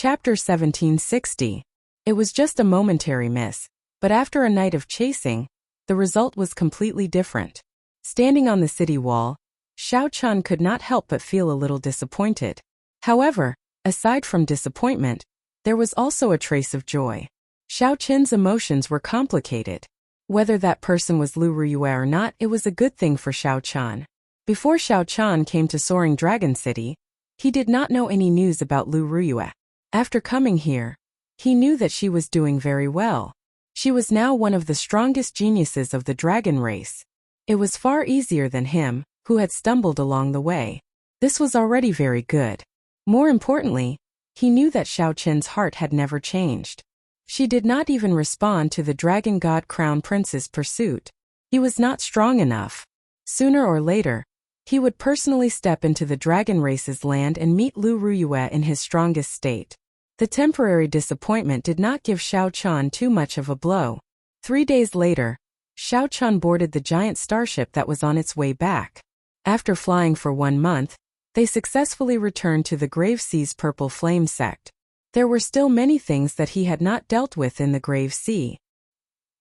Chapter 1760. It was just a momentary miss, but after a night of chasing, the result was completely different. Standing on the city wall, Xiao Chun could not help but feel a little disappointed. However, aside from disappointment, there was also a trace of joy. Xiao Chun's emotions were complicated. Whether that person was Lu Ruyue or not, it was a good thing for Xiao Chun. Before Xiao Chun came to Soaring Dragon City, he did not know any news about Lu Ruyue. After coming here, he knew that she was doing very well. She was now one of the strongest geniuses of the dragon race. It was far easier than him, who had stumbled along the way. This was already very good. More importantly, he knew that Xiao Chun's heart had never changed. She did not even respond to the Dragon God Crown Prince's pursuit. He was not strong enough. Sooner or later, he would personally step into the dragon race's land and meet Lu Ruyue in his strongest state. The temporary disappointment did not give Xiao Chun too much of a blow. 3 days later, Xiao Chun boarded the giant starship that was on its way back. After flying for 1 month, they successfully returned to the Grave Sea's Purple Flame sect. There were still many things that he had not dealt with in the Grave Sea.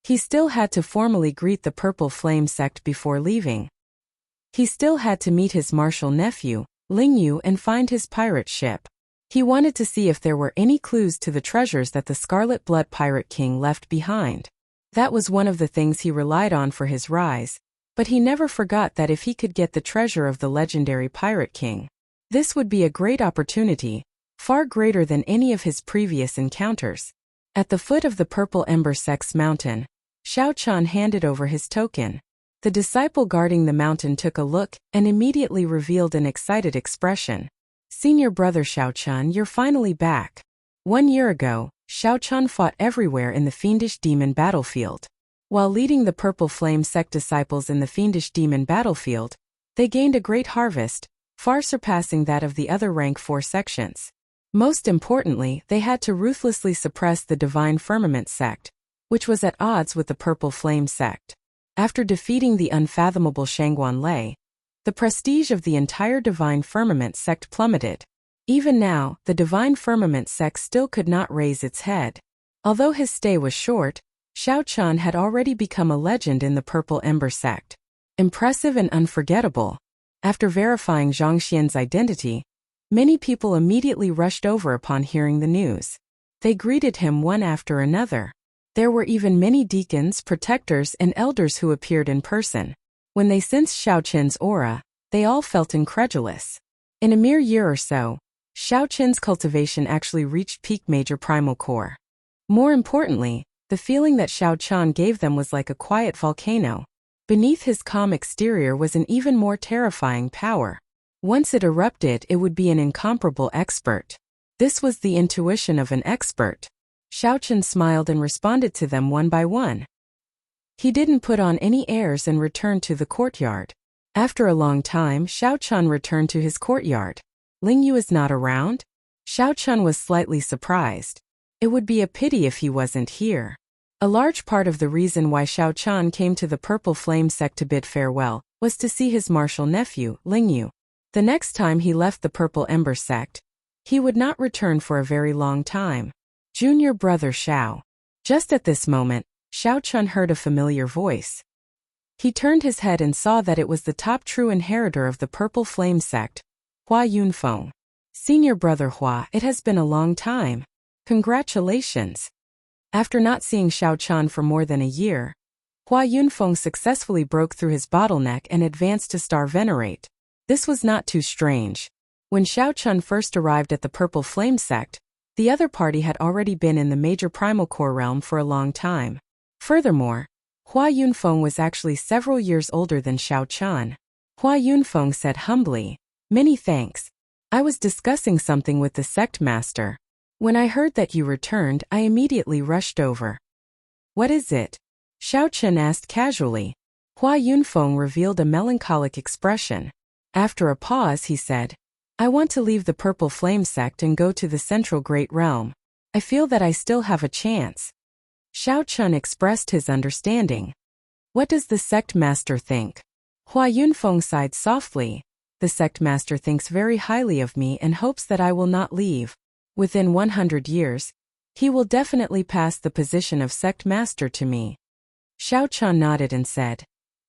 He still had to formally greet the Purple Flame sect before leaving. He still had to meet his martial nephew, Lingyu, and find his pirate ship. He wanted to see if there were any clues to the treasures that the Scarlet Blood Pirate King left behind. That was one of the things he relied on for his rise, but he never forgot that if he could get the treasure of the legendary Pirate King, this would be a great opportunity, far greater than any of his previous encounters. At the foot of the Purple Ember Sect's mountain, Xiao Chun handed over his token. The disciple guarding the mountain took a look and immediately revealed an excited expression. "Senior brother Xiao Chun, you're finally back." 1 year ago, Xiao Chun fought everywhere in the Fiendish Demon battlefield. While leading the Purple Flame sect disciples in the Fiendish Demon battlefield, they gained a great harvest, far surpassing that of the other rank 4 sections. Most importantly, they had to ruthlessly suppress the Divine Firmament sect, which was at odds with the Purple Flame sect. After defeating the unfathomable Shangguan Lei, the prestige of the entire Divine Firmament sect plummeted. Even now, the Divine Firmament sect still could not raise its head. Although his stay was short, Xiao Chun had already become a legend in the Purple Ember sect. Impressive and unforgettable. After verifying Zhang Xian's identity, many people immediately rushed over upon hearing the news. They greeted him one after another. There were even many deacons, protectors, and elders who appeared in person. When they sensed Xiao Chun's aura, they all felt incredulous. In a mere year or so, Xiao Chun's cultivation actually reached peak major primal core. More importantly, the feeling that Xiao Chun gave them was like a quiet volcano. Beneath his calm exterior was an even more terrifying power. Once it erupted, it would be an incomparable expert. This was the intuition of an expert. Xiao Chun smiled and responded to them one by one. He didn't put on any airs and returned to the courtyard. After a long time, Xiao Chun returned to his courtyard. "Lingyu is not around?" Xiao Chun was slightly surprised. It would be a pity if he wasn't here. A large part of the reason why Xiao Chun came to the Purple Flame sect to bid farewell was to see his martial nephew, Lingyu. The next time he left the Purple Ember sect, he would not return for a very long time. "Junior brother Xiao." Just at this moment, Xiao Chun heard a familiar voice. He turned his head and saw that it was the top true inheritor of the Purple Flame sect, Hua Yunfeng. "Senior brother Hua, it has been a long time. Congratulations." After not seeing Xiao Chun for more than a year, Hua Yunfeng successfully broke through his bottleneck and advanced to Star Venerate. This was not too strange. When Xiao Chun first arrived at the Purple Flame sect, the other party had already been in the major primal core realm for a long time. Furthermore, Hua Yunfeng was actually several years older than Xiao Chun. Hua Yunfeng said humbly, "Many thanks. I was discussing something with the sect master. When I heard that you returned, I immediately rushed over." "What is it?" Xiao Chun asked casually. Hua Yunfeng revealed a melancholic expression. After a pause, he said, "I want to leave the Purple Flame sect and go to the Central Great Realm. I feel that I still have a chance." Xiao Chun expressed his understanding. "What does the sect master think?" Hua Yunfeng sighed softly. "The sect master thinks very highly of me and hopes that I will not leave." Within 100 years, he will definitely pass the position of sect master to me. Xiao Chan nodded and said,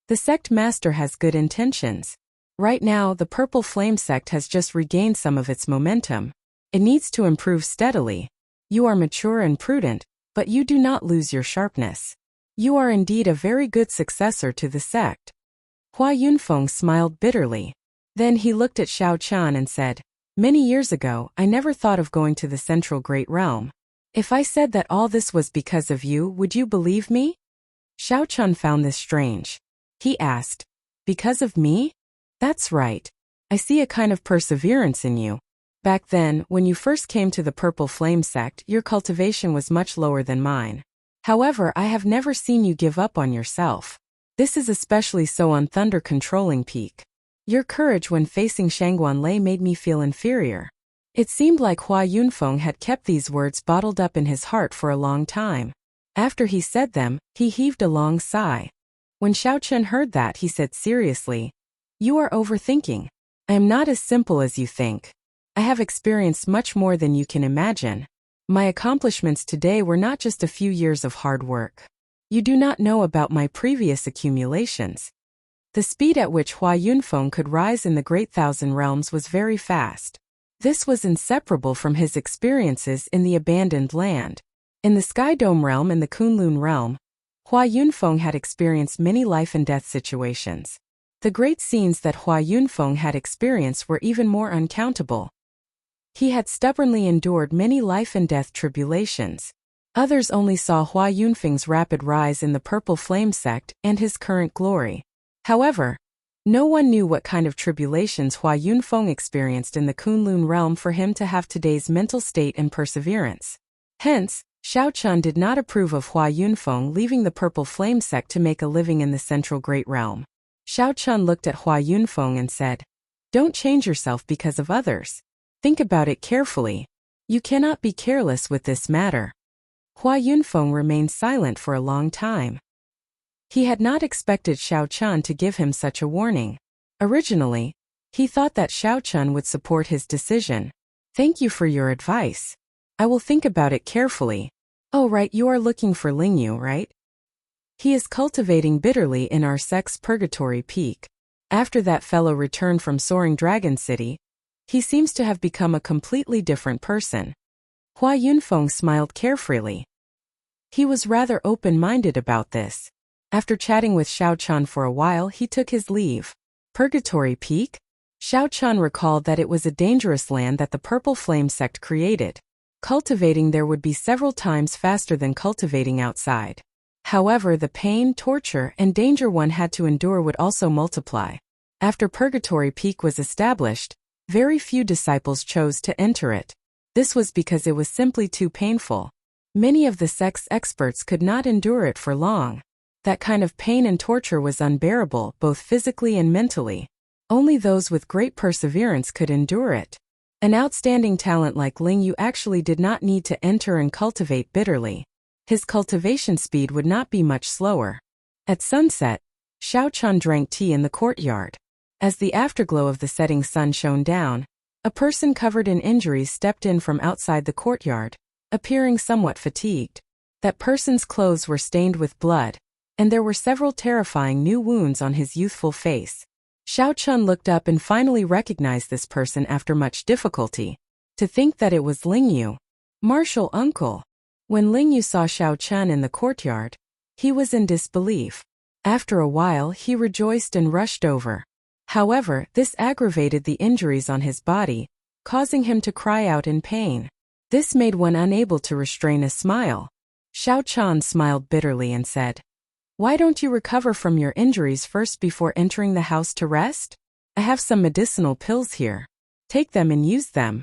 "The sect master has good intentions. Right now, the Purple Flame sect has just regained some of its momentum. It needs to improve steadily. You are mature and prudent, but you do not lose your sharpness. You are indeed a very good successor to the sect." Hua Yunfeng smiled bitterly. Then he looked at Xiao Chan and said, "Many years ago, I never thought of going to the Central Great Realm. If I said that all this was because of you, would you believe me?" Xiao Chan found this strange. He asked, "Because of me?" "That's right. I see a kind of perseverance in you. Back then, when you first came to the Purple Flame sect, your cultivation was much lower than mine. However, I have never seen you give up on yourself. This is especially so on Thunder Controlling Peak. Your courage when facing Shangguan Lei made me feel inferior." It seemed like Hua Yunfeng had kept these words bottled up in his heart for a long time. After he said them, he heaved a long sigh. When Xiao Chen heard that, he said seriously, "You are overthinking. I am not as simple as you think. I have experienced much more than you can imagine. My accomplishments today were not just a few years of hard work. You do not know about my previous accumulations." The speed at which Hua Yunfeng could rise in the Great Thousand Realms was very fast. This was inseparable from his experiences in the Abandoned Land. In the Sky Dome Realm and the Kunlun Realm, Hua Yunfeng had experienced many life and death situations. The great scenes that Hua Yunfeng had experienced were even more uncountable. He had stubbornly endured many life and death tribulations. Others only saw Hua Yunfeng's rapid rise in the Purple Flame sect and his current glory. However, no one knew what kind of tribulations Hua Yunfeng experienced in the Kunlun realm for him to have today's mental state and perseverance. Hence, Xiao Chan did not approve of Hua Yunfeng leaving the Purple Flame sect to make a living in the Central Great Realm. Xiao Chan looked at Hua Yunfeng and said, "Don't change yourself because of others. Think about it carefully. You cannot be careless with this matter." Hua Yunfeng remained silent for a long time. He had not expected Xiao Chan to give him such a warning. Originally, he thought that Xiao Chan would support his decision. "Thank you for your advice. I will think about it carefully." "Oh right, you are looking for Lingyu, right? He is cultivating bitterly in our sect's Purgatory Peak. After that fellow returned from Soaring Dragon City, he seems to have become a completely different person." Hua Yunfeng smiled carefreely. He was rather open-minded about this. After chatting with Xiao Chan for a while, he took his leave. Purgatory Peak? Xiao Chan recalled that it was a dangerous land that the Purple Flame sect created. Cultivating there would be several times faster than cultivating outside. However, the pain, torture, and danger one had to endure would also multiply. After Purgatory Peak was established, very few disciples chose to enter it. This was because it was simply too painful. Many of the sect's experts could not endure it for long. That kind of pain and torture was unbearable, both physically and mentally. Only those with great perseverance could endure it. An outstanding talent like Lingyu actually did not need to enter and cultivate bitterly. His cultivation speed would not be much slower. At sunset, Xiao Chan drank tea in the courtyard. As the afterglow of the setting sun shone down, a person covered in injuries stepped in from outside the courtyard, appearing somewhat fatigued. That person's clothes were stained with blood, and there were several terrifying new wounds on his youthful face. Xiao Chan looked up and finally recognized this person after much difficulty. To think that it was Lingyu, martial uncle. When Lingyu saw Xiao Chan in the courtyard, he was in disbelief. After a while, he rejoiced and rushed over. However, this aggravated the injuries on his body, causing him to cry out in pain. This made one unable to restrain a smile. Xiao Chan smiled bitterly and said, "Why don't you recover from your injuries first before entering the house to rest? I have some medicinal pills here. Take them and use them."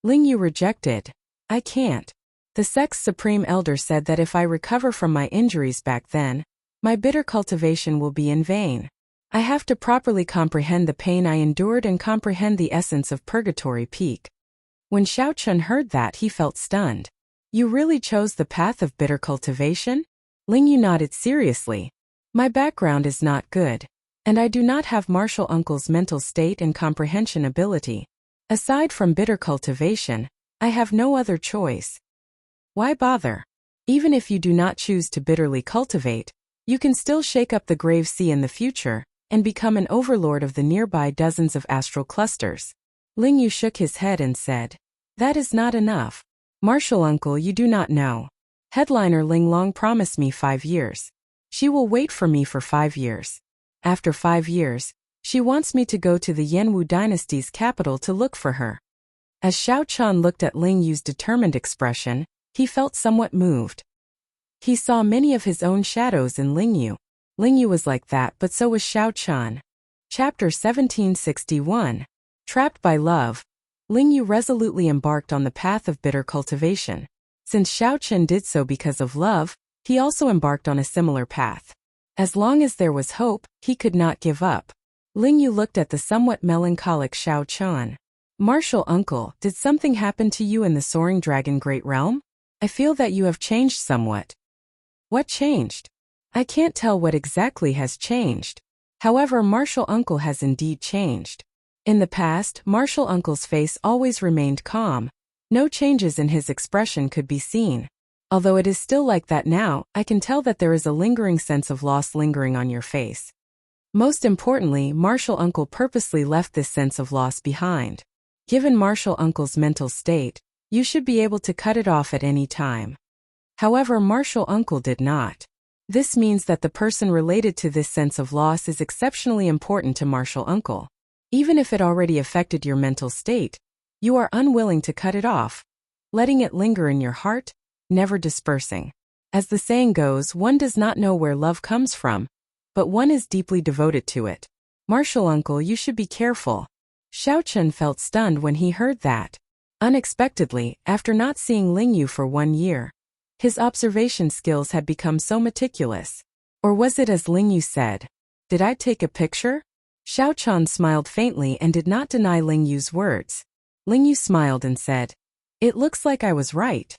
Lingyu rejected. "I can't. The sect's supreme elder said that if I recover from my injuries back then, my bitter cultivation will be in vain. I have to properly comprehend the pain I endured and comprehend the essence of Purgatory Peak." When Xiao Chan heard that, he felt stunned. "You really chose the path of bitter cultivation?" Lingyu nodded seriously. "My background is not good, and I do not have martial uncle's mental state and comprehension ability. Aside from bitter cultivation, I have no other choice. Why bother? Even if you do not choose to bitterly cultivate, you can still shake up the grave sea in the future and become an overlord of the nearby dozens of astral clusters. Ling Yu shook his head and said, that is not enough. Martial uncle, you do not know. Headliner Ling Long promised me 5 years. She will wait for me for 5 years. After 5 years, she wants me to go to the Yanwu dynasty's capital to look for her. As Xiao Chan looked at Ling Yu's determined expression, he felt somewhat moved. He saw many of his own shadows in Ling Yu. Ling Yu was like that, but so was Xiao Chan. Chapter 1761. Trapped by Love. Ling Yu resolutely embarked on the path of bitter cultivation. Since Xiao Chan did so because of love, he also embarked on a similar path. As long as there was hope, he could not give up. Ling Yu looked at the somewhat melancholic Xiao Chan. Martial uncle, did something happen to you in the Soaring Dragon Great Realm? I feel that you have changed somewhat. What changed? I can't tell what exactly has changed. However, Martial uncle has indeed changed. In the past, Martial uncle's face always remained calm. No changes in his expression could be seen. Although it is still like that now, I can tell that there is a lingering sense of loss lingering on your face. Most importantly, Martial uncle purposely left this sense of loss behind. Given Martial uncle's mental state, you should be able to cut it off at any time. However, Martial uncle did not. This means that the person related to this sense of loss is exceptionally important to Martial uncle. Even if it already affected your mental state, you are unwilling to cut it off, letting it linger in your heart, never dispersing. As the saying goes, one does not know where love comes from, but one is deeply devoted to it. Martial uncle, you should be careful. Xiao Chen felt stunned when he heard that. Unexpectedly, after not seeing Ling Yu for 1 year, his observation skills had become so meticulous. Or was it as Ling Yu said? Did I take a picture? Xiao Chen smiled faintly and did not deny Ling Yu's words. Ling Yu smiled and said, it looks like I was right.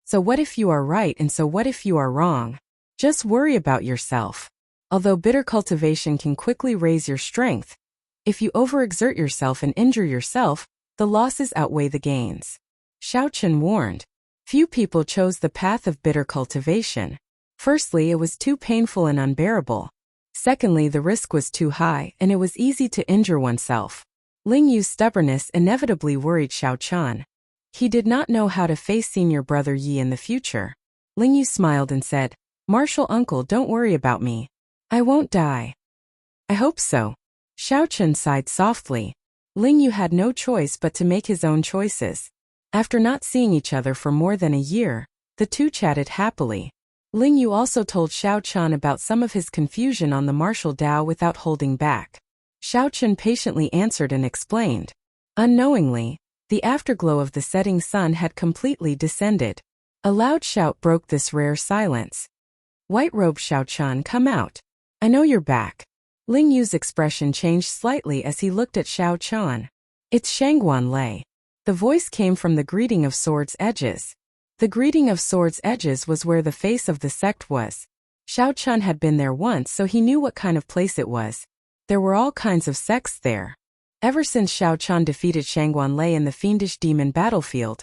So what if you are right and so what if you are wrong? Just worry about yourself. Although bitter cultivation can quickly raise your strength, if you overexert yourself and injure yourself, the losses outweigh the gains. Xiao Chen warned. Few people chose the path of bitter cultivation. Firstly, it was too painful and unbearable. Secondly, the risk was too high and it was easy to injure oneself. Ling Yu's stubbornness inevitably worried Xiao Chan. He did not know how to face senior brother Yi in the future. Ling Yu smiled and said, Martial uncle, don't worry about me. I won't die. I hope so. Xiao Chen sighed softly. Ling Yu had no choice but to make his own choices. After not seeing each other for more than a year, the two chatted happily. Ling Yu also told Xiao Chan about some of his confusion on the martial Dao without holding back. Xiao Chen patiently answered and explained. Unknowingly, the afterglow of the setting sun had completely descended. A loud shout broke this rare silence. White-robed Xiao Chan, come out. I know you're back. Ling Yu's expression changed slightly as he looked at Xiao Chan. It's Shangguan Lei. The voice came from the Greeting of Swords Edges. The Greeting of Swords Edges was where the face of the sect was. Xiao Chan had been there once, so he knew what kind of place it was. There were all kinds of sects there. Ever since Xiao Chan defeated Shangguan Lei in the fiendish demon battlefield,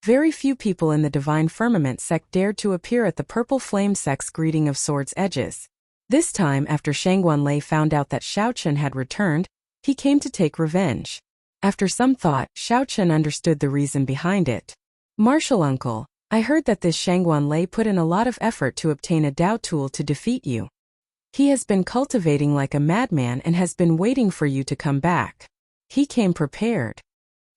very few people in the Divine Firmament sect dared to appear at the Purple Flame sect's Greeting of Swords Edges. This time, after Shangguan Lei found out that Xiao Chen had returned, he came to take revenge. After some thought, Xiao Chen understood the reason behind it. Martial uncle, I heard that this Shangguan Lei put in a lot of effort to obtain a Dao tool to defeat you. He has been cultivating like a madman and has been waiting for you to come back. He came prepared.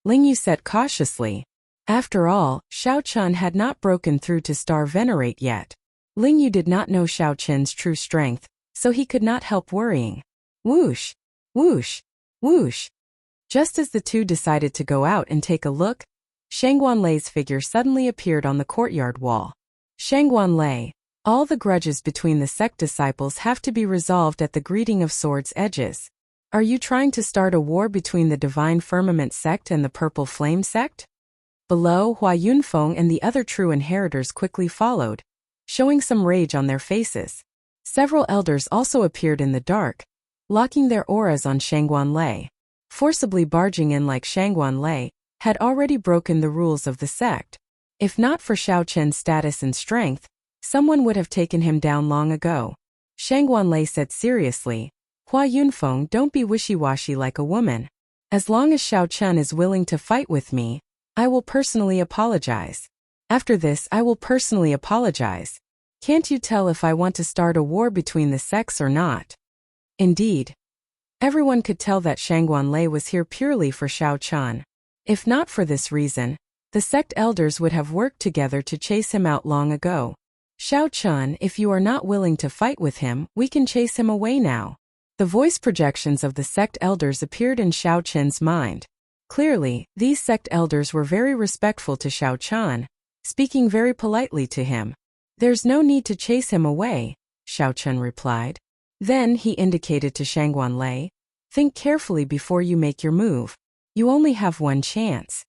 Ling Yu said cautiously. After all, Xiao Chen had not broken through to Star Venerate yet. Ling Yu did not know Xiao Chen's true strength, so he could not help worrying. Whoosh! Whoosh! Whoosh! Just as the two decided to go out and take a look, Shangguan Lei's figure suddenly appeared on the courtyard wall. Shangguan Lei, all the grudges between the sect disciples have to be resolved at the Greeting of Swords Edges. Are you trying to start a war between the Divine Firmament sect and the Purple Flame sect? Below, Hua Yunfeng and the other true inheritors quickly followed, showing some rage on their faces. Several elders also appeared in the dark, locking their auras on Shangguan Lei. Forcibly barging in like Shangguan Lei, had already broken the rules of the sect. If not for Xiao Chen's status and strength, someone would have taken him down long ago. Shang Wanlei said seriously, Hua Yunfeng, don't be wishy-washy like a woman. As long as Xiao Chen is willing to fight with me, I will personally apologize. After this, I will personally apologize. Can't you tell if I want to start a war between the sects or not? Indeed. Everyone could tell that Shang Wanlei was here purely for Xiao Chen. If not for this reason, the sect elders would have worked together to chase him out long ago. Xiao Chen, if you are not willing to fight with him, we can chase him away now. The voice projections of the sect elders appeared in Xiao Chen's mind. Clearly, these sect elders were very respectful to Xiao Chen, speaking very politely to him. There's no need to chase him away, Xiao Chen replied. Then he indicated to Shang Wanlei, think carefully before you make your move. You only have one chance.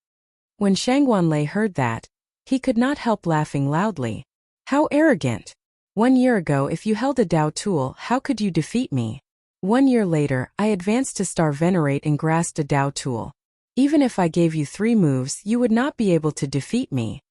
When Shang Wanlei heard that, he could not help laughing loudly. How arrogant! 1 year ago, if you held a Dao tool, how could you defeat me? 1 year later, I advanced to Star Venerate and grasped a Dao tool. Even if I gave you 3 moves, you would not be able to defeat me.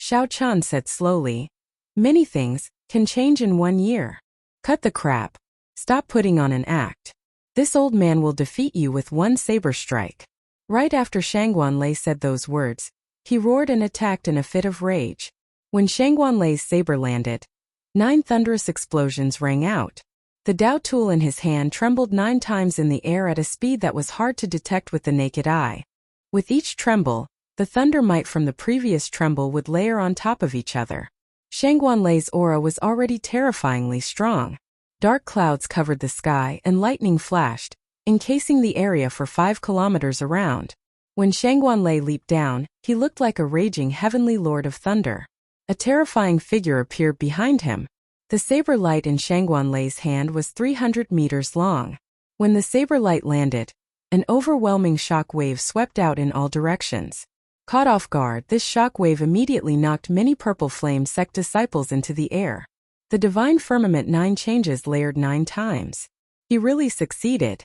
Xiao Chen said slowly. Many things can change in 1 year. Cut the crap. Stop putting on an act. This old man will defeat you with 1 saber strike. Right after Shang Wanlei said those words, he roared and attacked in a fit of rage. When Shang Wanlei's saber landed, 9 thunderous explosions rang out. The Dao tool in his hand trembled 9 times in the air at a speed that was hard to detect with the naked eye. With each tremble, the thunder might from the previous tremble would layer on top of each other. Shang Wanlei's aura was already terrifyingly strong. Dark clouds covered the sky and lightning flashed, encasing the area for 5 kilometers around. When Shang Wanlei leaped down, he looked like a raging heavenly lord of thunder. A terrifying figure appeared behind him. The saber light in Shang Wanlei's hand was 300 meters long. When the saber light landed, an overwhelming shock wave swept out in all directions. Caught off guard, this shock wave immediately knocked many Purple Flame sect disciples into the air. The divine firmament 9 changes layered 9 times. He really succeeded.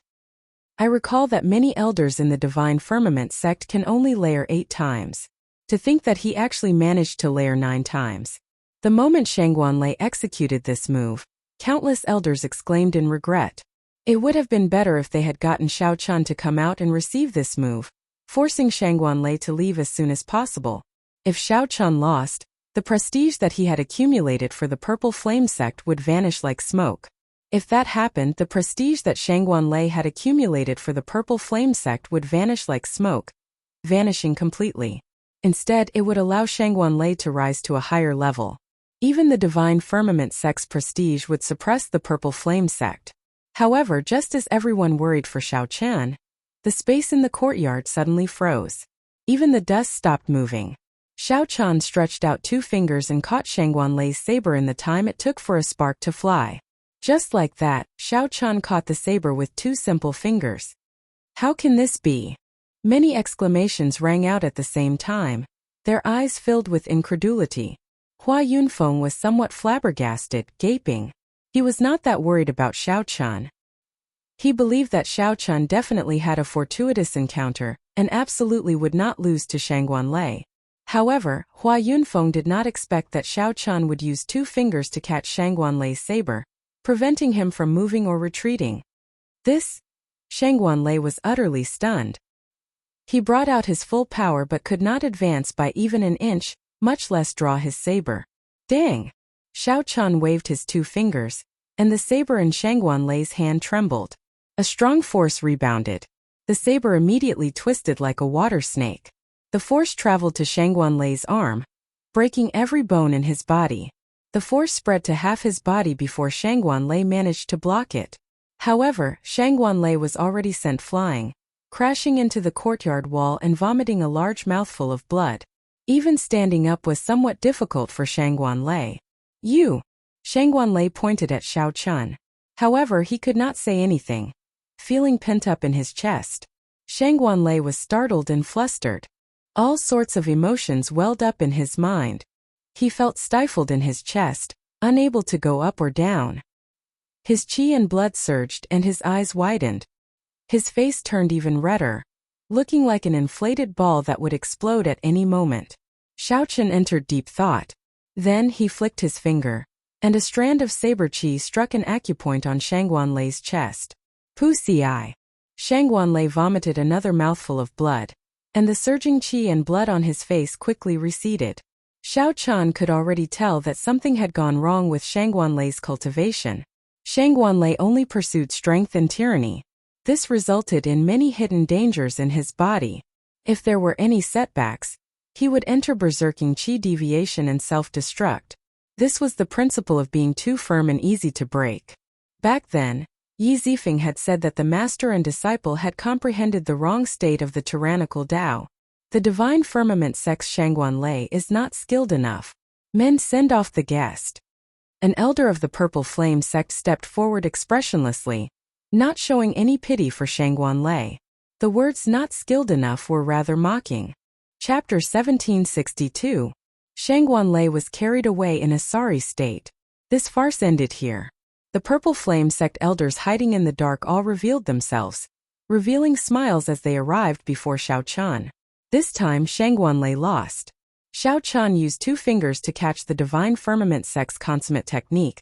I recall that many elders in the divine firmament sect can only layer 8 times. To think that he actually managed to layer 9 times. The moment Shang Wanlei executed this move, countless elders exclaimed in regret. It would have been better if they had gotten Xiao Chen to come out and receive this move, forcing Shang Wanlei to leave as soon as possible. If Xiao Chen lost, the prestige that he had accumulated for the Purple Flame sect would vanish like smoke. If that happened, the prestige that Shang Wanlei had accumulated for the Purple Flame sect would vanish like smoke, vanishing completely. Instead, it would allow Shang Wanlei to rise to a higher level. Even the Divine Firmament sect's prestige would suppress the Purple Flame sect. However, just as everyone worried for Xiao Chen, the space in the courtyard suddenly froze. Even the dust stopped moving. Xiao Chen stretched out 2 fingers and caught Shang Wanlei's saber in the time it took for a spark to fly. Just like that, Xiao Chen caught the saber with 2 simple fingers. How can this be? Many exclamations rang out at the same time, their eyes filled with incredulity. Hua Yunfeng was somewhat flabbergasted, gaping. He was not that worried about Xiao Chen. He believed that Xiao Chen definitely had a fortuitous encounter, and absolutely would not lose to Shang Wanlei. However, Hua Yunfeng did not expect that Xiao Chen would use 2 fingers to catch Shang Wanlei's saber, preventing him from moving or retreating. Shang Wanlei was utterly stunned. He brought out his full power but could not advance by even an inch, much less draw his saber. Dang! Xiao Chen waved his 2 fingers, and the saber in Shang Wanlei's hand trembled. A strong force rebounded. The saber immediately twisted like a water snake. The force traveled to Shang Wanlei's arm, breaking every bone in his body. The force spread to half his body before Shang Wanlei managed to block it. However, Shang Wanlei was already sent flying, crashing into the courtyard wall and vomiting a large mouthful of blood. Even standing up was somewhat difficult for Shang Wanlei. You! Shang Wanlei pointed at Xiao Chen. However, he could not say anything, feeling pent up in his chest. Shang Wanlei was startled and flustered. All sorts of emotions welled up in his mind. He felt stifled in his chest, unable to go up or down. His qi and blood surged and his eyes widened. His face turned even redder. looking like an inflated ball that would explode at any moment. Xiaochen entered deep thought. Then he flicked his finger, and a strand of saber qi struck an acupoint on Shangguanlei's chest. Pussy eye. Shangguanlei vomited another mouthful of blood, and the surging qi and blood on his face quickly receded. Xiaochen could already tell that something had gone wrong with Shangguanlei's cultivation. Shangguanlei only pursued strength and tyranny. This resulted in many hidden dangers in his body. If there were any setbacks, he would enter berserking qi deviation and self-destruct. This was the principle of being too firm and easy to break. Back then, Yi Zifeng had said that the master and disciple had comprehended the wrong state of the tyrannical Tao. The divine firmament sect's Shangguanlei is not skilled enough. Men, send off the guest. An elder of the Purple Flame sect stepped forward expressionlessly, not showing any pity for Shangguanlei. The words "not skilled enough" were rather mocking. Chapter 1762. Shangguanlei was carried away in a sorry state. This farce ended here. The Purple Flame sect elders hiding in the dark all revealed themselves, revealing smiles as they arrived before Xiaochen. This time Shangguanlei lost. Xiaochen used 2 fingers to catch the Divine Firmament sect's consummate technique,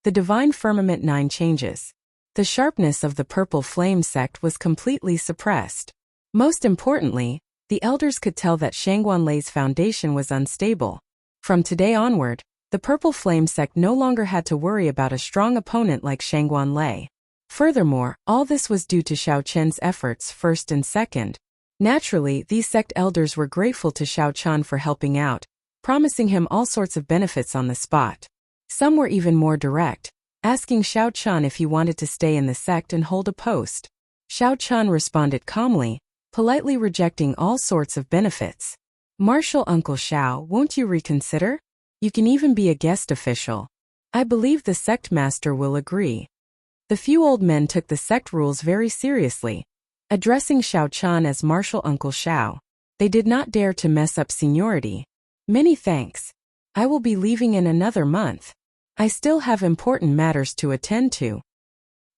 the Divine Firmament 9 changes. The sharpness of the Purple Flame sect was completely suppressed. Most importantly, the elders could tell that Shangguanlei's foundation was unstable. From today onward, the Purple Flame sect no longer had to worry about a strong opponent like Shangguanlei. Furthermore, all this was due to Xiaochen's efforts first and second. Naturally, these sect elders were grateful to Xiaochen for helping out, promising him all sorts of benefits on the spot. Some were even more direct, asking Xiaochen if he wanted to stay in the sect and hold a post. Xiaochen responded calmly, politely rejecting all sorts of benefits. "Martial Uncle Xiao, won't you reconsider? You can even be a guest official. I believe the sect master will agree." The few old men took the sect rules very seriously, addressing Xiaochen as Martial Uncle Xiao. They did not dare to mess up seniority. "Many thanks. I will be leaving in another month. I still have important matters to attend to."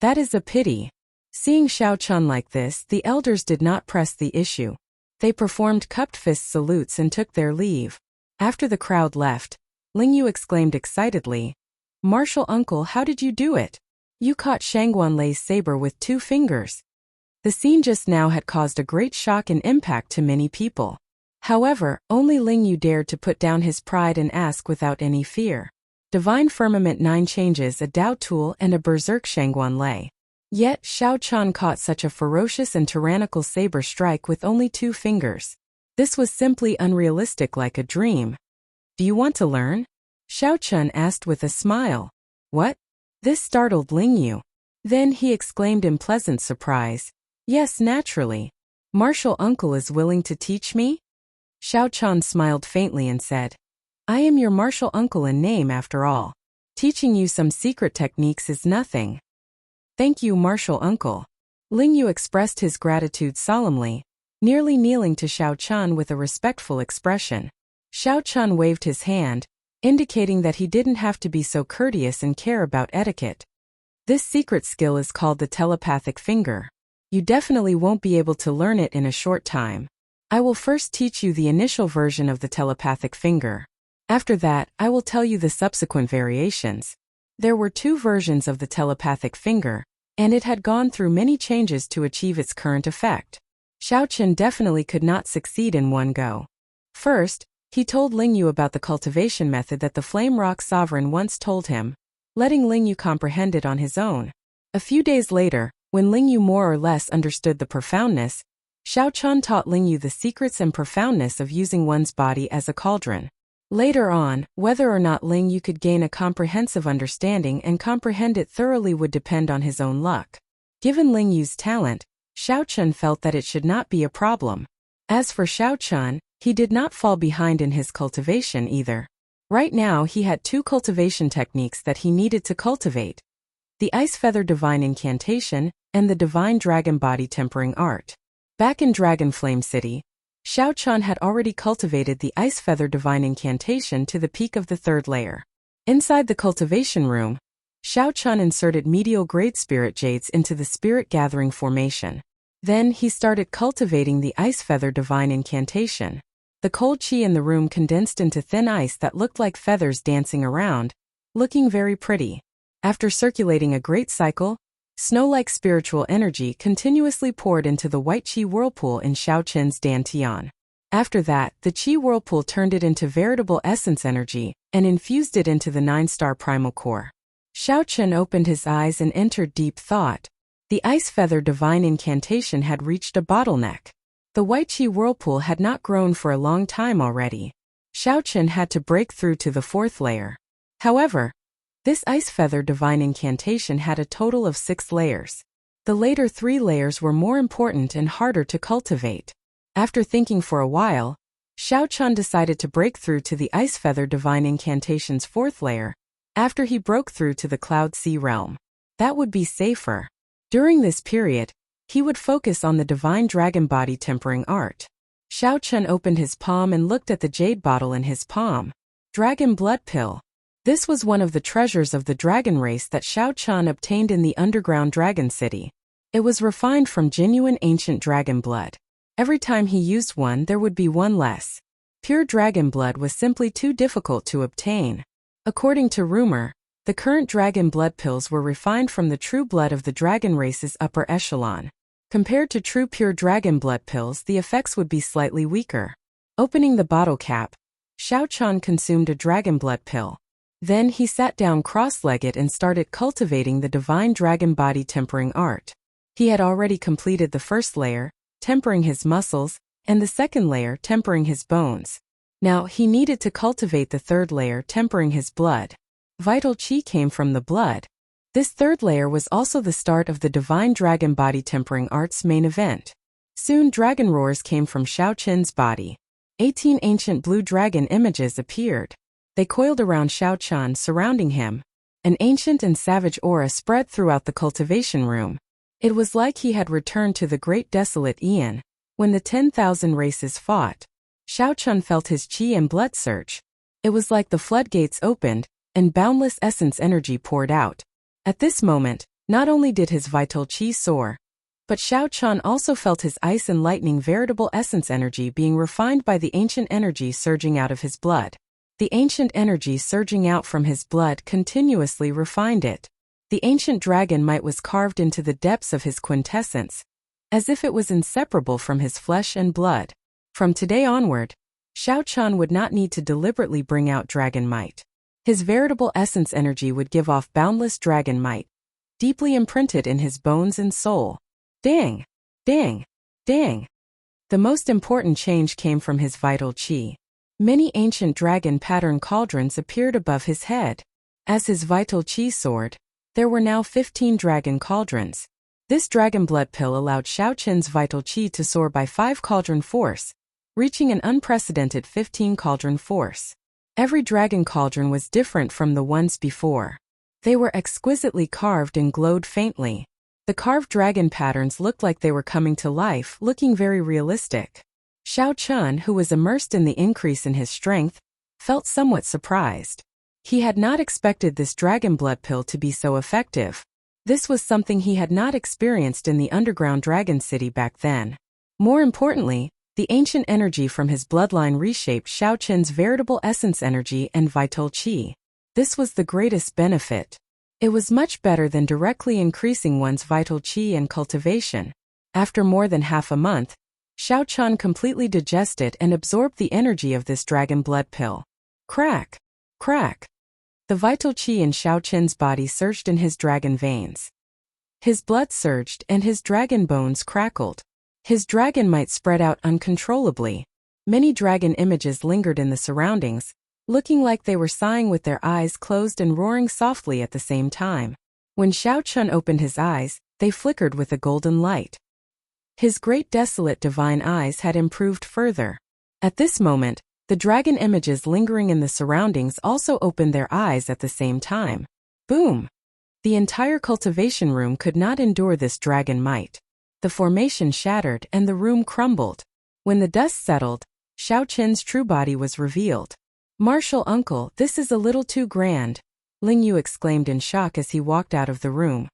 "That is a pity." Seeing Xiaochen like this, the elders did not press the issue. They performed cupped fist salutes and took their leave. After the crowd left, Lingyu exclaimed excitedly, "Martial Uncle, how did you do it? You caught Shangguanlei's saber with 2 fingers." The scene just now had caused a great shock and impact to many people. However, only Lingyu dared to put down his pride and ask without any fear. Divine Firmament 9 changes, a Dao tool and a berserk Shangguanlei. Yet, Xiaochen caught such a ferocious and tyrannical saber strike with only 2 fingers. This was simply unrealistic, like a dream. "Do you want to learn?" Xiaochen asked with a smile. "What?" This startled Lingyu. Then he exclaimed in pleasant surprise, "Yes, naturally. Martial Uncle is willing to teach me?" Xiaochen smiled faintly and said, "I am your martial uncle in name after all. Teaching you some secret techniques is nothing." "Thank you, martial uncle." Lingyu expressed his gratitude solemnly, nearly kneeling to Xiaochen with a respectful expression. Xiaochen waved his hand, indicating that he didn't have to be so courteous and care about etiquette. "This secret skill is called the telepathic finger. You definitely won't be able to learn it in a short time. I will first teach you the initial version of the telepathic finger. After that, I will tell you the subsequent variations." There were 2 versions of the telepathic finger, and it had gone through many changes to achieve its current effect. Xiaochen definitely could not succeed in one go. First, he told Lingyu about the cultivation method that the Flame Rock Sovereign once told him, letting Lingyu comprehend it on his own. A few days later, when Lingyu more or less understood the profoundness, Xiaochen taught Lingyu the secrets and profoundness of using one's body as a cauldron. Later on, whether or not Lingyu could gain a comprehensive understanding and comprehend it thoroughly would depend on his own luck. Given Lingyu's talent, Xiaochen felt that it should not be a problem. As for Xiaochen, he did not fall behind in his cultivation either. Right now he had 2 cultivation techniques that he needed to cultivate: the Ice Feather Divine Incantation and the Divine Dragon Body Tempering Art. Back in Dragon Flame City, Xiaochen had already cultivated the Ice Feather Divine Incantation to the peak of the 3rd layer. Inside the cultivation room, Xiaochen inserted medial grade spirit jades into the spirit gathering formation. Then he started cultivating the ice feather divine incantation. The cold chi in the room condensed into thin ice that looked like feathers dancing around, looking very pretty. After circulating a great cycle, snow-like spiritual energy continuously poured into the white chi whirlpool in Xiao Qin's dantian. After that, the chi whirlpool turned it into veritable essence energy and infused it into the 9-star primal core. Xiao Qin opened his eyes and entered deep thought. The ice feather divine incantation had reached a bottleneck. The white chi whirlpool had not grown for a long time already. Xiao Qin had to break through to the 4th layer. However, this ice feather divine incantation had a total of 6 layers. The later 3 layers were more important and harder to cultivate. After thinking for a while, Xiao Qin decided to break through to the ice feather divine incantation's 4th layer. After he broke through to the cloud sea realm, that would be safer. During this period, he would focus on the divine dragon body tempering art. Xiao Qin opened his palm and looked at the jade bottle in his palm. Dragon blood pill. This was one of the treasures of the dragon race that Xiao Qin obtained in the underground dragon city. It was refined from genuine ancient dragon blood. Every time he used one, there would be one less. Pure dragon blood was simply too difficult to obtain. According to rumor, the current dragon blood pills were refined from the true blood of the dragon race's upper echelon. Compared to true pure dragon blood pills, the effects would be slightly weaker. Opening the bottle cap, Xiao Qin consumed a dragon blood pill. Then he sat down cross-legged and started cultivating the divine dragon body tempering art. He had already completed the 1st layer, tempering his muscles, and the 2nd layer, tempering his bones. Now he needed to cultivate the 3rd layer, tempering his blood. Vital chi came from the blood. This 3rd layer was also the start of the divine dragon body tempering art's main event. Soon dragon roars came from Xiao Qin's body. 18 ancient blue dragon images appeared. They coiled around Xiao Qin, surrounding him. An ancient and savage aura spread throughout the cultivation room. It was like he had returned to the great desolate Aeon, when the 10,000 races fought. Xiao Qin felt his chi and blood surge. It was like the floodgates opened, and boundless essence energy poured out. At this moment, not only did his vital chi soar, but Xiao Qin also felt his ice and lightning veritable essence energy being refined by the ancient energy surging out of his blood. The ancient energy surging out from his blood continuously refined it. The ancient dragon might was carved into the depths of his quintessence, as if it was inseparable from his flesh and blood. From today onward, Xiao Qin would not need to deliberately bring out dragon might. His veritable essence energy would give off boundless dragon might, deeply imprinted in his bones and soul. Dang! Dang! Dang! The most important change came from his vital chi. Many ancient dragon pattern cauldrons appeared above his head. As his vital chi soared, there were now 15 dragon cauldrons. This dragon blood pill allowed Xiao Qin's vital chi to soar by 5 cauldron force, reaching an unprecedented 15 cauldron force. Every dragon cauldron was different from the ones before. They were exquisitely carved and glowed faintly. The carved dragon patterns looked like they were coming to life, looking very realistic. Xiao Qin, who was immersed in the increase in his strength, felt somewhat surprised. He had not expected this dragon blood pill to be so effective. This was something he had not experienced in the underground dragon city back then. More importantly, the ancient energy from his bloodline reshaped Xiao Qin's veritable essence energy and vital chi. This was the greatest benefit. It was much better than directly increasing one's vital chi and cultivation. After more than half a month, Xiao Qin completely digested and absorbed the energy of this dragon blood pill. Crack! Crack! The vital chi in Xiao Qin's body surged in his dragon veins. His blood surged and his dragon bones crackled. His dragon might spread out uncontrollably. Many dragon images lingered in the surroundings, looking like they were sighing with their eyes closed and roaring softly at the same time. When Xiao Qin opened his eyes, they flickered with a golden light. His great desolate divine eyes had improved further. At this moment, the dragon images lingering in the surroundings also opened their eyes at the same time. Boom! The entire cultivation room could not endure this dragon might. The formation shattered and the room crumbled. When the dust settled, Xiao Qin's true body was revealed. "Martial uncle, this is a little too grand," Ling Yu exclaimed in shock as he walked out of the room.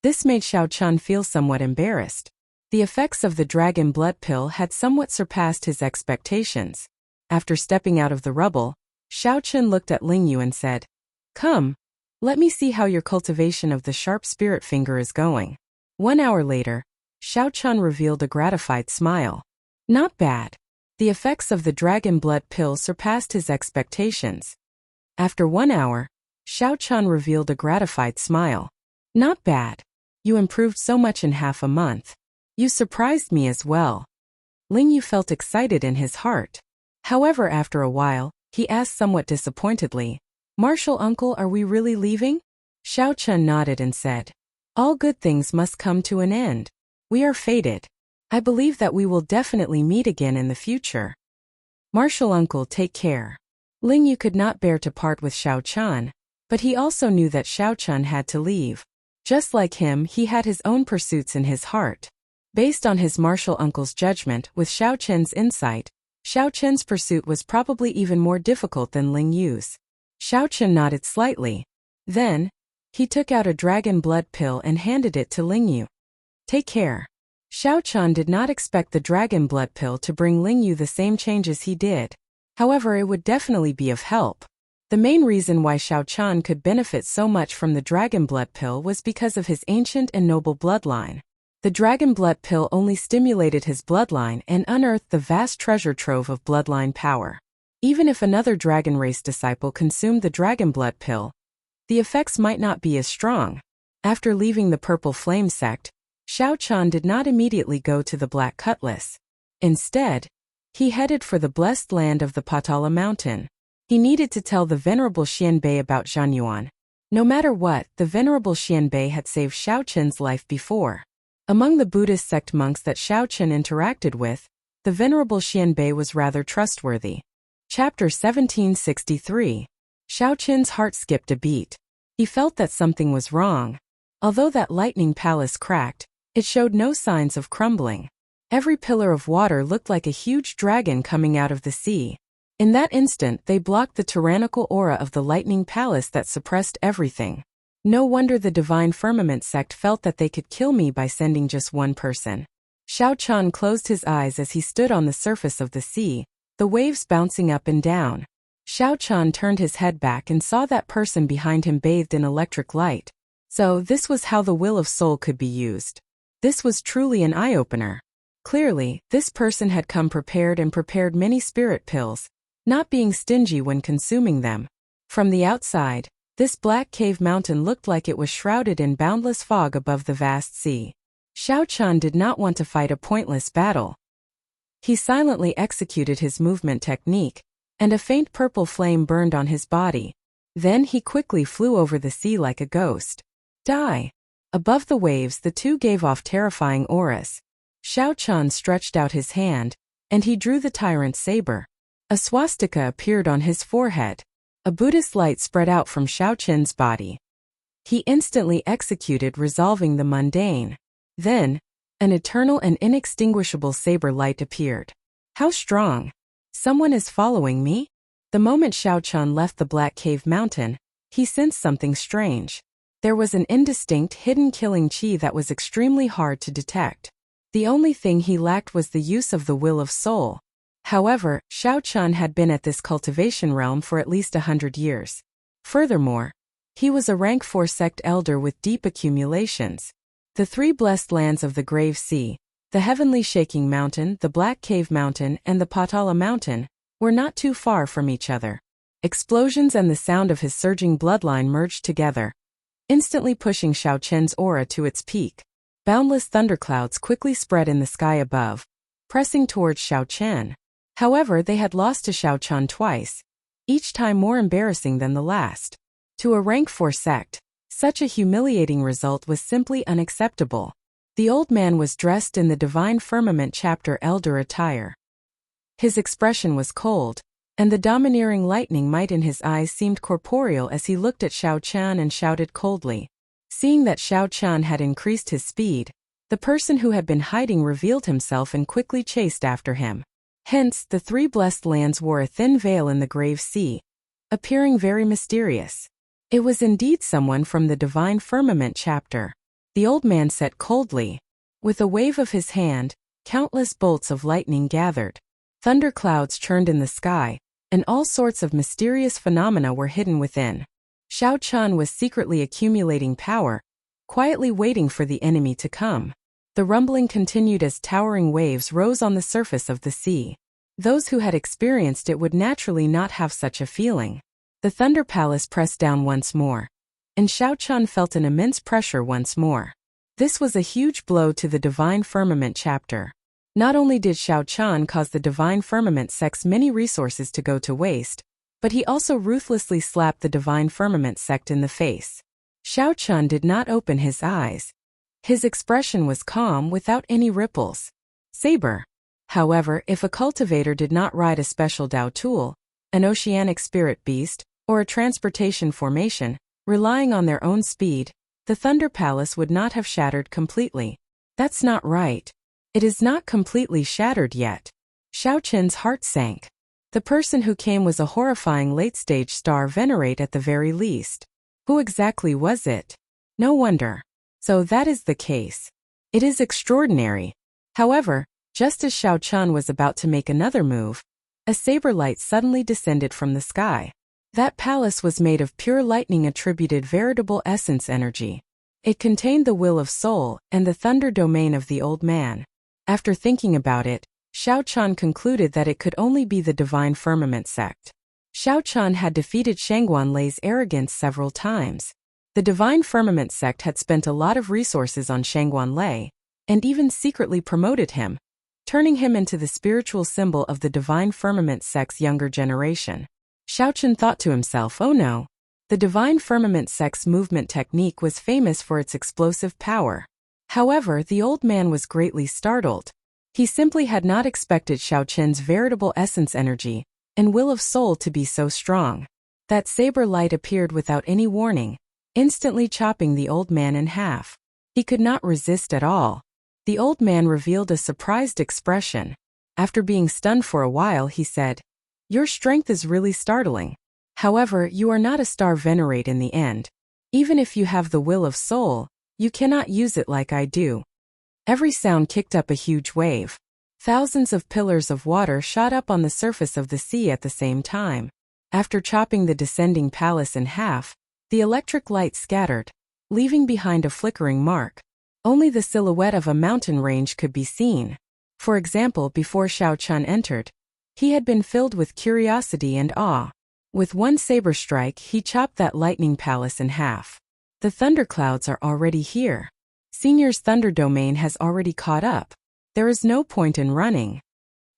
This made Xiao Qin feel somewhat embarrassed. The effects of the dragon blood pill had somewhat surpassed his expectations. After stepping out of the rubble, Xiaochen looked at Lingyu and said, "Come, let me see how your cultivation of the sharp spirit finger is going." 1 hour later, Xiaochen revealed a gratified smile. Not bad. The effects of the dragon blood pill surpassed his expectations. After 1 hour, Xiaochen revealed a gratified smile. Not bad. You improved so much in half a month. You surprised me as well. Lingyu felt excited in his heart. However, after a while, he asked somewhat disappointedly, "Martial uncle, are we really leaving?" Xiaochen nodded and said, "All good things must come to an end. We are fated. I believe that we will definitely meet again in the future. Martial uncle, take care." Lingyu could not bear to part with Xiaochen, but he also knew that Xiaochen had to leave. Just like him, he had his own pursuits in his heart. Based on his martial uncle's judgment with Xiaochen's insight, Xiaochen's pursuit was probably even more difficult than Lingyu's. Xiaochen nodded slightly. Then, he took out a dragon blood pill and handed it to Lingyu. "Take care." Xiaochen did not expect the dragon blood pill to bring Lingyu the same changes he did. However, it would definitely be of help. The main reason why Xiaochen could benefit so much from the dragon blood pill was because of his ancient and noble bloodline. The dragon blood pill only stimulated his bloodline and unearthed the vast treasure trove of bloodline power. Even if another dragon race disciple consumed the dragon blood pill, the effects might not be as strong. After leaving the Purple Flame sect, Xiaochen did not immediately go to the Black Cutlass. Instead, he headed for the blessed land of the Patala Mountain. He needed to tell the Venerable Xianbei about Zhanyuan. No matter what, the Venerable Xianbei had saved Xiaochen's life before. Among the Buddhist sect monks that Xiaochen interacted with, the Venerable Xianbei was rather trustworthy. Chapter 1763. Xiaochen's heart skipped a beat. He felt that something was wrong. Although that lightning palace cracked, it showed no signs of crumbling. Every pillar of water looked like a huge dragon coming out of the sea. In that instant, they blocked the tyrannical aura of the lightning palace that suppressed everything. No wonder the Divine Firmament sect felt that they could kill me by sending just one person. Xiaochen closed his eyes as he stood on the surface of the sea, the waves bouncing up and down. Xiaochen turned his head back and saw that person behind him bathed in electric light. So this was how the will of soul could be used. This was truly an eye-opener. Clearly, this person had come prepared and prepared many spirit pills, not being stingy when consuming them. From the outside, this black cave mountain looked like it was shrouded in boundless fog above the vast sea. Xiaochen did not want to fight a pointless battle. He silently executed his movement technique, and a faint purple flame burned on his body. Then he quickly flew over the sea like a ghost. Die! Above the waves, the two gave off terrifying auras. Xiaochen stretched out his hand, and he drew the tyrant's saber. A swastika appeared on his forehead. A Buddhist light spread out from Xiaochen's body. He instantly executed, resolving the mundane. Then, an eternal and inextinguishable saber light appeared. How strong! Someone is following me? The moment Xiaochen left the Black Cave Mountain, he sensed something strange. There was an indistinct, hidden killing chi that was extremely hard to detect. The only thing he lacked was the use of the will of soul. However, Xiaochen had been at this cultivation realm for at least 100 years. Furthermore, he was a rank 4 sect elder with deep accumulations. The 3 blessed lands of the Grave Sea, the Heavenly Shaking Mountain, the Black Cave Mountain, and the Patala Mountain, were not too far from each other. Explosions and the sound of his surging bloodline merged together, instantly pushing Xiaochen's aura to its peak. Boundless thunderclouds quickly spread in the sky above, pressing towards Xiaochen. However, they had lost to Xiaochen twice, each time more embarrassing than the last. To a rank 4 sect, such a humiliating result was simply unacceptable. The old man was dressed in the Divine Firmament chapter elder attire. His expression was cold, and the domineering lightning might in his eyes seemed corporeal as he looked at Xiaochen and shouted coldly. Seeing that Xiaochen had increased his speed, the person who had been hiding revealed himself and quickly chased after him. Hence, the 3 blessed lands wore a thin veil in the Grave Sea, appearing very mysterious. It was indeed someone from the Divine Firmament chapter. The old man said coldly, With a wave of his hand, countless bolts of lightning gathered. Thunderclouds churned in the sky, and all sorts of mysterious phenomena were hidden within. Xiao Chun was secretly accumulating power, quietly waiting for the enemy to come. The rumbling continued as towering waves rose on the surface of the sea. Those who had experienced it would naturally not have such a feeling. The Thunder Palace pressed down once more, and Xiao Chun felt an immense pressure once more. This was a huge blow to the Divine Firmament chapter. Not only did Xiao Chun cause the Divine Firmament sect's many resources to go to waste, but he also ruthlessly slapped the Divine Firmament sect in the face. Xiao Chun did not open his eyes. His expression was calm without any ripples. Saber. However, if a cultivator did not ride a special Dao tool, an oceanic spirit beast, or a transportation formation, relying on their own speed, the Thunder Palace would not have shattered completely. That's not right. It is not completely shattered yet. Xiao Chun's heart sank. The person who came was a horrifying late-stage star venerate at the very least. Who exactly was it? No wonder. So that is the case. It is extraordinary. However, just as Xiao Chun was about to make another move, a saber light suddenly descended from the sky. That palace was made of pure lightning attributed veritable essence energy. It contained the will of soul and the thunder domain of the old man. After thinking about it, Xiao Chun concluded that it could only be the Divine Firmament sect. Xiao Chun had defeated Shangguan Lei's arrogance several times. The Divine Firmament sect had spent a lot of resources on Shangguan Lei, and even secretly promoted him, turning him into the spiritual symbol of the Divine Firmament sect's younger generation. Xiao Chun thought to himself, oh no. The Divine Firmament sect's movement technique was famous for its explosive power. However, the old man was greatly startled. He simply had not expected Xiao Chun's veritable essence energy and will of soul to be so strong. That saber light appeared without any warning, instantly chopping the old man in half. He could not resist at all. The old man revealed a surprised expression. After being stunned for a while, he said, "Your strength is really startling. However, you are not a star venerate in the end. Even if you have the will of soul, you cannot use it like I do." Every sound kicked up a huge wave. Thousands of pillars of water shot up on the surface of the sea at the same time. After chopping the descending palace in half, the electric light scattered, leaving behind a flickering mark. Only the silhouette of a mountain range could be seen. For example, before Xiao Chun entered, he had been filled with curiosity and awe. With one saber strike, he chopped that lightning palace in half. The thunderclouds are already here. Senior's thunder domain has already caught up. There is no point in running.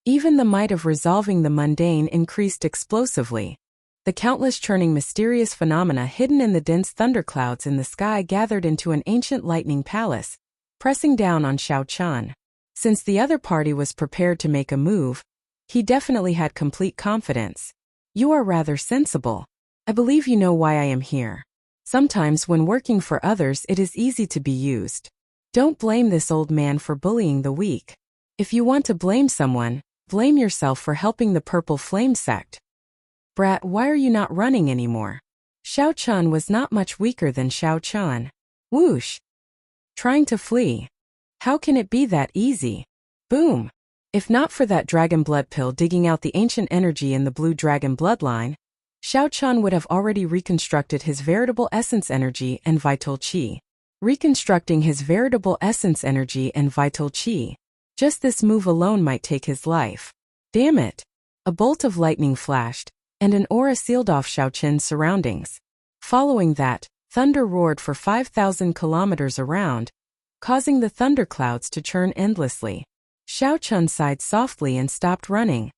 Even the might of resolving the mundane increased explosively. The countless churning mysterious phenomena hidden in the dense thunderclouds in the sky gathered into an ancient lightning palace, pressing down on Xiao Chun. Since the other party was prepared to make a move, he definitely had complete confidence. You are rather sensible. I believe you know why I am here. Sometimes when working for others it is easy to be used. Don't blame this old man for bullying the weak. If you want to blame someone, blame yourself for helping the Purple Flame sect. Brat, why are you not running anymore? Xiao Chun was not much weaker than Xiao Chun. Whoosh! Trying to flee. How can it be that easy? Boom! If not for that dragon blood pill digging out the ancient energy in the blue dragon bloodline, Xiao Chun would have already reconstructed his veritable essence energy and vital qi. Reconstructing his veritable essence energy and vital qi. Just this move alone might take his life. Damn it! A bolt of lightning flashed, and an aura sealed off Xiao Chun's surroundings. Following that, thunder roared for 5,000 kilometers around, causing the thunderclouds to churn endlessly. Xiao Chun sighed softly and stopped running.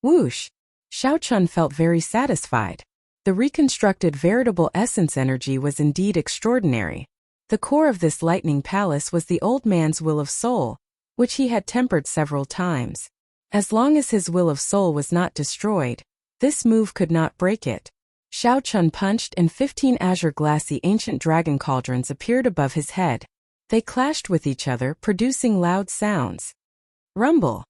Whoosh! Xiao Chun felt very satisfied. The reconstructed veritable essence energy was indeed extraordinary. The core of this lightning palace was the old man's will of soul, which he had tempered several times. As long as his will of soul was not destroyed, this move could not break it. Xiao Chun punched and 15 azure glassy ancient dragon cauldrons appeared above his head. They clashed with each other, producing loud sounds. Rumble.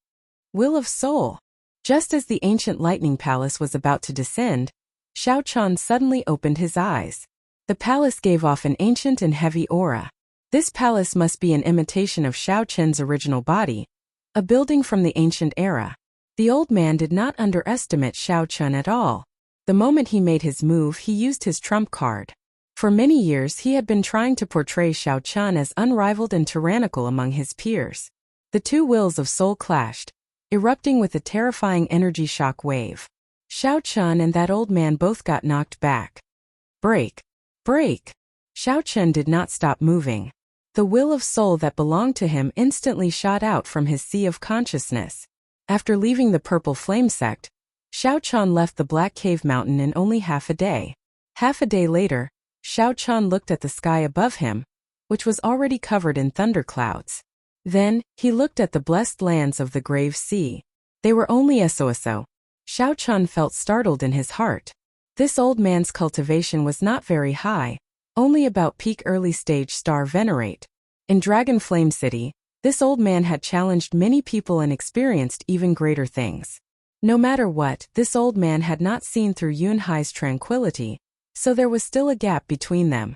Will of soul. Just as the ancient lightning palace was about to descend, Xiao Chun suddenly opened his eyes. The palace gave off an ancient and heavy aura. This palace must be an imitation of Xiao Chen's original body, a building from the ancient era. The old man did not underestimate Xiao Chen at all. The moment he made his move, he used his trump card. For many years he had been trying to portray Xiao Chen as unrivaled and tyrannical among his peers. The two wills of soul clashed, erupting with a terrifying energy shock wave. Xiao Chen and that old man both got knocked back. Break! Break! Xiao Chen did not stop moving. The will of soul that belonged to him instantly shot out from his sea of consciousness. After leaving the Purple Flame sect, Xiao Chen left the Black Cave Mountain in only half a day. Half a day later, Xiao Chen looked at the sky above him, which was already covered in thunderclouds. Then, he looked at the blessed lands of the Grave Sea. They were only so. Xiao Chen felt startled in his heart. This old man's cultivation was not very high, only about peak early stage star venerate. In Dragon Flame City, this old man had challenged many people and experienced even greater things. No matter what, this old man had not seen through Yunhai's tranquility, so there was still a gap between them.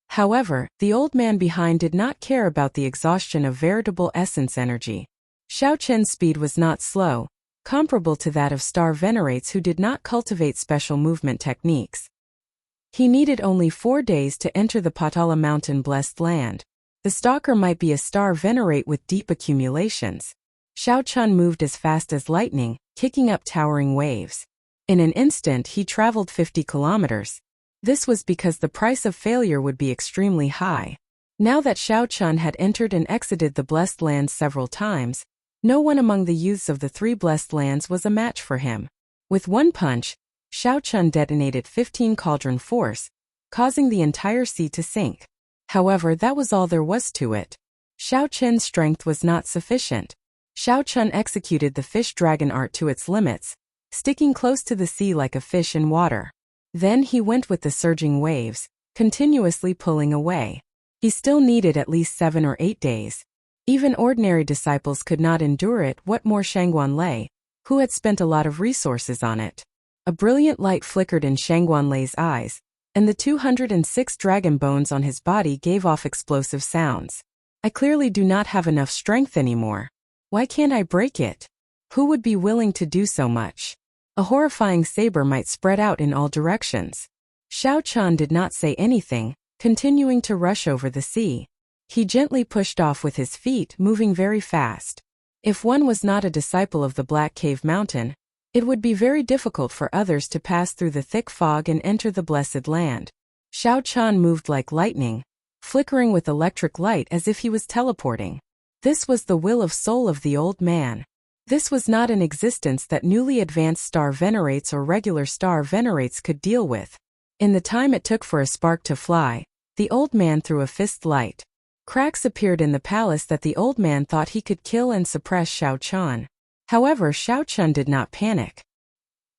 However, the old man behind did not care about the exhaustion of veritable essence energy. Xiao Chen's speed was not slow, comparable to that of star venerates who did not cultivate special movement techniques. He needed only 4 days to enter the Patala Mountain blessed land. The stalker might be a star venerate with deep accumulations. Xiao Chen moved as fast as lightning, kicking up towering waves. In an instant he traveled 50 kilometers. This was because the price of failure would be extremely high. Now that Xiao Chen had entered and exited the blessed lands several times, no one among the youths of the 3 blessed lands was a match for him. With one punch, Xiao Chen detonated 15 cauldron force, causing the entire sea to sink. However, that was all there was to it. Xiao Chen's strength was not sufficient. Xiao Chen executed the fish dragon art to its limits, sticking close to the sea like a fish in water. Then he went with the surging waves, continuously pulling away. He still needed at least 7 or 8 days. Even ordinary disciples could not endure it, what more Shangguan Lei, who had spent a lot of resources on it. A brilliant light flickered in Shangguan Lei's eyes, and the 206 dragon bones on his body gave off explosive sounds. I clearly do not have enough strength anymore. Why can't I break it? Who would be willing to do so much? A horrifying saber might spread out in all directions. Xiao Chen did not say anything, continuing to rush over the sea. He gently pushed off with his feet, moving very fast. If one was not a disciple of the Black Cave Mountain, it would be very difficult for others to pass through the thick fog and enter the blessed land. Xiao Chen moved like lightning, flickering with electric light as if he was teleporting. This was the will of soul of the old man. This was not an existence that newly advanced star venerates or regular star venerates could deal with. In the time it took for a spark to fly, the old man threw a fist light. Cracks appeared in the palace that the old man thought he could kill and suppress Xiao Chen. However, Xiao Chen did not panic.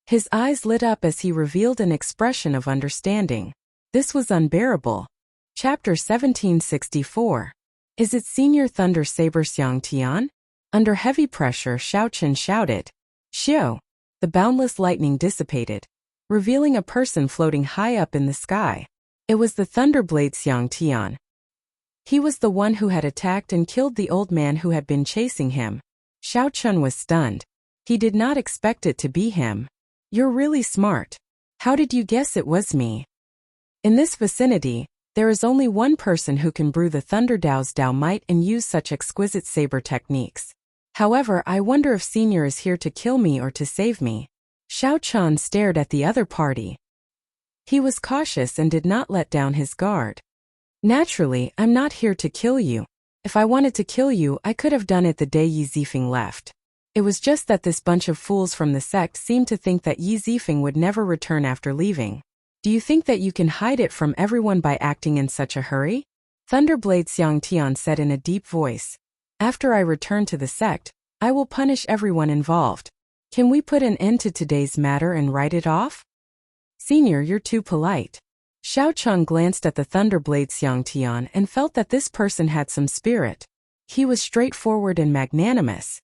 His eyes lit up as he revealed an expression of understanding. This was unbearable. Chapter 1764. Is it Senior Thunder Saber Xiang Tian? Under heavy pressure, Xiao Chen shouted, "Xiao!" The boundless lightning dissipated, revealing a person floating high up in the sky. It was the Thunderblade Xiang Tian. He was the one who had attacked and killed the old man who had been chasing him. Xiao Chen was stunned. He did not expect it to be him. "You're really smart. How did you guess it was me?" In this vicinity, there is only one person who can brew the Thunder Dao's Dao might and use such exquisite saber techniques. However, I wonder if Senior is here to kill me or to save me. Xiao Chen stared at the other party. He was cautious and did not let down his guard. "Naturally, I'm not here to kill you. If I wanted to kill you, I could have done it the day Yi Zifeng left. It was just that this bunch of fools from the sect seemed to think that Yi Zifeng would never return after leaving. Do you think that you can hide it from everyone by acting in such a hurry?" Thunderblade Xiang Tian said in a deep voice. "After I return to the sect, I will punish everyone involved. Can we put an end to today's matter and write it off?" "Senior, you're too polite." Xiao Chen glanced at the Thunderblade Xiang Tian and felt that this person had some spirit. He was straightforward and magnanimous.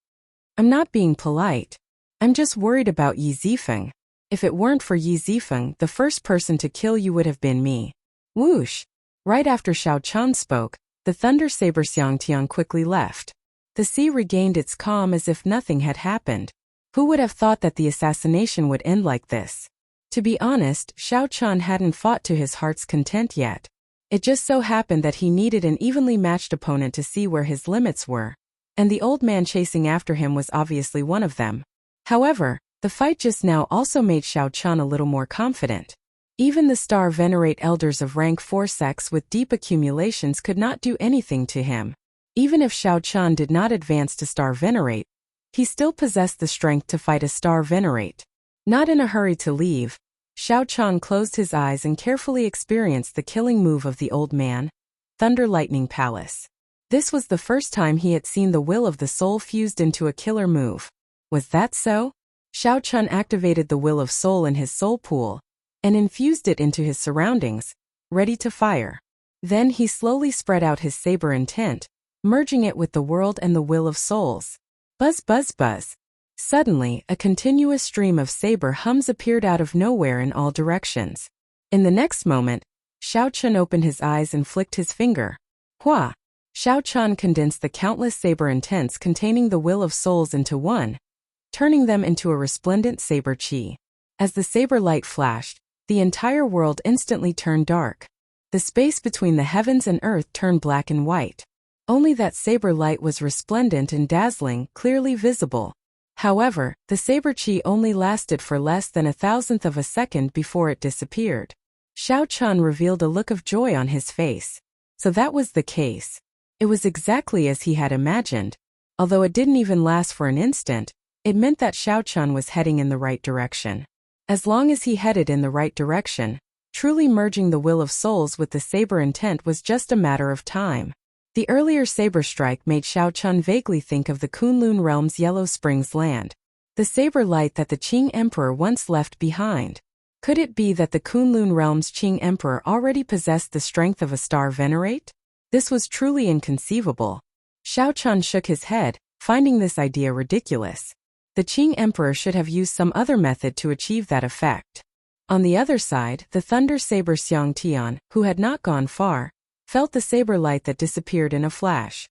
"I'm not being polite. I'm just worried about Yi Zifeng. If it weren't for Yi Zifeng, the first person to kill you would have been me." Whoosh! Right after Xiao Chen spoke, The thunder saber Xiangtian quickly left. The sea regained its calm as if nothing had happened. Who would have thought that the assassination would end like this? To be honest, Xiao Chan hadn't fought to his heart's content yet. It just so happened that he needed an evenly matched opponent to see where his limits were, and the old man chasing after him was obviously one of them. However, the fight just now also made Xiao Chan a little more confident. Even the Star Venerate elders of rank 4 sects with deep accumulations could not do anything to him. Even if Xiao Chan did not advance to Star Venerate, he still possessed the strength to fight a Star Venerate. Not in a hurry to leave, Xiao Chan closed his eyes and carefully experienced the killing move of the old man, Thunder Lightning Palace. This was the first time he had seen the will of the soul fused into a killer move. Was that so? Xiao Chan activated the will of soul in his soul pool and infused it into his surroundings, ready to fire. Then he slowly spread out his saber intent, merging it with the world and the will of souls. Buzz buzz buzz. Suddenly, a continuous stream of saber hums appeared out of nowhere in all directions. In the next moment, Xiao Chan opened his eyes and flicked his finger. Hua! Xiao Chan condensed the countless saber intents containing the will of souls into one, turning them into a resplendent saber chi. As the saber light flashed, the entire world instantly turned dark. The space between the heavens and earth turned black and white. Only that saber light was resplendent and dazzling, clearly visible. However, the saber chi only lasted for less than 1,000th of a second before it disappeared. Xiao Chan revealed a look of joy on his face. So that was the case. It was exactly as he had imagined. Although it didn't even last for an instant, it meant that Xiao Chan was heading in the right direction. As long as he headed in the right direction, truly merging the will of souls with the saber intent was just a matter of time. The earlier saber strike made Xiao Chan vaguely think of the Kunlun realm's Yellow Springs land, the saber light that the Qing Emperor once left behind. Could it be that the Kunlun realm's Qing Emperor already possessed the strength of a Star Venerate? This was truly inconceivable. Xiao Chan shook his head, finding this idea ridiculous. The Qing Emperor should have used some other method to achieve that effect. On the other side, the Thunder Saber Xiangtian, who had not gone far, felt the saber light that disappeared in a flash.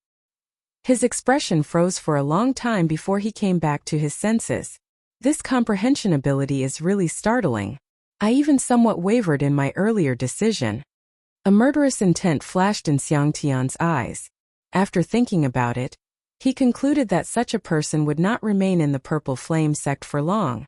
His expression froze for a long time before he came back to his senses. This comprehension ability is really startling. I even somewhat wavered in my earlier decision. A murderous intent flashed in Xiangtian's eyes. After thinking about it, he concluded that such a person would not remain in the Purple Flame sect for long.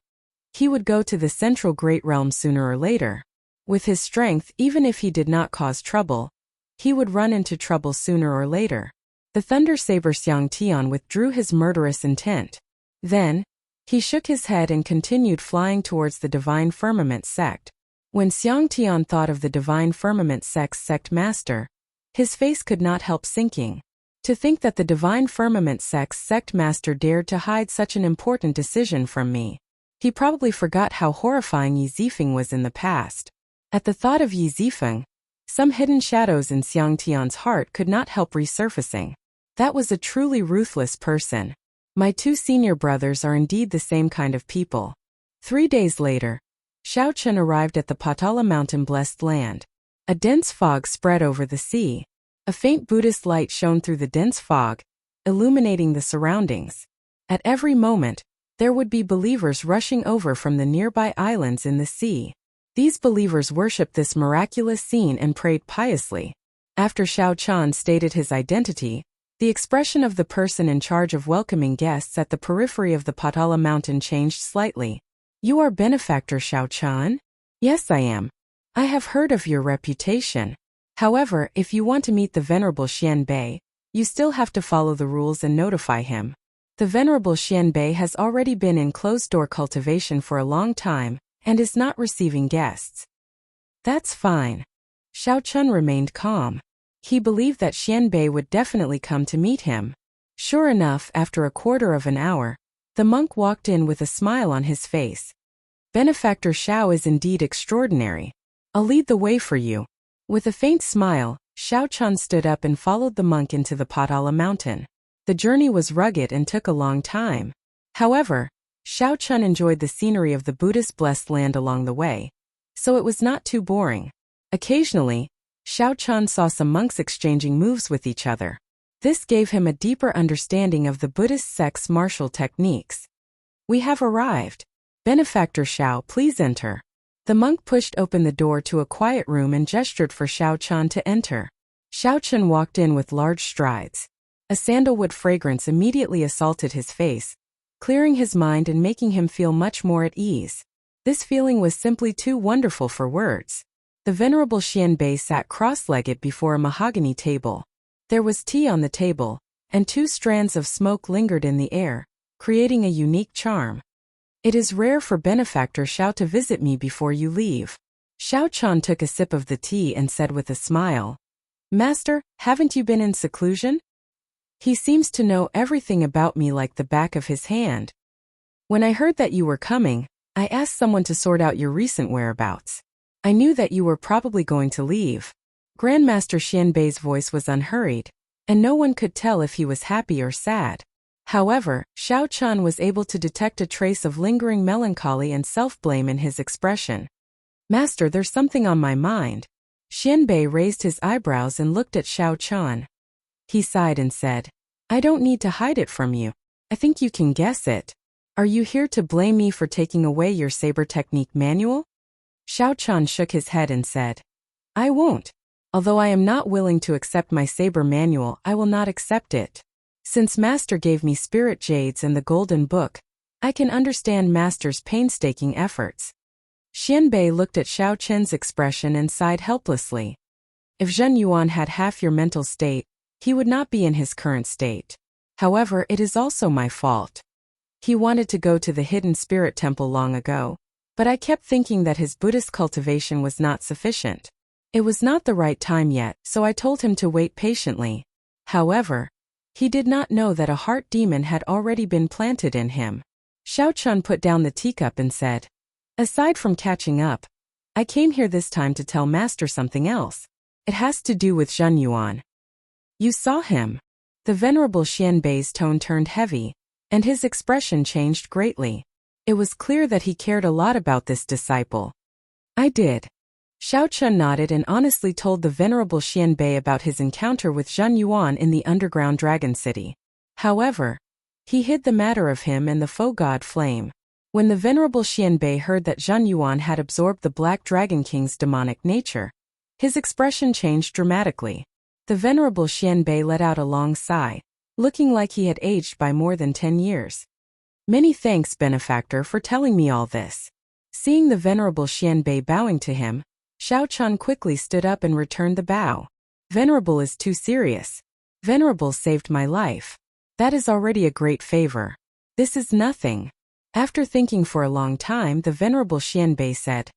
He would go to the Central Great Realm sooner or later. With his strength, even if he did not cause trouble, he would run into trouble sooner or later. The Thunder Saber Xiangtian withdrew his murderous intent. Then, he shook his head and continued flying towards the Divine Firmament sect. When Xiangtian thought of the Divine Firmament sect's sect master, his face could not help sinking. To think that the Divine Firmament sect's sect master dared to hide such an important decision from me. He probably forgot how horrifying Yi Zifeng was in the past. At the thought of Yi Zifeng, some hidden shadows in Xiangtian's heart could not help resurfacing. That was a truly ruthless person. My two senior brothers are indeed the same kind of people. 3 days later, Xiao Chen arrived at the Patala Mountain Blessed Land. A dense fog spread over the sea. A faint Buddhist light shone through the dense fog, illuminating the surroundings. At every moment, there would be believers rushing over from the nearby islands in the sea. These believers worshipped this miraculous scene and prayed piously. After Xiao Chan stated his identity, the expression of the person in charge of welcoming guests at the periphery of the Patala Mountain changed slightly. You are Benefactor Xiao Chan? Yes, I am. I have heard of your reputation. However, if you want to meet the Venerable Xian Bei, you still have to follow the rules and notify him. The Venerable Xian Bei has already been in closed-door cultivation for a long time, and is not receiving guests. That's fine. Xiao Chun remained calm. He believed that Xian Bei would definitely come to meet him. Sure enough, after a quarter of an hour, the monk walked in with a smile on his face. Benefactor Xiao is indeed extraordinary. I'll lead the way for you. With a faint smile, Xiao Chun stood up and followed the monk into the Patala Mountain. The journey was rugged and took a long time. However, Xiao Chun enjoyed the scenery of the Buddhist blessed land along the way, so it was not too boring. Occasionally, Xiao Chan saw some monks exchanging moves with each other. This gave him a deeper understanding of the Buddhist sect's martial techniques. "We have arrived. Benefactor Xiao, please enter." The monk pushed open the door to a quiet room and gestured for Xiao Chan to enter. Xiao Chan walked in with large strides. A sandalwood fragrance immediately assaulted his face, clearing his mind and making him feel much more at ease. This feeling was simply too wonderful for words. The Venerable Xianbei sat cross-legged before a mahogany table. There was tea on the table, and 2 strands of smoke lingered in the air, creating a unique charm. "It is rare for Benefactor Xiao to visit me before you leave." Xiao Chan took a sip of the tea and said with a smile, "Master, haven't you been in seclusion? He seems to know everything about me like the back of his hand. When I heard that you were coming, I asked someone to sort out your recent whereabouts. I knew that you were probably going to leave." Grandmaster Xianbei's voice was unhurried, and no one could tell if he was happy or sad. However, Xiao Chan was able to detect a trace of lingering melancholy and self-blame in his expression. "Master, there's something on my mind." Xianbei raised his eyebrows and looked at Xiao Chan. He sighed and said, "I don't need to hide it from you. I think you can guess it. Are you here to blame me for taking away your saber technique manual?" Xiao Chan shook his head and said, "I won't. Although I am not willing to accept my saber manual, I will not accept it. Since Master gave me spirit jades and the golden book, I can understand Master's painstaking efforts." Xianbei looked at Xiao Chen's expression and sighed helplessly. If Zhen Yuan had half your mental state, he would not be in his current state. However, it is also my fault. He wanted to go to the hidden spirit temple long ago, but I kept thinking that his Buddhist cultivation was not sufficient. It was not the right time yet, so I told him to wait patiently. However, he did not know that a heart demon had already been planted in him. Xiao Chan put down the teacup and said, "Aside from catching up, I came here this time to tell Master something else. It has to do with Zhen Yuan." "You saw him?" The Venerable Xianbei's tone turned heavy, and his expression changed greatly. It was clear that he cared a lot about this disciple. "I did." Xiao Chan nodded and honestly told the Venerable Xianbei about his encounter with Zhen Yuan in the underground dragon city. However, he hid the matter of him and the foe god Flame. When the Venerable Xianbei heard that Zhen Yuan had absorbed the Black Dragon King's demonic nature, his expression changed dramatically. The Venerable Xianbei let out a long sigh, looking like he had aged by more than 10 years. "Many thanks, Benefactor, for telling me all this." Seeing the Venerable Xianbei bowing to him, Xiao Chan quickly stood up and returned the bow. "Venerable is too serious. Venerable saved my life. That is already a great favor. This is nothing." After thinking for a long time, the Venerable Xianbei said,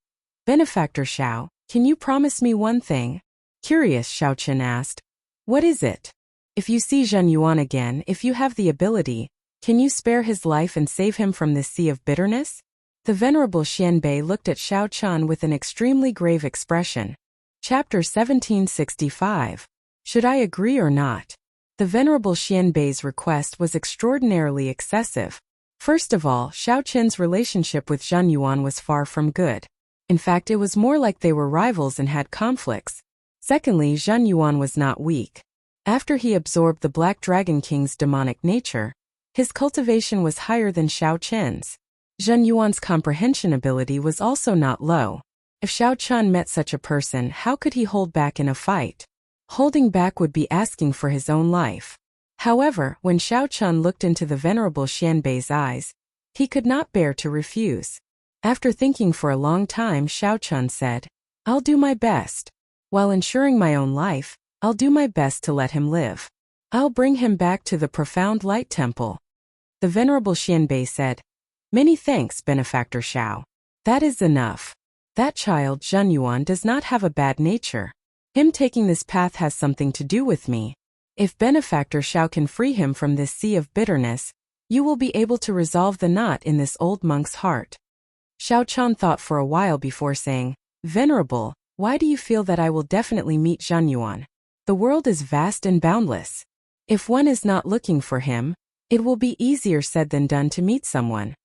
"Benefactor Xiao, can you promise me one thing?" Curious, Xiao Chen asked, "What is it?" "If you see Zhen Yuan again, if you have the ability, can you spare his life and save him from this sea of bitterness?" The Venerable Xianbei looked at Xiao Chan with an extremely grave expression. Chapter 1765. Should I agree or not? The Venerable Xianbei's request was extraordinarily excessive. First of all, Xiao Chen's relationship with Zhen Yuan was far from good. In fact, it was more like they were rivals and had conflicts. Secondly, Zhen Yuan was not weak. After he absorbed the Black Dragon King's demonic nature, his cultivation was higher than Xiao Chen's. Zhen Yuan's comprehension ability was also not low. If Xiao Chan met such a person, how could he hold back in a fight? Holding back would be asking for his own life. However, when Xiao Chan looked into the Venerable Xianbei's eyes, he could not bear to refuse. After thinking for a long time, Xiao Chan said, "I'll do my best. While ensuring my own life, I'll do my best to let him live. I'll bring him back to the profound light temple." The Venerable Xianbei said, "Many thanks, Benefactor Xiao. That is enough. That child Zhen Yuan does not have a bad nature. Him taking this path has something to do with me. If Benefactor Xiao can free him from this sea of bitterness, you will be able to resolve the knot in this old monk's heart." Xiao Chan thought for a while before saying, "Venerable, why do you feel that I will definitely meet Zhen Yuan? The world is vast and boundless. If one is not looking for him, it will be easier said than done to meet someone.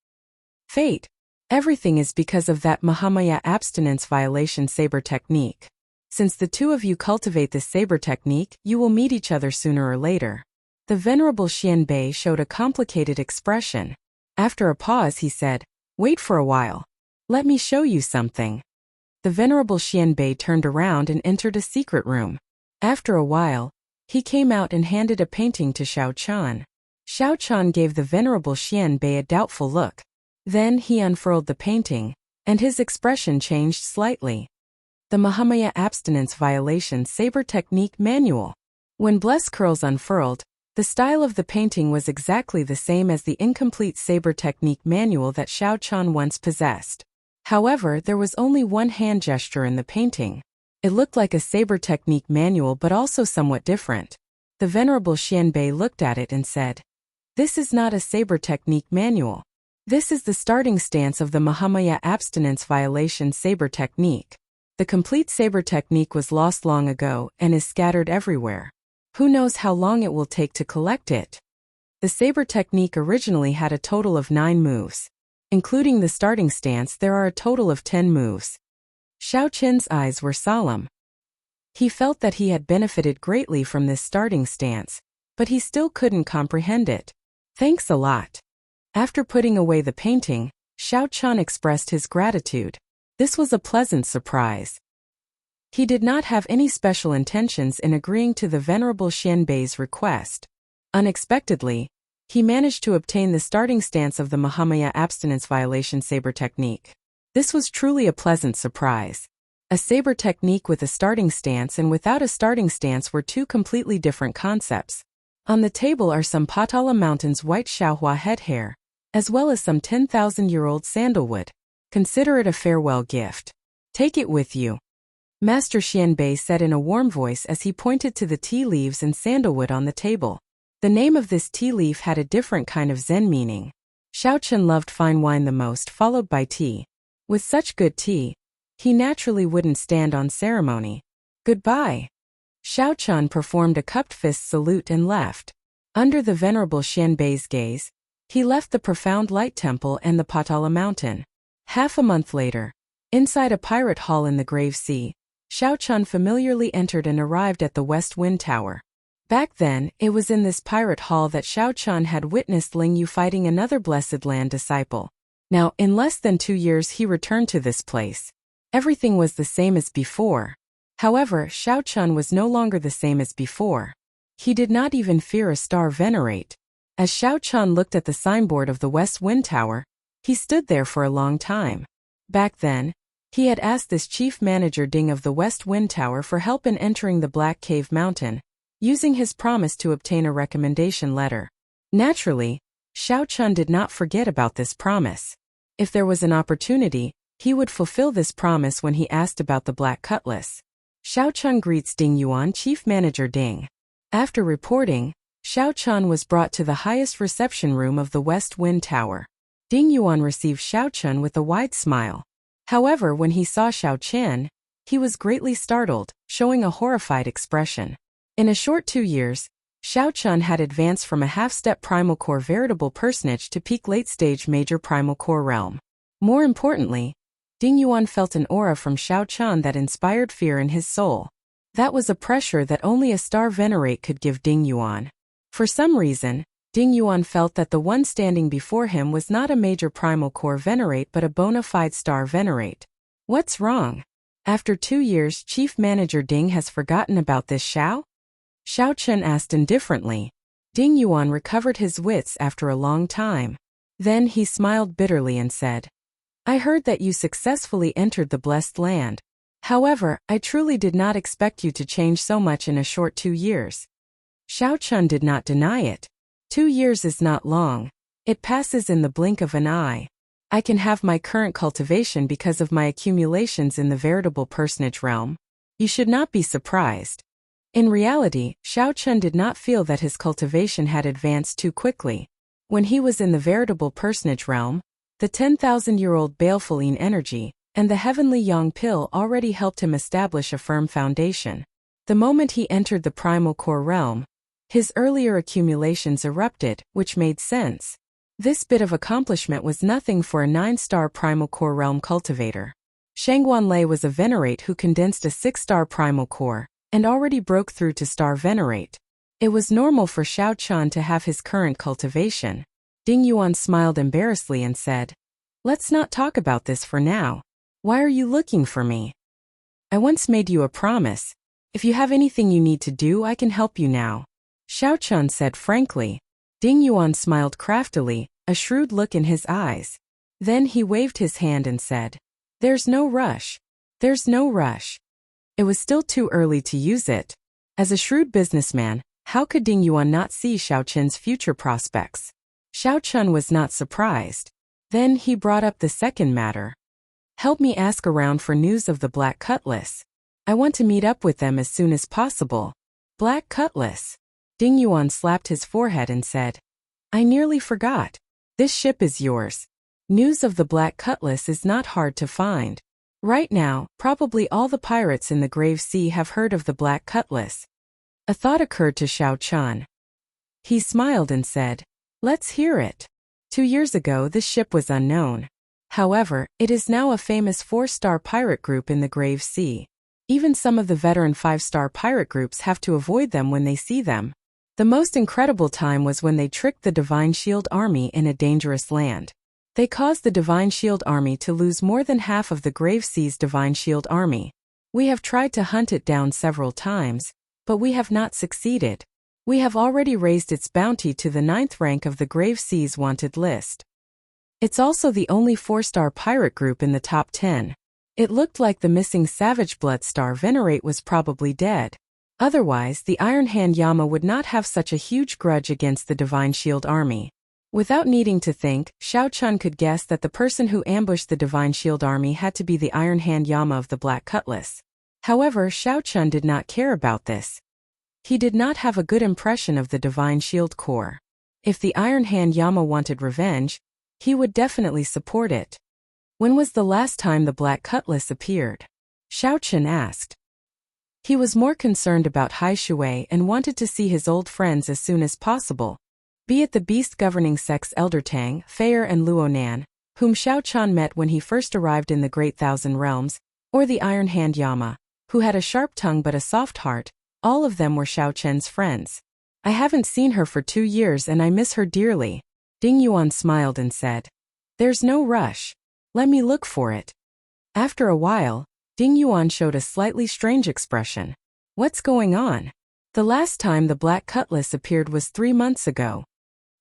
Fate. Everything is because of that Mahamaya abstinence violation saber technique. Since the two of you cultivate this saber technique, you will meet each other sooner or later. The venerable Xianbei showed a complicated expression. After a pause he said, "Wait for a while. Let me show you something." The venerable Xianbei turned around and entered a secret room. After a while, he came out and handed a painting to Xiao Chan. Xiao Chan gave the venerable Xianbei a doubtful look. Then he unfurled the painting, and his expression changed slightly. The Mahamaya Abstinence Violation Saber Technique Manual. When Bless Curls unfurled, the style of the painting was exactly the same as the incomplete saber technique manual that Xiao Chan once possessed. However, there was only one hand gesture in the painting. It looked like a saber technique manual but also somewhat different. The venerable Xianbei looked at it and said, "This is not a saber technique manual. This is the starting stance of the Mahamaya Abstinence Violation Saber Technique. The complete saber technique was lost long ago and is scattered everywhere. Who knows how long it will take to collect it?" The saber technique originally had a total of 9 moves. Including the starting stance, there are a total of 10 moves. Xiao Chen's eyes were solemn. He felt that he had benefited greatly from this starting stance, but he still couldn't comprehend it. "Thanks a lot." After putting away the painting, Xiao Chan expressed his gratitude. This was a pleasant surprise. He did not have any special intentions in agreeing to the venerable Xianbei's request. Unexpectedly, he managed to obtain the starting stance of the Mahamaya Abstinence Violation Saber Technique. This was truly a pleasant surprise. A saber technique with a starting stance and without a starting stance were two completely different concepts. On the table are some Patala Mountain's white Xiaohua head hair, as well as some 10,000-year-old sandalwood. Consider it a farewell gift. Take it with you. Master Xianbei said in a warm voice as he pointed to the tea leaves and sandalwood on the table. The name of this tea leaf had a different kind of Zen meaning. Xiao Chen loved fine wine the most, followed by tea. With such good tea, he naturally wouldn't stand on ceremony. "Goodbye." Xiao Chen performed a cupped fist salute and left. Under the venerable Xianbei's gaze, he left the profound light temple and the Patala mountain. Half a month later, inside a pirate hall in the Grave Sea, Xiao Chen familiarly entered and arrived at the West Wind Tower. Back then, it was in this pirate hall that Xiao Chen had witnessed Ling Yu fighting another Blessed Land disciple. Now, in less than 2 years he returned to this place. Everything was the same as before. However, Xiao Chen was no longer the same as before. He did not even fear a star venerate. As Xiao Chen looked at the signboard of the West Wind Tower, he stood there for a long time. Back then, he had asked this chief manager Ding of the West Wind Tower for help in entering the Black Cave Mountain, using his promise to obtain a recommendation letter. Naturally, Xiao Chen did not forget about this promise. If there was an opportunity, he would fulfill this promise when he asked about the Black Cutlass. Xiao Chen greets Ding Yuan, Chief Manager Ding. After reporting, Xiao Chen was brought to the highest reception room of the West Wind Tower. Ding Yuan received Xiao Chen with a wide smile. However, when he saw Xiao Chen, he was greatly startled, showing a horrified expression. In a short 2 years, Xiao Chen had advanced from a half-step primal core veritable personage to peak late-stage major primal core realm. More importantly, Ding Yuan felt an aura from Xiao Chen that inspired fear in his soul. That was a pressure that only a star venerate could give Ding Yuan. For some reason, Ding Yuan felt that the one standing before him was not a major primal core venerate but a bona fide star venerate. What's wrong? After 2 years, Chief Manager Ding has forgotten about this Xiao? Xiao Chen asked indifferently. Ding Yuan recovered his wits after a long time. Then he smiled bitterly and said, "I heard that you successfully entered the Blessed Land. However, I truly did not expect you to change so much in a short 2 years." Xiao Chen did not deny it. 2 years is not long. It passes in the blink of an eye. I can have my current cultivation because of my accumulations in the veritable personage realm. You should not be surprised. In reality, Xiao Chen did not feel that his cultivation had advanced too quickly. When he was in the veritable personage realm, the 10,000-year-old baleful energy and the heavenly yang pill already helped him establish a firm foundation. The moment he entered the primal core realm, his earlier accumulations erupted, which made sense. This bit of accomplishment was nothing for a 9-star primal core realm cultivator. Shangguanlei was a venerate who condensed a 6-star primal core, and already broke through to star venerate. It was normal for Xiao Chan to have his current cultivation. Ding Yuan smiled embarrassedly and said, "Let's not talk about this for now. Why are you looking for me? I once made you a promise. If you have anything you need to do, I can help you now," Xiao Chan said frankly. Ding Yuan smiled craftily, a shrewd look in his eyes. Then he waved his hand and said, "There's no rush. There's no rush." It was still too early to use it. As a shrewd businessman, how could Ding Yuan not see Xiao Chen's future prospects? Xiao Chen was not surprised. Then he brought up the second matter. "Help me ask around for news of the Black Cutlass. I want to meet up with them as soon as possible." Black Cutlass. Ding Yuan slapped his forehead and said, "I nearly forgot. This ship is yours. News of the Black Cutlass is not hard to find. Right now, probably all the pirates in the Grave Sea have heard of the Black Cutlass." A thought occurred to Xiao Chan. He smiled and said, "Let's hear it." 2 years ago this ship was unknown. However, it is now a famous 4-star pirate group in the Grave Sea. Even some of the veteran 5-star pirate groups have to avoid them when they see them. The most incredible time was when they tricked the Divine Shield Army in a dangerous land. They caused the Divine Shield Army to lose more than half of the Grave Sea's Divine Shield Army. We have tried to hunt it down several times, but we have not succeeded. We have already raised its bounty to the 9th rank of the Grave Sea's wanted list. It's also the only 4-star pirate group in the top 10. It looked like the missing Savage Blood Star Venerate was probably dead. Otherwise, the Iron Hand Yama would not have such a huge grudge against the Divine Shield Army. Without needing to think, Xiao Chun could guess that the person who ambushed the Divine Shield Army had to be the Iron Hand Yama of the Black Cutlass. However, Xiao Chun did not care about this. He did not have a good impression of the Divine Shield Corps. If the Iron Hand Yama wanted revenge, he would definitely support it. "When was the last time the Black Cutlass appeared?" Xiao Chun asked. He was more concerned about Hai Shui and wanted to see his old friends as soon as possible. Be it the beast governing sects Elder Tang, Feier and Luonan, whom Xiao Chan met when he first arrived in the Great Thousand Realms, or the Iron Hand Yama, who had a sharp tongue but a soft heart, all of them were Xiao Chen's friends. "I haven't seen her for 2 years and I miss her dearly." Ding Yuan smiled and said, "There's no rush. Let me look for it." After a while, Ding Yuan showed a slightly strange expression. "What's going on? The last time the Black Cutlass appeared was 3 months ago."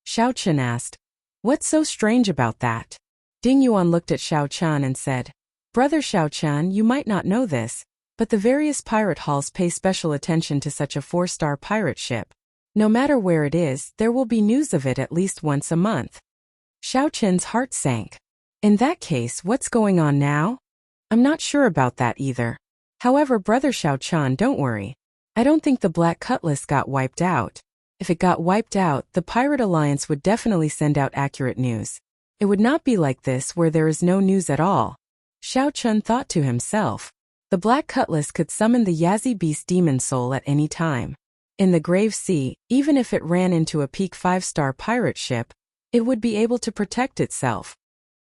Xiao Chen asked, "What's so strange about that?" Ding Yuan looked at Xiao Chan and said, "Brother Xiao Chan, you might not know this, but the various pirate halls pay special attention to such a 4-star pirate ship. No matter where it is, there will be news of it at least once a month." Xiao Chen's heart sank. "In that case, what's going on now?" "I'm not sure about that either. However, Brother Xiao Chan, don't worry. I don't think the Black Cutlass got wiped out. If it got wiped out, the Pirate Alliance would definitely send out accurate news. It would not be like this where there is no news at all." Xiao Chun thought to himself. The Black Cutlass could summon the Yazi Beast Demon Soul at any time. In the Grave Sea, even if it ran into a peak 5-star pirate ship, it would be able to protect itself.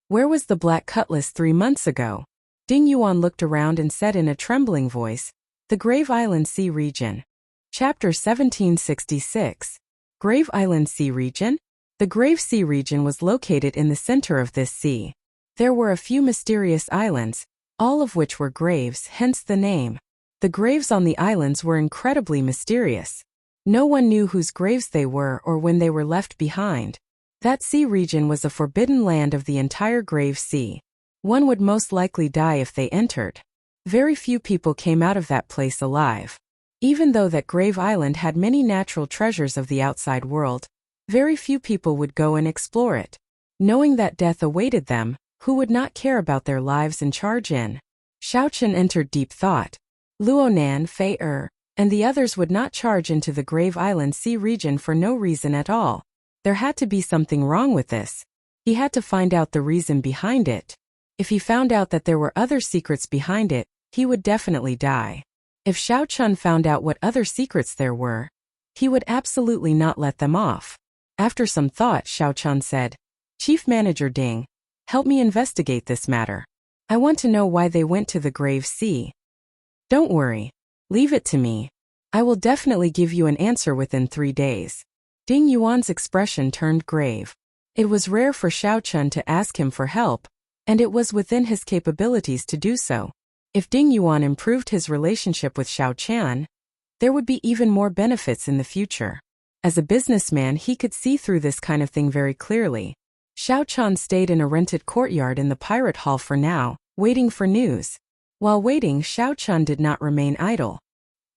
Where was the Black Cutlass 3 months ago? Ding Yuan looked around and said in a trembling voice, "The Grave Island Sea Region." Chapter 1766. Grave Island Sea Region? The Grave Sea Region was located in the center of this sea. There were a few mysterious islands, all of which were graves, hence the name. The graves on the islands were incredibly mysterious. No one knew whose graves they were or when they were left behind. That sea region was a forbidden land of the entire Grave Sea. One would most likely die if they entered. Very few people came out of that place alive. Even though that Grave Island had many natural treasures of the outside world, very few people would go and explore it. Knowing that death awaited them, who would not care about their lives and charge in? Xiao Chen entered deep thought. Luonan, Fei and the others would not charge into the Grave Island Sea region for no reason at all. There had to be something wrong with this. He had to find out the reason behind it. If he found out that there were other secrets behind it, he would definitely die. If Xiao Chun found out what other secrets there were, he would absolutely not let them off. After some thought, Xiao Chun said, "Chief Manager Ding, help me investigate this matter." I want to know why they went to the grave sea. Don't worry. Leave it to me. I will definitely give you an answer within 3 days. Ding Yuan's expression turned grave. It was rare for Xiao Chun to ask him for help, and it was within his capabilities to do so. If Ding Yuan improved his relationship with Xiao Qian, there would be even more benefits in the future. As a businessman, he could see through this kind of thing very clearly. Xiao Qian stayed in a rented courtyard in the pirate hall for now, waiting for news. While waiting, Xiao Qian did not remain idle.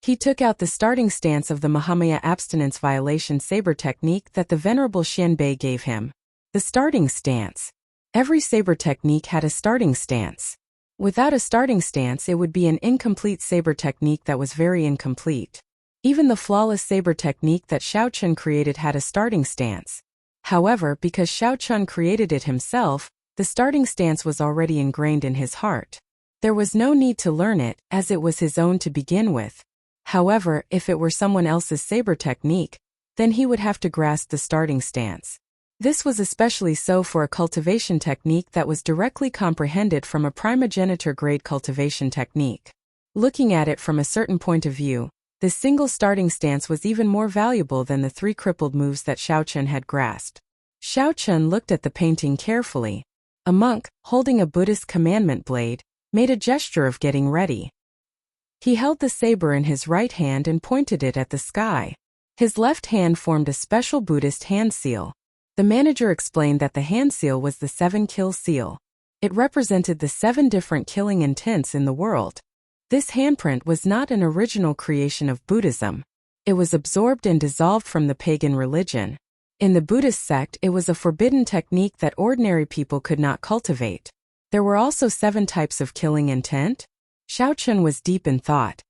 He took out the starting stance of the Mahamaya abstinence violation saber technique that the Venerable Xianbei gave him. The starting stance. Every saber technique had a starting stance. Without a starting stance, it would be an incomplete saber technique that was very incomplete. Even the flawless saber technique that Xiao Chun created had a starting stance. However, because Xiao Chun created it himself, the starting stance was already ingrained in his heart. There was no need to learn it, as it was his own to begin with. However, if it were someone else's saber technique, then he would have to grasp the starting stance. This was especially so for a cultivation technique that was directly comprehended from a primogeniture grade cultivation technique. Looking at it from a certain point of view, this single starting stance was even more valuable than the 3 crippled moves that Xiao Chun had grasped. Xiao Chun looked at the painting carefully. A monk, holding a Buddhist commandment blade, made a gesture of getting ready. He held the saber in his right hand and pointed it at the sky. His left hand formed a special Buddhist hand seal. The manager explained that the hand seal was the 7-kill seal. It represented the 7 different killing intents in the world. This handprint was not an original creation of Buddhism. It was absorbed and dissolved from the pagan religion. In the Buddhist sect, it was a forbidden technique that ordinary people could not cultivate. There were also 7 types of killing intent. Xiao Chun was deep in thought.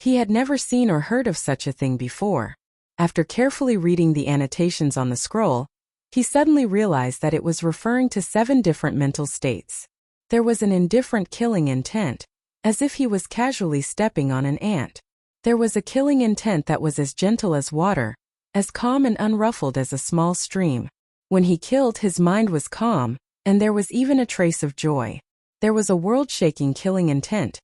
He had never seen or heard of such a thing before. After carefully reading the annotations on the scroll, he suddenly realized that it was referring to 7 different mental states. There was an indifferent killing intent, as if he was casually stepping on an ant. There was a killing intent that was as gentle as water, as calm and unruffled as a small stream. When he killed, his mind was calm, and there was even a trace of joy. There was a world-shaking killing intent,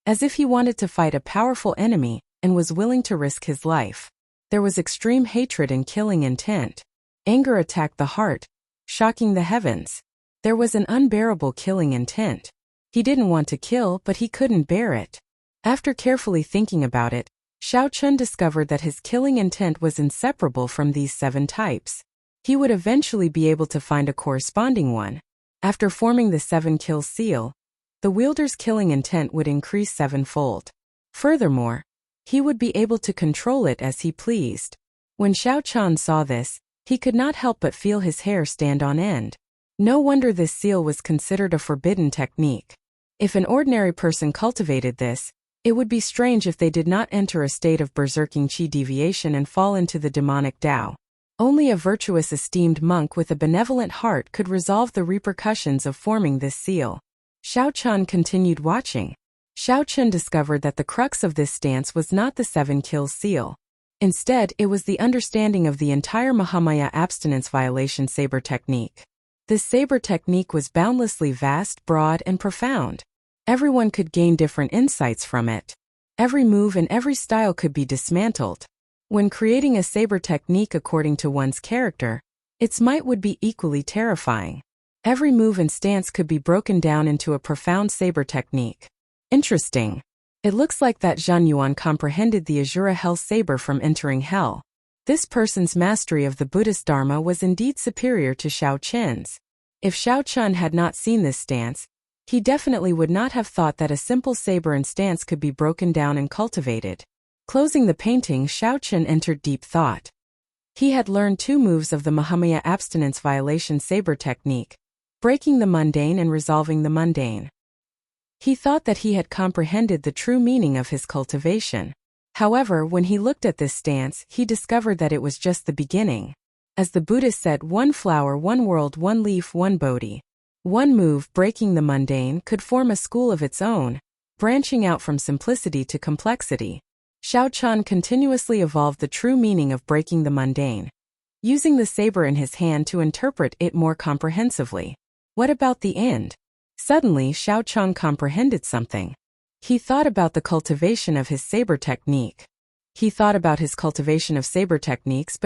as if he wanted to fight a powerful enemy and was willing to risk his life. There was extreme hatred and killing intent. Anger attacked the heart, shocking the heavens. There was an unbearable killing intent. He didn't want to kill, but he couldn't bear it. After carefully thinking about it, Xiao Chun discovered that his killing intent was inseparable from these 7 types. He would eventually be able to find a corresponding one. After forming the 7-kill seal, the wielder's killing intent would increase 7-fold. Furthermore, he would be able to control it as he pleased. When Xiao Chun saw this, he could not help but feel his hair stand on end. No wonder this seal was considered a forbidden technique. If an ordinary person cultivated this, it would be strange if they did not enter a state of berserking qi deviation and fall into the demonic Tao. Only a virtuous esteemed monk with a benevolent heart could resolve the repercussions of forming this seal. Xiao Chun continued watching. Xiao Chun discovered that the crux of this stance was not the 7-kill seal. Instead, it was the understanding of the entire Mahamaya abstinence violation saber technique. This saber technique was boundlessly vast, broad, and profound. Everyone could gain different insights from it. Every move and every style could be dismantled. When creating a saber technique according to one's character, its might would be equally terrifying. Every move and stance could be broken down into a profound saber technique. Interesting. It looks like that Zhan Yuan comprehended the Azura Hell saber from entering hell. This person's mastery of the Buddhist Dharma was indeed superior to Xiao Chen's. If Xiao Chun had not seen this stance, he definitely would not have thought that a simple saber and stance could be broken down and cultivated. Closing the painting, Xiao Chun entered deep thought. He had learned 2 moves of the Mahamaya abstinence violation saber technique, breaking the mundane and resolving the mundane. He thought that he had comprehended the true meaning of his cultivation. However, when he looked at this stance, he discovered that it was just the beginning. As the Buddha said, 1 flower, 1 world, 1 leaf, 1 Bodhi. 1 move, breaking the mundane, could form a school of its own, branching out from simplicity to complexity. Xiao Chun continuously evolved the true meaning of breaking the mundane, using the saber in his hand to interpret it more comprehensively. What about the end? Suddenly, Xiao Chang comprehended something. He thought about the cultivation of his saber technique. But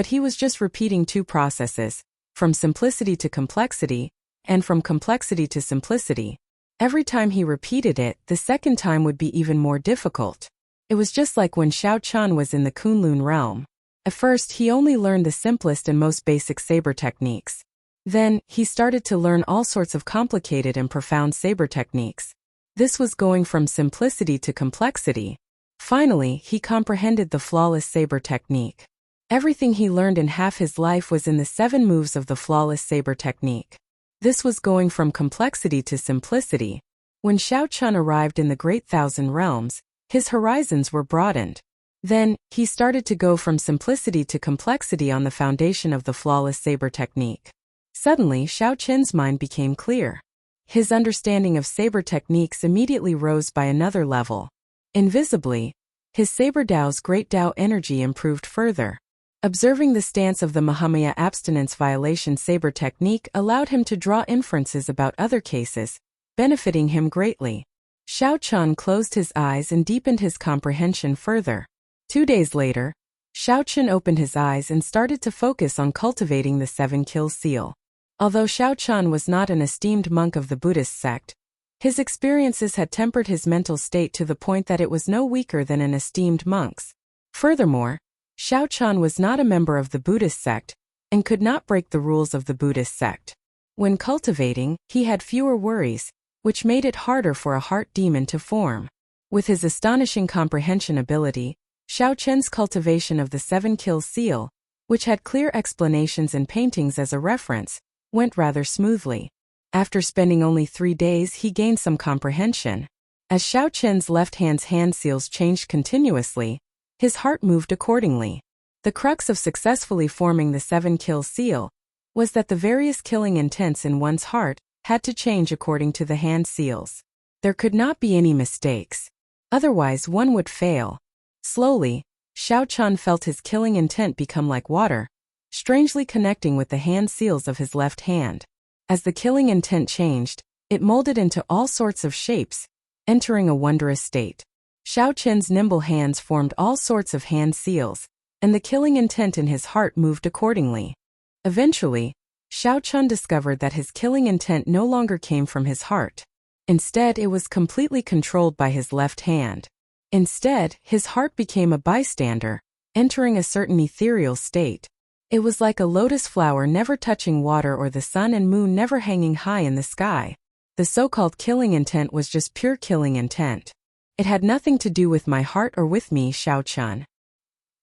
he was just repeating two processes, from simplicity to complexity, and from complexity to simplicity. Every time he repeated it, the second time would be even more difficult. It was just like when Xiao Chun was in the Kunlun realm. At first, he only learned the simplest and most basic saber techniques. Then, he started to learn all sorts of complicated and profound saber techniques. This was going from simplicity to complexity. Finally, he comprehended the flawless saber technique. Everything he learned in half his life was in the 7 moves of the flawless saber technique. This was going from complexity to simplicity. When Xiao Chun arrived in the Great Thousand Realms, his horizons were broadened. Then, he started to go from simplicity to complexity on the foundation of the flawless saber technique. Suddenly, Xiao Chen's mind became clear. His understanding of saber techniques immediately rose by another level. Invisibly, his saber Dao's great Dao energy improved further. Observing the stance of the Mahamaya abstinence violation saber technique allowed him to draw inferences about other cases, benefiting him greatly. Xiao Chun closed his eyes and deepened his comprehension further. 2 days later, Xiao Chun opened his eyes and started to focus on cultivating the 7-kill seal. Although Xiao Chun was not an esteemed monk of the Buddhist sect, his experiences had tempered his mental state to the point that it was no weaker than an esteemed monk's. Furthermore, Xiao Chun was not a member of the Buddhist sect, and could not break the rules of the Buddhist sect. When cultivating, he had fewer worries, which made it harder for a heart demon to form. With his astonishing comprehension ability, Xiao Chen's cultivation of the 7-kill seal, which had clear explanations and paintings as a reference, went rather smoothly. After spending only 3 days, he gained some comprehension. As Xiao Chen's left hand's hand seals changed continuously, his heart moved accordingly. The crux of successfully forming the 7-kill seal was that the various killing intents in one's heart had to change according to the hand seals. There could not be any mistakes. Otherwise, one would fail. Slowly, Xiao Chun felt his killing intent become like water, strangely connecting with the hand seals of his left hand. As the killing intent changed, it molded into all sorts of shapes, entering a wondrous state. Xiao Chen's nimble hands formed all sorts of hand seals, and the killing intent in his heart moved accordingly. Eventually, Xiao Chun discovered that his killing intent no longer came from his heart. Instead, it was completely controlled by his left hand. Instead, his heart became a bystander, entering a certain ethereal state. It was like a lotus flower never touching water or the sun and moon never hanging high in the sky. The so-called killing intent was just pure killing intent. It had nothing to do with my heart or with me, Xiao Chun.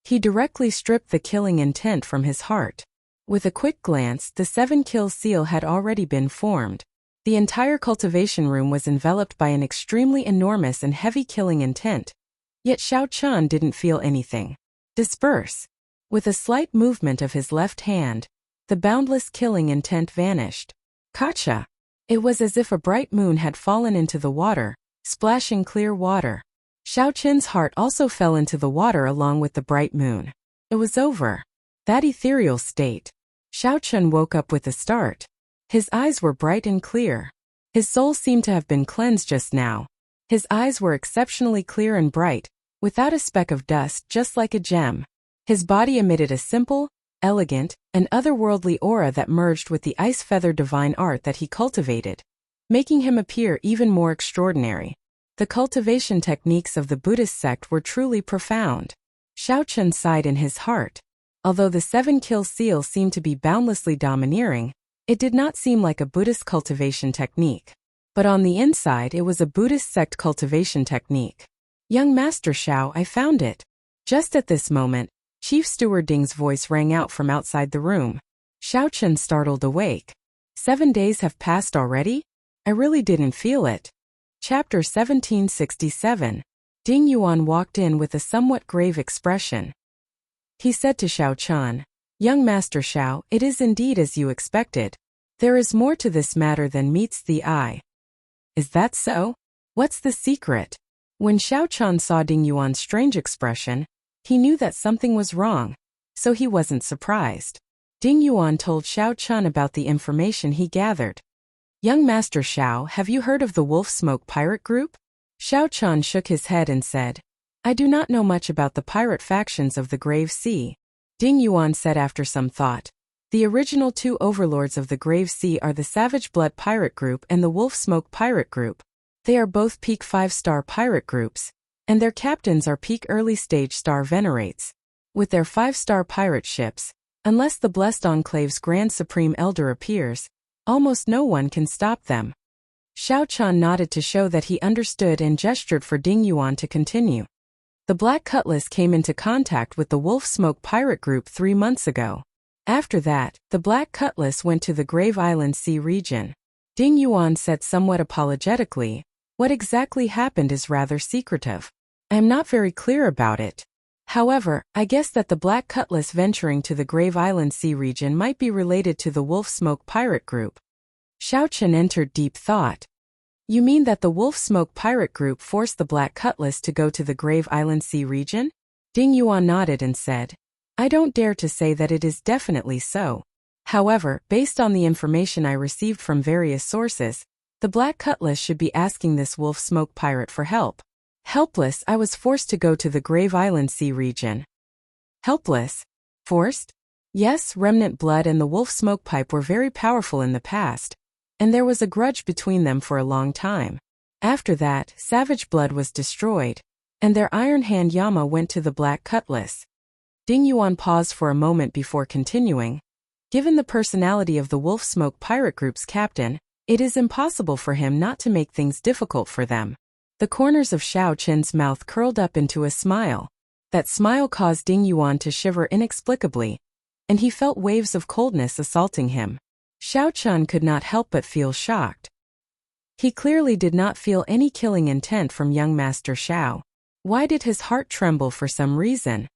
He directly stripped the killing intent from his heart. With a quick glance, the 7-kill seal had already been formed. The entire cultivation room was enveloped by an extremely enormous and heavy killing intent. Yet Xiao Chun didn't feel anything disperse. With a slight movement of his left hand, the boundless killing intent vanished. Gotcha! It was as if a bright moon had fallen into the water, splashing clear water. Xiao Chen's heart also fell into the water along with the bright moon. It was over. That ethereal state. Xiao Chen woke up with a start. His eyes were bright and clear. His soul seemed to have been cleansed just now. His eyes were exceptionally clear and bright, without a speck of dust, just like a gem. His body emitted a simple, elegant, and otherworldly aura that merged with the ice-feather divine art that he cultivated, making him appear even more extraordinary. The cultivation techniques of the Buddhist sect were truly profound. Xiao Chen sighed in his heart. Although the 7-kill seal seemed to be boundlessly domineering, it did not seem like a Buddhist cultivation technique. But on the inside, it was a Buddhist sect cultivation technique. Young Master Xiao, I found it. Just at this moment, Chief Steward Ding's voice rang out from outside the room. Xiao Chen startled awake. 7 days have passed already? I really didn't feel it. Chapter 1767. Ding Yuan walked in with a somewhat grave expression. He said to Xiao Chen, Young Master Xiao, it is indeed as you expected. There is more to this matter than meets the eye. Is that so? What's the secret? When Xiao Chen saw Ding Yuan's strange expression, he knew that something was wrong, so he wasn't surprised. Ding Yuan told Xiao Chen about the information he gathered. Young Master Xiao, have you heard of the Wolf Smoke pirate group? Xiao Chan shook his head and said, I do not know much about the pirate factions of the Grave Sea. Ding Yuan said after some thought. The original two overlords of the Grave Sea are the Savage Blood Pirate Group and the Wolf Smoke Pirate Group. They are both peak 5-star pirate groups, and their captains are peak early-stage star venerates. With their 5-star pirate ships, unless the Blessed Enclave's Grand Supreme Elder appears, almost no one can stop them. Xiao Chan nodded to show that he understood and gestured for Ding Yuan to continue. The Black Cutlass came into contact with the Wolf Smoke Pirate Group 3 months ago. After that, the Black Cutlass went to the Grave Island Sea region. Ding Yuan said somewhat apologetically, what exactly happened is rather secretive. I am not very clear about it. However, I guess that the Black Cutlass venturing to the Grave Island Sea region might be related to the Wolf Smoke Pirate Group. Xiao Chen entered deep thought. You mean that the Wolf Smoke Pirate Group forced the Black Cutlass to go to the Grave Island Sea region? Ding Yuan nodded and said, I don't dare to say that it is definitely so. However, based on the information I received from various sources, the Black Cutlass should be asking this Wolf Smoke Pirate for help. Helpless, I was forced to go to the Grave Island Sea region. Helpless? Forced? Yes, Remnant Blood and the Wolf Smoke Pipe were very powerful in the past, and there was a grudge between them for a long time. After that, Savage Blood was destroyed, and their Iron Hand Yama went to the Black Cutlass. Ding Yuan paused for a moment before continuing. Given the personality of the Wolf Smoke Pirate Group's captain, it is impossible for him not to make things difficult for them. The corners of Xiao Chen's mouth curled up into a smile. That smile caused Ding Yuan to shiver inexplicably, and he felt waves of coldness assaulting him. Xiao Chen could not help but feel shocked. He clearly did not feel any killing intent from young Master Xiao. Why did his heart tremble for some reason?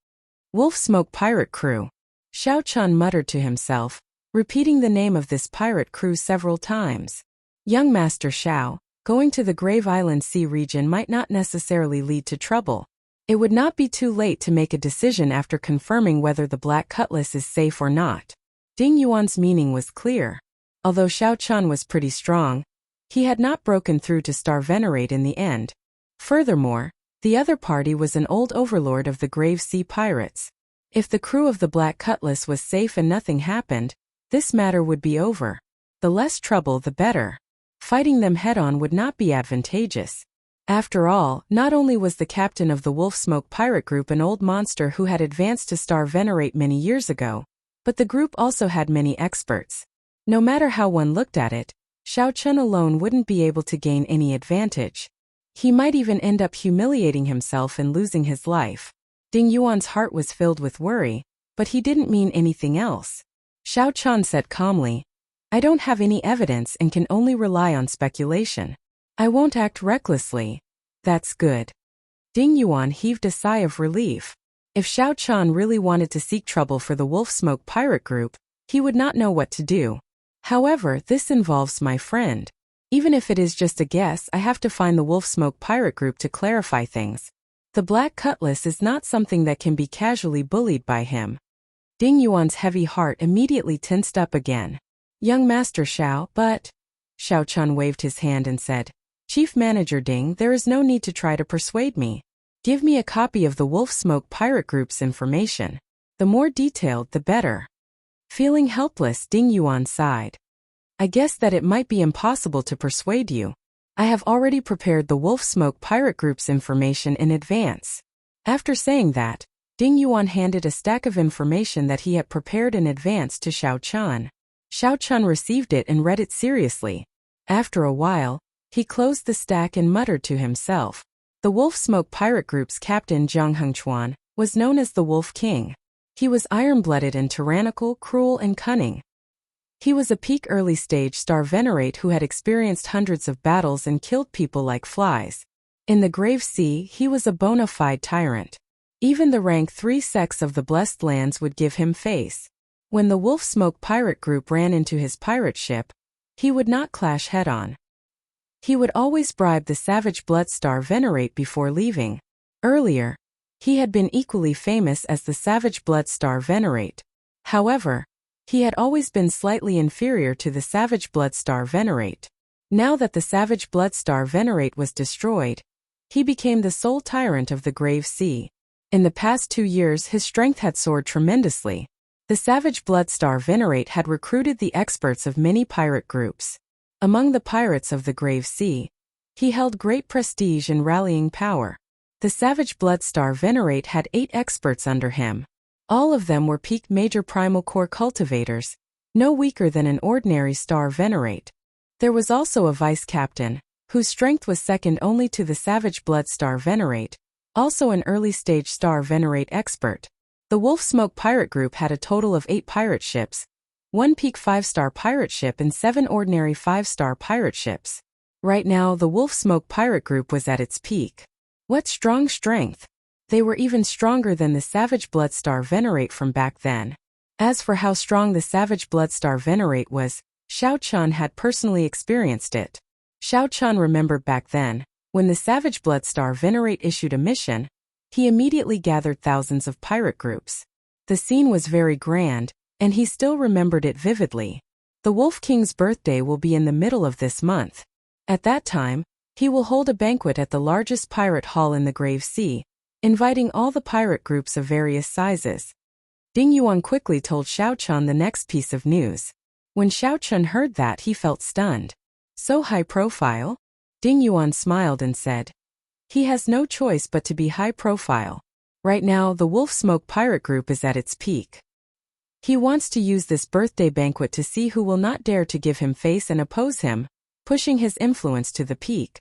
Wolf Smoke Pirate Crew. Xiao Chen muttered to himself, repeating the name of this pirate crew several times. Young Master Xiao, going to the Grave Island Sea region might not necessarily lead to trouble. It would not be too late to make a decision after confirming whether the Black Cutlass is safe or not. Ding Yuan's meaning was clear. Although Xiao Chen was pretty strong, he had not broken through to Star Venerate in the end. Furthermore, the other party was an old overlord of the Grave Sea Pirates. If the crew of the Black Cutlass was safe and nothing happened, this matter would be over. The less trouble the better. Fighting them head-on would not be advantageous. After all, not only was the captain of the Wolf Smoke Pirate Group an old monster who had advanced to Star Venerate many years ago, but the group also had many experts. No matter how one looked at it, Xiao Chen alone wouldn't be able to gain any advantage. He might even end up humiliating himself and losing his life. Ding Yuan's heart was filled with worry, but he didn't mean anything else. Xiao Chen said calmly, I don't have any evidence and can only rely on speculation. I won't act recklessly. That's good. Ding Yuan heaved a sigh of relief. If Xiao Chen really wanted to seek trouble for the Wolf Smoke Pirate Group, he would not know what to do. However, this involves my friend. Even if it is just a guess, I have to find the Wolf Smoke Pirate Group to clarify things. The Black Cutlass is not something that can be casually bullied by him. Ding Yuan's heavy heart immediately tensed up again. Young Master Xiao, but... Xiao Chen waved his hand and said, Chief Manager Ding, there is no need to try to persuade me. Give me a copy of the Wolf Smoke Pirate Group's information. The more detailed, the better. Feeling helpless, Ding Yuan sighed. I guess that it might be impossible to persuade you. I have already prepared the Wolf Smoke Pirate Group's information in advance. After saying that, Ding Yuan handed a stack of information that he had prepared in advance to Xiao Chen. Xiao Chen received it and read it seriously. After a while, he closed the stack and muttered to himself. The Wolf Smoke Pirate Group's captain Zhang Hengchuan was known as the Wolf King. He was iron-blooded and tyrannical, cruel and cunning. He was a peak early-stage Star Venerate who had experienced hundreds of battles and killed people like flies. In the Grave Sea, he was a bona fide tyrant. Even the rank 3 sects of the Blessed Lands would give him face. When the Wolf Smoke Pirate Group ran into his pirate ship, he would not clash head-on. He would always bribe the Savage Blood Star Venerate before leaving. Earlier, he had been equally famous as the Savage Blood Star Venerate. However, he had always been slightly inferior to the Savage Blood Star Venerate. Now that the savage Bloodstar Venerate was destroyed, he became the sole tyrant of the Grave Sea. In the past 2 years his strength had soared tremendously. The savage Bloodstar Venerate had recruited the experts of many pirate groups. Among the pirates of the Grave Sea, he held great prestige and rallying power. The savage Bloodstar Venerate had 8 experts under him. All of them were peak major primal core cultivators, no weaker than an ordinary star Venerate. There was also a vice-captain, whose strength was second only to the savage Bloodstar Venerate, also an early-stage star Venerate expert. The Wolf Smoke pirate group had a total of 8 pirate ships, 1 peak 5-star pirate ship and 7 ordinary 5-star pirate ships. Right now the Wolf Smoke pirate group was at its peak. What strong strength! They were even stronger than the savage Bloodstar Venerate from back then. As for how strong the savage Bloodstar Venerate was, Xiao Chun had personally experienced it. Xiao Chun remembered back then, when the savage Bloodstar Venerate issued a mission, he immediately gathered thousands of pirate groups. The scene was very grand, and he still remembered it vividly. The Wolf King's birthday will be in the middle of this month. At that time, he will hold a banquet at the largest pirate hall in the Grave Sea, inviting all the pirate groups of various sizes. Ding Yuan quickly told Xiao Chun the next piece of news. When Xiao Chun heard that he felt stunned. So high profile? Ding Yuan smiled and said, he has no choice but to be high profile. Right now the Wolf Smoke pirate group is at its peak. He wants to use this birthday banquet to see who will not dare to give him face and oppose him, pushing his influence to the peak.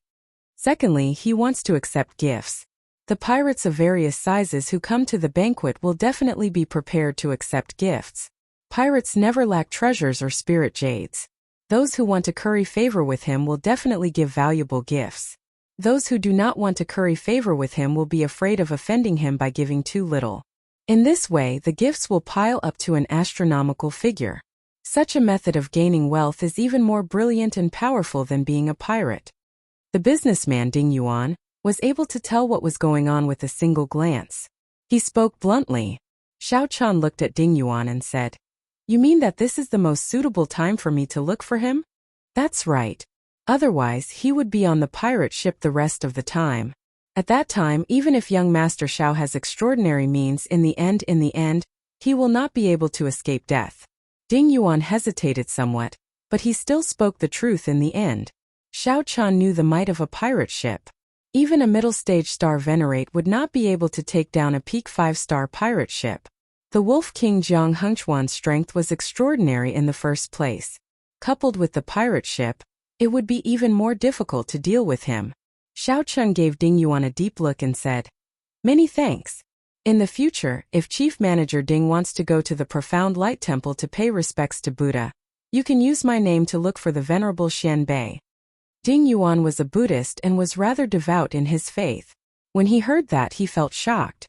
Secondly, he wants to accept gifts. The pirates of various sizes who come to the banquet will definitely be prepared to accept gifts. Pirates never lack treasures or spirit jades. Those who want to curry favor with him will definitely give valuable gifts. Those who do not want to curry favor with him will be afraid of offending him by giving too little. In this way, the gifts will pile up to an astronomical figure. Such a method of gaining wealth is even more brilliant and powerful than being a pirate. The businessman Ding Yuan was able to tell what was going on with a single glance. He spoke bluntly. Xiao Chun looked at Ding Yuan and said, you mean that this is the most suitable time for me to look for him? That's right. Otherwise, he would be on the pirate ship the rest of the time. At that time, even if young Master Xiao has extraordinary means, in the end, he will not be able to escape death. Ding Yuan hesitated somewhat, but he still spoke the truth in the end. Xiao Chun knew the might of a pirate ship. Even a middle-stage star Venerate would not be able to take down a peak 5-star pirate ship. The Wolf King Jiang Hengchuan's strength was extraordinary in the first place. Coupled with the pirate ship, it would be even more difficult to deal with him. Xiao Chun gave Ding Yuan a deep look and said, many thanks. In the future, if Chief Manager Ding wants to go to the Profound Light Temple to pay respects to Buddha, you can use my name to look for the Venerable Xian Bei. Ding Yuan was a Buddhist and was rather devout in his faith. When he heard that, he felt shocked.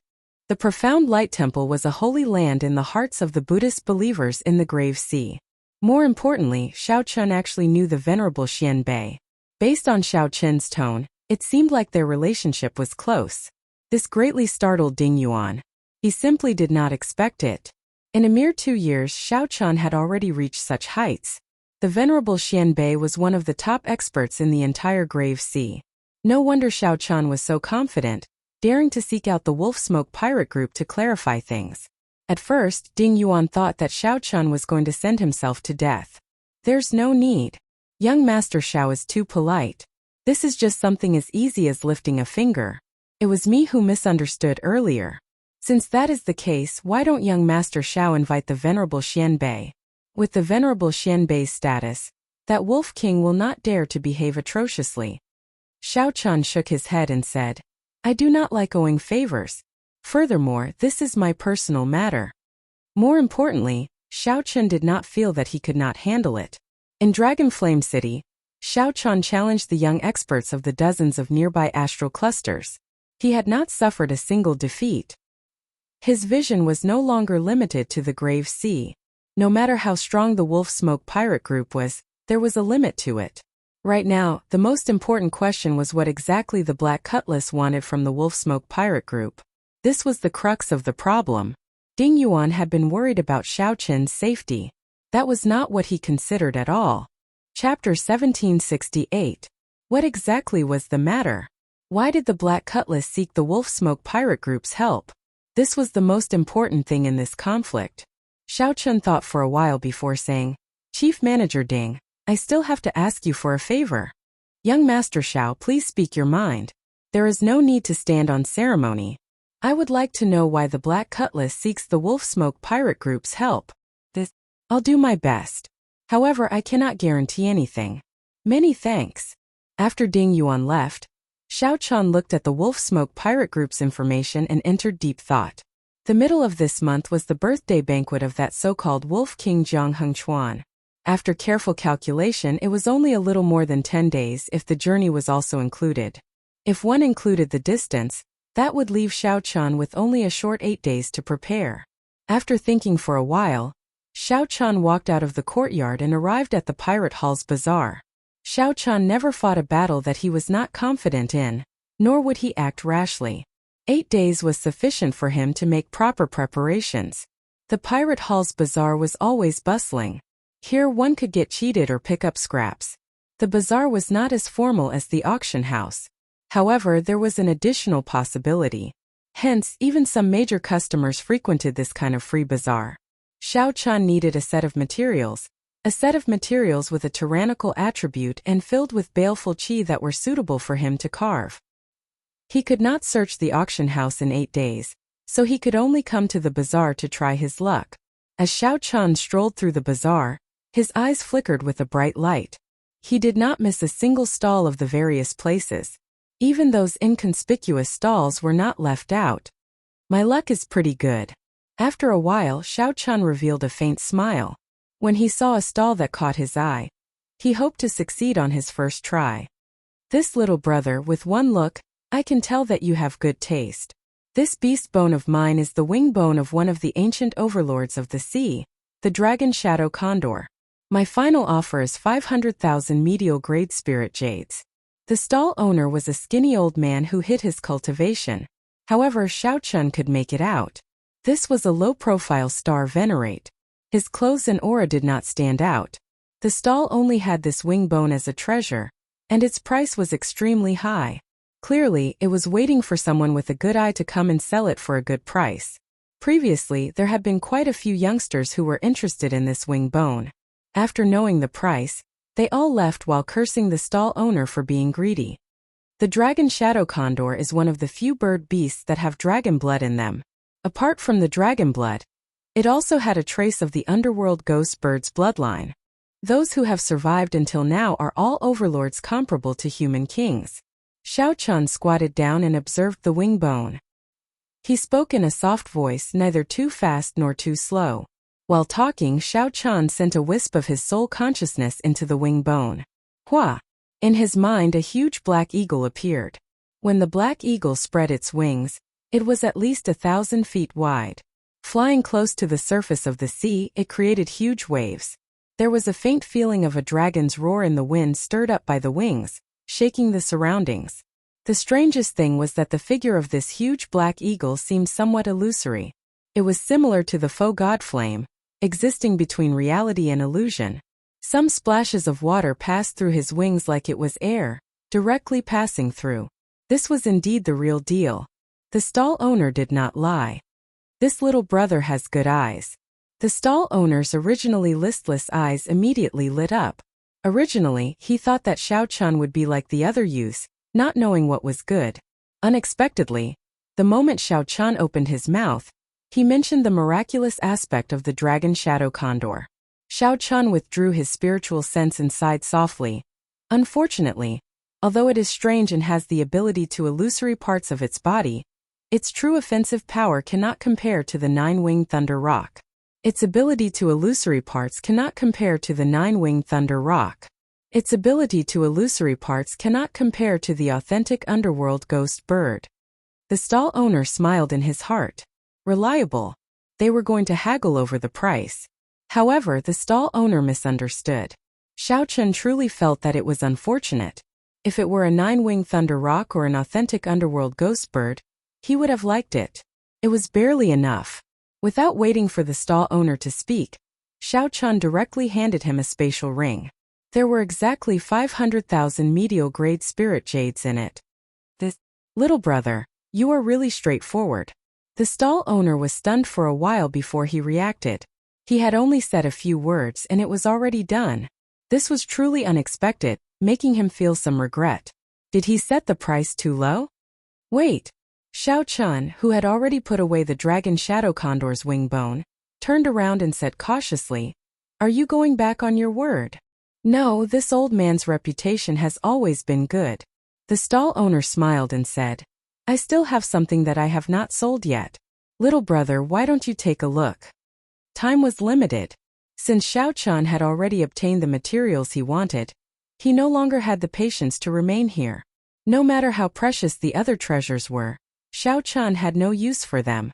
The Profound Light Temple was a holy land in the hearts of the Buddhist believers in the Grave Sea. More importantly, Xiao Chun actually knew the Venerable Xian Bei. Based on Xiao Chun's tone, it seemed like their relationship was close. This greatly startled Ding Yuan. He simply did not expect it. In a mere 2 years, Xiao Chun had already reached such heights. The Venerable Xian Bei was one of the top experts in the entire Grave Sea. No wonder Xiao Chun was so confident, daring to seek out the Wolf Smoke pirate group to clarify things. At first, Ding Yuan thought that Xiao Chun was going to send himself to death. There's no need. Young Master Xiao is too polite. This is just something as easy as lifting a finger. It was me who misunderstood earlier. Since that is the case, why don't young Master Xiao invite the Venerable Xian Bei? With the Venerable Xian Bei's status, that Wolf King will not dare to behave atrociously. Xiao Chun shook his head and said, I do not like owing favors. Furthermore, this is my personal matter. More importantly, Xiao Chun did not feel that he could not handle it. In Dragon Flame City, Xiao Chun challenged the young experts of the dozens of nearby astral clusters. He had not suffered a single defeat. His vision was no longer limited to the Grave Sea. No matter how strong the Wolf Smoke pirate group was, there was a limit to it. Right now, the most important question was what exactly the Black Cutlass wanted from the Wolf Smoke pirate group. This was the crux of the problem. Ding Yuan had been worried about Xiao Chun's safety. That was not what he considered at all. Chapter 1768. What exactly was the matter? Why did the Black Cutlass seek the Wolf Smoke pirate group's help? This was the most important thing in this conflict. Xiao Chun thought for a while before saying, Chief Manager Ding, I still have to ask you for a favor. Young Master Xiao, please speak your mind. There is no need to stand on ceremony. I would like to know why the Black Cutlass seeks the Wolf Smoke pirate group's help. I'll do my best. However, I cannot guarantee anything. Many thanks. After Ding Yuan left, Xiao Chun looked at the Wolf Smoke pirate group's information and entered deep thought. The middle of this month was the birthday banquet of that so-called Wolf King Jiang Hengchuan. After careful calculation, it was only a little more than 10 days if the journey was also included. If one included the distance, that would leave Xiao Chun with only a short 8 days to prepare. After thinking for a while, Xiao Chun walked out of the courtyard and arrived at the Pirate Hall's bazaar. Xiao Chun never fought a battle that he was not confident in, nor would he act rashly. 8 days was sufficient for him to make proper preparations. The Pirate Hall's bazaar was always bustling. Here one could get cheated or pick up scraps. The bazaar was not as formal as the auction house. However, there was an additional possibility. Hence, even some major customers frequented this kind of free bazaar. Xiao Chun needed a set of materials with a tyrannical attribute and filled with baleful qi that were suitable for him to carve. He could not search the auction house in 8 days, so he could only come to the bazaar to try his luck. As Xiao Chun strolled through the bazaar, his eyes flickered with a bright light. He did not miss a single stall of the various places. Even those inconspicuous stalls were not left out. My luck is pretty good. After a while, Xiao Chun revealed a faint smile. When he saw a stall that caught his eye, he hoped to succeed on his first try. This little brother, with one look, I can tell that you have good taste. This beast bone of mine is the wing bone of one of the ancient overlords of the sea, the dragon shadow condor. My final offer is 500,000 medial grade spirit jades. The stall owner was a skinny old man who hid his cultivation. However, Xiao Chun could make it out. This was a low-profile star venerate. His clothes and aura did not stand out. The stall only had this wing bone as a treasure, and its price was extremely high. Clearly, it was waiting for someone with a good eye to come and sell it for a good price. Previously, there had been quite a few youngsters who were interested in this wing bone. After knowing the price, they all left while cursing the stall owner for being greedy. The dragon shadow condor is one of the few bird beasts that have dragon blood in them. Apart from the dragon blood, it also had a trace of the underworld ghost bird's bloodline. Those who have survived until now are all overlords comparable to human kings. Xiao Chun squatted down and observed the wing bone. He spoke in a soft voice, neither too fast nor too slow. While talking, Xiao Chun sent a wisp of his soul consciousness into the wing bone. Hua! In his mind, a huge black eagle appeared. When the black eagle spread its wings, it was at least 1,000 feet wide. Flying close to the surface of the sea, it created huge waves. There was a faint feeling of a dragon's roar in the wind stirred up by the wings, shaking the surroundings. The strangest thing was that the figure of this huge black eagle seemed somewhat illusory. It was similar to the faux god flame, existing between reality and illusion. Some splashes of water passed through his wings like it was air, directly passing through. This was indeed the real deal. The stall owner did not lie. This little brother has good eyes. The stall owner's originally listless eyes immediately lit up. Originally, he thought that Xiao Chun would be like the other youths, not knowing what was good. Unexpectedly, the moment Xiao Chun opened his mouth, he mentioned the miraculous aspect of the dragon shadow condor. Xiao Chun withdrew his spiritual sense and sighed softly. Unfortunately, although it is strange and has the ability to illusory parts of its body, its true offensive power cannot compare to the nine-winged thunder rock. Its ability to illusory parts cannot compare to the nine-winged thunder rock. Its ability to illusory parts cannot compare to the authentic underworld ghost bird. The stall owner smiled in his heart. Reliable. They were going to haggle over the price. However, the stall owner misunderstood. Xiao Chun truly felt that it was unfortunate. If it were a nine-winged thunder rock or an authentic underworld ghost bird, he would have liked it. It was barely enough. Without waiting for the stall owner to speak, Xiao Chun directly handed him a spatial ring. There were exactly 500,000 medial-grade spirit jades in it. This, little brother, you are really straightforward. The stall owner was stunned for a while before he reacted. He had only said a few words and it was already done. This was truly unexpected, making him feel some regret. Did he set the price too low? Wait. Xiao Chun, who had already put away the dragon shadow condor's wing bone, turned around and said cautiously, "Are you going back on your word?" "No, this old man's reputation has always been good." The stall owner smiled and said, "I still have something that I have not sold yet. Little brother, why don't you take a look?" Time was limited. Since Xiao Chun had already obtained the materials he wanted, he no longer had the patience to remain here. No matter how precious the other treasures were, Xiao Chun had no use for them.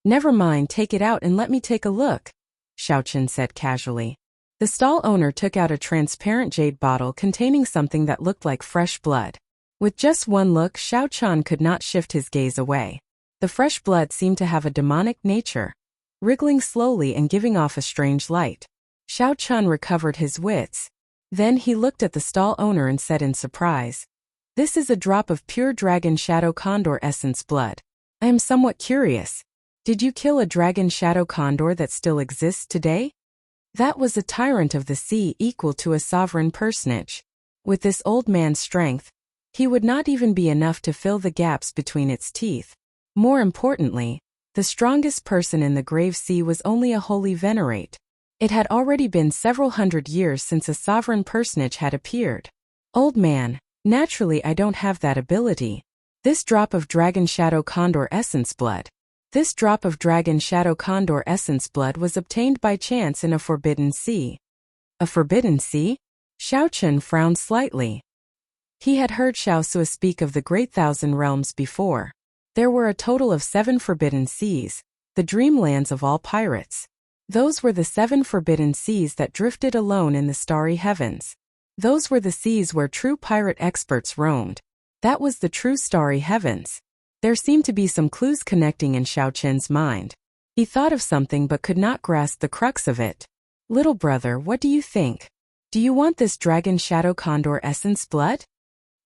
"Never mind, take it out and let me take a look," Xiao Chun said casually. The stall owner took out a transparent jade bottle containing something that looked like fresh blood. With just one look, Xiao Chun could not shift his gaze away. The fresh blood seemed to have a demonic nature, wriggling slowly and giving off a strange light. Xiao Chun recovered his wits. Then he looked at the stall owner and said in surprise, "This is a drop of pure dragon shadow condor essence blood. I am somewhat curious. Did you kill a dragon shadow condor that still exists today?" That was a tyrant of the sea equal to a sovereign personage. With this old man's strength, he would not even be enough to fill the gaps between its teeth. More importantly, the strongest person in the grave sea was only a holy venerate. It had already been several hundred years since a sovereign personage had appeared. "Old man, naturally I don't have that ability. This drop of dragon shadow condor essence blood. This drop of dragon shadow condor essence blood was obtained by chance in a forbidden sea." A forbidden sea? Xiao Chun frowned slightly. He had heard Xiao Sui speak of the Great Thousand Realms before. There were a total of 7 forbidden seas, the dreamlands of all pirates. Those were the 7 forbidden seas that drifted alone in the starry heavens. Those were the seas where true pirate experts roamed. That was the true starry heavens. There seemed to be some clues connecting in Xiao Chen's mind. He thought of something but could not grasp the crux of it. "Little brother, what do you think? Do you want this dragon shadow condor essence blood?"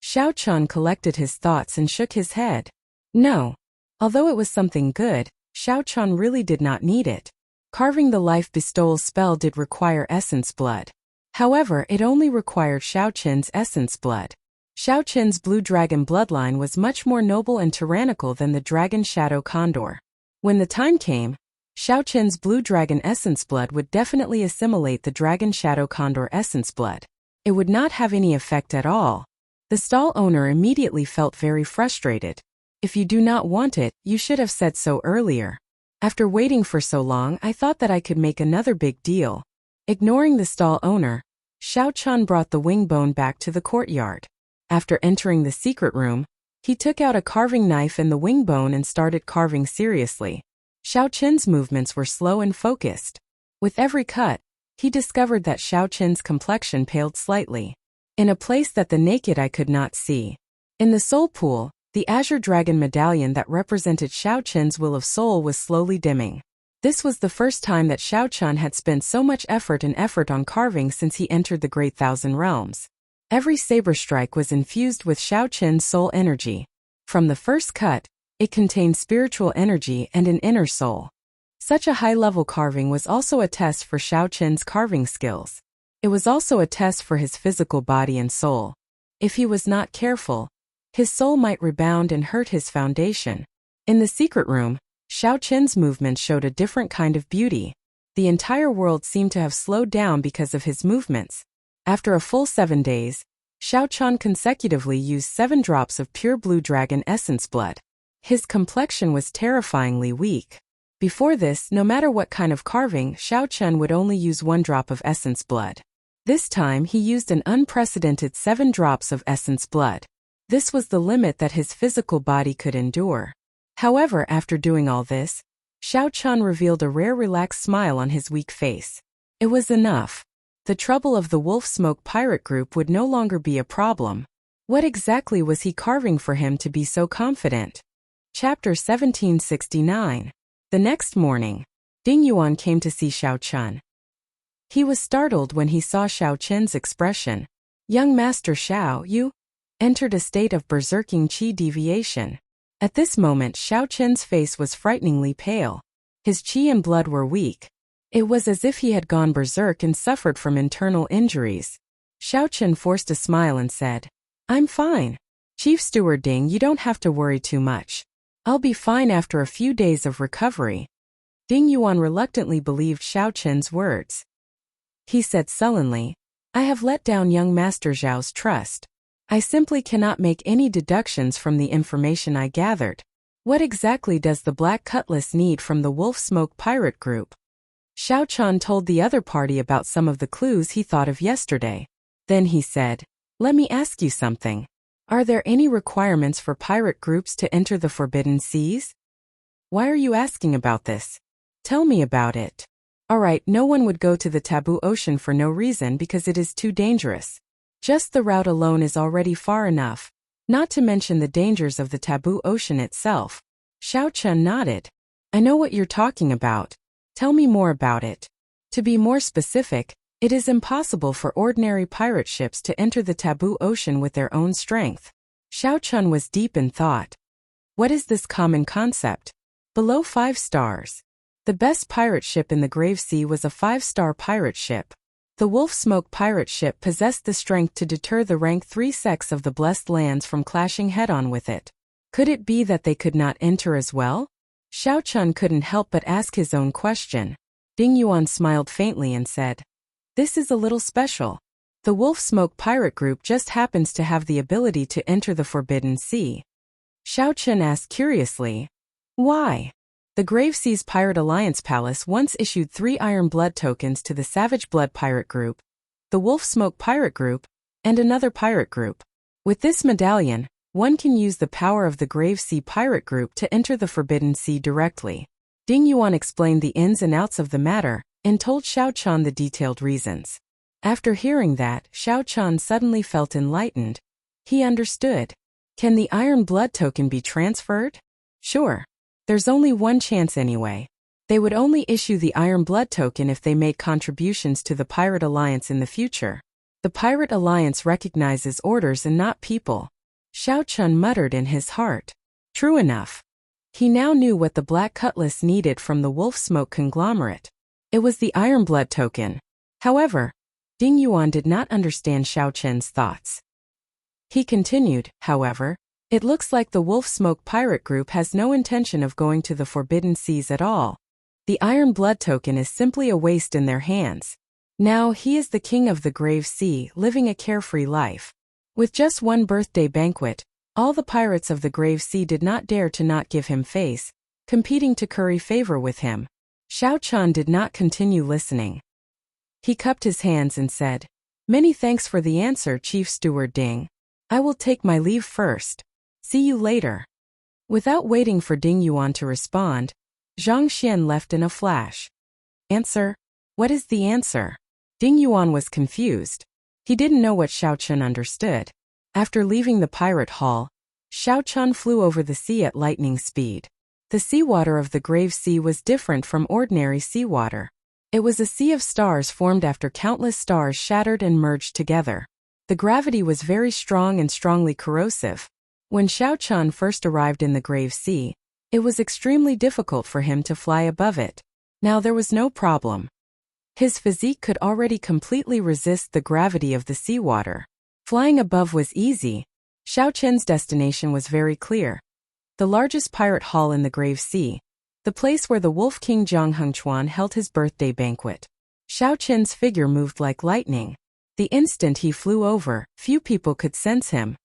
Xiao Chun collected his thoughts and shook his head. No. Although it was something good, Xiao Chun really did not need it. Carving the life bestowal spell did require essence blood. However, it only required Xiao Chen's essence blood. Xiao Chen's blue dragon bloodline was much more noble and tyrannical than the dragon shadow condor. When the time came, Xiao Chen's blue dragon essence blood would definitely assimilate the dragon shadow condor essence blood. It would not have any effect at all. The stall owner immediately felt very frustrated. "If you do not want it, you should have said so earlier. After waiting for so long, I thought that I could make another big deal." Ignoring the stall owner, Xiao Chun brought the wing bone back to the courtyard. After entering the secret room, he took out a carving knife and the wing bone and started carving seriously. Xiao Chen's movements were slow and focused. With every cut, he discovered that Xiao Chen's complexion paled slightly, in a place that the naked eye could not see. In the soul pool, the azure dragon medallion that represented Xiao Chen's will of soul was slowly dimming. This was the first time that Xiao Chun had spent so much effort on carving since he entered the Great Thousand Realms. Every saber strike was infused with Xiao Chen's soul energy. From the first cut, it contained spiritual energy and an inner soul. Such a high-level carving was also a test for Xiao Chen's carving skills. It was also a test for his physical body and soul. If he was not careful, his soul might rebound and hurt his foundation. In the secret room, Xiao Chen's movements showed a different kind of beauty. The entire world seemed to have slowed down because of his movements. After a full 7 days, Xiao Chun consecutively used 7 drops of pure blue dragon essence blood. His complexion was terrifyingly weak. Before this, no matter what kind of carving, Xiao Chun would only use 1 drop of essence blood. This time he used an unprecedented 7 drops of essence blood. This was the limit that his physical body could endure. However, after doing all this, Xiao Chun revealed a rare relaxed smile on his weak face. It was enough. The trouble of the Wolf Smoke pirate group would no longer be a problem. What exactly was he carving for him to be so confident? Chapter 1769. The next morning, Ding Yuan came to see Xiao Chun. He was startled when he saw Xiao Chen's expression. Young Master Xiao, you entered a state of berserking qi deviation. At this moment Xiao Chen's face was frighteningly pale. His qi and blood were weak. It was as if he had gone berserk and suffered from internal injuries. Xiao Chen forced a smile and said, I'm fine. Chief Steward Ding, you don't have to worry too much. I'll be fine after a few days of recovery. Ding Yuan reluctantly believed Xiao Chen's words. He said sullenly, I have let down young Master Zhao's trust. I simply cannot make any deductions from the information I gathered. What exactly does the Black Cutlass need from the Wolf Smoke pirate group? Xiao Chan told the other party about some of the clues he thought of yesterday. Then he said, let me ask you something. Are there any requirements for pirate groups to enter the Forbidden Seas? Why are you asking about this? Tell me about it. Alright, no one would go to the Taboo Ocean for no reason because it is too dangerous. Just the route alone is already far enough, not to mention the dangers of the Taboo Ocean itself. Xiao Chen nodded. I know what you're talking about. Tell me more about it. To be more specific, it is impossible for ordinary pirate ships to enter the Taboo Ocean with their own strength. Xiao Chen was deep in thought. What is this common concept? Below 5 stars. The best pirate ship in the Grave Sea was a 5-star pirate ship. The Wolf Smoke pirate ship possessed the strength to deter the rank 3 sects of the Blessed Lands from clashing head-on with it. Could it be that they could not enter as well? Xiao Chen couldn't help but ask his own question. Ding Yuan smiled faintly and said, this is a little special. The Wolf Smoke pirate group just happens to have the ability to enter the Forbidden Sea. Xiao Chen asked curiously, why? The Grave Sea's Pirate Alliance Palace once issued 3 Iron Blood tokens to the Savage Blood Pirate Group, the Wolf Smoke Pirate Group, and another pirate group. With this medallion, one can use the power of the Grave Sea Pirate Group to enter the Forbidden Sea directly. Ding Yuan explained the ins and outs of the matter and told Xiao Chan the detailed reasons. After hearing that, Xiao Chan suddenly felt enlightened. He understood. Can the Iron Blood token be transferred? Sure. There's only one chance anyway. They would only issue the Iron Blood token if they made contributions to the Pirate Alliance in the future. The Pirate Alliance recognizes orders and not people. Xiao Chun muttered in his heart. True enough. He now knew what the Black Cutlass needed from the Wolf Smoke conglomerate. It was the Iron Blood token. However, Ding Yuan did not understand Xiao Chen's thoughts. He continued, however, it looks like the Wolf Smoke pirate group has no intention of going to the Forbidden Seas at all. The Iron Blood token is simply a waste in their hands. Now he is the king of the Grave Sea, living a carefree life. With just one birthday banquet, all the pirates of the Grave Sea did not dare to not give him face, competing to curry favor with him. Xiao Chan did not continue listening. He cupped his hands and said, Many thanks for the answer, Chief Steward Ding. I will take my leave first. See you later. Without waiting for Ding Yuan to respond, Zhang Xian left in a flash. Answer? What is the answer? Ding Yuan was confused. He didn't know what Xiao Chun understood. After leaving the pirate hall, Xiao Chun flew over the sea at lightning speed. The seawater of the Grave Sea was different from ordinary seawater. It was a sea of stars formed after countless stars shattered and merged together. The gravity was very strong and strongly corrosive. When Xiao Chun first arrived in the Grave Sea, it was extremely difficult for him to fly above it. Now there was no problem. His physique could already completely resist the gravity of the seawater. Flying above was easy. Xiao Chen's destination was very clear. The largest pirate hall in the Grave Sea, the place where the Wolf King Zhang Hengchuan held his birthday banquet. Xiao Chen's figure moved like lightning. The instant he flew over, few people could sense him.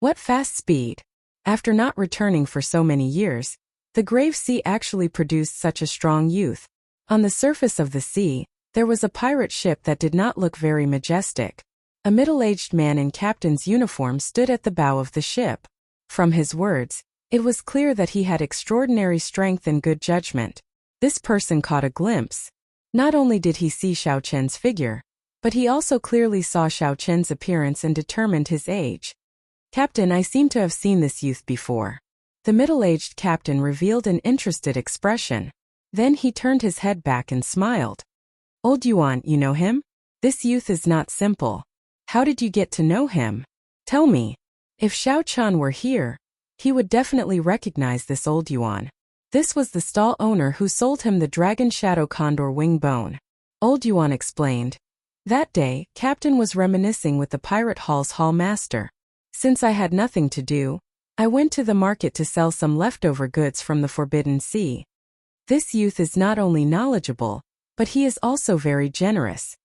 What fast speed! After not returning for so many years, the Grave Sea actually produced such a strong youth. On the surface of the sea, there was a pirate ship that did not look very majestic. A middle-aged man in captain's uniform stood at the bow of the ship. From his words, it was clear that he had extraordinary strength and good judgment. This person caught a glimpse. Not only did he see Xiao Chen's figure, but he also clearly saw Xiao Chen's appearance and determined his age. Captain, I seem to have seen this youth before. The middle-aged captain revealed an interested expression. Then he turned his head back and smiled. Old Yuan, you know him? This youth is not simple. How did you get to know him? Tell me. If Xiao Chan were here, he would definitely recognize this old Yuan. This was the stall owner who sold him the Dragon Shadow Condor wing bone. Old Yuan explained. That day, Captain was reminiscing with the pirate hall's hall master. Since I had nothing to do, I went to the market to sell some leftover goods from the Forbidden Sea. This youth is not only knowledgeable, but he is also very generous.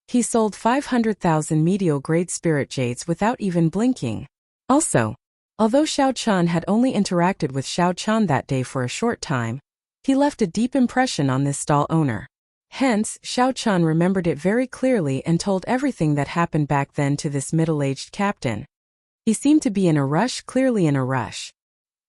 He sold 500,000 medial-grade spirit jades without even blinking. Also, although Xiao Chan had only interacted with Xiao Chan that day for a short time, he left a deep impression on this stall owner. Hence, Xiao Chan remembered it very clearly and told everything that happened back then to this middle-aged captain. He seemed to be in a rush, clearly in a rush.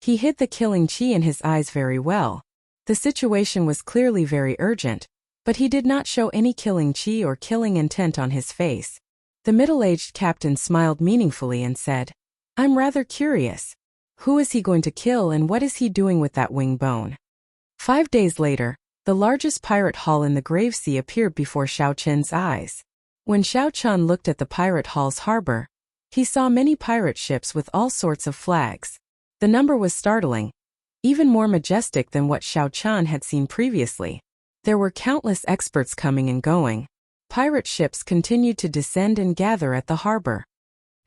He hid the killing chi in his eyes very well. The situation was clearly very urgent, but he did not show any killing chi or killing intent on his face. The middle-aged captain smiled meaningfully and said, I'm rather curious. Who is he going to kill and what is he doing with that wing bone? 5 days later, the largest pirate hall in the Grave Sea appeared before Xiao Chen's eyes. When Xiao Chen looked at the pirate hall's harbor, he saw many pirate ships with all sorts of flags. The number was startling, even more majestic than what Xiao Chen had seen previously. There were countless experts coming and going. Pirate ships continued to descend and gather at the harbor.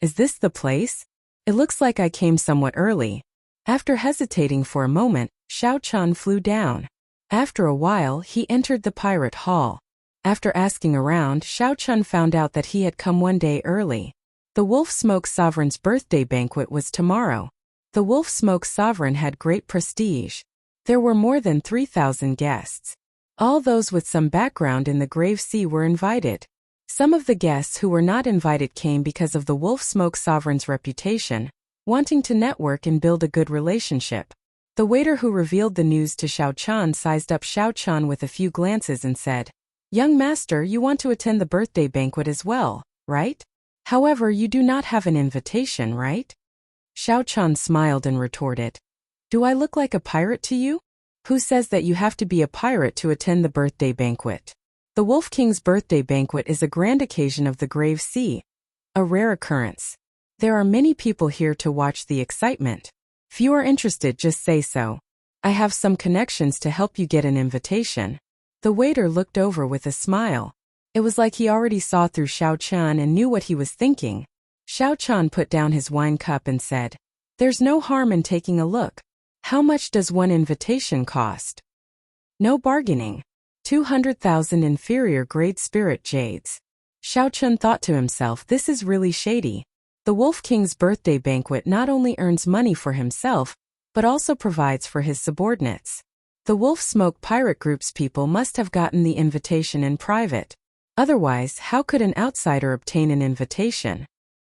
Is this the place? It looks like I came somewhat early. After hesitating for a moment, Xiao Chen flew down. After a while, he entered the pirate hall. After asking around, Xiao Chen found out that he had come one day early. The Wolf Smoke Sovereign's birthday banquet was tomorrow. The Wolf Smoke Sovereign had great prestige. There were more than 3,000 guests. All those with some background in the Grave Sea were invited. Some of the guests who were not invited came because of the Wolf Smoke Sovereign's reputation, wanting to network and build a good relationship. The waiter who revealed the news to Xiao Chan sized up Xiao Chan with a few glances and said, Young master, you want to attend the birthday banquet as well, right? However, you do not have an invitation, right? Xiao Chan smiled and retorted, Do I look like a pirate to you? Who says that you have to be a pirate to attend the birthday banquet? The Wolf King's birthday banquet is a grand occasion of the Grave Sea, a rare occurrence. There are many people here to watch the excitement. If you are interested, just say so. I have some connections to help you get an invitation. The waiter looked over with a smile. It was like he already saw through Xiao Chan and knew what he was thinking. Xiao Chan put down his wine cup and said, There's no harm in taking a look. How much does one invitation cost? No bargaining. 200,000 inferior grade spirit jades. Xiao Chan thought to himself, this is really shady. The Wolf King's birthday banquet not only earns money for himself, but also provides for his subordinates. The Wolf Smoke Pirate Group's people must have gotten the invitation in private. Otherwise, how could an outsider obtain an invitation?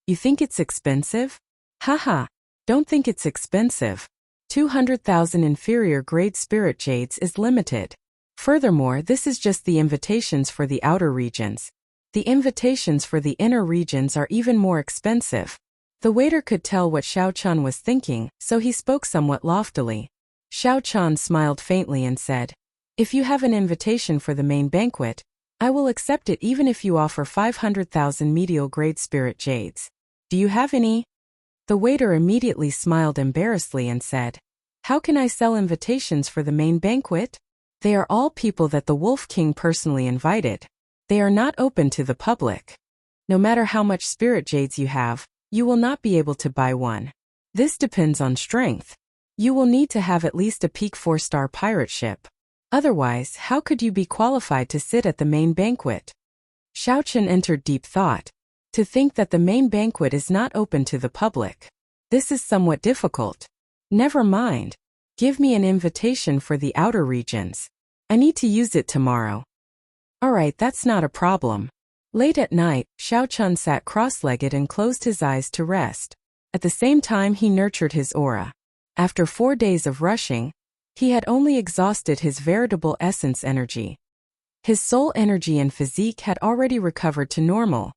You think it's expensive? Haha, don't think it's expensive. 200,000 inferior grade spirit jades is limited. Furthermore, this is just the invitations for the outer regions. The invitations for the inner regions are even more expensive. The waiter could tell what Xiao Chan was thinking, so he spoke somewhat loftily. Xiao Chan smiled faintly and said, If you have an invitation for the main banquet, I will accept it even if you offer 500,000 medial grade spirit jades. Do you have any? The waiter immediately smiled embarrassedly and said, How can I sell invitations for the main banquet? They are all people that the Wolf King personally invited. They are not open to the public. No matter how much spirit jades you have, you will not be able to buy one. This depends on strength. You will need to have at least a peak 4-star pirate ship. Otherwise, how could you be qualified to sit at the main banquet? Xiao Chen entered deep thought. To think that the main banquet is not open to the public. This is somewhat difficult. Never mind. Give me an invitation for the outer regions. I need to use it tomorrow. Alright, that's not a problem. Late at night, Xiao Chen sat cross-legged and closed his eyes to rest. At the same time, he nurtured his aura. After 4 days of rushing, he had only exhausted his veritable essence energy. His soul energy and physique had already recovered to normal.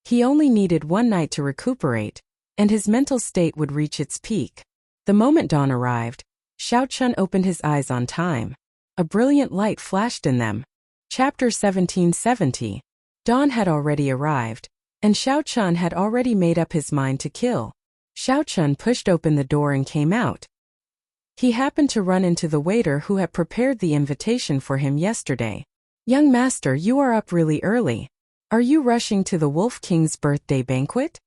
He only needed 1 night to recuperate, and his mental state would reach its peak. The moment dawn arrived, Xiao Chen opened his eyes on time. A brilliant light flashed in them. Chapter 1770. Dawn had already arrived, and Xiao Chun had already made up his mind to kill. Xiao Chun pushed open the door and came out. He happened to run into the waiter who had prepared the invitation for him yesterday. "Young master, you are up really early. Are you rushing to the Wolf King's birthday banquet?"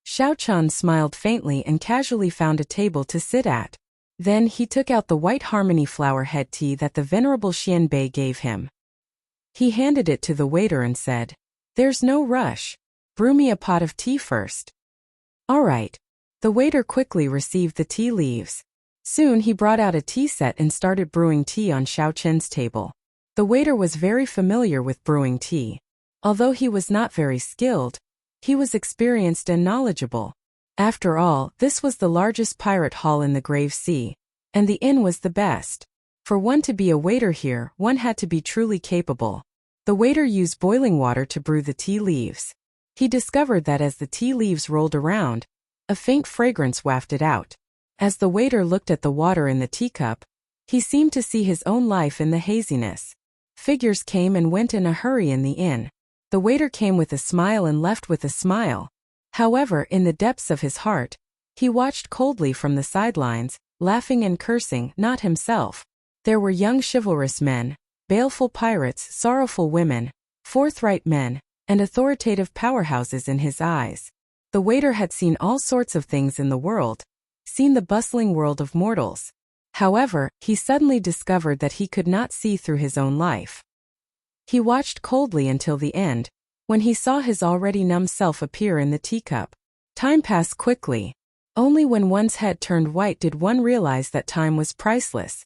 Xiao Chun smiled faintly and casually found a table to sit at. Then he took out the white harmony flower head tea that the venerable Xian Bei gave him. He handed it to the waiter and said, "There's no rush. Brew me a pot of tea first." "All right." The waiter quickly received the tea leaves. Soon he brought out a tea set and started brewing tea on Xiao Chun's table. The waiter was very familiar with brewing tea. Although he was not very skilled, he was experienced and knowledgeable. After all, this was the largest pirate hall in the Grave Sea, and the inn was the best. For one to be a waiter here, one had to be truly capable. The waiter used boiling water to brew the tea leaves. He discovered that as the tea leaves rolled around, a faint fragrance wafted out. As the waiter looked at the water in the teacup, he seemed to see his own life in the haziness. Figures came and went in a hurry in the inn. The waiter came with a smile and left with a smile. However, in the depths of his heart, he watched coldly from the sidelines, laughing and cursing, not himself. There were young chivalrous men, baleful pirates, sorrowful women, forthright men, and authoritative powerhouses in his eyes. The waiter had seen all sorts of things in the world, seen the bustling world of mortals. However, he suddenly discovered that he could not see through his own life. He watched coldly until the end, when he saw his already numb self appear in the teacup. Time passed quickly. Only when one's head turned white did one realize that time was priceless.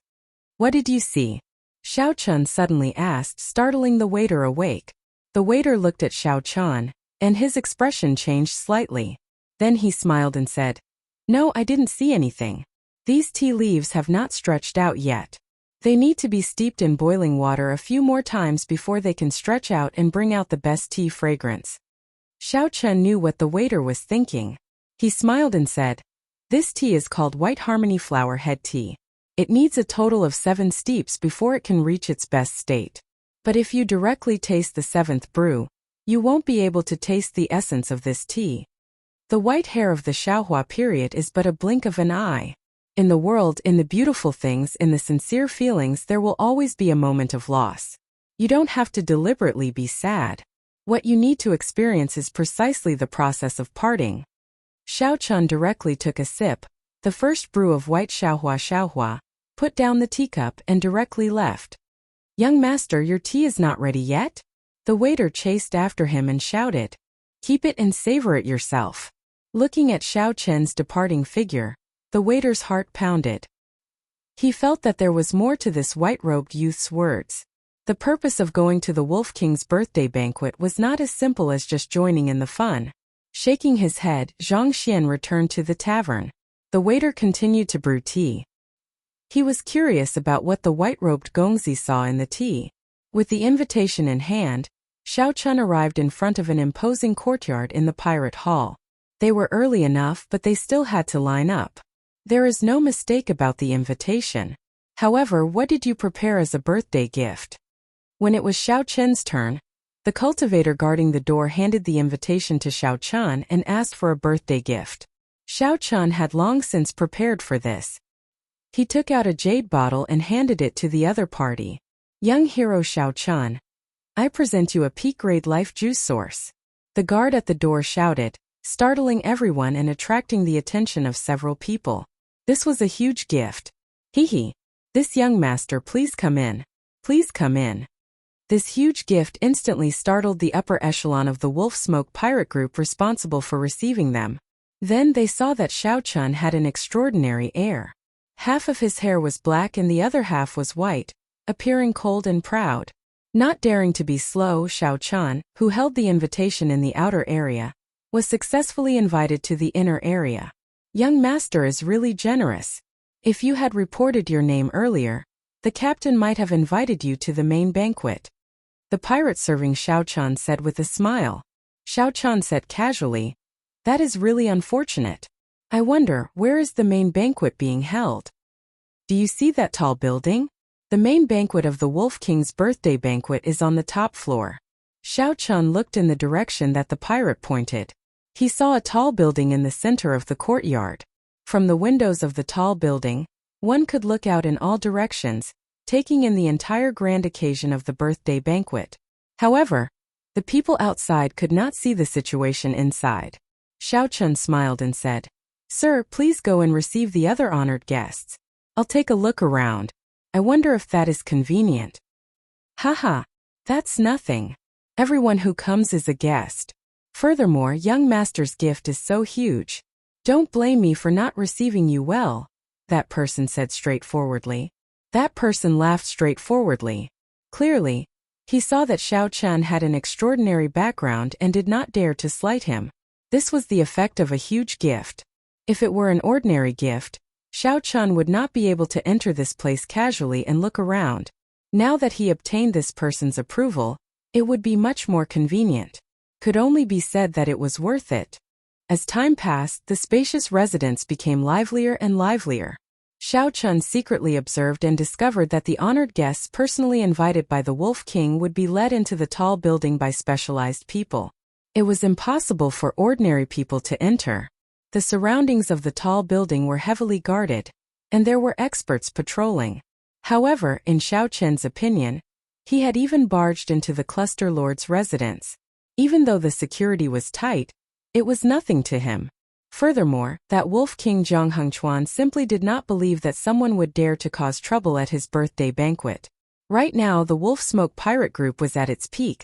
"What did you see?" Xiao Chun suddenly asked, startling the waiter awake. The waiter looked at Xiao Chun, and his expression changed slightly. Then he smiled and said, "No, I didn't see anything. These tea leaves have not stretched out yet. They need to be steeped in boiling water a few more times before they can stretch out and bring out the best tea fragrance." Xiao Chun knew what the waiter was thinking. He smiled and said, "This tea is called White Harmony Flower Head Tea. It needs a total of 7 steeps before it can reach its best state. But if you directly taste the 7th brew, you won't be able to taste the essence of this tea. The white hair of the Xiaohua period is but a blink of an eye. In the world, in the beautiful things, in the sincere feelings, there will always be a moment of loss. You don't have to deliberately be sad. What you need to experience is precisely the process of parting." Xiao Chun directly took a sip, the first brew of white Xiaohua, put down the teacup and directly left. "Young master, your tea is not ready yet?" The waiter chased after him and shouted, "Keep it and savor it yourself." Looking at Xiao Chun's departing figure, the waiter's heart pounded. He felt that there was more to this white-robed youth's words. The purpose of going to the Wolf King's birthday banquet was not as simple as just joining in the fun. Shaking his head, Zhang Xian returned to the tavern. The waiter continued to brew tea. He was curious about what the white-robed Gongzi saw in the tea. With the invitation in hand, Xiao Chun arrived in front of an imposing courtyard in the pirate hall. They were early enough, but they still had to line up. There is no mistake about the invitation. However, what did you prepare as a birthday gift? When it was Xiao Chun's turn, the cultivator guarding the door handed the invitation to Xiao Chun and asked for a birthday gift. Xiao Chun had long since prepared for this. He took out a jade bottle and handed it to the other party. "Young hero Xiao Chun, I present you a peak-grade life juice source." The guard at the door shouted, startling everyone and attracting the attention of several people. This was a huge gift. "Hee. This young master, please come in. Please come in." This huge gift instantly startled the upper echelon of the Wolf Smoke pirate group responsible for receiving them. Then they saw that Xiao Chun had an extraordinary air. Half of his hair was black and the other half was white, appearing cold and proud. Not daring to be slow, Xiao Chun, who held the invitation in the outer area, was successfully invited to the inner area. "Young master is really generous. If you had reported your name earlier, the captain might have invited you to the main banquet." The pirate serving Xiao Chun said with a smile. Xiao Chun said casually, "That is really unfortunate. I wonder, where is the main banquet being held?" "Do you see that tall building?" The main banquet of the Wolf King's birthday banquet is on the top floor. Xiao Chun looked in the direction that the pirate pointed. He saw a tall building in the center of the courtyard. From the windows of the tall building, one could look out in all directions, taking in the entire grand occasion of the birthday banquet. However, the people outside could not see the situation inside. Xiao Chun smiled and said, "Sir, please go and receive the other honored guests. I'll take a look around. I wonder if that is convenient." "Haha, that's nothing. Everyone who comes is a guest. Furthermore, young master's gift is so huge. Don't blame me for not receiving you well," that person said straightforwardly. That person laughed straightforwardly. Clearly, he saw that Xiao Chun had an extraordinary background and did not dare to slight him. This was the effect of a huge gift. If it were an ordinary gift, Xiao Chun would not be able to enter this place casually and look around. Now that he obtained this person's approval, it would be much more convenient. Could only be said that it was worth it. As time passed, the spacious residence became livelier and livelier. Xiao Chun secretly observed and discovered that the honored guests personally invited by the Wolf King would be led into the tall building by specialized people. It was impossible for ordinary people to enter. The surroundings of the tall building were heavily guarded, and there were experts patrolling. However, in Xiao Chun's opinion, he had even barged into the cluster lord's residence. Even though the security was tight, it was nothing to him. Furthermore, that Wolf King Zhang Hengchuan simply did not believe that someone would dare to cause trouble at his birthday banquet. Right now the Wolf Smoke pirate group was at its peak,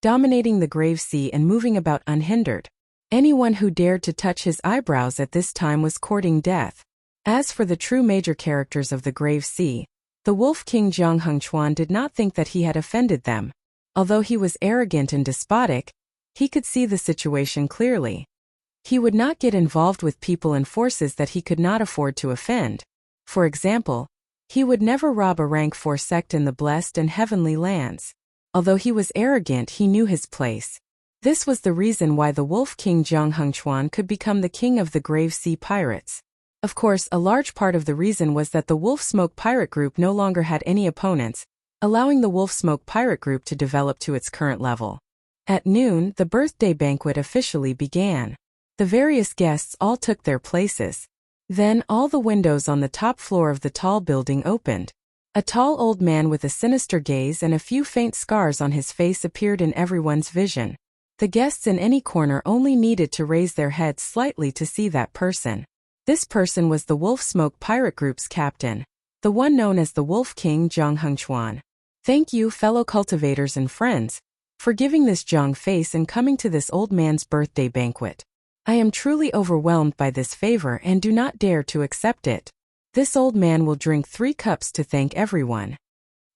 dominating the Grave Sea and moving about unhindered. Anyone who dared to touch his eyebrows at this time was courting death. As for the true major characters of the Grave Sea, the Wolf King Zhang Hengchuan did not think that he had offended them. Although he was arrogant and despotic, he could see the situation clearly. He would not get involved with people and forces that he could not afford to offend. For example, he would never rob a rank 4 sect in the blessed and heavenly lands. Although he was arrogant, he knew his place. This was the reason why the Wolf King Zhang Hengchuan could become the king of the Grave Sea pirates. Of course, a large part of the reason was that the Wolf Smoke pirate group no longer had any opponents, allowing the Wolf Smoke pirate group to develop to its current level. At noon, the birthday banquet officially began. The various guests all took their places. Then all the windows on the top floor of the tall building opened. A tall old man with a sinister gaze and a few faint scars on his face appeared in everyone's vision. The guests in any corner only needed to raise their heads slightly to see that person. This person was the Wolf Smoke pirate group's captain, the one known as the Wolf King Zhang Hengchuan. "Thank you, fellow cultivators and friends, for giving this Zhang face and coming to this old man's birthday banquet. I am truly overwhelmed by this favor and do not dare to accept it. This old man will drink 3 cups to thank everyone."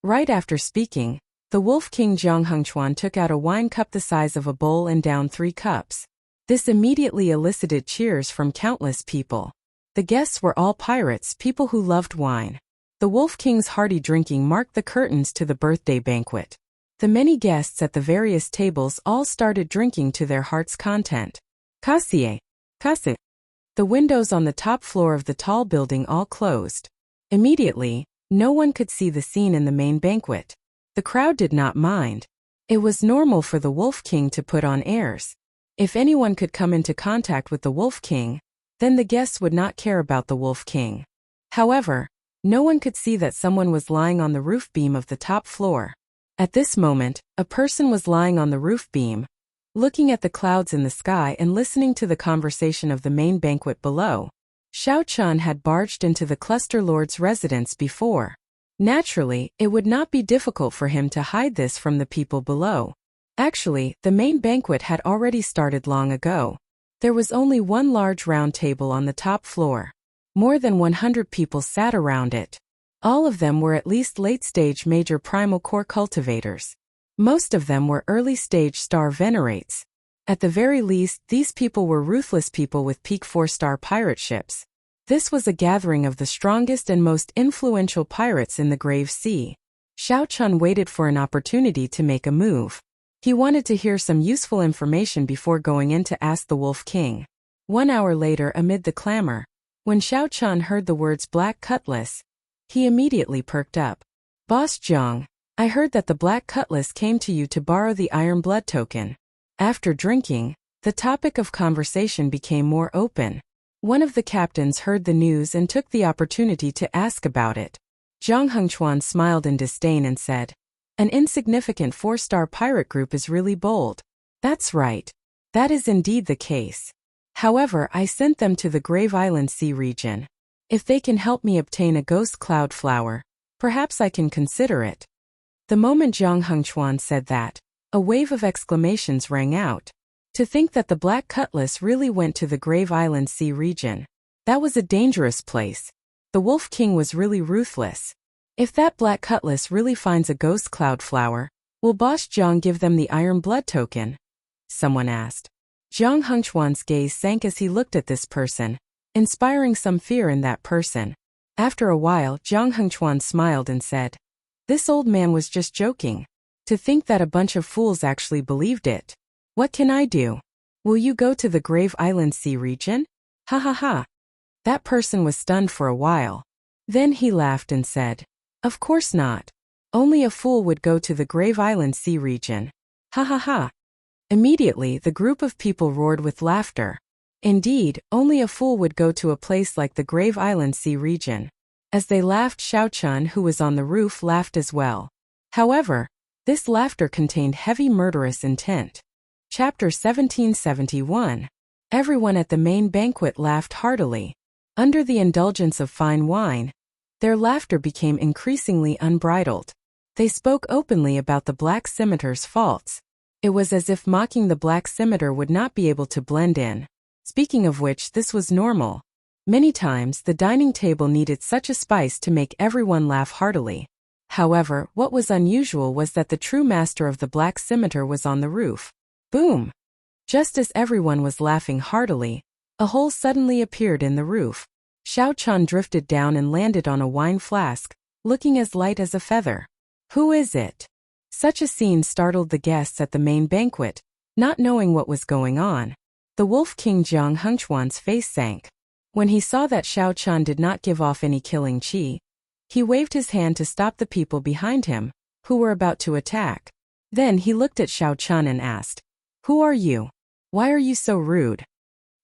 Right after speaking, the Wolf King Zhang Hengchuan took out a wine cup the size of a bowl and downed 3 cups. This immediately elicited cheers from countless people. The guests were all pirates, people who loved wine. The Wolf King's hearty drinking marked the curtains to the birthday banquet. The many guests at the various tables all started drinking to their heart's content. Kasie, Kasie. The windows on the top floor of the tall building all closed. Immediately, no one could see the scene in the main banquet. The crowd did not mind. It was normal for the Wolf King to put on airs. If anyone could come into contact with the Wolf King, then the guests would not care about the Wolf King. However, no one could see that someone was lying on the roof beam of the top floor. At this moment, a person was lying on the roof beam, looking at the clouds in the sky and listening to the conversation of the main banquet below. Xiao Chun had barged into the cluster lord's residence before. Naturally, it would not be difficult for him to hide this from the people below. Actually, the main banquet had already started long ago. There was only one large round table on the top floor. More than 100 people sat around it. All of them were at least late-stage major primal core cultivators. Most of them were early-stage star venerates. At the very least, these people were ruthless people with peak 4-star pirate ships. This was a gathering of the strongest and most influential pirates in the Grave Sea. Xiao Chun waited for an opportunity to make a move. He wanted to hear some useful information before going in to ask the Wolf King. 1 hour later, amid the clamor, when Xiao Chun heard the words Black Cutlass, he immediately perked up. Boss Jiang, I heard that the Black Cutlass came to you to borrow the Iron Blood token. After drinking, the topic of conversation became more open. One of the captains heard the news and took the opportunity to ask about it. Zhang Hengchuan smiled in disdain and said, "An insignificant 4-star pirate group is really bold." That's right. That is indeed the case. However, I sent them to the Grave Island Sea region. If they can help me obtain a ghost cloud flower, perhaps I can consider it. The moment Zhang Hengchuan said that, a wave of exclamations rang out. To think that the Black Cutlass really went to the Grave Island Sea region. That was a dangerous place. The Wolf King was really ruthless. If that Black Cutlass really finds a ghost cloud flower, will Boss Jiang give them the Iron Blood token? Someone asked. Zhang Hengchuan's gaze sank as he looked at this person, inspiring some fear in that person. After a while, Zhang Hengchuan smiled and said, "This old man was just joking. To think that a bunch of fools actually believed it. What can I do? Will you go to the Grave Island Sea region? Ha ha ha." That person was stunned for a while. Then he laughed and said, "Of course not. Only a fool would go to the Grave Island Sea region. Ha ha ha." Immediately, the group of people roared with laughter. Indeed, only a fool would go to a place like the Grave Island Sea region. As they laughed, Xiao Chun, who was on the roof, laughed as well. However, this laughter contained heavy murderous intent. Chapter 1771. Everyone at the main banquet laughed heartily. Under the indulgence of fine wine, their laughter became increasingly unbridled. They spoke openly about the Black Scimitar's faults. It was as if mocking the Black Scimitar would not be able to blend in. Speaking of which, this was normal. Many times, the dining table needed such a spice to make everyone laugh heartily. However, what was unusual was that the true master of the Black Scimitar was on the roof. Boom! Just as everyone was laughing heartily, a hole suddenly appeared in the roof. Xiao Chun drifted down and landed on a wine flask, looking as light as a feather. Who is it? Such a scene startled the guests at the main banquet, not knowing what was going on. The Wolf King Zhang Hengchuan's face sank. When he saw that Xiao Chun did not give off any killing qi, he waved his hand to stop the people behind him, who were about to attack. Then he looked at Xiao Chun and asked, "Who are you? Why are you so rude?"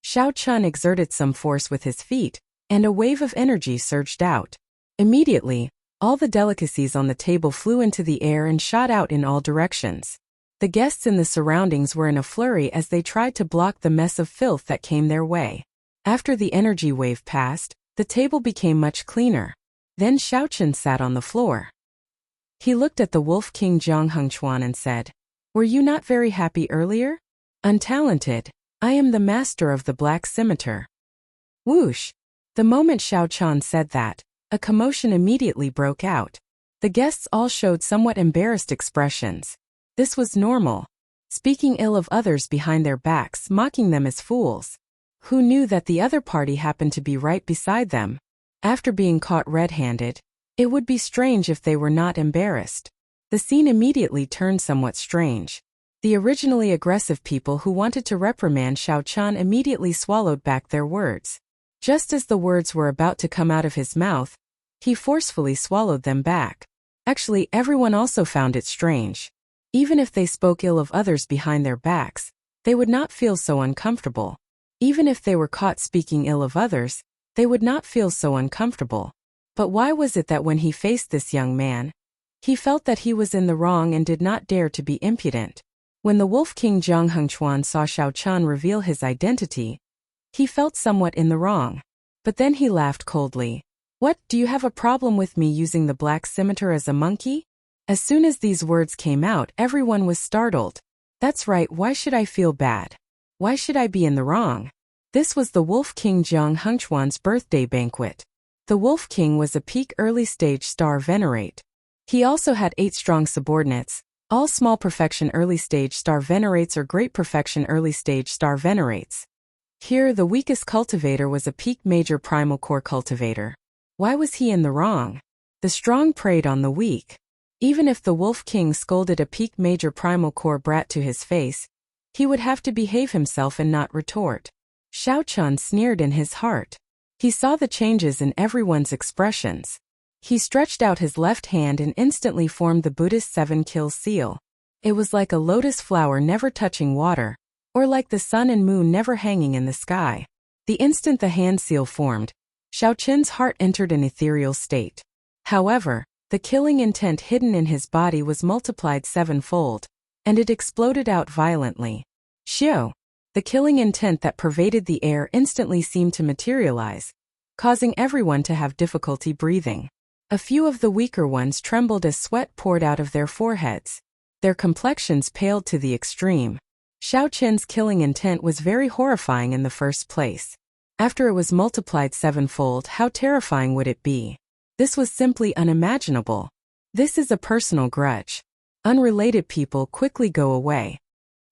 Xiao Chun exerted some force with his feet, and a wave of energy surged out. Immediately, all the delicacies on the table flew into the air and shot out in all directions. The guests in the surroundings were in a flurry as they tried to block the mess of filth that came their way. After the energy wave passed, the table became much cleaner. Then Xiao Chun sat on the floor. He looked at the Wolf King Zhang Hengchuan and said, "Were you not very happy earlier? Untalented, I am the master of the Black Scimitar." Whoosh! The moment Xiao Chun said that, a commotion immediately broke out. The guests all showed somewhat embarrassed expressions. This was normal. Speaking ill of others behind their backs, mocking them as fools. Who knew that the other party happened to be right beside them? After being caught red-handed, it would be strange if they were not embarrassed. The scene immediately turned somewhat strange. The originally aggressive people who wanted to reprimand Xiao Chun immediately swallowed back their words. Just as the words were about to come out of his mouth, he forcefully swallowed them back. Actually, everyone also found it strange. Even if they spoke ill of others behind their backs, they would not feel so uncomfortable. Even if they were caught speaking ill of others, they would not feel so uncomfortable. But why was it that when he faced this young man, he felt that he was in the wrong and did not dare to be impudent? When the Wolf King Zhang Hengchuan saw Xiao Chun reveal his identity, he felt somewhat in the wrong. But then he laughed coldly. "What, do you have a problem with me using the Black Scimitar as a monkey?" As soon as these words came out, everyone was startled. That's right, why should I feel bad? Why should I be in the wrong? This was the Wolf King Zhang Hengchuan's birthday banquet. The Wolf King was a peak early-stage star venerate. He also had 8 strong subordinates, all small perfection early-stage star venerates or great perfection early-stage star venerates. Here, the weakest cultivator was a peak major primal core cultivator. Why was he in the wrong? The strong preyed on the weak. Even if the Wolf King scolded a peak major primal core brat to his face, he would have to behave himself and not retort. Xiao Chun sneered in his heart. He saw the changes in everyone's expressions. He stretched out his left hand and instantly formed the Buddhist 7-kill seal. It was like a lotus flower never touching water, or like the sun and moon never hanging in the sky. The instant the hand seal formed, Xiao Qin's heart entered an ethereal state. However, the killing intent hidden in his body was multiplied 7-fold, and it exploded out violently. Xiao! The killing intent that pervaded the air instantly seemed to materialize, causing everyone to have difficulty breathing. A few of the weaker ones trembled as sweat poured out of their foreheads. Their complexions paled to the extreme. Xiao Qin's killing intent was very horrifying in the first place. After it was multiplied 7-fold, how terrifying would it be? This was simply unimaginable. This is a personal grudge. Unrelated people quickly go away.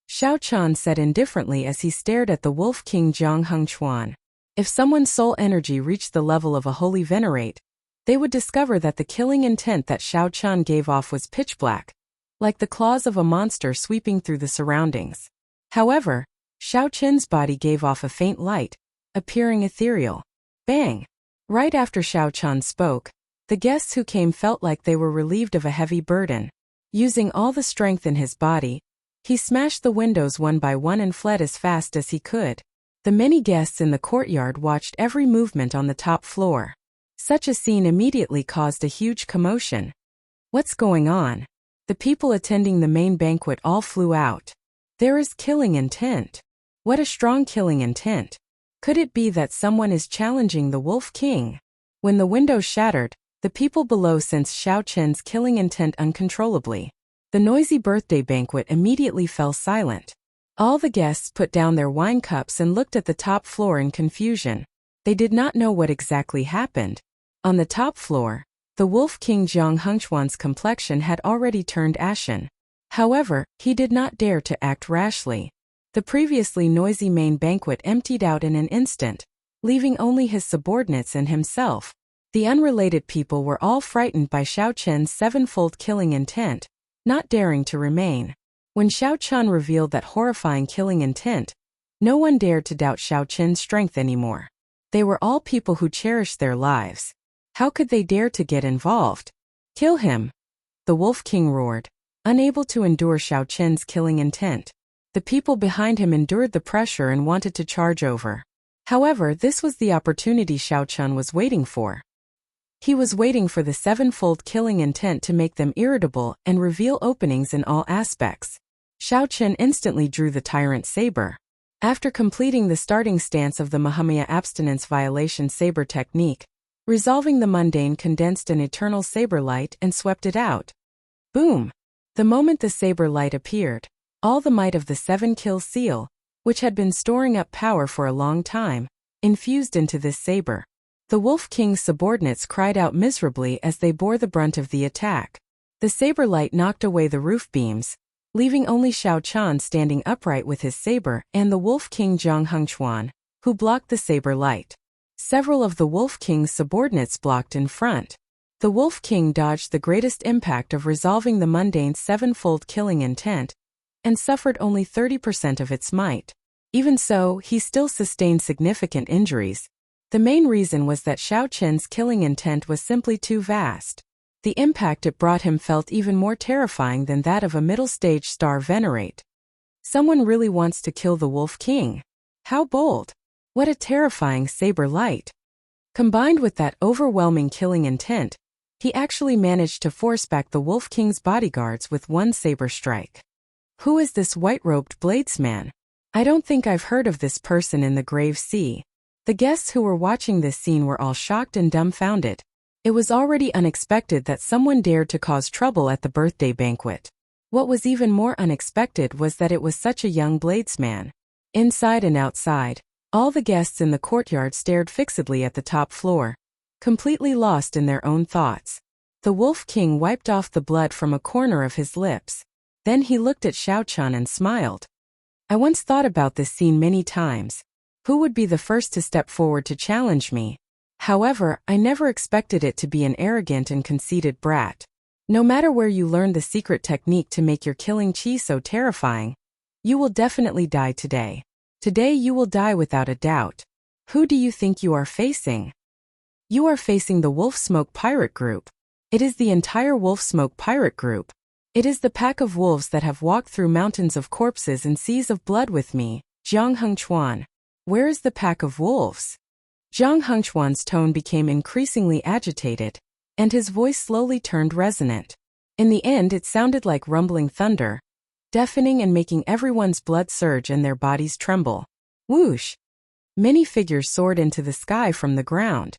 Xiao Qian said indifferently as he stared at the Wolf King Zhang Hengchuan. If someone's soul energy reached the level of a holy venerate, they would discover that the killing intent that Xiao Qian gave off was pitch black, like the claws of a monster sweeping through the surroundings. However, Xiao Qin's body gave off a faint light, appearing ethereal. Bang! Right after Xiao Qian spoke, the guests who came felt like they were relieved of a heavy burden. Using all the strength in his body, he smashed the windows one by one and fled as fast as he could. The many guests in the courtyard watched every movement on the top floor. Such a scene immediately caused a huge commotion. What's going on? The people attending the main banquet all flew out. There is killing intent. What a strong killing intent. Could it be that someone is challenging the Wolf King? When the windows shattered, the people below sensed Xiao Qin's killing intent uncontrollably. The noisy birthday banquet immediately fell silent. All the guests put down their wine cups and looked at the top floor in confusion. They did not know what exactly happened. On the top floor, the Wolf King Zhang Hengchuan's complexion had already turned ashen. However, he did not dare to act rashly. The previously noisy main banquet emptied out in an instant, leaving only his subordinates and himself. The unrelated people were all frightened by Xiao Qin's 7-fold killing intent, not daring to remain. When Xiao Qian revealed that horrifying killing intent, no one dared to doubt Xiao Qin's strength anymore. They were all people who cherished their lives. How could they dare to get involved? Kill him! The Wolf King roared, unable to endure Xiao Qin's killing intent. The people behind him endured the pressure and wanted to charge over. However, this was the opportunity Xiao Qian was waiting for. He was waiting for the 7-fold killing intent to make them irritable and reveal openings in all aspects. Xiao Qin instantly drew the tyrant saber. After completing the starting stance of the Mahamaya abstinence violation saber technique, resolving the mundane condensed an eternal saber light and swept it out. Boom! The moment the saber light appeared, all the might of the 7-kill seal, which had been storing up power for a long time, infused into this saber. The Wolf King's subordinates cried out miserably as they bore the brunt of the attack. The saber light knocked away the roof beams, leaving only Xiao Qian standing upright with his saber and the Wolf King Zhang Hengchuan, who blocked the saber light. Several of the Wolf King's subordinates blocked in front. The Wolf King dodged the greatest impact of resolving the mundane 7-fold killing intent, and suffered only 30% of its might. Even so, he still sustained significant injuries. The main reason was that Xiao Qin's killing intent was simply too vast. The impact it brought him felt even more terrifying than that of a middle-stage star venerate. Someone really wants to kill the Wolf King. How bold! What a terrifying saber light! Combined with that overwhelming killing intent, he actually managed to force back the Wolf King's bodyguards with one saber strike. Who is this white-robed bladesman? I don't think I've heard of this person in the Grave Sea. The guests who were watching this scene were all shocked and dumbfounded. It was already unexpected that someone dared to cause trouble at the birthday banquet. What was even more unexpected was that it was such a young bladesman. Inside and outside, all the guests in the courtyard stared fixedly at the top floor, completely lost in their own thoughts. The Wolf King wiped off the blood from a corner of his lips. Then he looked at Xiao Qian and smiled. I once thought about this scene many times. Who would be the first to step forward to challenge me? However, I never expected it to be an arrogant and conceited brat. No matter where you learn the secret technique to make your killing chi so terrifying, you will definitely die today. Today you will die without a doubt. Who do you think you are facing? You are facing the Wolf Smoke Pirate Group. It is the entire Wolf Smoke Pirate Group. It is the pack of wolves that have walked through mountains of corpses and seas of blood with me, Jiang Hengchuan. Where is the pack of wolves? Jiang Hengchuan's tone became increasingly agitated, and his voice slowly turned resonant. In the end, it sounded like rumbling thunder, deafening and making everyone's blood surge and their bodies tremble. Whoosh! Many figures soared into the sky from the ground.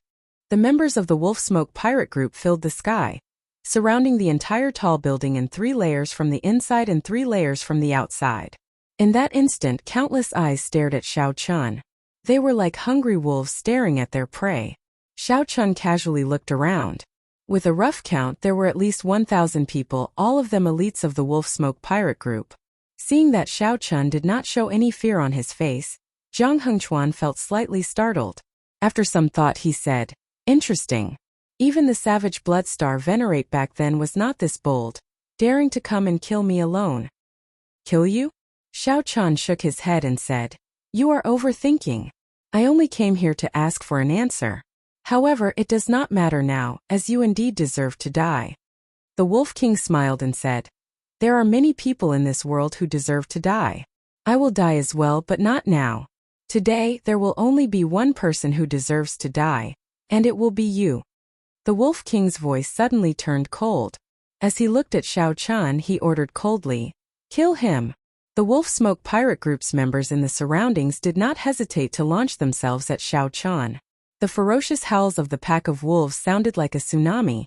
The members of the Wolf Smoke Pirate Group filled the sky, surrounding the entire tall building in 3 layers from the inside and 3 layers from the outside. In that instant, countless eyes stared at Xiao Chun. They were like hungry wolves staring at their prey. Xiao Chun casually looked around. With a rough count, there were at least 1,000 people, all of them elites of the Wolf Smoke Pirate Group. Seeing that Xiao Chun did not show any fear on his face, Jiang Hengchuan felt slightly startled. After some thought, he said, "Interesting. Even the savage Bloodstar Venerate back then was not this bold, daring to come and kill me alone." "Kill you?" Xiao Chun shook his head and said, "You are overthinking. I only came here to ask for an answer. However, it does not matter now, as you indeed deserve to die." The Wolf King smiled and said, "There are many people in this world who deserve to die. I will die as well, but not now. Today, there will only be one person who deserves to die, and it will be you." The Wolf King's voice suddenly turned cold. As he looked at Xiao Chun, he ordered coldly, "Kill him." The Wolf Smoke Pirate Group's members in the surroundings did not hesitate to launch themselves at Xiao Chun. The ferocious howls of the pack of wolves sounded like a tsunami,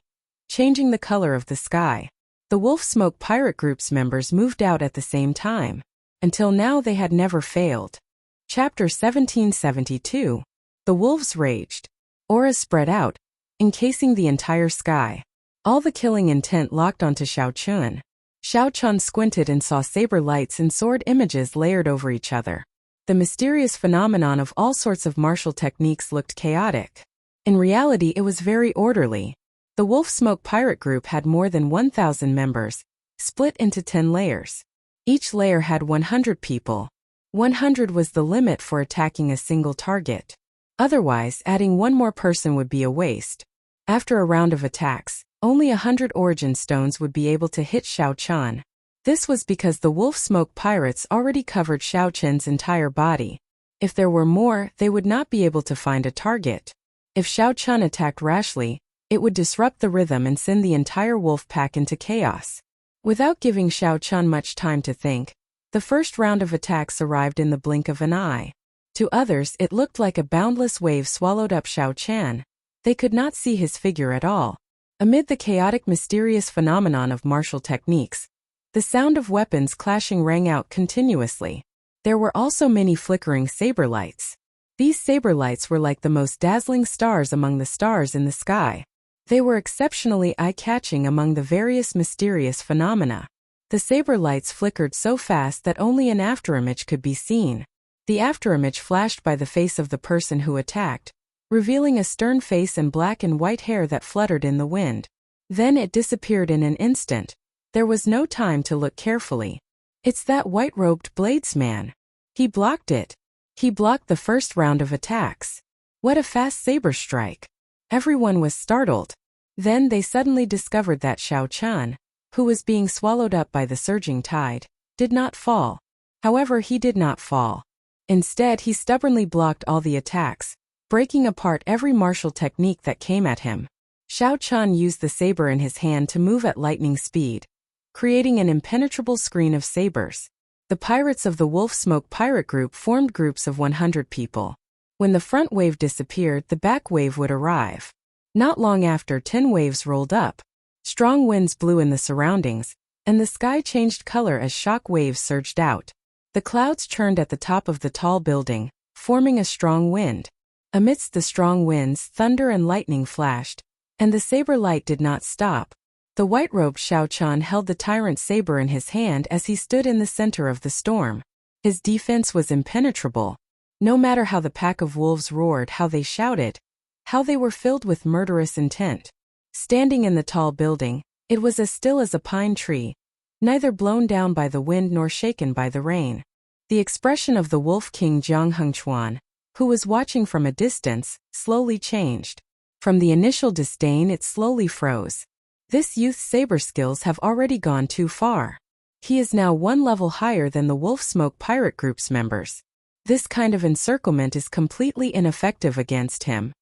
changing the color of the sky. The Wolf Smoke Pirate Group's members moved out at the same time. Until now they had never failed. Chapter 1772. The wolves raged. Auras spread out, encasing the entire sky. All the killing intent locked onto Xiao Chun. Xiao Chun squinted and saw saber lights and sword images layered over each other. The mysterious phenomenon of all sorts of martial techniques looked chaotic. In reality, it was very orderly. The Wolf Smoke Pirate Group had more than 1,000 members, split into 10 layers. Each layer had 100 people. 100 was the limit for attacking a single target. Otherwise, adding one more person would be a waste. After a round of attacks, only 100 origin stones would be able to hit Xiao Chun. This was because the Wolf Smoke Pirates already covered Xiao Chun's entire body. If there were more, they would not be able to find a target. If Xiao Chun attacked rashly, it would disrupt the rhythm and send the entire wolf pack into chaos. Without giving Xiao Chun much time to think, the first round of attacks arrived in the blink of an eye. To others, it looked like a boundless wave swallowed up Xiao Chun. They could not see his figure at all. Amid the chaotic, mysterious phenomenon of martial techniques, the sound of weapons clashing rang out continuously. There were also many flickering saber lights. These saber lights were like the most dazzling stars among the stars in the sky. They were exceptionally eye-catching among the various mysterious phenomena. The saber lights flickered so fast that only an afterimage could be seen. The afterimage flashed by the face of the person who attacked, revealing a stern face and black and white hair that fluttered in the wind. Then it disappeared in an instant. There was no time to look carefully. "It's that white-robed bladesman. He blocked it. He blocked the first round of attacks. What a fast saber strike." Everyone was startled. Then they suddenly discovered that Xiao Chun, who was being swallowed up by the surging tide, did not fall. However, he did not fall. Instead, he stubbornly blocked all the attacks, breaking apart every martial technique that came at him. Xiao Chun used the saber in his hand to move at lightning speed, creating an impenetrable screen of sabers. The pirates of the Wolf Smoke Pirate Group formed groups of 100 people. When the front wave disappeared, the back wave would arrive. Not long after, 10 waves rolled up. Strong winds blew in the surroundings, and the sky changed color as shock waves surged out. The clouds churned at the top of the tall building, forming a strong wind. Amidst the strong winds, thunder and lightning flashed, and the saber light did not stop. The white-robed Xiao Chun held the tyrant saber in his hand as he stood in the center of the storm. His defense was impenetrable. No matter how the pack of wolves roared, how they shouted, how they were filled with murderous intent. Standing in the tall building, it was as still as a pine tree, neither blown down by the wind nor shaken by the rain. The expression of the Wolf King Jiang Hengchuan, who was watching from a distance, slowly changed. From the initial disdain, it slowly froze. This youth's saber skills have already gone too far. He is now one level higher than the Wolf Smoke Pirate Group's members. This kind of encirclement is completely ineffective against him.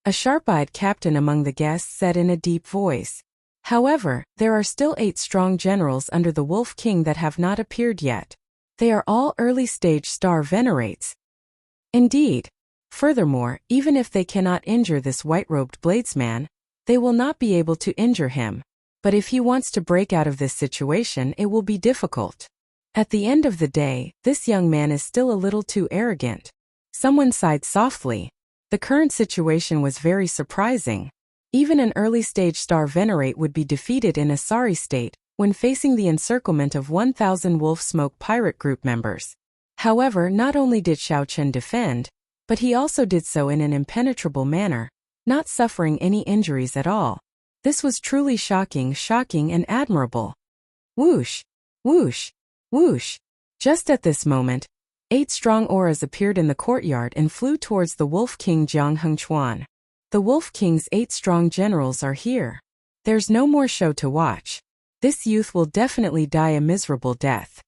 A sharp-eyed captain among the guests said in a deep voice. However, there are still 8 strong generals under the Wolf King that have not appeared yet. They are all early-stage star venerates. Indeed. Furthermore, even if they cannot injure this white-robed bladesman, they will not be able to injure him. But if he wants to break out of this situation, it will be difficult. At the end of the day, this young man is still a little too arrogant. Someone sighed softly. The current situation was very surprising. Even an early-stage star venerate would be defeated in a sorry state when facing the encirclement of 1,000 Wolf Smoke Pirate Group members. However, not only did Xiao Chen defend, but he also did so in an impenetrable manner, not suffering any injuries at all. This was truly shocking and admirable. Whoosh! Whoosh! Whoosh! Just at this moment, 8 strong auras appeared in the courtyard and flew towards the Wolf King Jiang Hengchuan. The Wolf King's 8 strong generals are here. There's no more show to watch. This youth will definitely die a miserable death.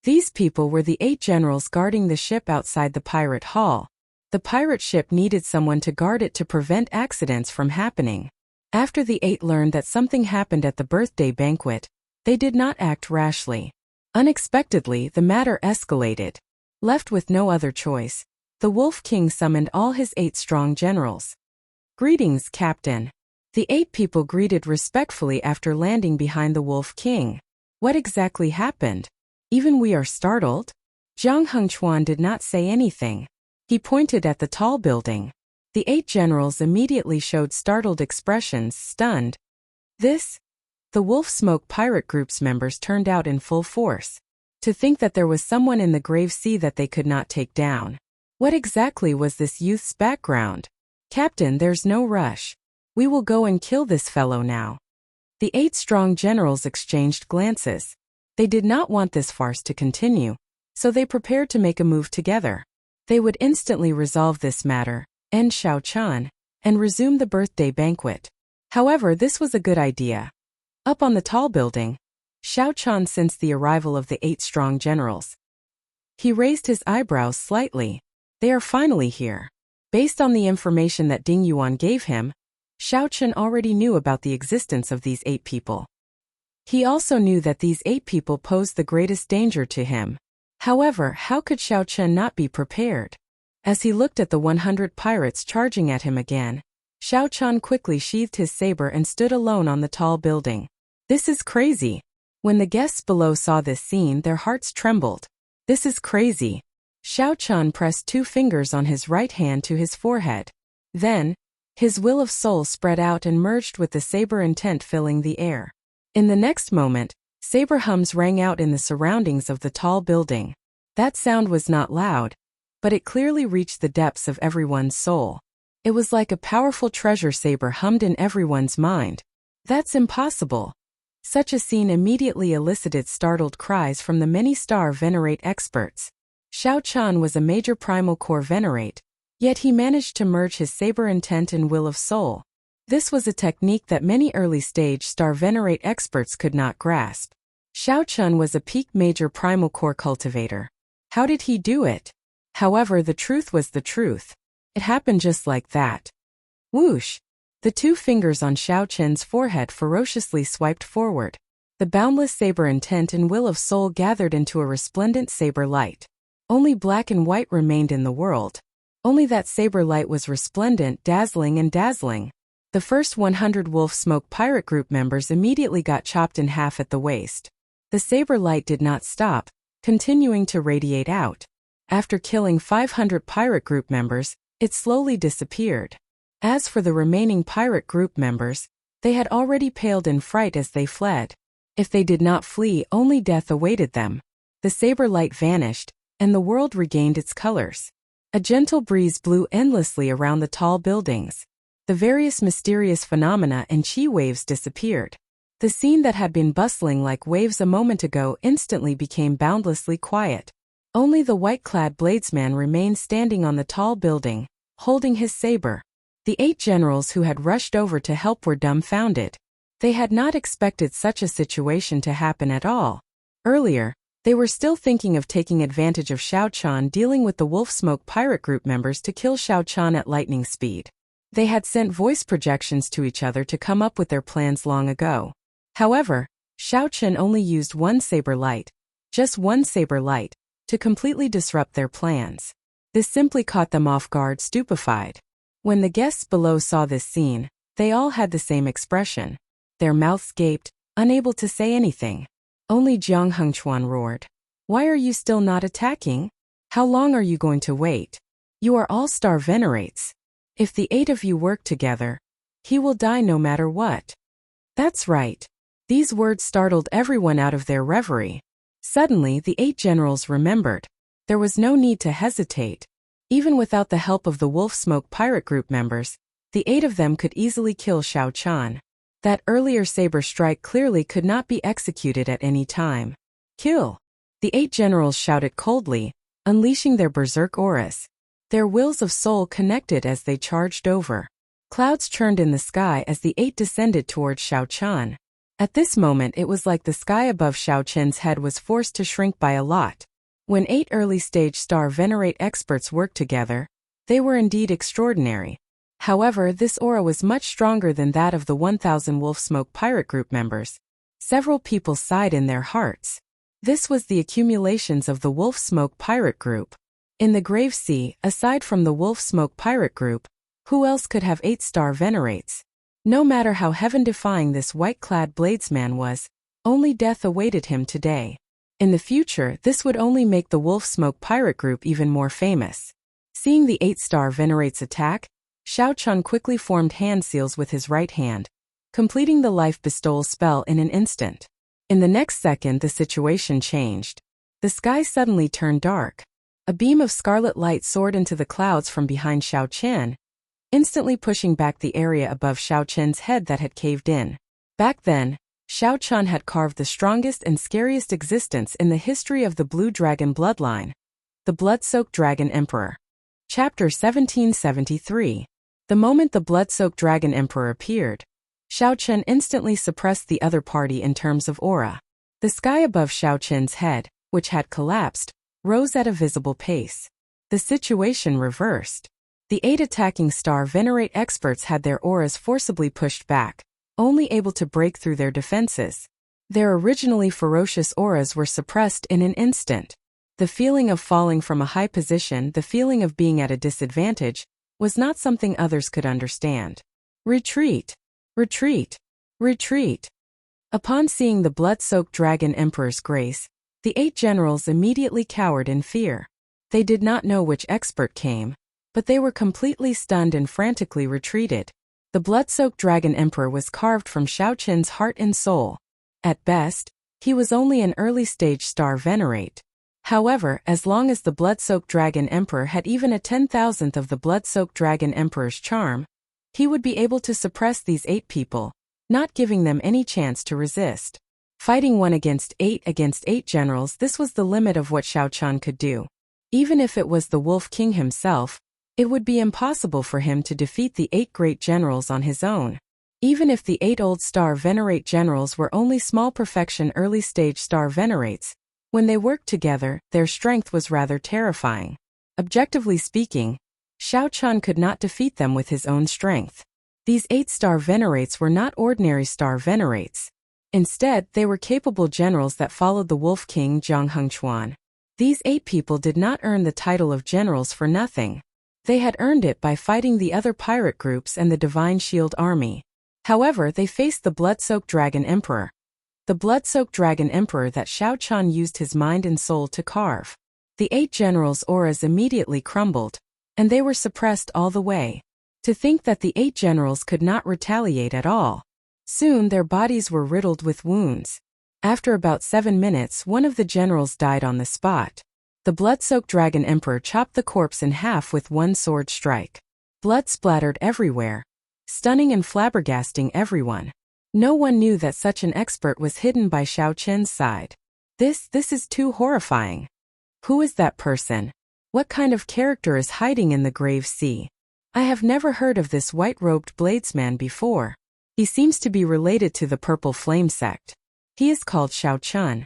These people were the 8 generals guarding the ship outside the pirate hall. The pirate ship needed someone to guard it to prevent accidents from happening. After the 8 learned that something happened at the birthday banquet, they did not act rashly. Unexpectedly, the matter escalated. Left with no other choice, the Wolf King summoned all his 8 strong generals. Greetings, Captain. The 8 people greeted respectfully after landing behind the Wolf King. What exactly happened? Even we are startled? Jiang Hengchuan did not say anything. He pointed at the tall building. The 8 generals immediately showed startled expressions, stunned. This? The Wolf Smoke Pirate Group's members turned out in full force. To think that there was someone in the grave sea that they could not take down. What exactly was this youth's background? Captain, there's no rush. We will go and kill this fellow now. The 8 strong generals exchanged glances. They did not want this farce to continue, so they prepared to make a move together. They would instantly resolve this matter, end Xiao Chen, and resume the birthday banquet. However, this was a good idea. Up on the tall building, Xiao Chen sensed the arrival of the 8 strong generals. He raised his eyebrows slightly. They are finally here. Based on the information that Ding Yuan gave him, Xiao Chen already knew about the existence of these 8 people. He also knew that these 8 people posed the greatest danger to him. However, how could Xiao Chen not be prepared? As he looked at the 100 pirates charging at him again, Xiao Chen quickly sheathed his saber and stood alone on the tall building. This is crazy. When the guests below saw this scene, their hearts trembled. This is crazy. Xiao Chen pressed 2 fingers on his right hand to his forehead. Then, his will of soul spread out and merged with the saber intent filling the air. In the next moment, saber hums rang out in the surroundings of the tall building. That sound was not loud, but it clearly reached the depths of everyone's soul. It was like a powerful treasure saber hummed in everyone's mind. That's impossible. Such a scene immediately elicited startled cries from the many star venerate experts. Xiao Chen was a major primal core venerate, yet he managed to merge his saber intent and will of soul. This was a technique that many early-stage star venerate experts could not grasp. Xiao Chen was a peak major primal core cultivator. How did he do it? However, the truth was the truth. It happened just like that. Whoosh! The 2 fingers on Xiao Chen's forehead ferociously swiped forward. The boundless saber intent and will of soul gathered into a resplendent saber light. Only black and white remained in the world. Only that saber light was resplendent, dazzling and dazzling. The first 100 Wolf Smoke Pirate Group members immediately got chopped in half at the waist. The saber light did not stop, continuing to radiate out. After killing 500 Pirate Group members, it slowly disappeared. As for the remaining pirate group members, they had already paled in fright as they fled. If they did not flee, only death awaited them. The saber light vanished, and the world regained its colors. A gentle breeze blew endlessly around the tall buildings. The various mysterious phenomena and chi waves disappeared. The scene that had been bustling like waves a moment ago instantly became boundlessly quiet. Only the white-clad bladesman remained standing on the tall building, holding his saber. The 8 generals who had rushed over to help were dumbfounded. They had not expected such a situation to happen at all. Earlier, they were still thinking of taking advantage of Xiao Chan dealing with the Wolf Smoke pirate group members to kill Xiao Chan at lightning speed. They had sent voice projections to each other to come up with their plans long ago. However, Xiao Chan only used one saber light, just one saber light, to completely disrupt their plans. This simply caught them off guard, stupefied. When the guests below saw this scene, they all had the same expression. Their mouths gaped, unable to say anything. Only Jiang Hengchuan roared. "Why are you still not attacking? How long are you going to wait? You are all star venerates. If the 8 of you work together, he will die no matter what." That's right. These words startled everyone out of their reverie. Suddenly, the 8 generals remembered. There was no need to hesitate. Even without the help of the Wolf Smoke pirate group members, the 8 of them could easily kill Xiao Chan. That earlier saber strike clearly could not be executed at any time. "Kill!" The 8 generals shouted coldly, unleashing their berserk auras. Their wills of soul connected as they charged over. Clouds churned in the sky as the 8 descended towards Xiao Chan. At this moment it was like the sky above Xiao Chen's head was forced to shrink by a lot. When 8 early-stage star venerate experts worked together, they were indeed extraordinary. However, this aura was much stronger than that of the 1,000 Wolf Smoke pirate group members. Several people sighed in their hearts. This was the accumulations of the Wolf Smoke pirate group. In the Grave Sea, aside from the Wolf Smoke pirate group, who else could have 8 star venerates? No matter how heaven-defying this white-clad bladesman was, only death awaited him today. In the future, this would only make the Wolf Smoke pirate group even more famous. Seeing the 8 star venerates attack, Xiao Chan quickly formed hand seals with his right hand, completing the life bestowal spell in an instant. In the next second, the situation changed. The sky suddenly turned dark. A beam of scarlet light soared into the clouds from behind Xiao Chen, instantly pushing back the area above Xiao Chen's head that had caved in. Back then, Xiao Chan had carved the strongest and scariest existence in the history of the Blue Dragon bloodline. The Blood-Soaked Dragon Emperor. Chapter 1773. The moment the Blood-Soaked Dragon Emperor appeared, Xiao Chen instantly suppressed the other party in terms of aura. The sky above Xiao Chen's head, which had collapsed, rose at a visible pace. The situation reversed. The 8 attacking star venerate experts had their auras forcibly pushed back, only able to break through their defenses. Their originally ferocious auras were suppressed in an instant. The feeling of falling from a high position, the feeling of being at a disadvantage, was not something others could understand. Retreat! Retreat! Retreat! Upon seeing the blood-soaked Dragon Emperor's grace, the 8 generals immediately cowered in fear. They did not know which expert came, but they were completely stunned and frantically retreated. The blood-soaked Dragon Emperor was carved from Xiao Chen's heart and soul. At best, he was only an early-stage star venerate. However, as long as the blood-soaked Dragon Emperor had even a 10,000th of the blood-soaked Dragon Emperor's charm, he would be able to suppress these 8 people, not giving them any chance to resist. Fighting 1 against 8 generals, this was the limit of what Xiao Chan could do. Even if it was the Wolf King himself, it would be impossible for him to defeat the 8 great generals on his own. Even if the 8 old star venerate generals were only small perfection early-stage star venerates, when they worked together, their strength was rather terrifying. Objectively speaking, Xiao Chan could not defeat them with his own strength. These 8 star venerates were not ordinary star venerates. Instead, they were capable generals that followed the Wolf King Jiang Hengchuan. These 8 people did not earn the title of generals for nothing. They had earned it by fighting the other pirate groups and the Divine Shield Army. However, they faced the blood-soaked Dragon Emperor. The blood-soaked Dragon Emperor that Xiao Chan used his mind and soul to carve. The 8 generals' auras immediately crumbled, and they were suppressed all the way. To think that the 8 generals could not retaliate at all. Soon their bodies were riddled with wounds. After about 7 minutes, one of the generals died on the spot. The blood-soaked Dragon Emperor chopped the corpse in half with one sword strike. Blood splattered everywhere, stunning and flabbergasting everyone. No one knew that such an expert was hidden by Xiao Chen's side. This is too horrifying. Who is that person? What kind of character is hiding in the Grave Sea? I have never heard of this white-robed bladesman before. He seems to be related to the Purple Flame sect. He is called Xiao Chun.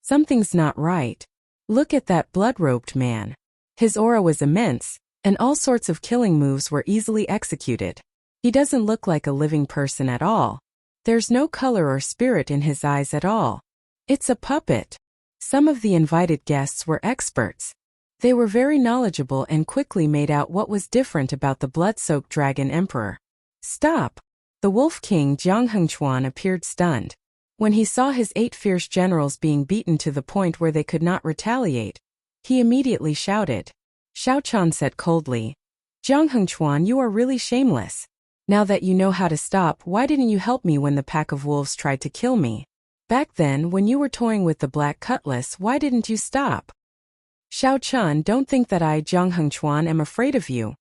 Something's not right. Look at that blood-robed man. His aura was immense, and all sorts of killing moves were easily executed. He doesn't look like a living person at all. There's no color or spirit in his eyes at all. It's a puppet. Some of the invited guests were experts. They were very knowledgeable and quickly made out what was different about the blood-soaked dragon emperor. Stop! The Wolf King Jiang Hengchuan appeared stunned. When he saw his 8 fierce generals being beaten to the point where they could not retaliate, he immediately shouted. Xiao Chan said coldly, Jiang Hengchuan, you are really shameless. Now that you know how to stop, why didn't you help me when the pack of wolves tried to kill me? Back then, when you were toying with the black cutlass, why didn't you stop? Xiao Chun, don't think that I, Jiang Hengchuan, am afraid of you.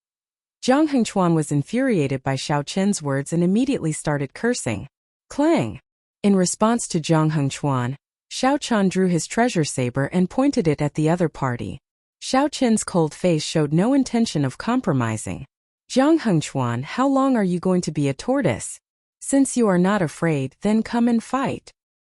Jiang Hengchuan was infuriated by Xiao Chen's words and immediately started cursing. Clang! In response to Jiang Hengchuan, Xiao Chun drew his treasure saber and pointed it at the other party. Xiao Chen's cold face showed no intention of compromising. Jiang Hengchuan, how long are you going to be a tortoise? Since you are not afraid, then come and fight.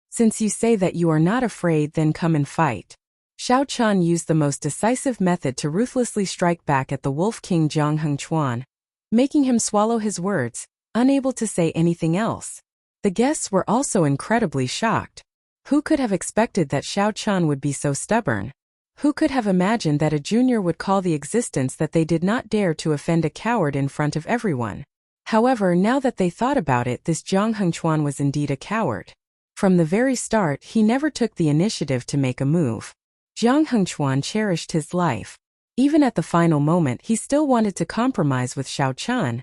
Since you say that you are not afraid, then come and fight. Xiao Chun used the most decisive method to ruthlessly strike back at the Wolf King Jiang Hengchuan, making him swallow his words, unable to say anything else. The guests were also incredibly shocked. Who could have expected that Xiao Chun would be so stubborn? Who could have imagined that a junior would call the existence that they did not dare to offend a coward in front of everyone? However, now that they thought about it, this Jiang Hengchuan was indeed a coward. From the very start, he never took the initiative to make a move. Jiang Hengchuan cherished his life. Even at the final moment, he still wanted to compromise with Xiao Chun,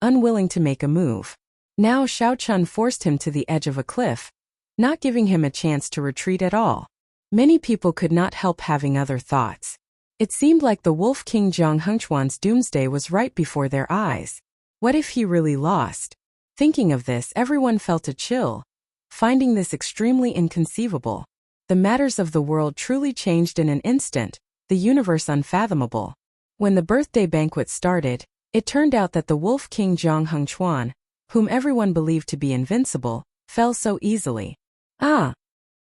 unwilling to make a move. Now Xiao Chun forced him to the edge of a cliff, not giving him a chance to retreat at all. Many people could not help having other thoughts. It seemed like the Wolf King Jiang Hengchuan's doomsday was right before their eyes. What if he really lost? Thinking of this, everyone felt a chill, finding this extremely inconceivable. The matters of the world truly changed in an instant, the universe unfathomable. When the birthday banquet started, it turned out that the Wolf King Jiang Hengchuan, whom everyone believed to be invincible, fell so easily. Ah!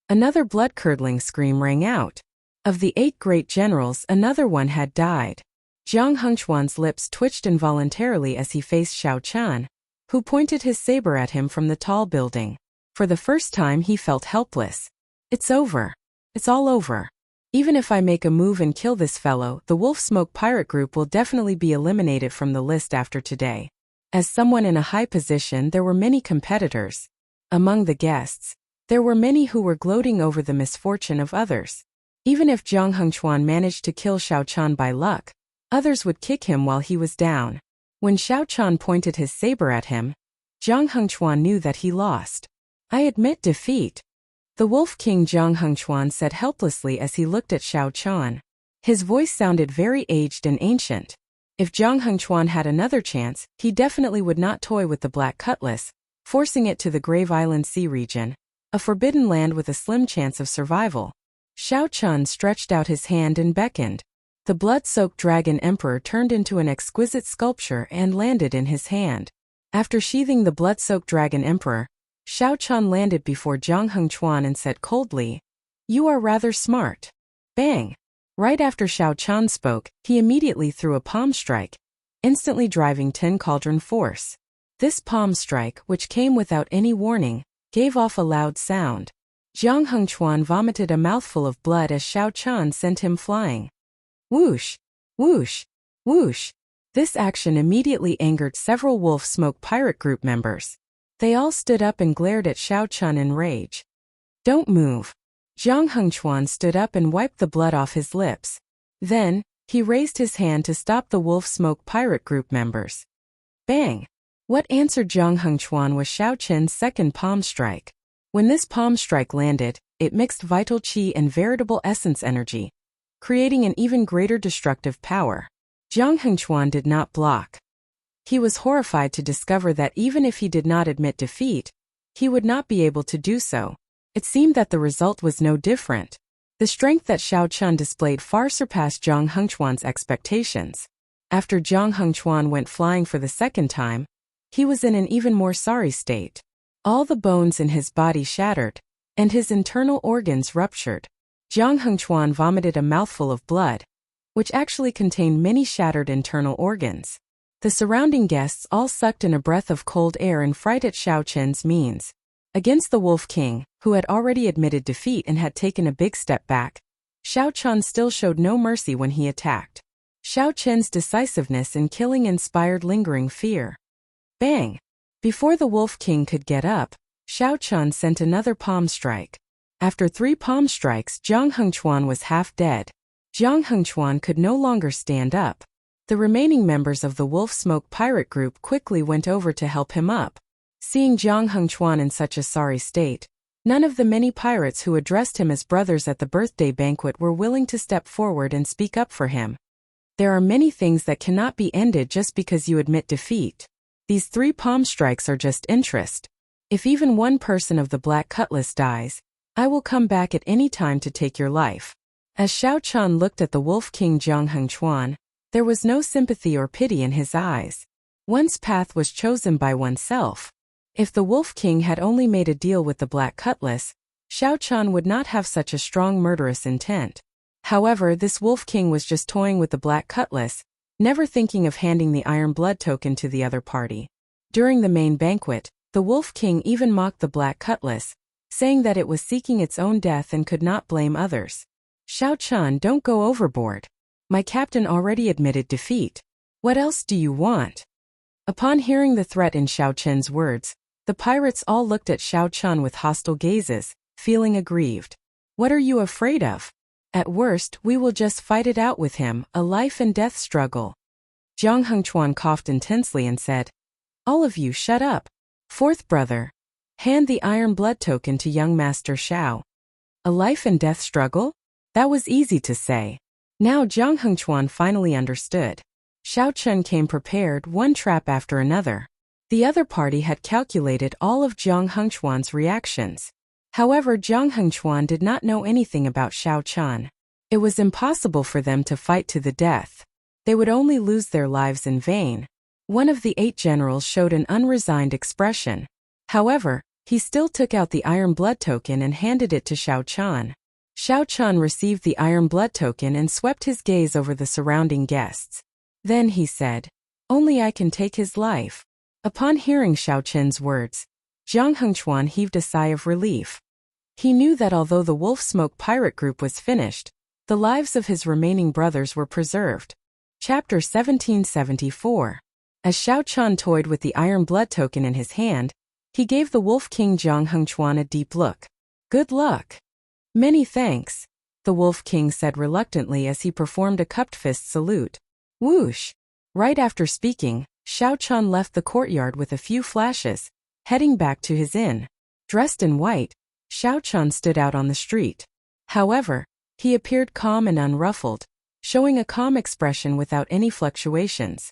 Another blood-curdling scream rang out. Of the 8 great generals, another one had died. Jiang Hengchuan's lips twitched involuntarily as he faced Xiao Chun, who pointed his saber at him from the tall building. For the first time he felt helpless. It's over. It's all over. Even if I make a move and kill this fellow, the Wolf Smoke Pirate Group will definitely be eliminated from the list after today. As someone in a high position, there were many competitors. Among the guests, there were many who were gloating over the misfortune of others. Even if Jiang Hengchuan managed to kill Xiao Chun by luck, others would kick him while he was down. When Xiao Chun pointed his saber at him, Jiang Hengchuan knew that he lost. I admit defeat. The Wolf King Jiang Hengchuan said helplessly as he looked at Xiao Chun. His voice sounded very aged and ancient. If Jiang Hengchuan had another chance, he definitely would not toy with the Black Cutlass, forcing it to the Grave Island Sea region, a forbidden land with a slim chance of survival. Xiao Chun stretched out his hand and beckoned. The blood-soaked dragon emperor turned into an exquisite sculpture and landed in his hand. After sheathing the blood-soaked dragon emperor, Xiao Chun landed before Jiang Hengchuan and said coldly, "You are rather smart." Bang! Right after Xiao Chun spoke, he immediately threw a palm strike, instantly driving 10 cauldron force. This palm strike, which came without any warning, gave off a loud sound. Jiang Hengchuan vomited a mouthful of blood as Xiao Chun sent him flying. Whoosh! Whoosh! Whoosh! This action immediately angered several Wolf Smoke Pirate Group members. They all stood up and glared at Xiao Chun in rage. Don't move. Jiang Hengchuan stood up and wiped the blood off his lips. Then, he raised his hand to stop the Wolf Smoke Pirate Group members. Bang! What answered Jiang Hengchuan was Xiao Chen's second palm strike. When this palm strike landed, it mixed vital qi and veritable essence energy, creating an even greater destructive power. Jiang Hengchuan did not block. He was horrified to discover that even if he did not admit defeat, he would not be able to do so. It seemed that the result was no different. The strength that Xiao Chun displayed far surpassed Jiang Hengchuan's expectations. After Jiang Hengquan went flying for the second time, he was in an even more sorry state. All the bones in his body shattered, and his internal organs ruptured. Jiang Hengquan vomited a mouthful of blood, which actually contained many shattered internal organs. The surrounding guests all sucked in a breath of cold air in fright at Xiao Chen's means. Against the Wolf King, who had already admitted defeat and had taken a big step back, Xiao Chen still showed no mercy when he attacked. Xiao Chen's decisiveness in killing inspired lingering fear. Bang! Before the Wolf King could get up, Xiao Chen sent another palm strike. After 3 palm strikes, Jiang Hengquan was half dead. Jiang Hengquan could no longer stand up. The remaining members of the Wolf Smoke pirate group quickly went over to help him up. Seeing Jiang Hengquan in such a sorry state, none of the many pirates who addressed him as brothers at the birthday banquet were willing to step forward and speak up for him. There are many things that cannot be ended just because you admit defeat. These 3 palm strikes are just interest. If even one person of the Black Cutlass dies, I will come back at any time to take your life. As Xiao Chen looked at the Wolf King Jiang Hengquan, there was no sympathy or pity in his eyes. One's path was chosen by oneself. If the Wolf King had only made a deal with the Black Cutlass, Xiao Chen would not have such a strong murderous intent. However, this Wolf King was just toying with the Black Cutlass, never thinking of handing the Iron Blood token to the other party. During the main banquet, the Wolf King even mocked the Black Cutlass, saying that it was seeking its own death and could not blame others. Xiao Chen, don't go overboard. My captain already admitted defeat. What else do you want? Upon hearing the threat in Xiao Chen's words, the pirates all looked at Xiao Chen with hostile gazes, feeling aggrieved. What are you afraid of? At worst, we will just fight it out with him, a life and death struggle. Jiang Hengquan coughed intensely and said, all of you shut up. 4th brother. Hand the Iron Blood token to young Master Xiao. A life and death struggle? That was easy to say. Now Jiang Hengquan finally understood. Xiao Chen came prepared, one trap after another. The other party had calculated all of Jiang Hengquan's reactions. However, Jiang Hengquan did not know anything about Xiao Chen. It was impossible for them to fight to the death. They would only lose their lives in vain. One of the 8 generals showed an unresigned expression. However, he still took out the Iron Blood token and handed it to Xiao Chen. Xiao Chen received the Iron Blood token and swept his gaze over the surrounding guests. Then he said, only I can take his life. Upon hearing Xiao Chen's words, Jiang Hengquan heaved a sigh of relief. He knew that although the Wolf Smoke pirate group was finished, the lives of his remaining brothers were preserved. Chapter 1774. As Xiao Chen toyed with the Iron Blood token in his hand, he gave the Wolf King Jiang Hengquan a deep look. Good luck. Many thanks, the Wolf King said reluctantly as he performed a cupped fist salute. Whoosh! Right after speaking, Xiao Chen left the courtyard with a few flashes, heading back to his inn. Dressed in white, Xiao Chen stood out on the street. However, he appeared calm and unruffled, showing a calm expression without any fluctuations.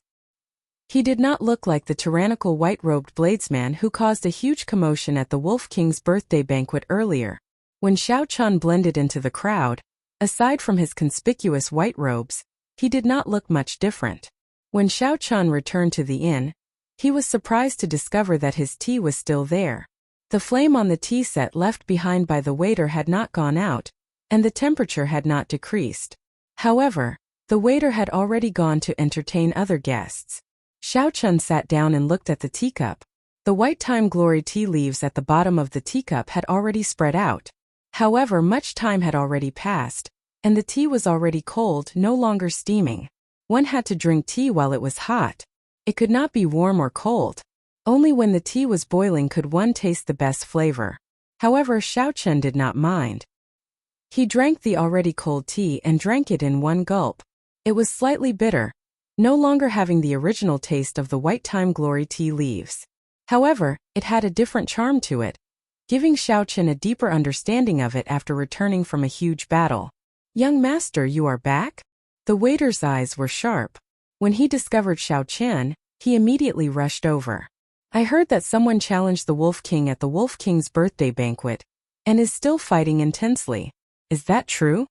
He did not look like the tyrannical white-robed bladesman who caused a huge commotion at the Wolf King's birthday banquet earlier. When Xiao Chen blended into the crowd, aside from his conspicuous white robes, he did not look much different. When Xiao Chen returned to the inn, he was surprised to discover that his tea was still there. The flame on the tea set left behind by the waiter had not gone out, and the temperature had not decreased. However, the waiter had already gone to entertain other guests. Xiao Chen sat down and looked at the teacup. The white time glory tea leaves at the bottom of the teacup had already spread out. However, much time had already passed, and the tea was already cold, no longer steaming. One had to drink tea while it was hot. It could not be warm or cold. Only when the tea was boiling could one taste the best flavor. However, Xiao Chen did not mind. He drank the already cold tea and drank it in one gulp. It was slightly bitter, no longer having the original taste of the white time glory tea leaves. However, it had a different charm to it, giving Xiao Chen a deeper understanding of it after returning from a huge battle. Young master, you are back? The waiter's eyes were sharp. When he discovered Xiao Chen, he immediately rushed over. I heard that someone challenged the Wolf King at the Wolf King's birthday banquet, and is still fighting intensely. Is that true?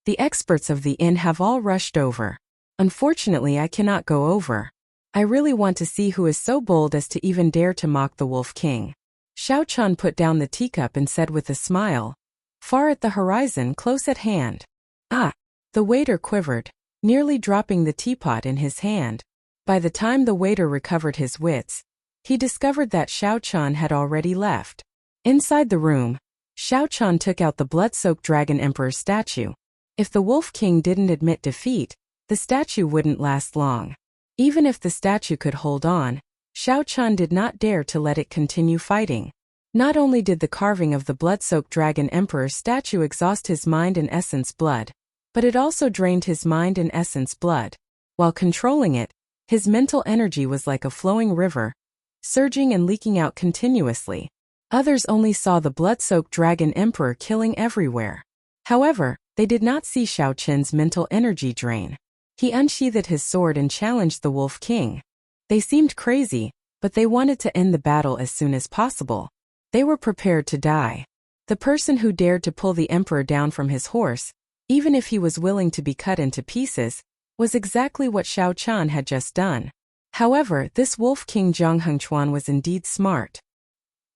The experts of the inn have all rushed over. Unfortunately, I cannot go over. I really want to see who is so bold as to even dare to mock the Wolf King. Xiao Chan put down the teacup and said with a smile, far at the horizon, close at hand. Ah! The waiter quivered, nearly dropping the teapot in his hand. By the time the waiter recovered his wits, he discovered that Xiao Chan had already left. Inside the room, Xiao Chan took out the blood-soaked Dragon Emperor's statue. If the Wolf King didn't admit defeat, the statue wouldn't last long. Even if the statue could hold on, Xiao Chan did not dare to let it continue fighting. Not only did the carving of the blood-soaked Dragon Emperor's statue exhaust his mind and essence blood, but it also drained his mind and essence blood. While controlling it, his mental energy was like a flowing river, surging and leaking out continuously. Others only saw the blood-soaked Dragon Emperor killing everywhere. However, they did not see Xiao Chen's mental energy drain. He unsheathed his sword and challenged the Wolf King. They seemed crazy, but they wanted to end the battle as soon as possible. They were prepared to die. The person who dared to pull the emperor down from his horse, even if he was willing to be cut into pieces, was exactly what Xiao Chan had just done. However, this Wolf King Zhang Hengchuan was indeed smart.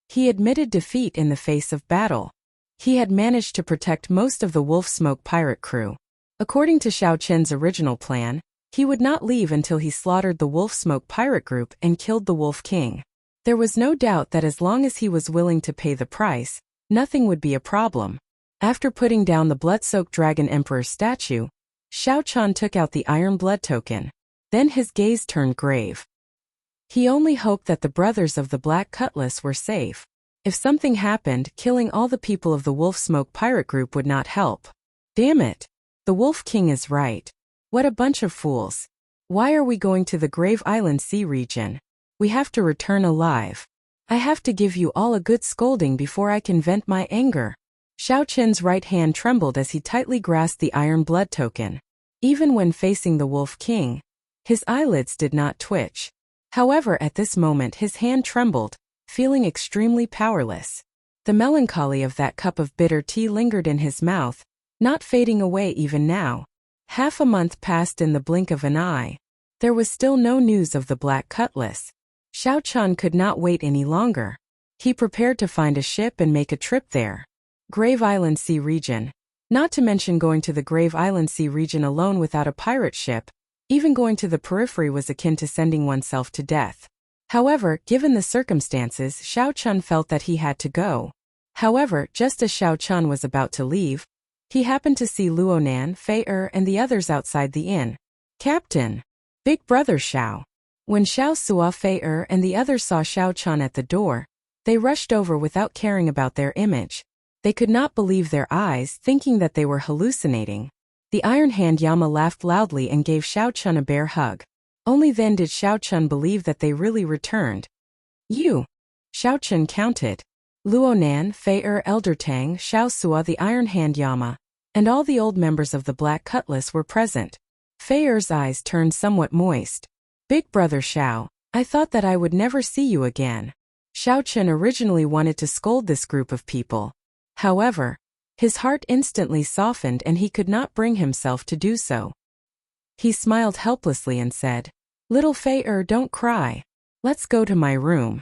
He admitted defeat in the face of battle. He had managed to protect most of the Wolf Smoke pirate crew. According to Xiao Chen's original plan, he would not leave until he slaughtered the Wolf Smoke pirate group and killed the Wolf King. There was no doubt that as long as he was willing to pay the price, nothing would be a problem. After putting down the blood-soaked Dragon Emperor's statue, Xiao Chan took out the Iron Blood token. Then his gaze turned grave. He only hoped that the brothers of the Black Cutlass were safe. If something happened, killing all the people of the Wolf Smoke pirate group would not help. Damn it! The Wolf King is right. What a bunch of fools. Why are we going to the Grave Island Sea region? We have to return alive. I have to give you all a good scolding before I can vent my anger. Xiao Chen's right hand trembled as he tightly grasped the Iron Blood token. Even when facing the Wolf King, his eyelids did not twitch. However, at this moment his hand trembled, feeling extremely powerless. The melancholy of that cup of bitter tea lingered in his mouth, not fading away even now. Half a month passed in the blink of an eye. There was still no news of the Black Cutlass. Xiao Chan could not wait any longer. He prepared to find a ship and make a trip there. Grave Island Sea region. Not to mention going to the Grave Island Sea region alone without a pirate ship. Even going to the periphery was akin to sending oneself to death. However, given the circumstances, Xiao Chan felt that he had to go. However, just as Xiao Chan was about to leave, he happened to see Luonan, Fei and the others outside the inn. Captain! Big brother Xiao. When Xiao Sua, Fei and the others saw Xiao Chan at the door, they rushed over without caring about their image. They could not believe their eyes, thinking that they were hallucinating. The Iron Hand Yama laughed loudly and gave Xiao Chan a bear hug. Only then did Xiao Chan believe that they really returned. You! Xiao Chan counted. Luonan, Fei Elder Tang, Xiao Sua, the Iron Hand Yama, and all the old members of the Black Cutlass were present. Fei's eyes turned somewhat moist. Big brother Xiao, I thought that I would never see you again. Xiao Chan originally wanted to scold this group of people. However, his heart instantly softened and he could not bring himself to do so. He smiled helplessly and said, Little Fei don't cry. Let's go to my room.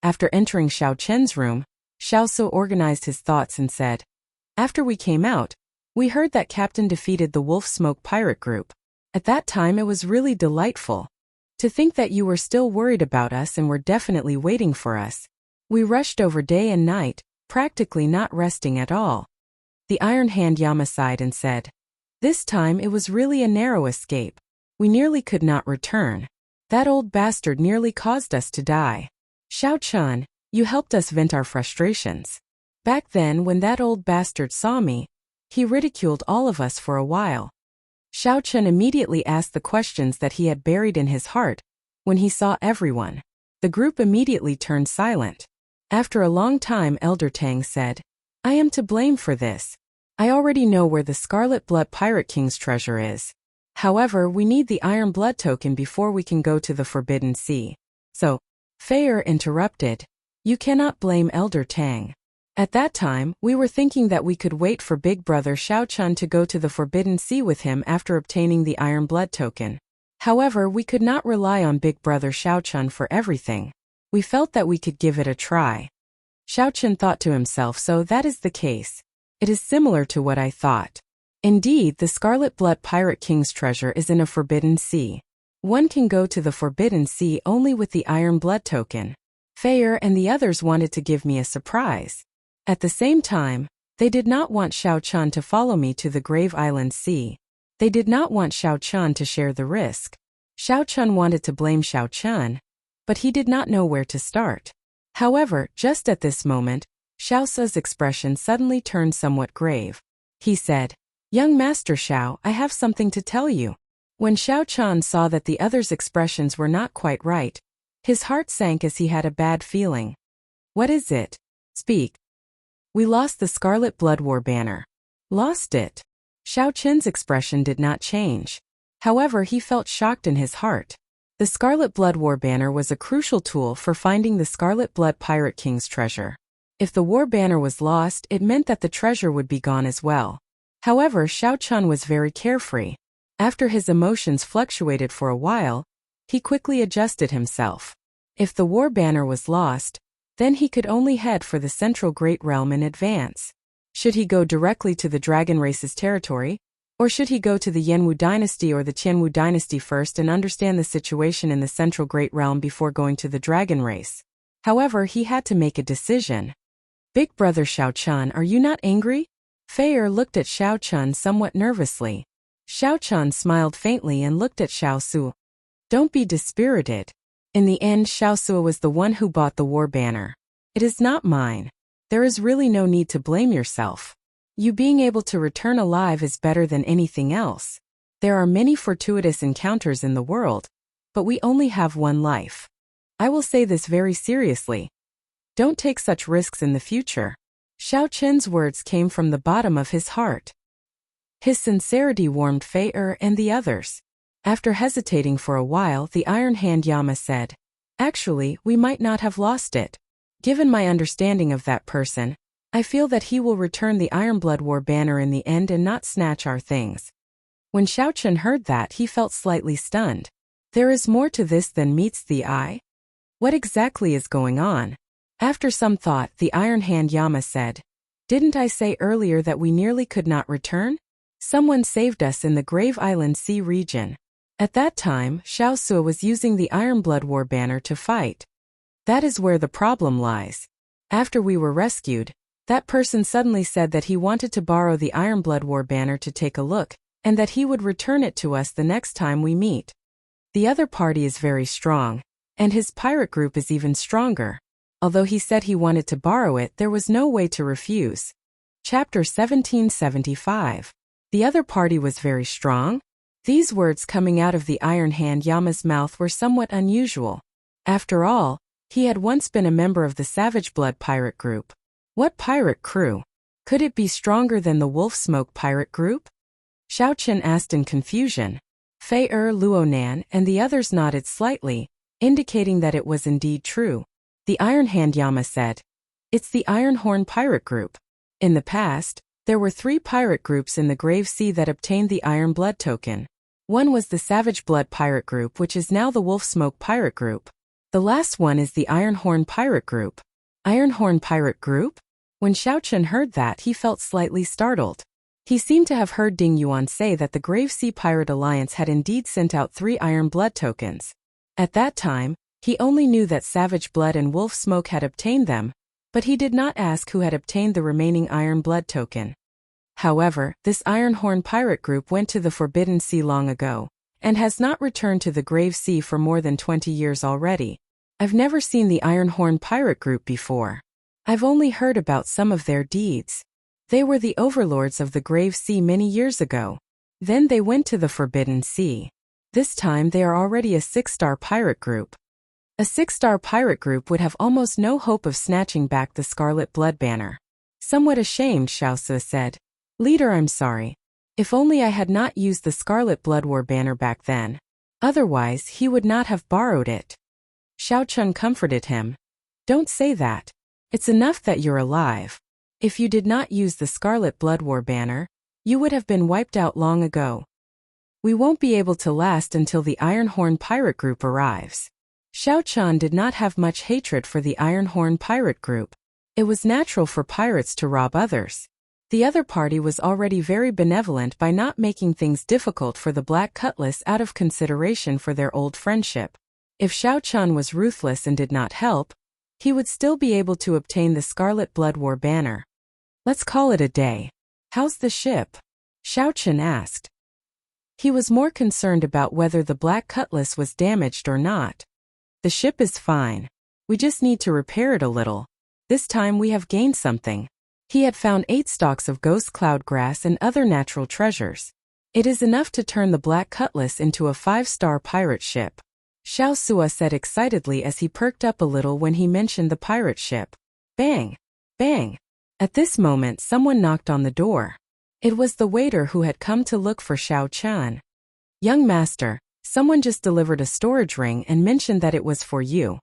After entering Xiao Chen's room, Xiao Su organized his thoughts and said, After we came out, we heard that Captain defeated the Wolf Smoke pirate group. At that time it was really delightful. To think that you were still worried about us and were definitely waiting for us. We rushed over day and night, practically not resting at all. The Iron Hand Yama sighed and said, This time it was really a narrow escape. We nearly could not return. That old bastard nearly caused us to die. Xiao Chan, you helped us vent our frustrations. Back then when that old bastard saw me, he ridiculed all of us for a while. Xiao Chan immediately asked the questions that he had buried in his heart. When he saw everyone, the group immediately turned silent. After a long time, Elder Tang said, I am to blame for this. I already know where the Scarlet Blood Pirate King's treasure is. However, we need the Iron Blood token before we can go to the Forbidden Sea. So, Fei interrupted, You cannot blame Elder Tang. At that time, we were thinking that we could wait for Big Brother Xiao Chun to go to the Forbidden Sea with him after obtaining the Iron Blood token. However, we could not rely on Big Brother Xiao Chun for everything. We felt that we could give it a try. Xiao Chun thought to himself, so that is the case. It is similar to what I thought. Indeed, the Scarlet Blood Pirate King's treasure is in a Forbidden Sea. One can go to the Forbidden Sea only with the Iron Blood token. Fayer and the others wanted to give me a surprise. At the same time, they did not want Xiao Chun to follow me to the Grave Island Sea. They did not want Xiao Chun to share the risk. Xiao Chun wanted to blame Xiao Chun, but he did not know where to start. However, just at this moment, Xiao Su's expression suddenly turned somewhat grave. He said, "Young Master Xiao, I have something to tell you." When Xiao Chun saw that the others' expressions were not quite right, his heart sank as he had a bad feeling. "What is it? Speak." "We lost the Scarlet Blood War banner." "Lost it?" Xiao Chun's expression did not change. However, he felt shocked in his heart. The Scarlet Blood War banner was a crucial tool for finding the Scarlet Blood Pirate King's treasure. If the war banner was lost, it meant that the treasure would be gone as well. However, Xiao Chun was very carefree. After his emotions fluctuated for a while, he quickly adjusted himself. If the war banner was lost, then he could only head for the Central Great Realm in advance. Should he go directly to the Dragon Race's territory? Or should he go to the Yanwu Dynasty or the Qianwu Dynasty first and understand the situation in the Central Great Realm before going to the Dragon Race? However, he had to make a decision. "Big Brother Xiao Chun, are you not angry?" Fayer looked at Xiao Chun somewhat nervously. Xiao Chun smiled faintly and looked at Xiao Su. "Don't be dispirited. In the end, Xiao Su was the one who bought the war banner. It is not mine. There is really no need to blame yourself. You being able to return alive is better than anything else. There are many fortuitous encounters in the world, but we only have one life. I will say this very seriously. Don't take such risks in the future." Xiao Chun's words came from the bottom of his heart. His sincerity warmed Fayer and the others. After hesitating for a while, the Iron Hand Yama said, "Actually, we might not have lost it. Given my understanding of that person, I feel that he will return the Iron Blood War banner in the end and not snatch our things." When Xiao Chun heard that, he felt slightly stunned. There is more to this than meets the eye? What exactly is going on? After some thought, the Iron Hand Yama said, "Didn't I say earlier that we nearly could not return? Someone saved us in the Grave Island Sea region. At that time, Xiao Su was using the Iron Blood War banner to fight. That is where the problem lies. After we were rescued, that person suddenly said that he wanted to borrow the Iron Blood War banner to take a look, and that he would return it to us the next time we meet. The other party is very strong, and his pirate group is even stronger. Although he said he wanted to borrow it, there was no way to refuse." Chapter 1775. The other party was very strong? These words coming out of the Iron Hand Yama's mouth were somewhat unusual. After all, he had once been a member of the Savage Blood pirate group. What pirate crew? Could it be stronger than the Wolf Smoke pirate group? Xiao Chun asked in confusion. Fayer, Luonan, and the others nodded slightly, indicating that it was indeed true. The Iron Hand Yama said, "It's the Iron Horn pirate group. In the past, there were 3 pirate groups in the Grave Sea that obtained the Iron Blood token. One was the Savage Blood pirate group, which is now the Wolf Smoke pirate group. The last one is the Iron Horn pirate group." Iron Horn pirate group? When Xiao Chun heard that, he felt slightly startled. He seemed to have heard Ding Yuan say that the Grave Sea Pirate Alliance had indeed sent out 3 Iron Blood tokens. At that time, he only knew that Savage Blood and Wolf Smoke had obtained them, but he did not ask who had obtained the remaining Iron Blood token. However, this Iron Horn pirate group went to the Forbidden Sea long ago, and has not returned to the Grave Sea for more than 20 years already. I've never seen the Iron Horn pirate group before. I've only heard about some of their deeds. They were the overlords of the Grave Sea many years ago. Then they went to the Forbidden Sea. This time they are already a 6-star pirate group. A 6-star pirate group would have almost no hope of snatching back the Scarlet Blood banner. Somewhat ashamed, Xiao Su said. "Leader, I'm sorry. If only I had not used the Scarlet Blood War banner back then. Otherwise, he would not have borrowed it." Xiao Chun comforted him. "Don't say that. It's enough that you're alive. If you did not use the Scarlet Blood War banner, you would have been wiped out long ago. We won't be able to last until the Ironhorn pirate group arrives. Xiao Chan did not have much hatred for the Ironhorn pirate group. It was natural for pirates to rob others. The other party was already very benevolent by not making things difficult for the Black Cutlass out of consideration for their old friendship. If Xiao Chan was ruthless and did not help, he would still be able to obtain the Scarlet Blood War banner. Let's call it a day. How's the ship? Xiao Chan asked. He was more concerned about whether the Black Cutlass was damaged or not. The ship is fine. We just need to repair it a little. This time we have gained something. He had found 8 stalks of ghost cloud grass and other natural treasures. It is enough to turn the Black Cutlass into a 5-star pirate ship. Xiao Sua said excitedly as he perked up a little when he mentioned the pirate ship. Bang! Bang! At this moment someone knocked on the door. It was the waiter who had come to look for Xiao Chan. Young master, someone just delivered a storage ring and mentioned that it was for you.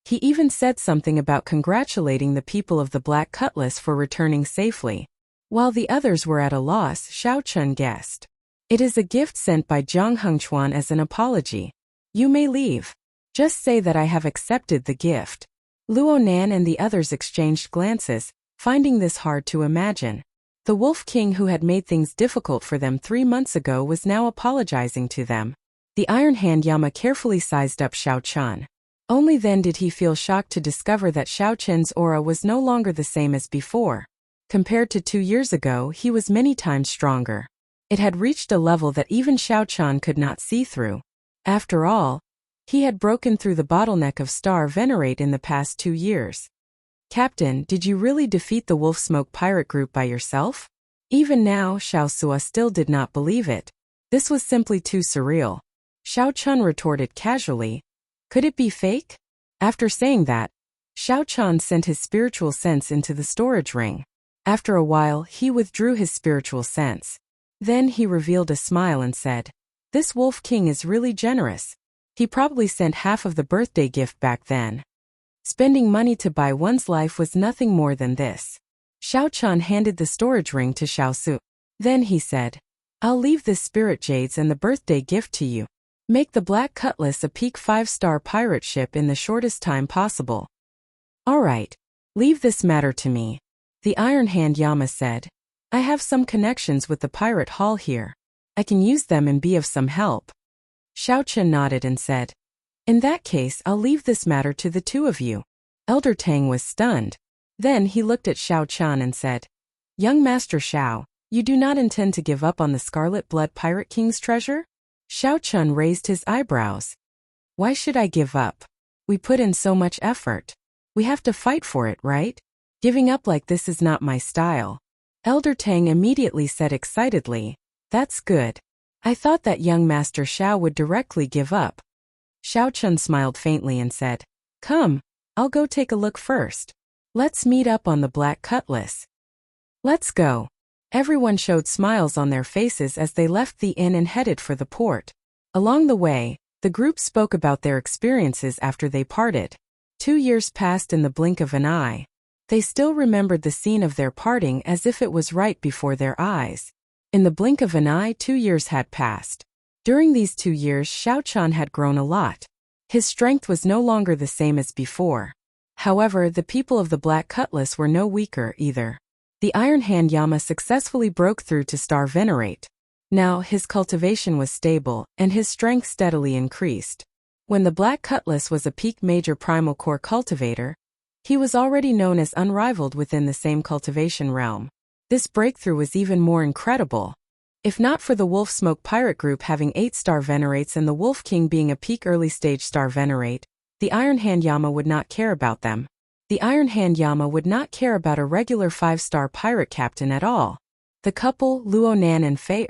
He even said something about congratulating the people of the Black Cutlass for returning safely. While the others were at a loss, Xiao Chan guessed. It is a gift sent by Jiang Hengchuan as an apology. You may leave. Just say that I have accepted the gift. Luo Nan and the others exchanged glances, finding this hard to imagine. The Wolf King who had made things difficult for them 3 months ago was now apologizing to them. The Iron Hand Yama carefully sized up Xiao Chan. Only then did he feel shocked to discover that Xiao Chen's aura was no longer the same as before. Compared to 2 years ago, he was many times stronger. It had reached a level that even Xiao Chan could not see through. After all, he had broken through the bottleneck of Star Venerate in the past 2 years. Captain, did you really defeat the Wolf Smoke pirate group by yourself? Even now, Xiao Sua still did not believe it. This was simply too surreal. Xiao Chun retorted casually. Could it be fake? After saying that, Xiao Chan sent his spiritual sense into the storage ring. After a while, he withdrew his spiritual sense. Then he revealed a smile and said, "This Wolf King is really generous. He probably sent half of the birthday gift back then." Spending money to buy one's life was nothing more than this. Xiao Chan handed the storage ring to Xiao Su. Then he said, "I'll leave this spirit jades and the birthday gift to you. Make the Black Cutlass a peak 5-star pirate ship in the shortest time possible." "All right. Leave this matter to me," the Iron Hand Yama said. "I have some connections with the pirate hall here. I can use them and be of some help." Xiao Chen nodded and said, "In that case, I'll leave this matter to the 2 of you." Elder Tang was stunned. Then he looked at Xiao Chan and said, "Young Master Xiao, you do not intend to give up on the Scarlet Blood Pirate King's treasure?" Xiao Chun raised his eyebrows. "Why should I give up? We put in so much effort. We have to fight for it, right? Giving up like this is not my style." Elder Tang immediately said excitedly, "That's good. I thought that young Master Xiao would directly give up." Xiao Chun smiled faintly and said, "Come, I'll go take a look first. Let's meet up on the Black Cutlass." "Let's go." Everyone showed smiles on their faces as they left the inn and headed for the port. Along the way, the group spoke about their experiences after they parted. 2 years passed in the blink of an eye. They still remembered the scene of their parting as if it was right before their eyes. In the blink of an eye, 2 years had passed. During these 2 years, Xiao Chan had grown a lot. His strength was no longer the same as before. However, the people of the Black Cutlass were no weaker either. The Iron Hand Yama successfully broke through to Star Venerate. Now his cultivation was stable, and his strength steadily increased. When the Black Cutlass was a peak major primal core cultivator, he was already known as unrivaled within the same cultivation realm. This breakthrough was even more incredible. If not for the Wolf Smoke Pirate Group having 8-star Venerates and the Wolf King being a peak early stage Star Venerate, the Iron Hand Yama would not care about them. The Iron Hand Yama would not care about a regular 5-star pirate captain at all. The couple, Luo Nan and Fei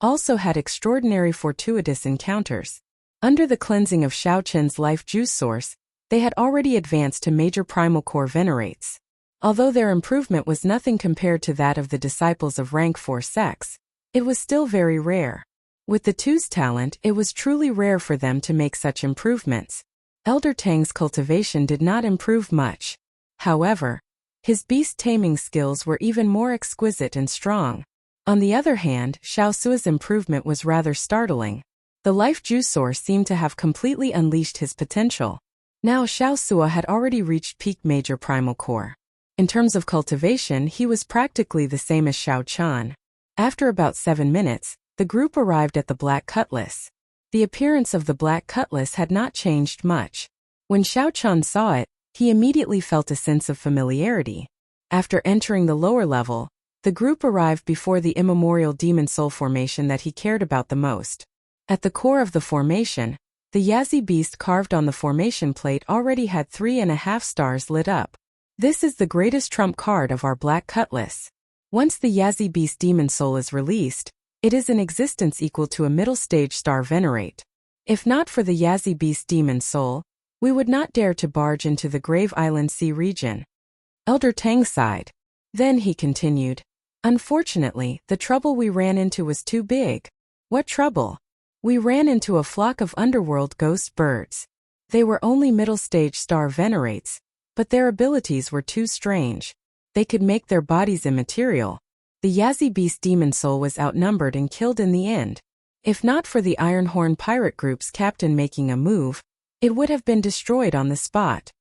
also had extraordinary fortuitous encounters. Under the cleansing of Xiao Chen's life juice source, they had already advanced to major primal core venerates. Although their improvement was nothing compared to that of the disciples of rank 4 sex, it was still very rare. With the two's talent, it was truly rare for them to make such improvements. Elder Tang's cultivation did not improve much. However, His beast-taming skills were even more exquisite and strong. On the other hand, Xiao Suo's improvement was rather startling. The life juice source seemed to have completely unleashed his potential. Now Xiao Suo had already reached peak major primal core. In terms of cultivation, he was practically the same as Xiao Chan. After about 7 minutes, the group arrived at the Black Cutlass. The appearance of the Black Cutlass had not changed much. When Xiao Chan saw it, he immediately felt a sense of familiarity. After entering the lower level, the group arrived before the immemorial demon soul formation that he cared about the most. At the core of the formation, the Yazi beast carved on the formation plate already had 3.5 stars lit up. This is the greatest trump card of our Black Cutlass. Once the Yazi beast demon soul is released, it is in existence equal to a middle stage star venerate. If not for the Yazi beast demon soul, we would not dare to barge into the Grave Island Sea region. Elder Tang sighed. Then he continued. Unfortunately, the trouble we ran into was too big. What trouble? We ran into a flock of underworld ghost birds. They were only middle stage star venerates, but their abilities were too strange. They could make their bodies immaterial. The Yazi beast demon soul was outnumbered and killed in the end. If not for the Ironhorn pirate group's captain making a move, it would have been destroyed on the spot.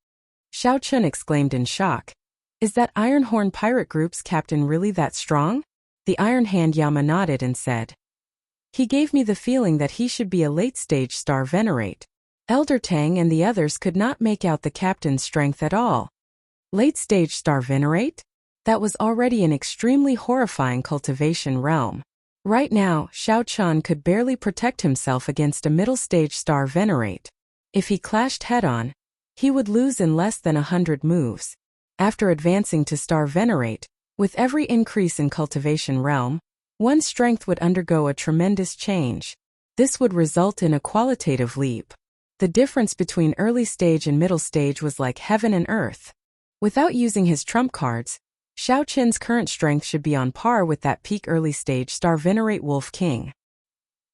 Xiao Chun exclaimed in shock. Is that Ironhorn pirate group's captain really that strong? The Iron Hand Yama nodded and said. He gave me the feeling that he should be a late-stage star venerate. Elder Tang and the others could not make out the captain's strength at all. Late-stage star venerate? That was already an extremely horrifying cultivation realm. Right now, Xiao Chan could barely protect himself against a middle-stage star venerate. If he clashed head-on, he would lose in less than 100 moves. After advancing to star venerate, with every increase in cultivation realm, one's strength would undergo a tremendous change. This would result in a qualitative leap. The difference between early stage and middle stage was like heaven and earth. Without using his trump cards, Xiao Qin's current strength should be on par with that peak early stage star venerate Wolf King.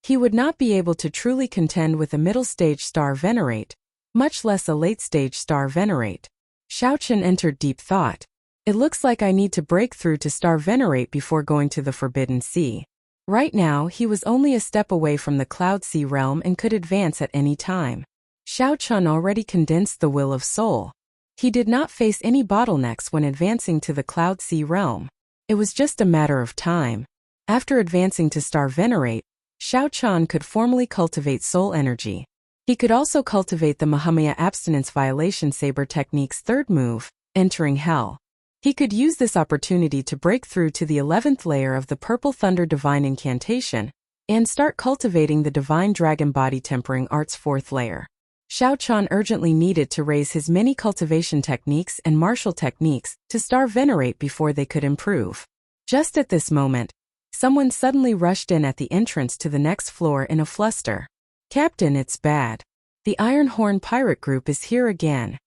He would not be able to truly contend with a middle stage star venerate, much less a late stage star venerate. Xiao Qin entered deep thought. It looks like I need to break through to star venerate before going to the Forbidden Sea. Right now, he was only a step away from the Cloud Sea realm and could advance at any time. Xiao Chun already condensed the will of soul. He did not face any bottlenecks when advancing to the Cloud Sea realm. It was just a matter of time. After advancing to star venerate, Xiao Chan could formally cultivate soul energy. He could also cultivate the Mahamaya Abstinence Violation Saber Technique's third move, Entering Hell. He could use this opportunity to break through to the 11th layer of the Purple Thunder Divine Incantation, and start cultivating the Divine Dragon Body Tempering Art's 4th layer. Xiao Chan urgently needed to raise his many cultivation techniques and martial techniques to star venerate before they could improve. Just at this moment, someone suddenly rushed in at the entrance to the next floor in a fluster. Captain, it's bad. The Ironhorn Pirate Group is here again.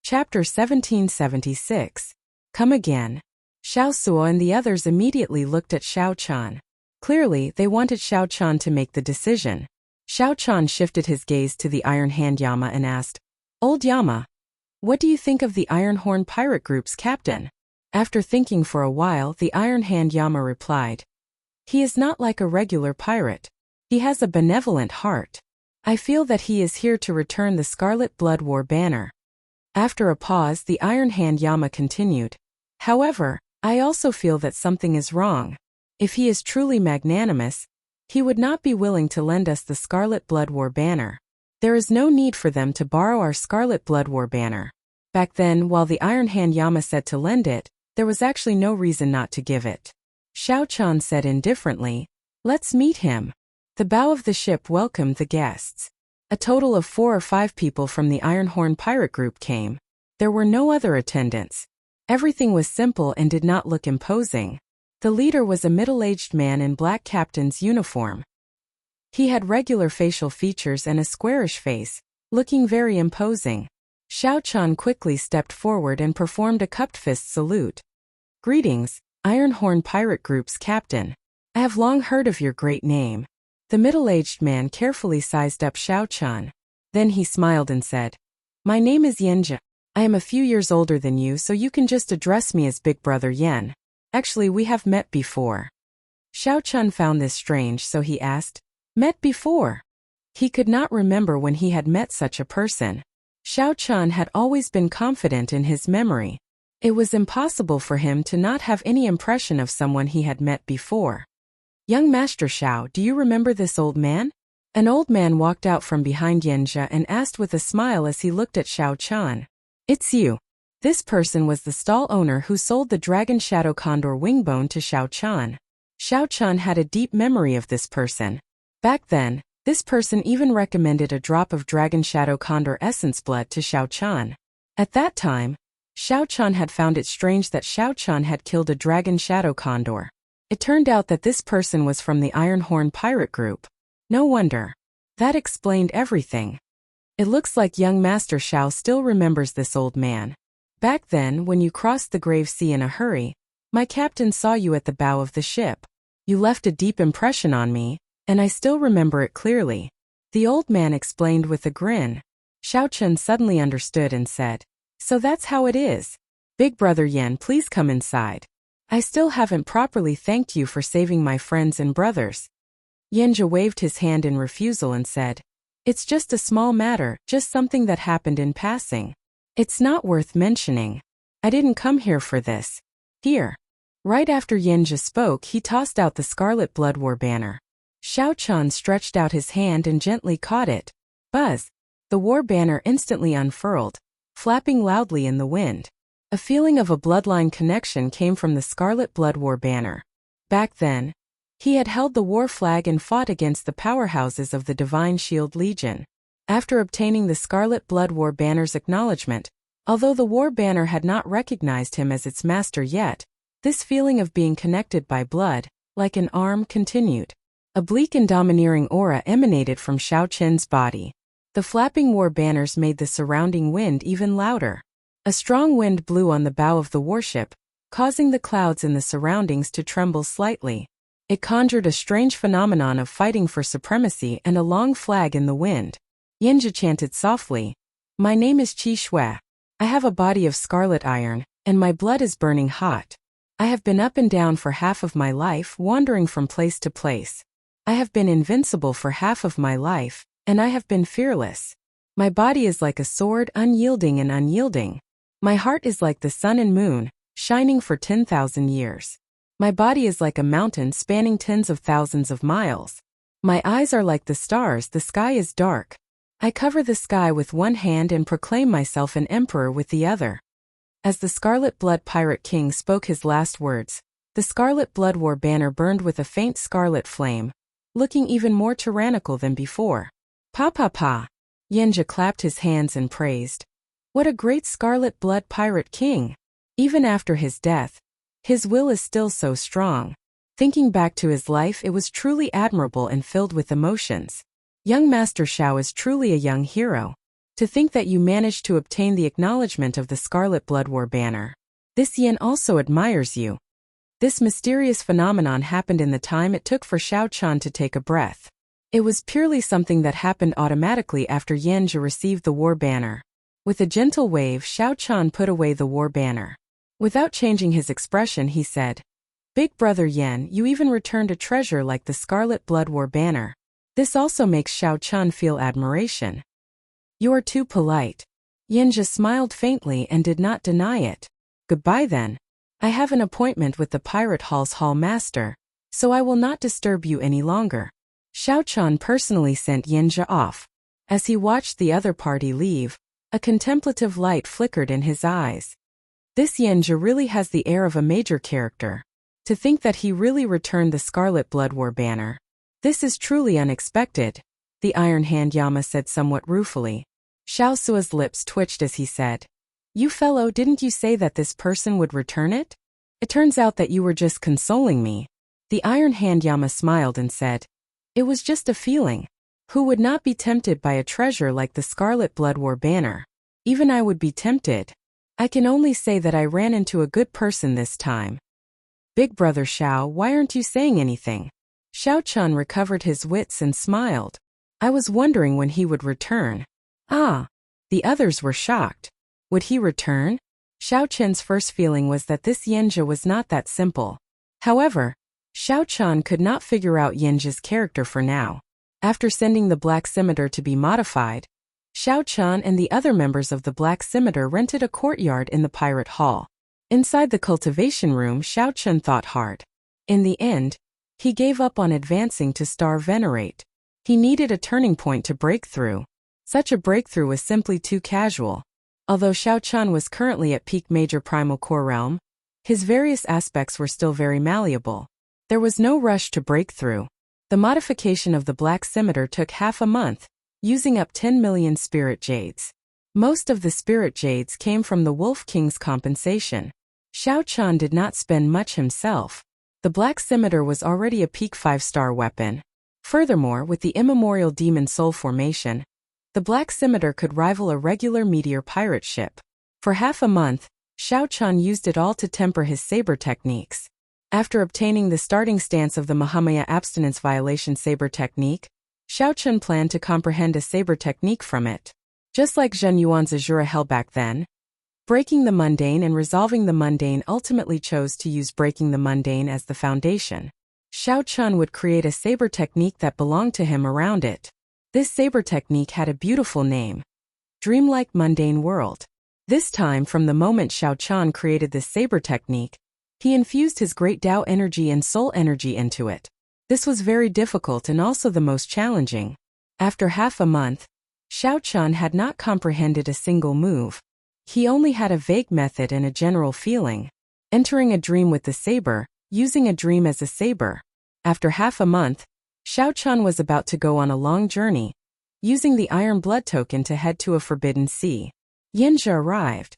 Chapter 1776. Come again. Xiao Suo and the others immediately looked at Xiao Chan. Clearly, they wanted Xiao Chan to make the decision. Xiao Chan shifted his gaze to the Iron Hand Yama and asked, Old Yama, what do you think of the Ironhorn Pirate Group's captain? After thinking for a while, the Iron Hand Yama replied, He is not like a regular pirate. He has a benevolent heart. I feel that he is here to return the Scarlet Blood War banner. After a pause, the Iron Hand Yama continued, However, I also feel that something is wrong. If he is truly magnanimous, he would not be willing to lend us the Scarlet Blood War banner. There is no need for them to borrow our Scarlet Blood War banner. Back then, while the Iron Hand Yama said to lend it, there was actually no reason not to give it. Xiao Chan said indifferently, Let's meet him. The bow of the ship welcomed the guests. A total of 4 or 5 people from the Ironhorn Pirate Group came. There were no other attendants. Everything was simple and did not look imposing. The leader was a middle-aged man in black captain's uniform. He had regular facial features and a squarish face, looking very imposing. Xiao Chan quickly stepped forward and performed a cupped fist salute. Greetings, Ironhorn Pirate Group's captain. I have long heard of your great name. The middle-aged man carefully sized up Xiao Chan. Then he smiled and said, My name is Yanjia. I am a few years older than you, so you can just address me as Big Brother Yen. Actually, we have met before. Xiao Chun found this strange, so he asked, "Met before?" He could not remember when he had met such a person. Xiao Chun had always been confident in his memory. It was impossible for him to not have any impression of someone he had met before. "Young Master Xiao, do you remember this old man?" An old man walked out from behind Yanjia and asked with a smile as he looked at Xiao Chun. "It's you." This person was the stall owner who sold the Dragon Shadow Condor Wingbone to Xiao Chun. Xiao Chun had a deep memory of this person. Back then, this person even recommended a drop of Dragon Shadow Condor Essence Blood to Xiao Chun. At that time, Xiao Chun had found it strange that Xiao Chun had killed a Dragon Shadow Condor. It turned out that this person was from the Iron Horn pirate group. No wonder. That explained everything. It looks like young Master Xiao still remembers this old man. "Back then, when you crossed the Grave Sea in a hurry, my captain saw you at the bow of the ship. You left a deep impression on me, and I still remember it clearly." The old man explained with a grin. Xiao Chun suddenly understood and said, "So that's how it is. Big Brother Yen, please come inside. I still haven't properly thanked you for saving my friends and brothers." Yanjia waved his hand in refusal and said, "It's just a small matter, just something that happened in passing. It's not worth mentioning. I didn't come here for this. Here." Right after Yanjia spoke, he tossed out the Scarlet Blood War banner. Xiao Chun stretched out his hand and gently caught it. Buzz! The war banner instantly unfurled, flapping loudly in the wind. A feeling of a bloodline connection came from the Scarlet Blood War banner. Back then, he had held the war flag and fought against the powerhouses of the Divine Shield Legion. After obtaining the Scarlet Blood War banner's acknowledgement, although the war banner had not recognized him as its master yet, this feeling of being connected by blood, like an arm, continued. A bleak and domineering aura emanated from Xiao Chun's body. The flapping war banners made the surrounding wind even louder. A strong wind blew on the bow of the warship, causing the clouds in the surroundings to tremble slightly. It conjured a strange phenomenon of fighting for supremacy and a long flag in the wind. Yanjia chanted softly, "My name is Qi Shui. I have a body of scarlet iron, and my blood is burning hot. I have been up and down for half of my life, wandering from place to place. I have been invincible for half of my life, and I have been fearless. My body is like a sword, unyielding and unyielding. My heart is like the sun and moon, shining for 10,000 years. My body is like a mountain spanning tens of thousands of miles. My eyes are like the stars, the sky is dark. I cover the sky with one hand and proclaim myself an emperor with the other." As the Scarlet Blood Pirate King spoke his last words, the Scarlet Blood War banner burned with a faint scarlet flame, looking even more tyrannical than before. "Pa pa pa!" Yanjia clapped his hands and praised. "What a great Scarlet Blood Pirate King! Even after his death, his will is still so strong." Thinking back to his life, it was truly admirable and filled with emotions. Young Master Xiao is truly a young hero. To think that you managed to obtain the acknowledgement of the Scarlet Blood War banner. This Yen also admires you. This mysterious phenomenon happened in the time it took for Xiao Chun to take a breath. It was purely something that happened automatically after Yanjia received the war banner. With a gentle wave, Xiao Chun put away the war banner. Without changing his expression, he said, "Big Brother Yen, you even returned a treasure like the Scarlet Blood War banner. This also makes Xiao Chun feel admiration." "You are too polite." Yanjia smiled faintly and did not deny it. "Goodbye then. I have an appointment with the Pirate Hall's Hall Master, so I will not disturb you any longer." Xiao Chun personally sent Yanjia off. As he watched the other party leave, a contemplative light flickered in his eyes. This Yanjia really has the air of a major character. To think that he really returned the Scarlet Blood War banner. This is truly unexpected, the Iron Hand Yama said somewhat ruefully. Xiao Sua's lips twitched as he said, "You fellow, didn't you say that this person would return it? It turns out that you were just consoling me." The Iron Hand Yama smiled and said, "It was just a feeling. Who would not be tempted by a treasure like the Scarlet Blood War banner? Even I would be tempted. I can only say that I ran into a good person this time." "Big Brother Xiao, why aren't you saying anything?" Xiao Chun recovered his wits and smiled. "I was wondering when he would return." "Ah." The others were shocked. Would he return? Xiao Chen's first feeling was that this Yanjia was not that simple. However, Xiao Chen could not figure out Yanjia's character for now. After sending the Black Scimitar to be modified, Xiao Chen and the other members of the Black Scimitar rented a courtyard in the Pirate Hall. Inside the cultivation room, Xiao Chen thought hard. In the end, he gave up on advancing to Star Venerate. He needed a turning point to break through. Such a breakthrough was simply too casual. Although Xiao Chen was currently at peak Major Primal Core Realm, his various aspects were still very malleable. There was no rush to break through. The modification of the Black Scimitar took half a month, using up 10 million Spirit Jades. Most of the Spirit Jades came from the Wolf King's compensation. Xiao Chen did not spend much himself. The Black Scimitar was already a peak 5-star weapon. Furthermore, with the immemorial Demon Soul formation, the Black Scimitar could rival a regular meteor pirate ship. For half a month, Xiao Chen used it all to temper his saber techniques. After obtaining the starting stance of the Mahamaya Abstinence Violation Saber Technique, Xiao Chen planned to comprehend a saber technique from it. Just like Zhen Yuan's Azura Hell back then, Breaking the Mundane and Resolving the Mundane ultimately chose to use Breaking the Mundane as the foundation. Xiao Chen would create a saber technique that belonged to him around it. This saber technique had a beautiful name: Dreamlike Mundane World. This time, from the moment Xiao Chen created this saber technique, he infused his great Tao energy and soul energy into it. This was very difficult and also the most challenging. After half a month, Xiao Chen had not comprehended a single move. He only had a vague method and a general feeling. Entering a dream with the saber, using a dream as a saber. After half a month, Xiao Chen was about to go on a long journey, using the Iron Blood token to head to a forbidden sea. Yanjia arrived.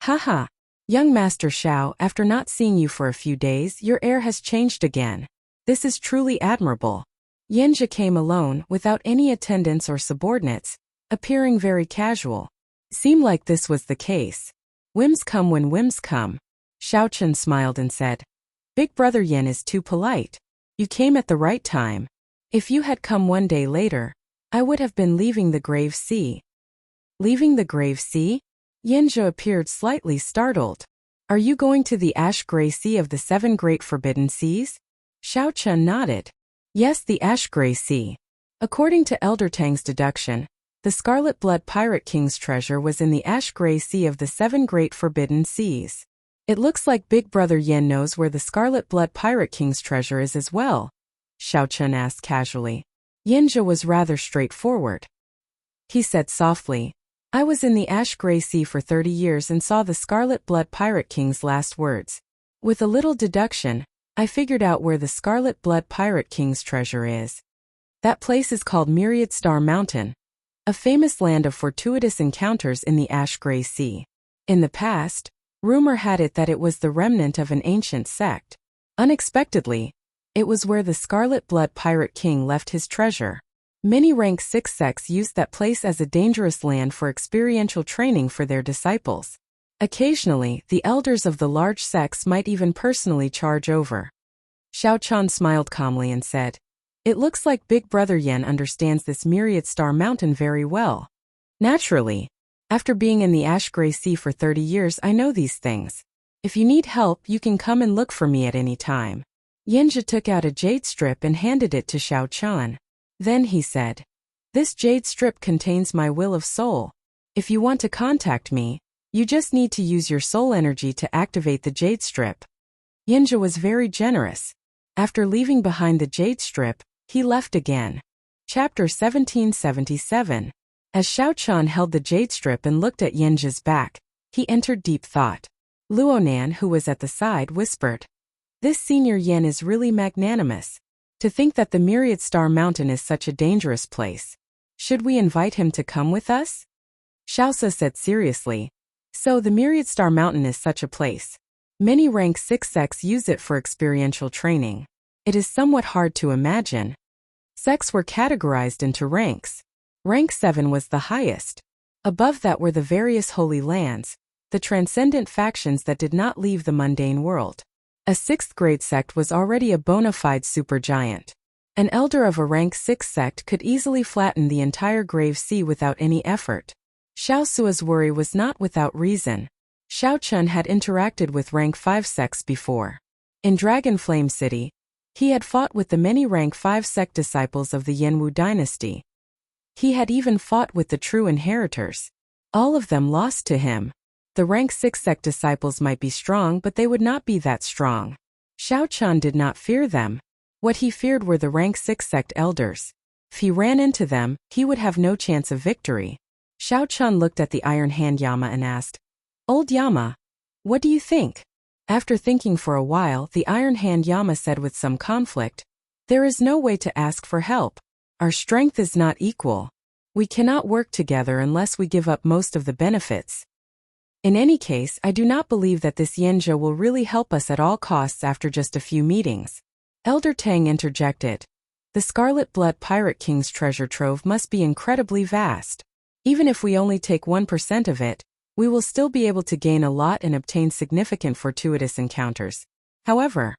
Haha. Young Master Xiao, after not seeing you for a few days, your air has changed again. This is truly admirable. Yanjia came alone, without any attendants or subordinates, appearing very casual. Seemed like this was the case. Whims come when whims come. Xiao Chen smiled and said, Big Brother Yin is too polite. You came at the right time. If you had come one day later, I would have been leaving the Grave Sea. Leaving the Grave Sea? Yanjia appeared slightly startled. Are you going to the Ash-Gray Sea of the 7 Great Forbidden Seas? Xiao Chen nodded. Yes, the Ash-Gray Sea. According to Elder Tang's deduction, the Scarlet Blood Pirate King's treasure was in the Ash-Gray Sea of the 7 Great Forbidden Seas. It looks like Big Brother Yin knows where the Scarlet Blood Pirate King's treasure is as well, Xiao Chen asked casually. Yanjia was rather straightforward. He said softly, I was in the Ash-Gray Sea for 30 years and saw the Scarlet Blood Pirate King's last words. With a little deduction, I figured out where the Scarlet Blood Pirate King's treasure is. That place is called Myriad Star Mountain, a famous land of fortuitous encounters in the Ash-Gray Sea. In the past, rumor had it that it was the remnant of an ancient sect. Unexpectedly, it was where the Scarlet Blood Pirate King left his treasure. Many rank 6 sects used that place as a dangerous land for experiential training for their disciples. Occasionally, the elders of the large sects might even personally charge over. Xiao Chen smiled calmly and said, It looks like Big Brother Yin understands this Myriad Star Mountain very well. Naturally, after being in the Ash-Gray Sea for 30 years, I know these things. If you need help, you can come and look for me at any time. Yanjia took out a jade strip and handed it to Xiao Chen. Then he said, This jade strip contains my will of soul. If you want to contact me, you just need to use your soul energy to activate the jade strip. Yanjia was very generous. After leaving behind the jade strip, he left again. Chapter 1777. As Xiao Chen held the jade strip and looked at Yanjia's back, he entered deep thought. Luonan, who was at the side, whispered, This Senior Yin is really magnanimous. To think that the Myriad Star Mountain is such a dangerous place. Should we invite him to come with us? Xiaosa said seriously. So the Myriad Star Mountain is such a place. Many rank 6 sects use it for experiential training. It is somewhat hard to imagine. Sects were categorized into ranks. Rank 7 was the highest. Above that were the various holy lands, the transcendent factions that did not leave the mundane world. A 6th grade sect was already a bona fide supergiant. An elder of a rank 6 sect could easily flatten the entire Grave Sea without any effort. Xiao Sua's worry was not without reason. Xiao Chun had interacted with rank 5 sects before. In Dragon Flame City, he had fought with the many rank 5 sect disciples of the Yanwu dynasty. He had even fought with the true inheritors. All of them lost to him. The rank 6 sect disciples might be strong, but they would not be that strong. Xiao Chun did not fear them. What he feared were the rank 6 sect elders. If he ran into them, he would have no chance of victory. Xiao Chun looked at the Iron Hand Yama and asked, "Old Yama, what do you think?" After thinking for a while, the Iron Hand Yama said with some conflict, "There is no way to ask for help. Our strength is not equal. We cannot work together unless we give up most of the benefits. In any case, I do not believe that this Yanjia will really help us at all costs after just a few meetings." Elder Tang interjected, "The Scarlet Blood Pirate King's treasure trove must be incredibly vast. Even if we only take 1% of it, we will still be able to gain a lot and obtain significant fortuitous encounters. However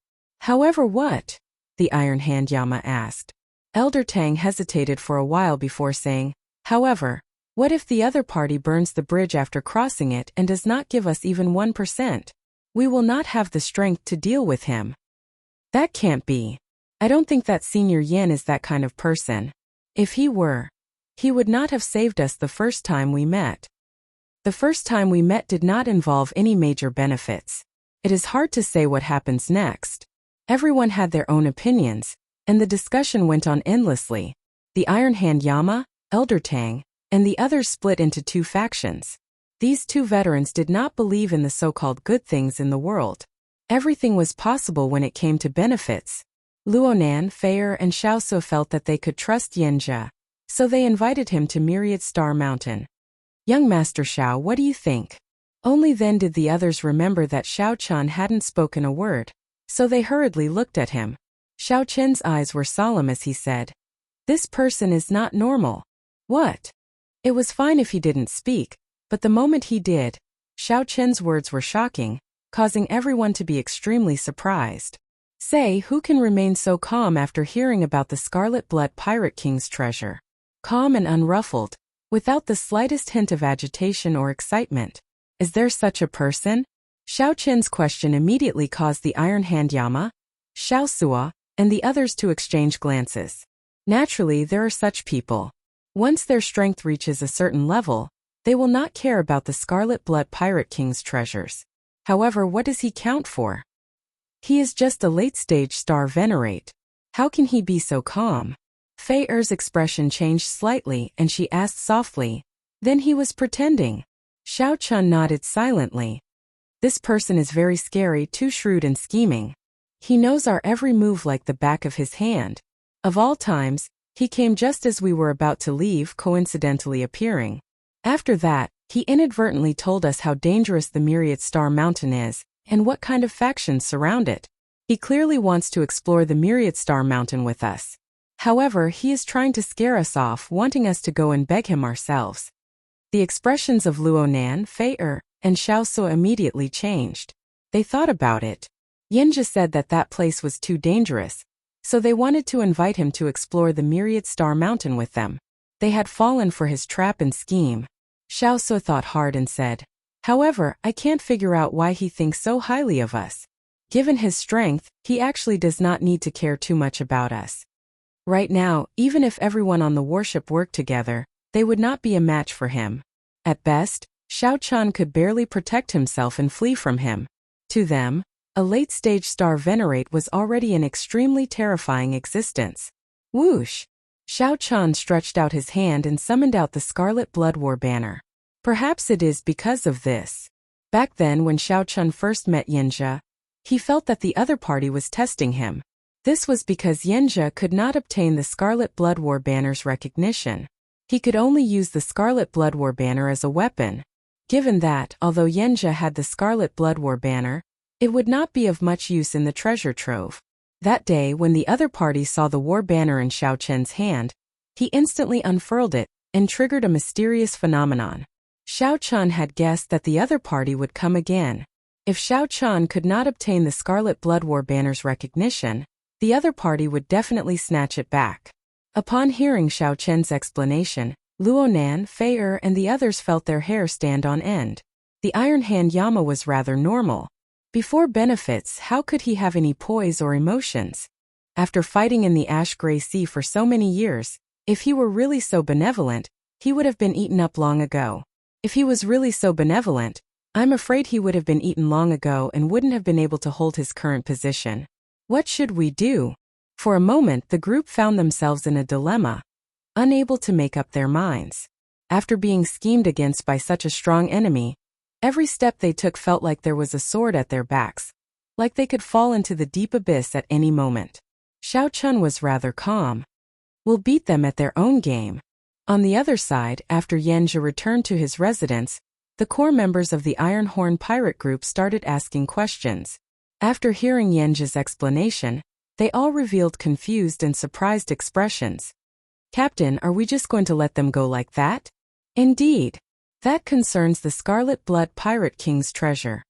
what?" the Iron Hand Yama asked. Elder Tang hesitated for a while before saying, "However, what if the other party burns the bridge after crossing it and does not give us even 1%? We will not have the strength to deal with him." "That can't be. I don't think that Senior Yen is that kind of person. If he were, he would not have saved us the first time we met." "The first time we met did not involve any major benefits. It is hard to say what happens next." Everyone had their own opinions, and the discussion went on endlessly. The Iron Hand Yama, Elder Tang, and the others split into two factions. These two veterans did not believe in the so-called good things in the world. Everything was possible when it came to benefits. Luonan, Feier, and Xiaosu felt that they could trust Yanjia, so they invited him to Myriad Star Mountain. "Young Master Xiao, what do you think?" Only then did the others remember that Xiao Chun hadn't spoken a word, so they hurriedly looked at him. Xiao Chen's eyes were solemn as he said, "This person is not normal." "What?" It was fine if he didn't speak, but the moment he did, Xiao Chen's words were shocking, causing everyone to be extremely surprised. "Say, who can remain so calm after hearing about the Scarlet Blood Pirate King's treasure? Calm and unruffled, without the slightest hint of agitation or excitement. Is there such a person?" Xiao Chen's question immediately caused the Iron Hand Yama, Xiao Sua, and the others to exchange glances. Naturally, there are such people. Once their strength reaches a certain level, they will not care about the Scarlet Blood Pirate King's treasures. However, what does he count for? He is just a late-stage star venerate. How can he be so calm? Fei Er's expression changed slightly and she asked softly, "Then he was pretending?" Xiao Chun nodded silently. "This person is very scary, too shrewd and scheming. He knows our every move like the back of his hand. Of all times, he came just as we were about to leave, coincidentally appearing. After that, he inadvertently told us how dangerous the Myriad Star Mountain is, and what kind of factions surround it. He clearly wants to explore the Myriad Star Mountain with us. However, he is trying to scare us off, wanting us to go and beg him ourselves." The expressions of Luonan, Fei Er, and Xiao Su immediately changed. They thought about it. Yanjia said that that place was too dangerous, so they wanted to invite him to explore the Myriad Star Mountain with them. They had fallen for his trap and scheme. Xiao Su thought hard and said, "However, I can't figure out why he thinks so highly of us. Given his strength, he actually does not need to care too much about us. Right now, even if everyone on the warship worked together, they would not be a match for him. At best, Xiao Chun could barely protect himself and flee from him. To them, a late-stage star venerate was already an extremely terrifying existence." Whoosh! Xiao Chun stretched out his hand and summoned out the Scarlet Blood War banner. Perhaps it is because of this. Back then when Xiao Chun first met Yanjia, he felt that the other party was testing him. This was because Yanjia could not obtain the Scarlet Blood War banner's recognition. He could only use the Scarlet Blood War banner as a weapon. Given that, although Yanjia had the Scarlet Blood War banner, it would not be of much use in the treasure trove. That day when the other party saw the war banner in Xiao Chen's hand, he instantly unfurled it and triggered a mysterious phenomenon. Xiao Chun had guessed that the other party would come again. If Xiao Chun could not obtain the Scarlet Blood War banner's recognition, the other party would definitely snatch it back. Upon hearing Xiao Chen's explanation, Luonan, Fei and the others felt their hair stand on end. The Iron Hand Yama was rather normal. Before benefits, how could he have any poise or emotions? After fighting in the ash-gray sea for so many years, if he were really so benevolent, he would have been eaten up long ago. If he was really so benevolent, I'm afraid he would have been eaten long ago and wouldn't have been able to hold his current position. What should we do? For a moment, the group found themselves in a dilemma, unable to make up their minds. After being schemed against by such a strong enemy, every step they took felt like there was a sword at their backs, like they could fall into the deep abyss at any moment. Xiao Chun was rather calm. We'll beat them at their own game. On the other side, after Yanzhi returned to his residence, the core members of the Iron Horn pirate group started asking questions. After hearing Yanzhi's explanation, they all revealed confused and surprised expressions. Captain, are we just going to let them go like that? Indeed. That concerns the Scarlet Blood Pirate King's treasure.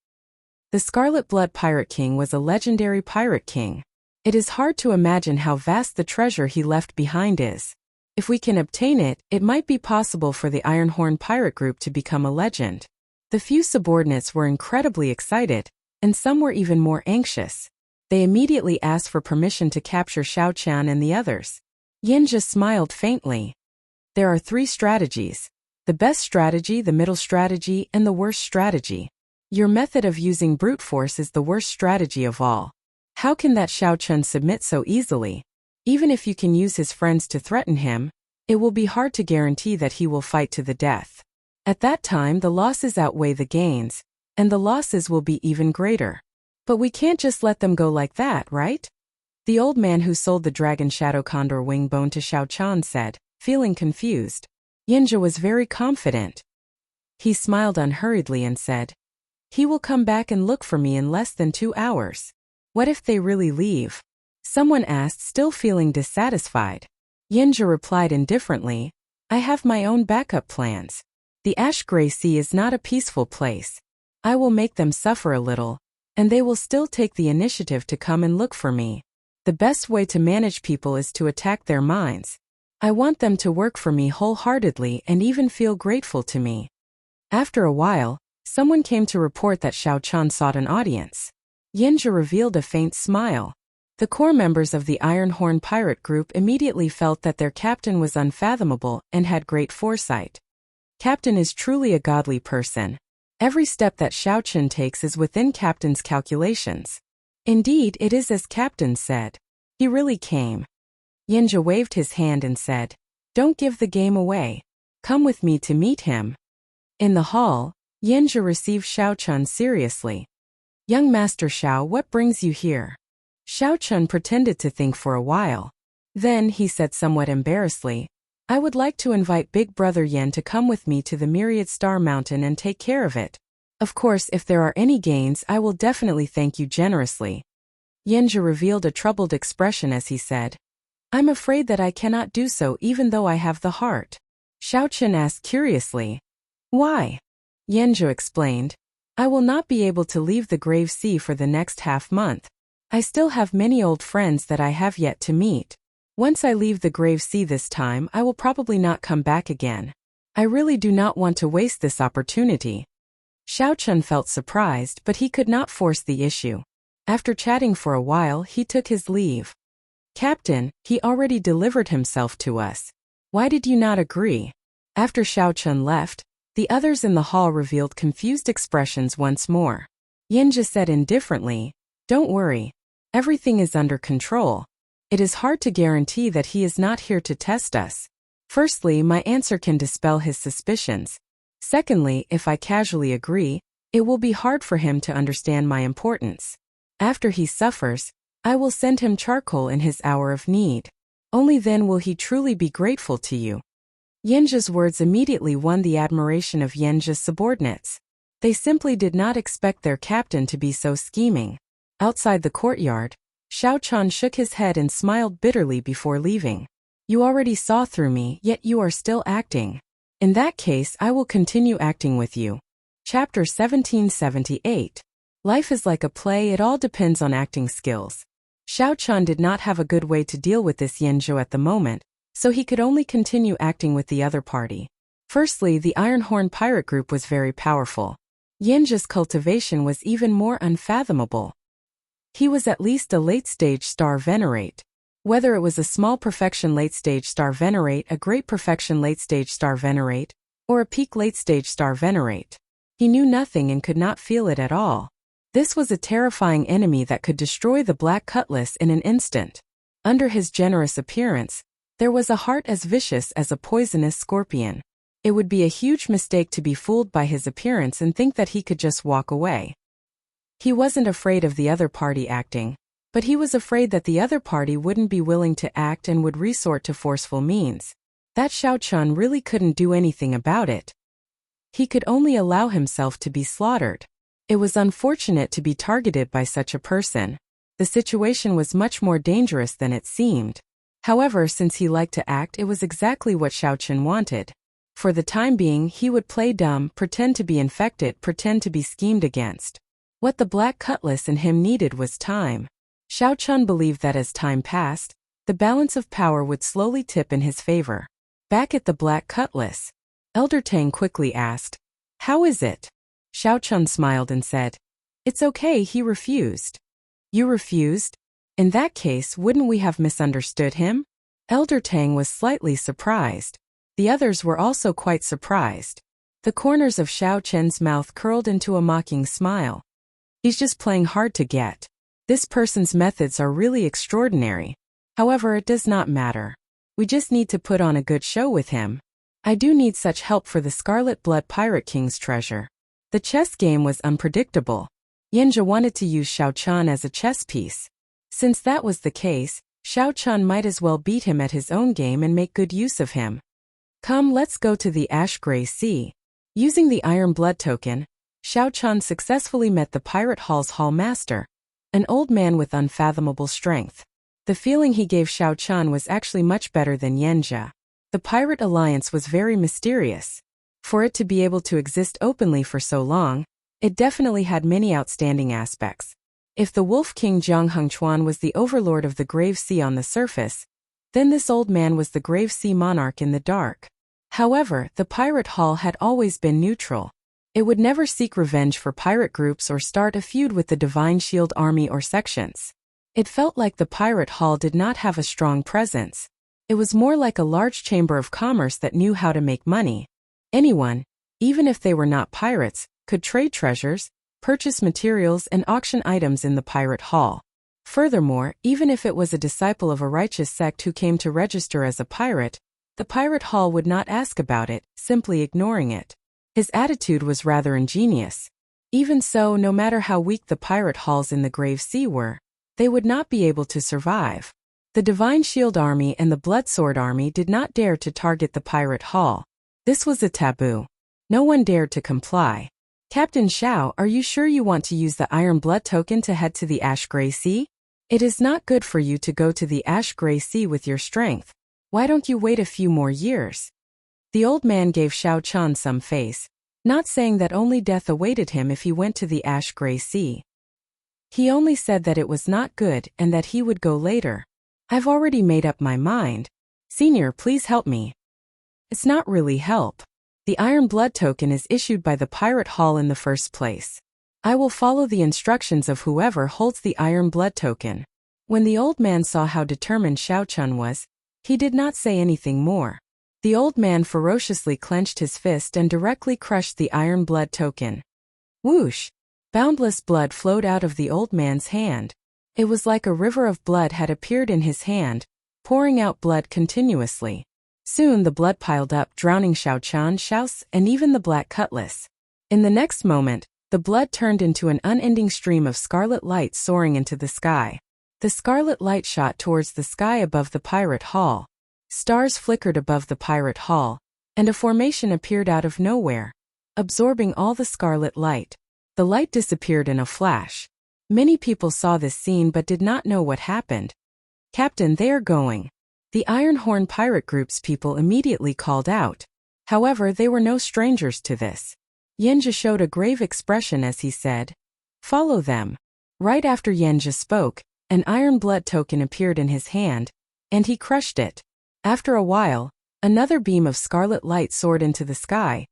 The Scarlet Blood Pirate King was a legendary pirate king. It is hard to imagine how vast the treasure he left behind is. If we can obtain it, it might be possible for the Iron Horn pirate group to become a legend. The few subordinates were incredibly excited, and some were even more anxious. They immediately asked for permission to capture Xiao Qian and the others. Yanzhi smiled faintly. There are 3 strategies. The best strategy, the middle strategy, and the worst strategy. Your method of using brute force is the worst strategy of all. How can that Xiao Chun submit so easily? Even if you can use his friends to threaten him, it will be hard to guarantee that he will fight to the death. At that time, the losses outweigh the gains, and the losses will be even greater. But we can't just let them go like that, right? The old man who sold the dragon shadow condor wing bone to Xiao Chun said, feeling confused. Yanzhi was very confident. He smiled unhurriedly and said, he will come back and look for me in less than 2 hours. What if they really leave? Someone asked, still feeling dissatisfied. Yanzhi replied indifferently, I have my own backup plans. The Ash-Gray Sea is not a peaceful place. I will make them suffer a little, and they will still take the initiative to come and look for me. The best way to manage people is to attack their minds. I want them to work for me wholeheartedly and even feel grateful to me. After a while, someone came to report that Xiao Chun sought an audience. Yanzhi revealed a faint smile. The core members of the Iron Horn pirate group immediately felt that their captain was unfathomable and had great foresight. Captain is truly a godly person. Every step that Xiao Chun takes is within Captain's calculations. Indeed, it is as Captain said. He really came. Yanzhi waved his hand and said, don't give the game away. Come with me to meet him. In the hall, Yanzhi received Xiao Chun seriously. Young Master Xiao, what brings you here? Xiao Chun pretended to think for a while. Then he said somewhat embarrassedly, I would like to invite Big Brother Yan to come with me to the Myriad Star Mountain and take care of it. Of course, if there are any gains, I will definitely thank you generously. Yanzhi revealed a troubled expression as he said, I'm afraid that I cannot do so even though I have the heart. Xiao Chun asked curiously, why? Yanzhi explained, I will not be able to leave the Grave Sea for the next half-month. I still have many old friends that I have yet to meet. Once I leave the Grave Sea this time, I will probably not come back again. I really do not want to waste this opportunity. Xiao Chun felt surprised, but he could not force the issue. After chatting for a while, he took his leave. Captain, he already delivered himself to us. Why did you not agree? After Xiao Chun left, the others in the hall revealed confused expressions once more. Yanzhi said indifferently, don't worry. Everything is under control. It is hard to guarantee that he is not here to test us. Firstly, my answer can dispel his suspicions. Secondly, if I casually agree, it will be hard for him to understand my importance. After he suffers, I will send him charcoal in his hour of need. Only then will he truly be grateful to you. Yanzhi's words immediately won the admiration of Yanzhi's subordinates. They simply did not expect their captain to be so scheming. Outside the courtyard, Xiao Chun shook his head and smiled bitterly before leaving. You already saw through me, yet you are still acting. In that case, I will continue acting with you. Chapter 1778. Life is like a play, it all depends on acting skills. Xiao Chun did not have a good way to deal with this Yanzhi at the moment, so he could only continue acting with the other party. Firstly, the Iron Horn pirate group was very powerful. Yenja's cultivation was even more unfathomable. He was at least a late-stage star venerate. Whether it was a small perfection late-stage star venerate, a great perfection late-stage star venerate, or a peak late-stage star venerate, he knew nothing and could not feel it at all. This was a terrifying enemy that could destroy the Black Cutlass in an instant. Under his generous appearance, there was a heart as vicious as a poisonous scorpion. It would be a huge mistake to be fooled by his appearance and think that he could just walk away. He wasn't afraid of the other party acting, but he was afraid that the other party wouldn't be willing to act and would resort to forceful means. That Xiao Chun really couldn't do anything about it. He could only allow himself to be slaughtered. It was unfortunate to be targeted by such a person. The situation was much more dangerous than it seemed. However, since he liked to act, it was exactly what Xiao Chun wanted. For the time being, he would play dumb, pretend to be infected, pretend to be schemed against. What the Black Cutlass in him needed was time. Xiao Chun believed that as time passed, the balance of power would slowly tip in his favor. Back at the Black Cutlass, Elder Tang quickly asked, "How is it?" Xiao Chun smiled and said, "It's okay." He refused. "You refused? In that case, wouldn't we have misunderstood him?" Elder Tang was slightly surprised. The others were also quite surprised. The corners of Xiao Chen's mouth curled into a mocking smile. He's just playing hard to get. This person's methods are really extraordinary. However, it does not matter. We just need to put on a good show with him. I do need such help for the Scarlet Blood Pirate King's treasure. The chess game was unpredictable. Yenja wanted to use Xiao Chun as a chess piece. Since that was the case, Xiao Chun might as well beat him at his own game and make good use of him. Come, let's go to the Ash Gray Sea. Using the Iron Blood token, Xiao Chun successfully met the Pirate Hall's Hall Master, an old man with unfathomable strength. The feeling he gave Xiao Chun was actually much better than Yenja. The Pirate Alliance was very mysterious. For it to be able to exist openly for so long, it definitely had many outstanding aspects. If the Wolf King Jiang Hengchuan was the overlord of the Grave Sea on the surface, then this old man was the Grave Sea monarch in the dark. However, the Pirate Hall had always been neutral. It would never seek revenge for pirate groups or start a feud with the Divine Shield Army or sections. It felt like the Pirate Hall did not have a strong presence. It was more like a large chamber of commerce that knew how to make money. Anyone, even if they were not pirates, could trade treasures, purchase materials and auction items in the Pirate Hall. Furthermore, even if it was a disciple of a righteous sect who came to register as a pirate, the Pirate Hall would not ask about it, simply ignoring it. His attitude was rather ingenious. Even so, no matter how weak the pirate halls in the Grave Sea were, they would not be able to survive. The Divine Shield Army and the Bloodsword Army did not dare to target the Pirate Hall. This was a taboo. No one dared to comply. "Captain Xiao, are you sure you want to use the Iron Blood token to head to the Ash Gray Sea? It is not good for you to go to the Ash Gray Sea with your strength. Why don't you wait a few more years?" The old man gave Xiao Chun some face, not saying that only death awaited him if he went to the Ash Gray Sea. He only said that it was not good and that he would go later. "I've already made up my mind. Senior, please help me." "It's not really help. The Iron Blood token is issued by the Pirate Hall in the first place. I will follow the instructions of whoever holds the Iron Blood token." When the old man saw how determined Xiao Chun was, he did not say anything more. The old man ferociously clenched his fist and directly crushed the Iron Blood token. Whoosh! Boundless blood flowed out of the old man's hand. It was like a river of blood had appeared in his hand, pouring out blood continuously. Soon the blood piled up, drowning Xiao Chun, Xiaos, and even the Black Cutlass. In the next moment, the blood turned into an unending stream of scarlet light soaring into the sky. The scarlet light shot towards the sky above the Pirate Hall. Stars flickered above the Pirate Hall, and a formation appeared out of nowhere, absorbing all the scarlet light. The light disappeared in a flash. Many people saw this scene but did not know what happened. "Captain, they are going." The Iron Horn Pirate Group's people immediately called out. However, they were no strangers to this. Yenja showed a grave expression as he said, "Follow them." Right after Yenja spoke, an Iron Blood token appeared in his hand, and he crushed it. After a while, another beam of scarlet light soared into the sky,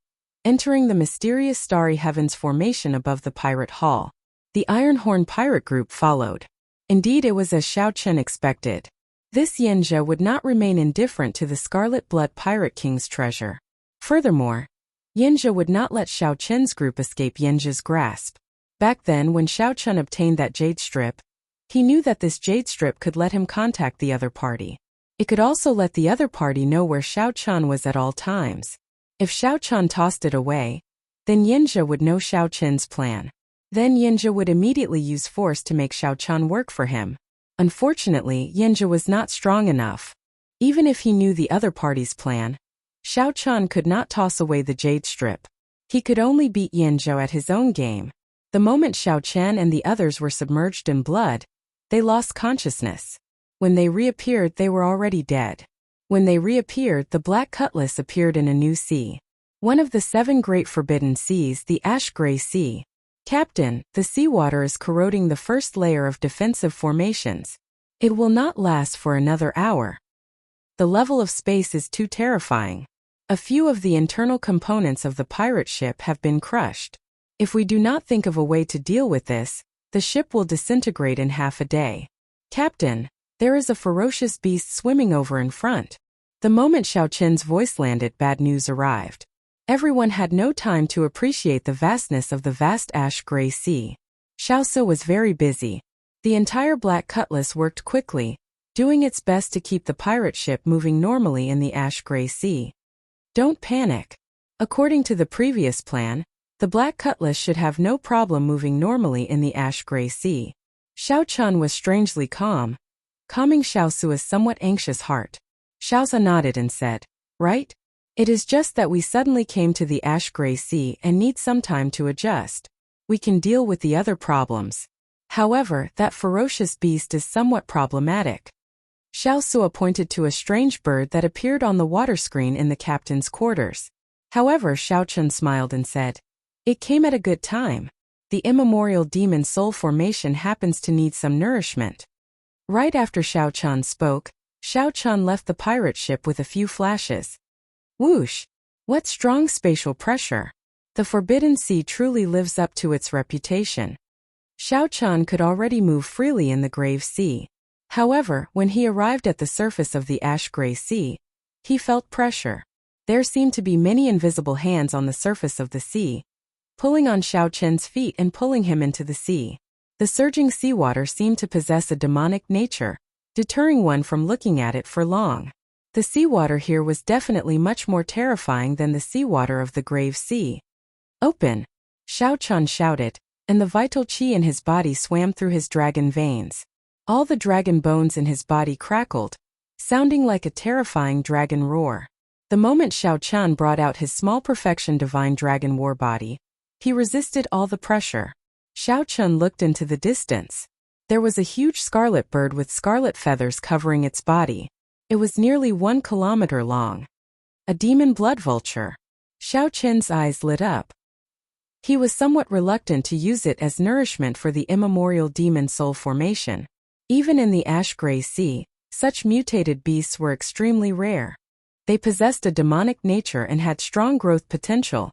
entering the mysterious starry heavens formation above the pirate hall. The Ironhorn pirate group followed. Indeed, it was as Xiao Chen expected. This Yanjia would not remain indifferent to the Scarlet Blood Pirate King's treasure. Furthermore, Yanjia would not let Xiao Chen's group escape Yanjia's grasp. Back then, when Xiao Chen obtained that jade strip, he knew that this jade strip could let him contact the other party. It could also let the other party know where Xiao Chen was at all times. If Xiao Chen tossed it away, then Yanjia would know Xiao Chen's plan. Then Yanjia would immediately use force to make Xiao Chen work for him. Unfortunately, Yanjia was not strong enough. Even if he knew the other party's plan, Xiao Chen could not toss away the jade strip. He could only beat Yanjia at his own game. The moment Xiao Chen and the others were submerged in blood, they lost consciousness. When they reappeared, they were already dead. When they reappeared, the Black Cutlass appeared in a new sea. One of the 7 great forbidden seas, the Ash-Gray Sea. Captain, the seawater is corroding the first layer of defensive formations. It will not last for another hour. The level of space is too terrifying. A few of the internal components of the pirate ship have been crushed. If we do not think of a way to deal with this, the ship will disintegrate in half a day. Captain, there is a ferocious beast swimming over in front. The moment Xiao Chen's voice landed, bad news arrived. Everyone had no time to appreciate the vastness of the vast ash-gray sea. Xiao Su was very busy. The entire Black Cutlass worked quickly, doing its best to keep the pirate ship moving normally in the ash-gray sea. Don't panic. According to the previous plan, the Black Cutlass should have no problem moving normally in the ash-gray sea. Xiao Chen was strangely calm, calming Xiao Su's somewhat anxious heart. Xiao Su nodded and said, "Right? It is just that we suddenly came to the ash-gray sea and need some time to adjust. We can deal with the other problems. However, that ferocious beast is somewhat problematic." Xiao Su pointed to a strange bird that appeared on the water screen in the captain's quarters. However, Xiao Chen smiled and said, "It came at a good time. The immemorial demon soul formation happens to need some nourishment." Right after Xiao Chen spoke, Xiao Chen left the pirate ship with a few flashes. Whoosh! What strong spatial pressure! The Forbidden Sea truly lives up to its reputation. Xiao Chen could already move freely in the Grave Sea. However, when he arrived at the surface of the ash-gray sea, he felt pressure. There seemed to be many invisible hands on the surface of the sea, pulling on Xiao Chen's feet and pulling him into the sea. The surging seawater seemed to possess a demonic nature, deterring one from looking at it for long. The seawater here was definitely much more terrifying than the seawater of the Grave Sea. "Open!" Xiao Chen shouted, and the vital qi in his body swam through his dragon veins. All the dragon bones in his body crackled, sounding like a terrifying dragon roar. The moment Xiao Chen brought out his small perfection divine dragon war body, he resisted all the pressure. Xiao Chen looked into the distance. There was a huge scarlet bird with scarlet feathers covering its body. It was nearly 1 kilometer long. A demon blood vulture. Xiao Chen's eyes lit up. He was somewhat reluctant to use it as nourishment for the immemorial demon soul formation. Even in the ash-gray sea, such mutated beasts were extremely rare. They possessed a demonic nature and had strong growth potential,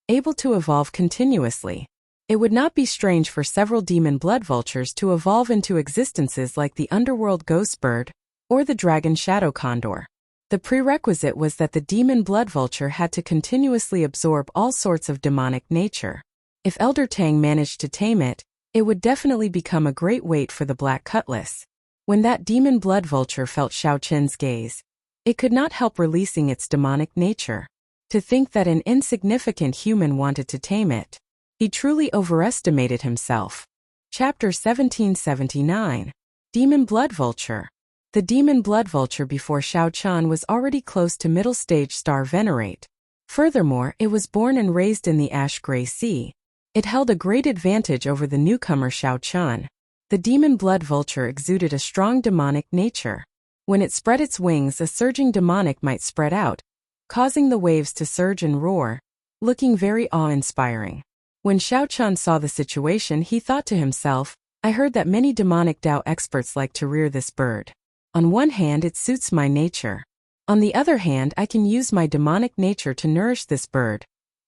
able to evolve continuously. It would not be strange for several demon blood vultures to evolve into existences like the underworld ghost bird or the dragon shadow condor. The prerequisite was that the demon blood vulture had to continuously absorb all sorts of demonic nature. If Elder Tang managed to tame it, it would definitely become a great weight for the Black Cutlass. When that demon blood vulture felt Xiao Chen's gaze, it could not help releasing its demonic nature. To think that an insignificant human wanted to tame it. He truly overestimated himself. Chapter 1779. Demon Blood Vulture. The demon blood vulture before Xiao Chen was already close to middle stage star venerate. Furthermore, it was born and raised in the ash-gray sea. It held a great advantage over the newcomer Xiao Chen. The demon blood vulture exuded a strong demonic nature. When it spread its wings, a surging demonic might spread out, causing the waves to surge and roar, looking very awe-inspiring. When Xiao Chen saw the situation, he thought to himself, "I heard that many demonic Dao experts like to rear this bird. On one hand, it suits my nature. On the other hand, I can use my demonic nature to nourish this bird,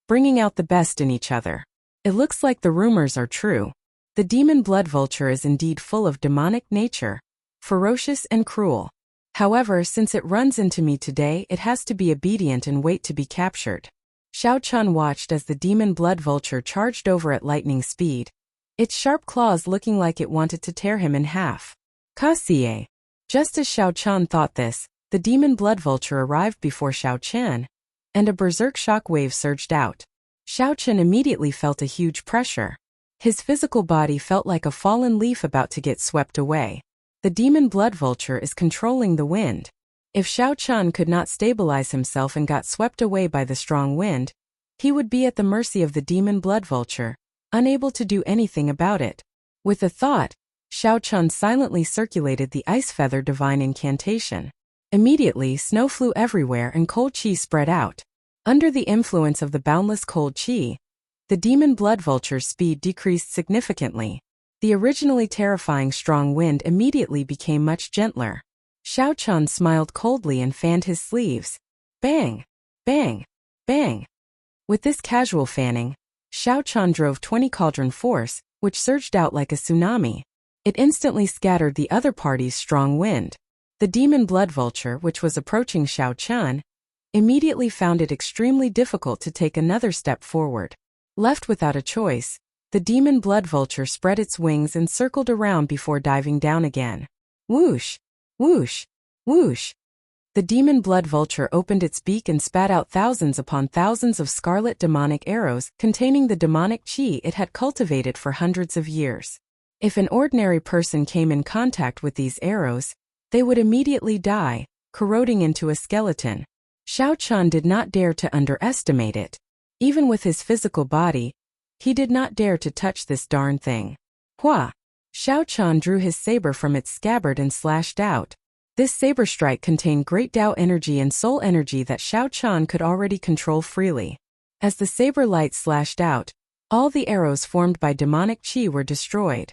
bringing out the best in each other. It looks like the rumors are true. The demon blood vulture is indeed full of demonic nature, ferocious and cruel. However, since it runs into me today, it has to be obedient and wait to be captured. Xiao Chun watched as the demon blood vulture charged over at lightning speed, its sharp claws looking like it wanted to tear him in half. Kasie. Just as Xiao Chun thought this, the demon blood vulture arrived before Xiao Chen, and a berserk shock wave surged out. Xiao Chen immediately felt a huge pressure. His physical body felt like a fallen leaf about to get swept away. The demon blood vulture is controlling the wind. If Xiao Chun could not stabilize himself and got swept away by the strong wind, he would be at the mercy of the demon blood vulture, unable to do anything about it. With a thought, Xiao Chun silently circulated the ice feather divine incantation. Immediately, snow flew everywhere and cold chi spread out. Under the influence of the boundless cold chi, the demon blood vulture's speed decreased significantly. The originally terrifying strong wind immediately became much gentler. Xiao Chun smiled coldly and fanned his sleeves. Bang! Bang! Bang! With this casual fanning, Xiao Chun drove 20 cauldron force, which surged out like a tsunami. It instantly scattered the other party's strong wind. The demon blood vulture, which was approaching Xiao Chun, immediately found it extremely difficult to take another step forward. Left without a choice, the demon blood vulture spread its wings and circled around before diving down again. Whoosh! Whoosh! Whoosh! The demon blood vulture opened its beak and spat out thousands upon thousands of scarlet demonic arrows containing the demonic chi it had cultivated for hundreds of years. If an ordinary person came in contact with these arrows, they would immediately die, corroding into a skeleton. Xiao Chun did not dare to underestimate it. Even with his physical body, he did not dare to touch this darn thing. Hua! Xiao Chun drew his saber from its scabbard and slashed out. This saber strike contained great Tao energy and soul energy that Xiao Chun could already control freely. As the saber light slashed out, all the arrows formed by demonic chi were destroyed.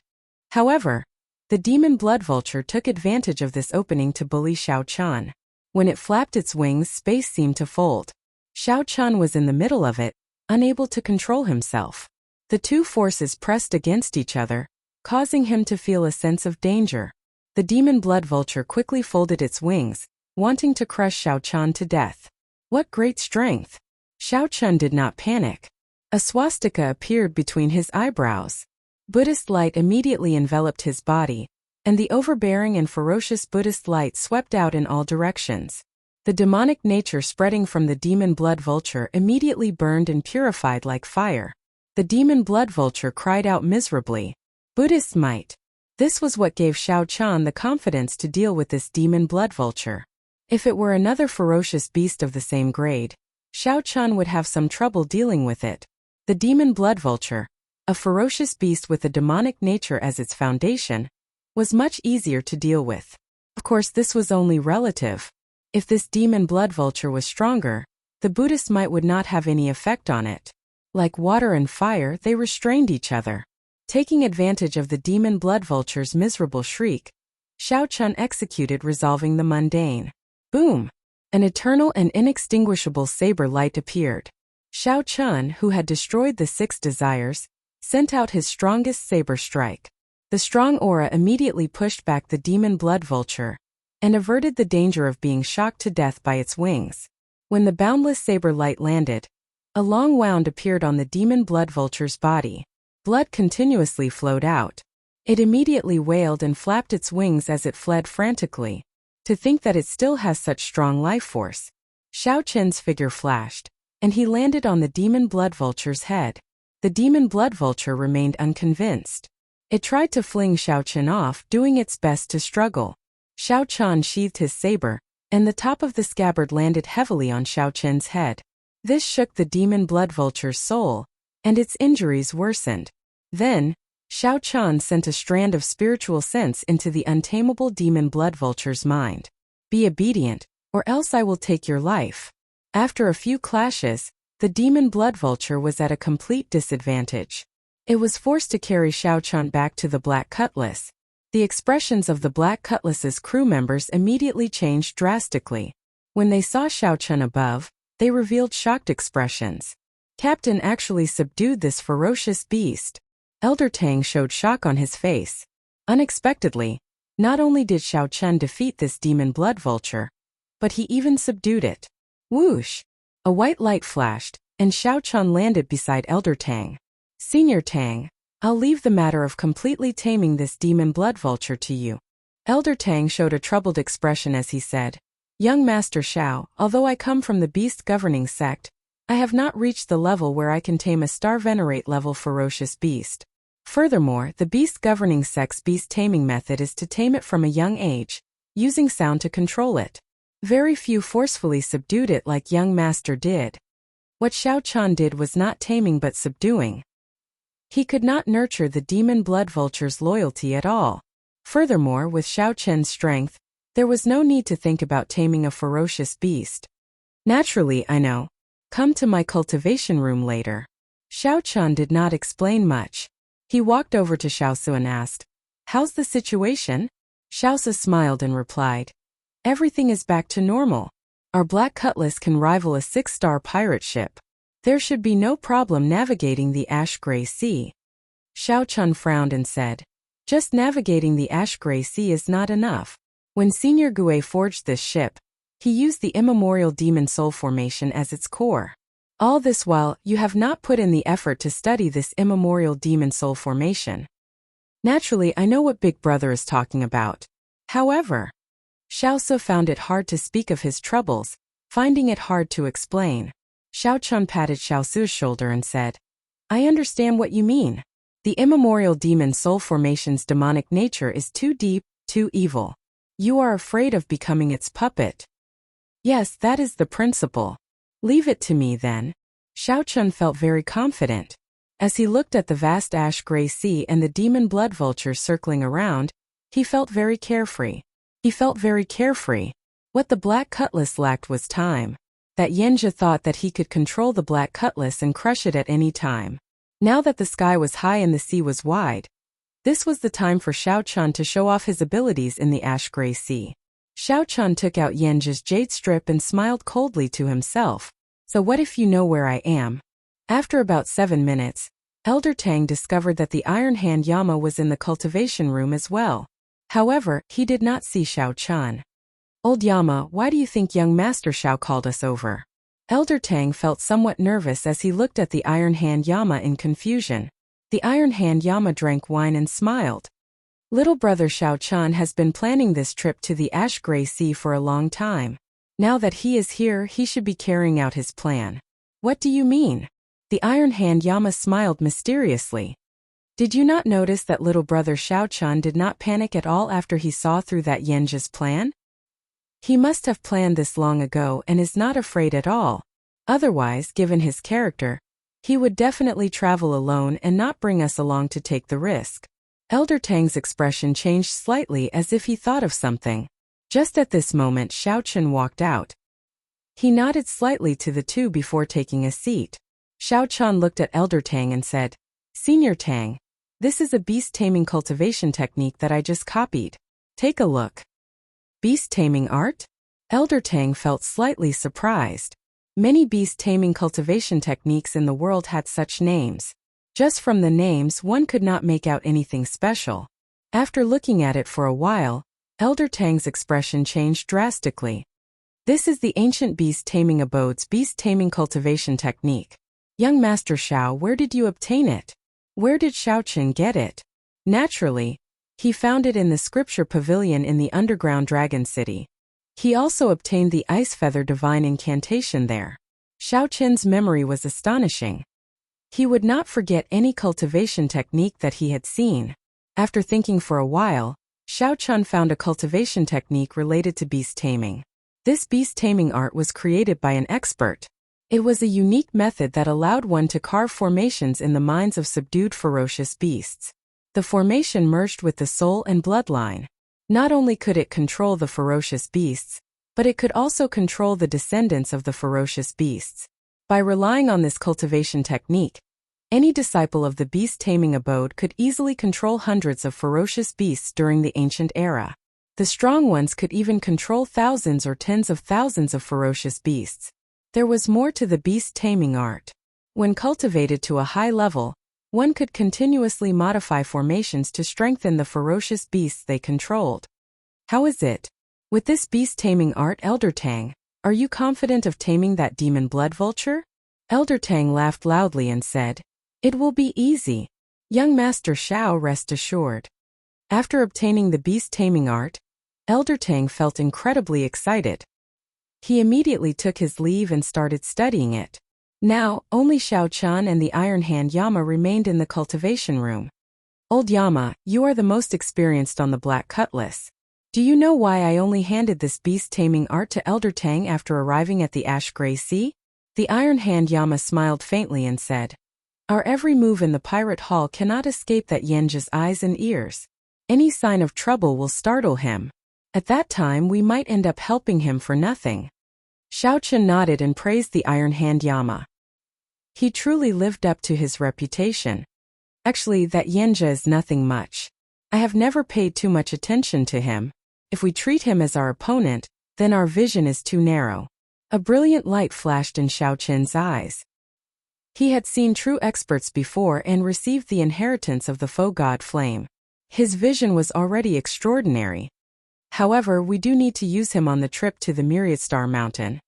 However, the demon blood vulture took advantage of this opening to bully Xiao Chun. When it flapped its wings, space seemed to fold. Xiao Chun was in the middle of it, unable to control himself. The two forces pressed against each other, causing him to feel a sense of danger. The demon blood vulture quickly folded its wings, wanting to crush Xiao Chun to death. What great strength! Xiao Chun did not panic. A swastika appeared between his eyebrows. Buddhist light immediately enveloped his body, and the overbearing and ferocious Buddhist light swept out in all directions. The demonic nature spreading from the demon blood vulture immediately burned and purified like fire. The demon blood vulture cried out miserably. Buddhist might. This was what gave Xiao Chun the confidence to deal with this demon blood vulture. If it were another ferocious beast of the same grade, Xiao Chun would have some trouble dealing with it. The demon blood vulture, a ferocious beast with a demonic nature as its foundation, was much easier to deal with. Of course, this was only relative. If this demon blood vulture was stronger, the Buddhist might would not have any effect on it. Like water and fire, they restrained each other. Taking advantage of the demon blood vulture's miserable shriek, Xiao Chun executed resolving the mundane. Boom! An eternal and inextinguishable saber light appeared. Xiao Chun, who had destroyed the 6 desires, sent out his strongest saber strike. The strong aura immediately pushed back the demon blood vulture and averted the danger of being shocked to death by its wings. When the boundless saber light landed, a long wound appeared on the demon blood vulture's body. Blood continuously flowed out. It immediately wailed and flapped its wings as it fled frantically. To think that it still has such strong life force. Xiao Chen's figure flashed, and he landed on the demon blood vulture's head. The demon blood vulture remained unconvinced. It tried to fling Xiao Chen off, doing its best to struggle. Xiao Chen sheathed his saber, and the top of the scabbard landed heavily on Xiao Chen's head. This shook the demon blood vulture's soul, and its injuries worsened. Then, Xiao Chen sent a strand of spiritual sense into the untamable demon blood vulture's mind. Be obedient, or else I will take your life. After a few clashes, the demon blood vulture was at a complete disadvantage. It was forced to carry Xiao Chen back to the Black Cutlass. The expressions of the Black Cutlass's crew members immediately changed drastically. When they saw Xiao Chun above, they revealed shocked expressions. Captain actually subdued this ferocious beast. Elder Tang showed shock on his face. Unexpectedly, not only did Xiao Chun defeat this demon blood vulture, but he even subdued it. Whoosh! A white light flashed, and Xiao Chun landed beside Elder Tang. Senior Tang, I'll leave the matter of completely taming this demon blood vulture to you. Elder Tang showed a troubled expression as he said, Young Master Xiao, although I come from the beast governing sect, I have not reached the level where I can tame a star venerate level ferocious beast. Furthermore, the beast governing sect's beast taming method is to tame it from a young age, using sound to control it. Very few forcefully subdued it like young master did. What Xiao Chun did was not taming but subduing. He could not nurture the demon blood vulture's loyalty at all. Furthermore, with Xiao Chun's strength, there was no need to think about taming a ferocious beast. Naturally, I know. Come to my cultivation room later. Xiao Chun did not explain much. He walked over to Xiao Su and asked, How's the situation? Xiao Su smiled and replied, Everything is back to normal. Our Black Cutlass can rival a 6-star pirate ship. There should be no problem navigating the ash-gray sea. Xiao Chun frowned and said, Just navigating the ash-gray sea is not enough. When Senior Gue forged this ship, he used the immemorial demon soul formation as its core. All this while, you have not put in the effort to study this immemorial demon soul formation. Naturally, I know what Big Brother is talking about. However, Xiao Su found it hard to speak of his troubles, finding it hard to explain. Xiao Chun patted Xiao Su's shoulder and said, I understand what you mean. The immemorial demon soul formation's demonic nature is too deep, too evil. You are afraid of becoming its puppet. Yes, that is the principle. Leave it to me then. Xiao Chun felt very confident. As he looked at the vast ash-gray sea and the demon blood vultures circling around, he felt very carefree. What the Black Cutlass lacked was time. That Yenja thought that he could control the Black Cutlass and crush it at any time. Now that the sky was high and the sea was wide, this was the time for Xiao Chun to show off his abilities in the ash-gray sea. Xiao Chun took out Yenja's jade strip and smiled coldly to himself. So what if you know where I am? After about 7 minutes, Elder Tang discovered that the Iron Hand Yama was in the cultivation room as well. However, he did not see Xiao Chun. Old Yama, why do you think young Master Xiao called us over? Elder Tang felt somewhat nervous as he looked at the Iron Hand Yama in confusion. The Iron Hand Yama drank wine and smiled. Little brother Xiao Chun has been planning this trip to the ash-gray sea for a long time. Now that he is here, he should be carrying out his plan. What do you mean? The Iron Hand Yama smiled mysteriously. Did you not notice that little brother Xiao Chun did not panic at all after he saw through that Yenja's plan? He must have planned this long ago and is not afraid at all. Otherwise, given his character, he would definitely travel alone and not bring us along to take the risk. Elder Tang's expression changed slightly as if he thought of something. Just at this moment, Xiao Chun walked out. He nodded slightly to the two before taking a seat. Xiao Chun looked at Elder Tang and said, Senior Tang, this is a beast taming cultivation technique that I just copied. Take a look. Beast taming art? Elder Tang felt slightly surprised. Many beast taming cultivation techniques in the world had such names. Just from the names, one could not make out anything special. After looking at it for a while, Elder Tang's expression changed drastically. This is the ancient beast taming abode's beast taming cultivation technique. Young Master Xiao, where did you obtain it? Where did Xiao Chun get it? Naturally, he found it in the scripture pavilion in the underground dragon city. He also obtained the ice feather divine incantation there. Xiao Chun's memory was astonishing. He would not forget any cultivation technique that he had seen. After thinking for a while, Xiao Chun found a cultivation technique related to beast taming. This beast taming art was created by an expert. It was a unique method that allowed one to carve formations in the minds of subdued ferocious beasts. The formation merged with the soul and bloodline. Not only could it control the ferocious beasts, but it could also control the descendants of the ferocious beasts. By relying on this cultivation technique, any disciple of the beast taming abode could easily control hundreds of ferocious beasts during the ancient era. The strong ones could even control thousands or tens of thousands of ferocious beasts. There was more to the beast taming art. When cultivated to a high level, one could continuously modify formations to strengthen the ferocious beasts they controlled. How is it? With this beast taming art, Elder Tang, are you confident of taming that demon blood vulture? Elder Tang laughed loudly and said, "It will be easy. Young Master Shao, rest assured." After obtaining the beast taming art, Elder Tang felt incredibly excited. He immediately took his leave and started studying it. Now, only Xiao Chun and the Iron Hand Yama remained in the cultivation room. "Old Yama, you are the most experienced on the Black Cutlass. Do you know why I only handed this beast taming art to Elder Tang after arriving at the Ash Gray Sea?" The Iron Hand Yama smiled faintly and said, "Our every move in the pirate hall cannot escape that Yenja's eyes and ears. Any sign of trouble will startle him. At that time we might end up helping him for nothing." Xiao Chun nodded and praised the Iron Hand Yama. He truly lived up to his reputation. "Actually, that Yenja is nothing much. I have never paid too much attention to him. If we treat him as our opponent, then our vision is too narrow." A brilliant light flashed in Xiao Chun's eyes. He had seen true experts before and received the inheritance of the foe god flame. His vision was already extraordinary. However, we do need to use him on the trip to the Myriad Star Mountain.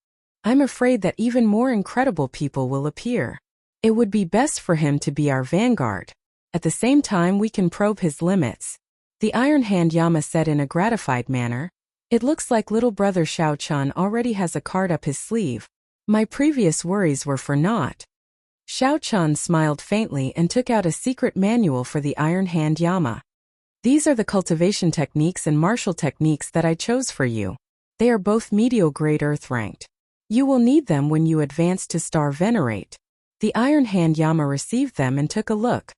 I'm afraid that even more incredible people will appear. It would be best for him to be our vanguard. At the same time, we can probe his limits. The Iron Hand Yama said in a gratified manner. "It looks like little brother Xiao Chun already has a card up his sleeve. My previous worries were for naught." Xiao Chun smiled faintly and took out a secret manual for the Iron Hand Yama. "These are the cultivation techniques and martial techniques that I chose for you. They are both medial grade earth ranked. You will need them when you advance to Star Venerate." The Iron Hand Yama received them and took a look.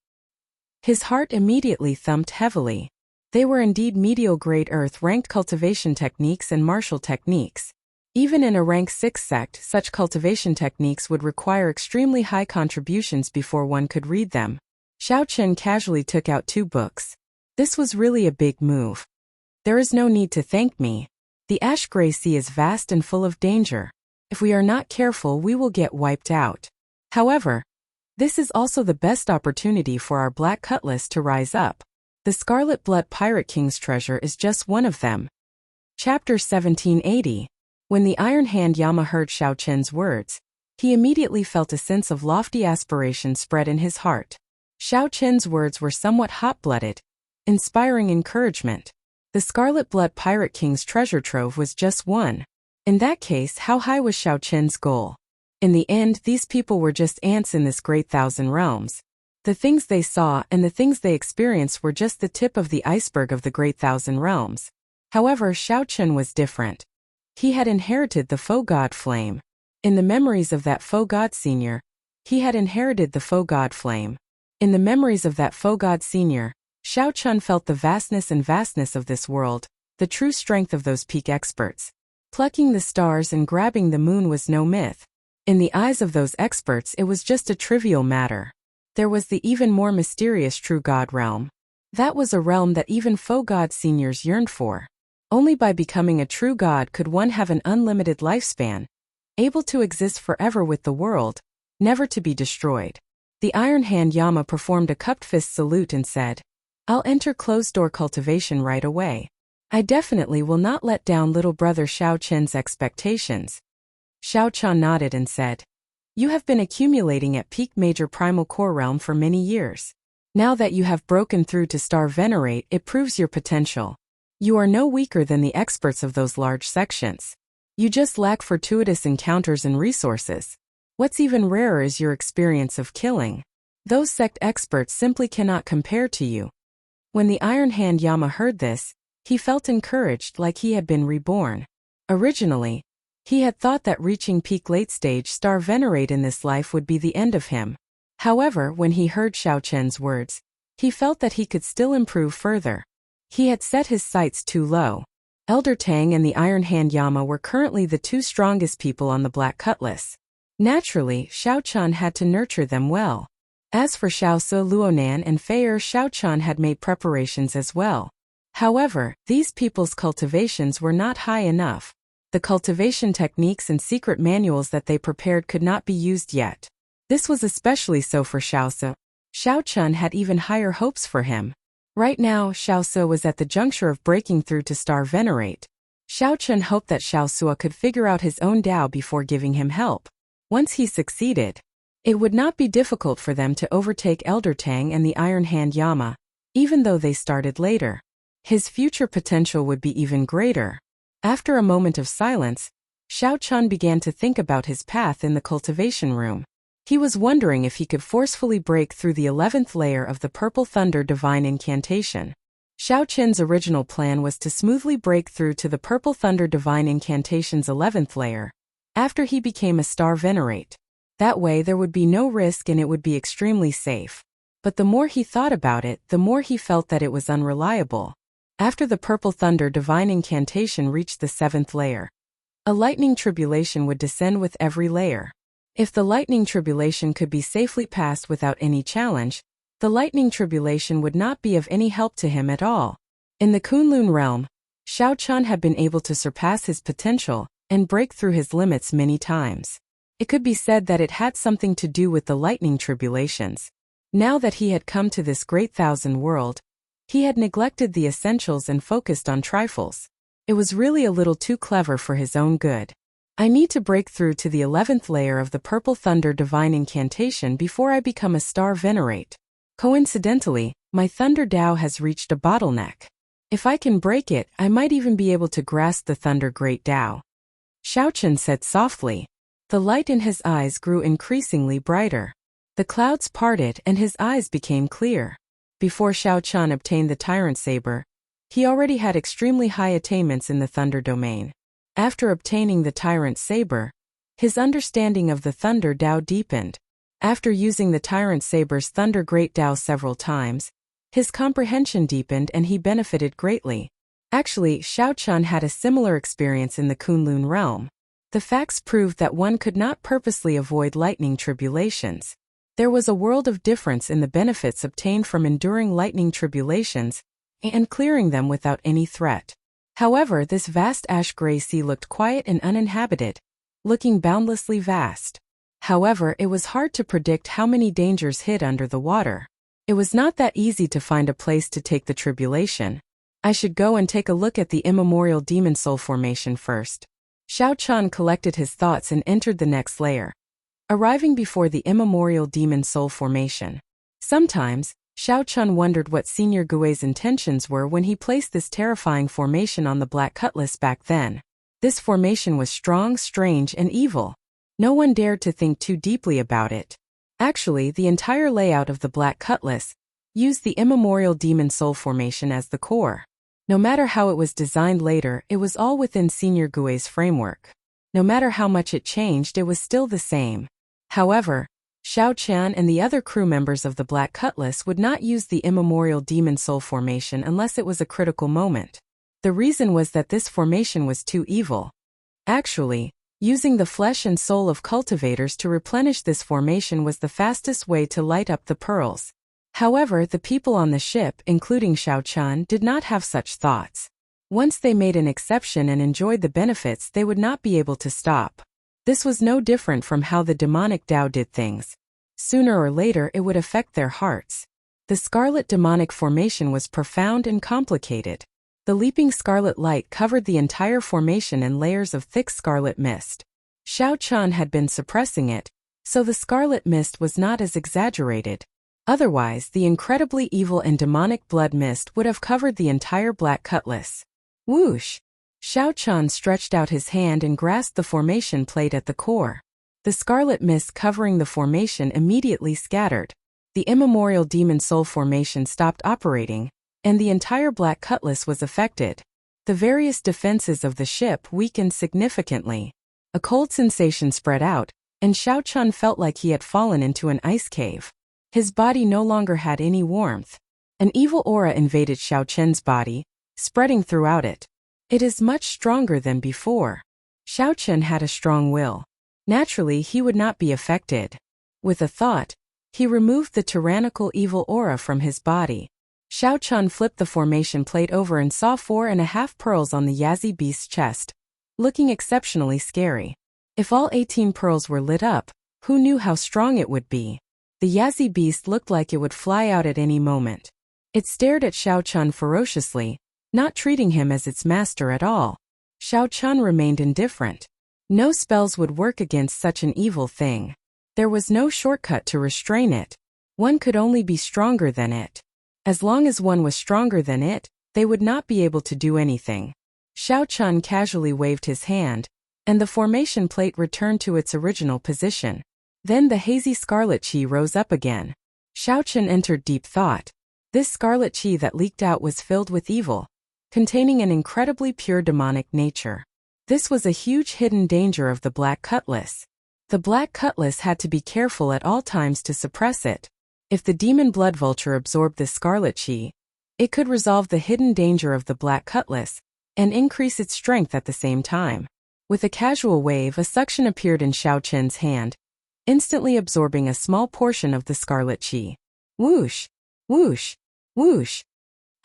His heart immediately thumped heavily. They were indeed medial grade earth ranked cultivation techniques and martial techniques. Even in a rank 6 sect, such cultivation techniques would require extremely high contributions before one could read them. Xiao Chun casually took out 2 books. This was really a big move. "There is no need to thank me. The Ash Gray Sea is vast and full of danger. If we are not careful, we will get wiped out. However, this is also the best opportunity for our Black Cutlass to rise up. The Scarlet Blood Pirate King's treasure is just one of them." Chapter 1780. When the Iron Hand Yama heard Xiao Chun's words, he immediately felt a sense of lofty aspiration spread in his heart. Xiao Chun's words were somewhat hot-blooded, inspiring encouragement. The Scarlet Blood Pirate King's treasure trove was just one. In that case, how high was Xiao Chun's goal? In the end, these people were just ants in this great thousand realms. The things they saw and the things they experienced were just the tip of the iceberg of the great thousand realms. However, Xiao Chun was different. He had inherited the foe god flame. In the memories of that foe god senior, he had inherited the foe god flame. In the memories of that foe god senior, Xiao Chun felt the vastness of this world, the true strength of those peak experts. Plucking the stars and grabbing the moon was no myth. In the eyes of those experts, it was just a trivial matter. There was the even more mysterious true god realm. That was a realm that even foe god seniors yearned for. Only by becoming a true god could one have an unlimited lifespan, able to exist forever with the world, never to be destroyed. The Iron Hand Yama performed a cupped fist salute and said, "I'll enter closed-door cultivation right away. I definitely will not let down little brother Xiao Chun's expectations." Xiao Chun nodded and said, "You have been accumulating at peak major primal core realm for many years. Now that you have broken through to Star Venerate, it proves your potential. You are no weaker than the experts of those large sections. You just lack fortuitous encounters and resources. What's even rarer is your experience of killing. Those sect experts simply cannot compare to you." When the Iron Hand Yama heard this, he felt encouraged like he had been reborn. Originally, he had thought that reaching peak late-stage Star Venerate in this life would be the end of him. However, when he heard Xiao Chun's words, he felt that he could still improve further. He had set his sights too low. Elder Tang and the Iron Hand Yama were currently the 2 strongest people on the Black Cutlass. Naturally, Xiao Chun had to nurture them well. As for Xiao Su, Luonan and Feier, Xiao Chun had made preparations as well. However, these people's cultivations were not high enough. The cultivation techniques and secret manuals that they prepared could not be used yet. This was especially so for Xiaosu. Xiao Chun had even higher hopes for him. Right now, Xiaosu was at the juncture of breaking through to Star Venerate. Xiao Chun hoped that Xiaosu could figure out his own Tao before giving him help. Once he succeeded, it would not be difficult for them to overtake Elder Tang and the Iron Hand Yama, even though they started later. His future potential would be even greater. After a moment of silence, Xiao Chun began to think about his path in the cultivation room. He was wondering if he could forcefully break through the 11th layer of the Purple Thunder Divine Incantation. Xiao Chun's original plan was to smoothly break through to the Purple Thunder Divine Incantation's 11th layer, after he became a Star Venerate. That way there would be no risk and it would be extremely safe. But the more he thought about it, the more he felt that it was unreliable. After the Purple Thunder Divine Incantation reached the 7th layer, a lightning tribulation would descend with every layer. If the lightning tribulation could be safely passed without any challenge, the lightning tribulation would not be of any help to him at all. In the Kunlun realm, Xiao Chun had been able to surpass his potential and break through his limits many times. It could be said that it had something to do with the lightning tribulations. Now that he had come to this great thousand world, he had neglected the essentials and focused on trifles. It was really a little too clever for his own good. I need to break through to the 11th layer of the Purple Thunder Divine Incantation before I become a Star Venerate. Coincidentally, my Thunder Tao has reached a bottleneck. If I can break it, I might even be able to grasp the Thunder Great Tao. Xiao Chun said softly. The light in his eyes grew increasingly brighter. The clouds parted and his eyes became clear. Before Xiao Chun obtained the Tyrant Saber, he already had extremely high attainments in the Thunder domain. After obtaining the Tyrant Saber, his understanding of the Thunder Tao deepened. After using the Tyrant Saber's Thunder Great Tao several times, his comprehension deepened and he benefited greatly. Actually, Xiao Chun had a similar experience in the Kunlun realm. The facts proved that one could not purposely avoid lightning tribulations. There was a world of difference in the benefits obtained from enduring lightning tribulations and clearing them without any threat. However, this vast ash-gray sea looked quiet and uninhabited, looking boundlessly vast. However, it was hard to predict how many dangers hid under the water. It was not that easy to find a place to take the tribulation. I should go and take a look at the immemorial demon soul formation first. Xiao Chun collected his thoughts and entered the next layer, arriving before the immemorial demon soul formation. Sometimes, Xiao Chun wondered what Senior Gui's intentions were when he placed this terrifying formation on the Black Cutlass back then. This formation was strong, strange, and evil. No one dared to think too deeply about it. Actually, the entire layout of the Black Cutlass used the immemorial demon soul formation as the core. No matter how it was designed later, it was all within Senior Gui's framework. No matter how much it changed, it was still the same. However, Xiao Chun and the other crew members of the Black Cutlass would not use the immemorial demon soul formation unless it was a critical moment. The reason was that this formation was too evil. Actually, using the flesh and soul of cultivators to replenish this formation was the fastest way to light up the pearls. However, the people on the ship, including Xiao Chun, did not have such thoughts. Once they made an exception and enjoyed the benefits, they would not be able to stop. This was no different from how the demonic Tao did things. Sooner or later it would affect their hearts. The scarlet demonic formation was profound and complicated. The leaping scarlet light covered the entire formation in layers of thick scarlet mist. Xiao Chun had been suppressing it, so the scarlet mist was not as exaggerated. Otherwise, the incredibly evil and demonic blood mist would have covered the entire Black Cutlass. Whoosh! Xiao Chun stretched out his hand and grasped the formation plate at the core. The scarlet mist covering the formation immediately scattered. The immemorial demon soul formation stopped operating, and the entire Black Cutlass was affected. The various defenses of the ship weakened significantly. A cold sensation spread out, and Xiao Chun felt like he had fallen into an ice cave. His body no longer had any warmth. An evil aura invaded Xiao Chun's body, spreading throughout it. It is much stronger than before. Xiao Chun had a strong will. Naturally, he would not be affected. With a thought, he removed the tyrannical evil aura from his body. Xiao Chun flipped the formation plate over and saw 4.5 pearls on the Yazi beast's chest, looking exceptionally scary. If all 18 pearls were lit up, who knew how strong it would be? The Yazi beast looked like it would fly out at any moment. It stared at Xiao Chun ferociously, not treating him as its master at all. Xiao Chun remained indifferent. No spells would work against such an evil thing. There was no shortcut to restrain it. One could only be stronger than it. As long as one was stronger than it, they would not be able to do anything. Xiao Chun casually waved his hand, and the formation plate returned to its original position. Then the hazy scarlet chi rose up again. Xiao Chun entered deep thought. This scarlet chi that leaked out was filled with evil, containing an incredibly pure demonic nature. This was a huge hidden danger of the Black Cutlass. The Black Cutlass had to be careful at all times to suppress it. If the demon blood vulture absorbed this scarlet chi, it could resolve the hidden danger of the Black Cutlass and increase its strength at the same time. With a casual wave, a suction appeared in Xiao Chun's hand, instantly absorbing a small portion of the scarlet chi. Whoosh! Whoosh! Whoosh!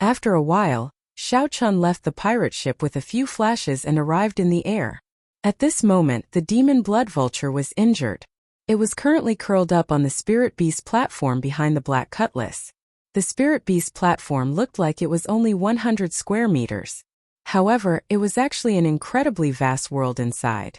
After a while, Xiao Chun left the pirate ship with a few flashes and arrived in the air. At this moment, the demon blood vulture was injured. It was currently curled up on the Spirit Beast platform behind the Black Cutlass. The Spirit Beast platform looked like it was only 100 square meters. However, it was actually an incredibly vast world inside.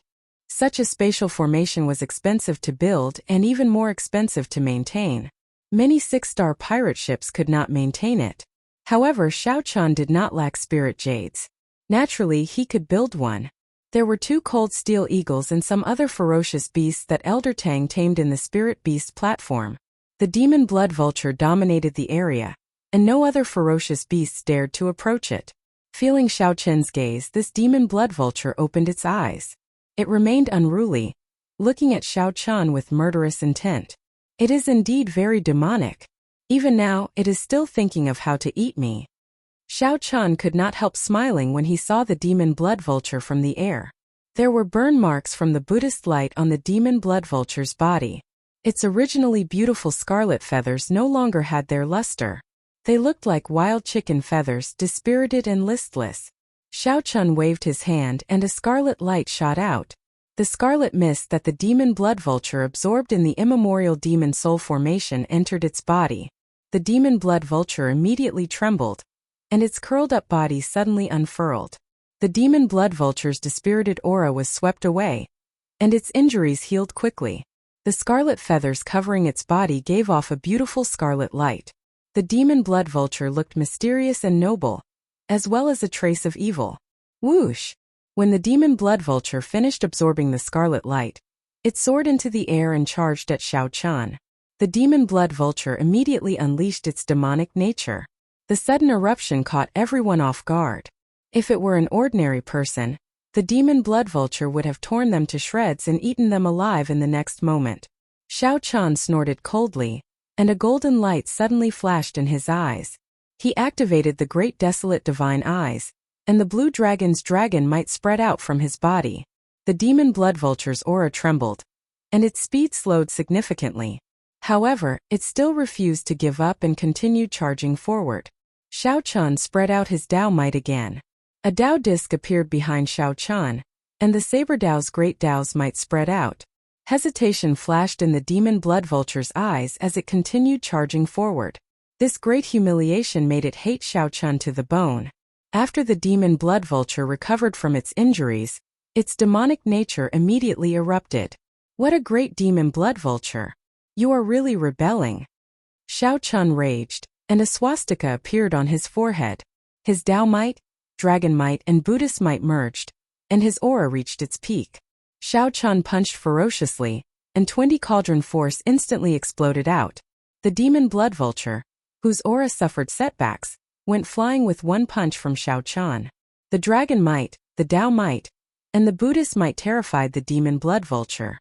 Such a spatial formation was expensive to build and even more expensive to maintain. Many 6-star pirate ships could not maintain it. However, Xiao Chun did not lack spirit jades. Naturally, he could build one. There were 2 cold steel eagles and some other ferocious beasts that Elder Tang tamed in the Spirit Beast platform. The demon blood vulture dominated the area, and no other ferocious beasts dared to approach it. Feeling Xiao Chun's gaze, this demon blood vulture opened its eyes. It remained unruly, looking at Xiao Chun with murderous intent. It is indeed very demonic. Even now, it is still thinking of how to eat me. Xiao Chun could not help smiling when he saw the demon blood vulture from the air. There were burn marks from the Buddhist light on the demon blood vulture's body. Its originally beautiful scarlet feathers no longer had their luster. They looked like wild chicken feathers, dispirited and listless. Xiao Chun waved his hand and a scarlet light shot out. The scarlet mist that the demon blood vulture absorbed in the immemorial demon soul formation entered its body. The demon blood vulture immediately trembled, and its curled-up body suddenly unfurled. The demon blood vulture's dispirited aura was swept away, and its injuries healed quickly. The scarlet feathers covering its body gave off a beautiful scarlet light. The demon blood vulture looked mysterious and noble, as well as a trace of evil. Whoosh! When the demon blood vulture finished absorbing the scarlet light, it soared into the air and charged at Xiao Chun. The demon blood vulture immediately unleashed its demonic nature. The sudden eruption caught everyone off guard. If it were an ordinary person, the demon blood vulture would have torn them to shreds and eaten them alive in the next moment. Xiao Chun snorted coldly, and a golden light suddenly flashed in his eyes. He activated the great desolate divine eyes, and the blue dragon's dragon might spread out from his body. The demon blood vulture's aura trembled, and its speed slowed significantly. However, it still refused to give up and continued charging forward. Xiao Chun spread out his Dao might again. A Dao disc appeared behind Xiao Chun, and the Saber Dao's great Dao's might spread out. Hesitation flashed in the demon blood vulture's eyes as it continued charging forward. This great humiliation made it hate Xiao Chun to the bone. After the demon blood vulture recovered from its injuries, its demonic nature immediately erupted. What a great demon blood vulture! You are really rebelling. Xiao Chun raged, and a swastika appeared on his forehead. His Dao might, Dragon might and Buddhist might merged, and his aura reached its peak. Xiao Chun punched ferociously, and 20 cauldron force instantly exploded out. The demon blood vulture, whose aura suffered setbacks, went flying with one punch from Xiao Chun. The dragon might, the Dao might, and the Buddhist might terrified the demon blood vulture.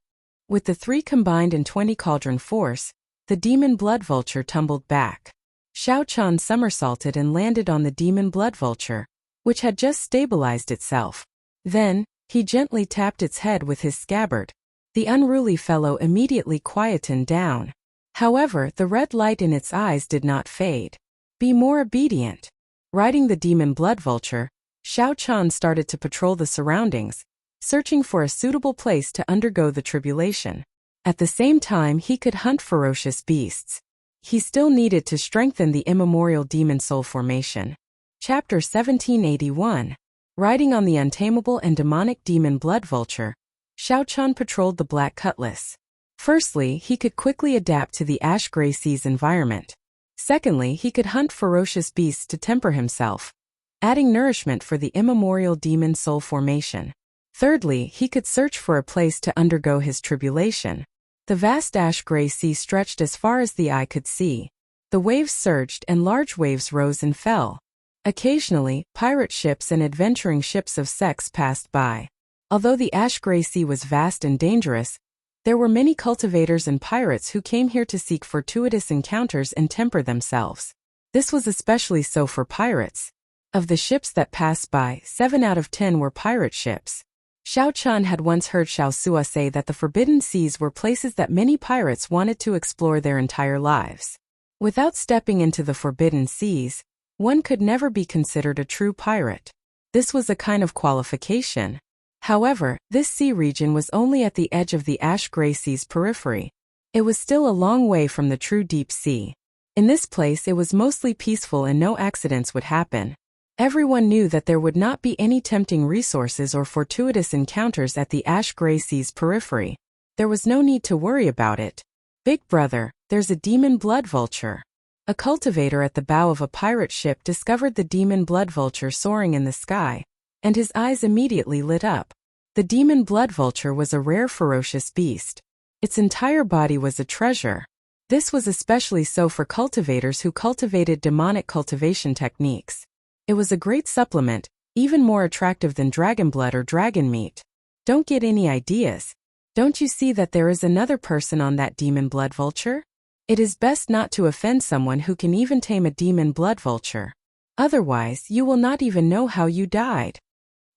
With the 3 combined in 20 cauldron force, the demon blood vulture tumbled back. Xiao Chun somersaulted and landed on the demon blood vulture, which had just stabilized itself. Then, he gently tapped its head with his scabbard. The unruly fellow immediately quietened down. However, the red light in its eyes did not fade. Be more obedient. Riding the demon blood vulture, Xiao Chan started to patrol the surroundings, searching for a suitable place to undergo the tribulation. At the same time, he could hunt ferocious beasts. He still needed to strengthen the immemorial demon soul formation. Chapter 1781. Riding on the untamable and demonic demon blood vulture, Xiao Chan patrolled the Black Cutlass. Firstly, he could quickly adapt to the ash-gray sea's environment. Secondly, he could hunt ferocious beasts to temper himself, adding nourishment for the immemorial demon soul formation. Thirdly, he could search for a place to undergo his tribulation. The vast ash-gray sea stretched as far as the eye could see. The waves surged and large waves rose and fell. Occasionally, pirate ships and adventuring ships of sex passed by. Although the ash-gray sea was vast and dangerous, there were many cultivators and pirates who came here to seek fortuitous encounters and temper themselves. This was especially so for pirates. Of the ships that passed by, 7 out of 10 were pirate ships. Xiao Chan had once heard Xiao Sua say that the forbidden seas were places that many pirates wanted to explore their entire lives. Without stepping into the forbidden seas, one could never be considered a true pirate. This was a kind of qualification. However, this sea region was only at the edge of the ash-gray sea's periphery. It was still a long way from the true deep sea. In this place it was mostly peaceful and no accidents would happen. Everyone knew that there would not be any tempting resources or fortuitous encounters at the ash-gray sea's periphery. There was no need to worry about it. Big brother, there's a demon blood vulture. A cultivator at the bow of a pirate ship discovered the demon blood vulture soaring in the sky, and his eyes immediately lit up. The demon blood vulture was a rare ferocious beast. Its entire body was a treasure. This was especially so for cultivators who cultivated demonic cultivation techniques. It was a great supplement, even more attractive than dragon blood or dragon meat. Don't get any ideas. Don't you see that there is another person on that demon blood vulture? It is best not to offend someone who can even tame a demon blood vulture. Otherwise, you will not even know how you died.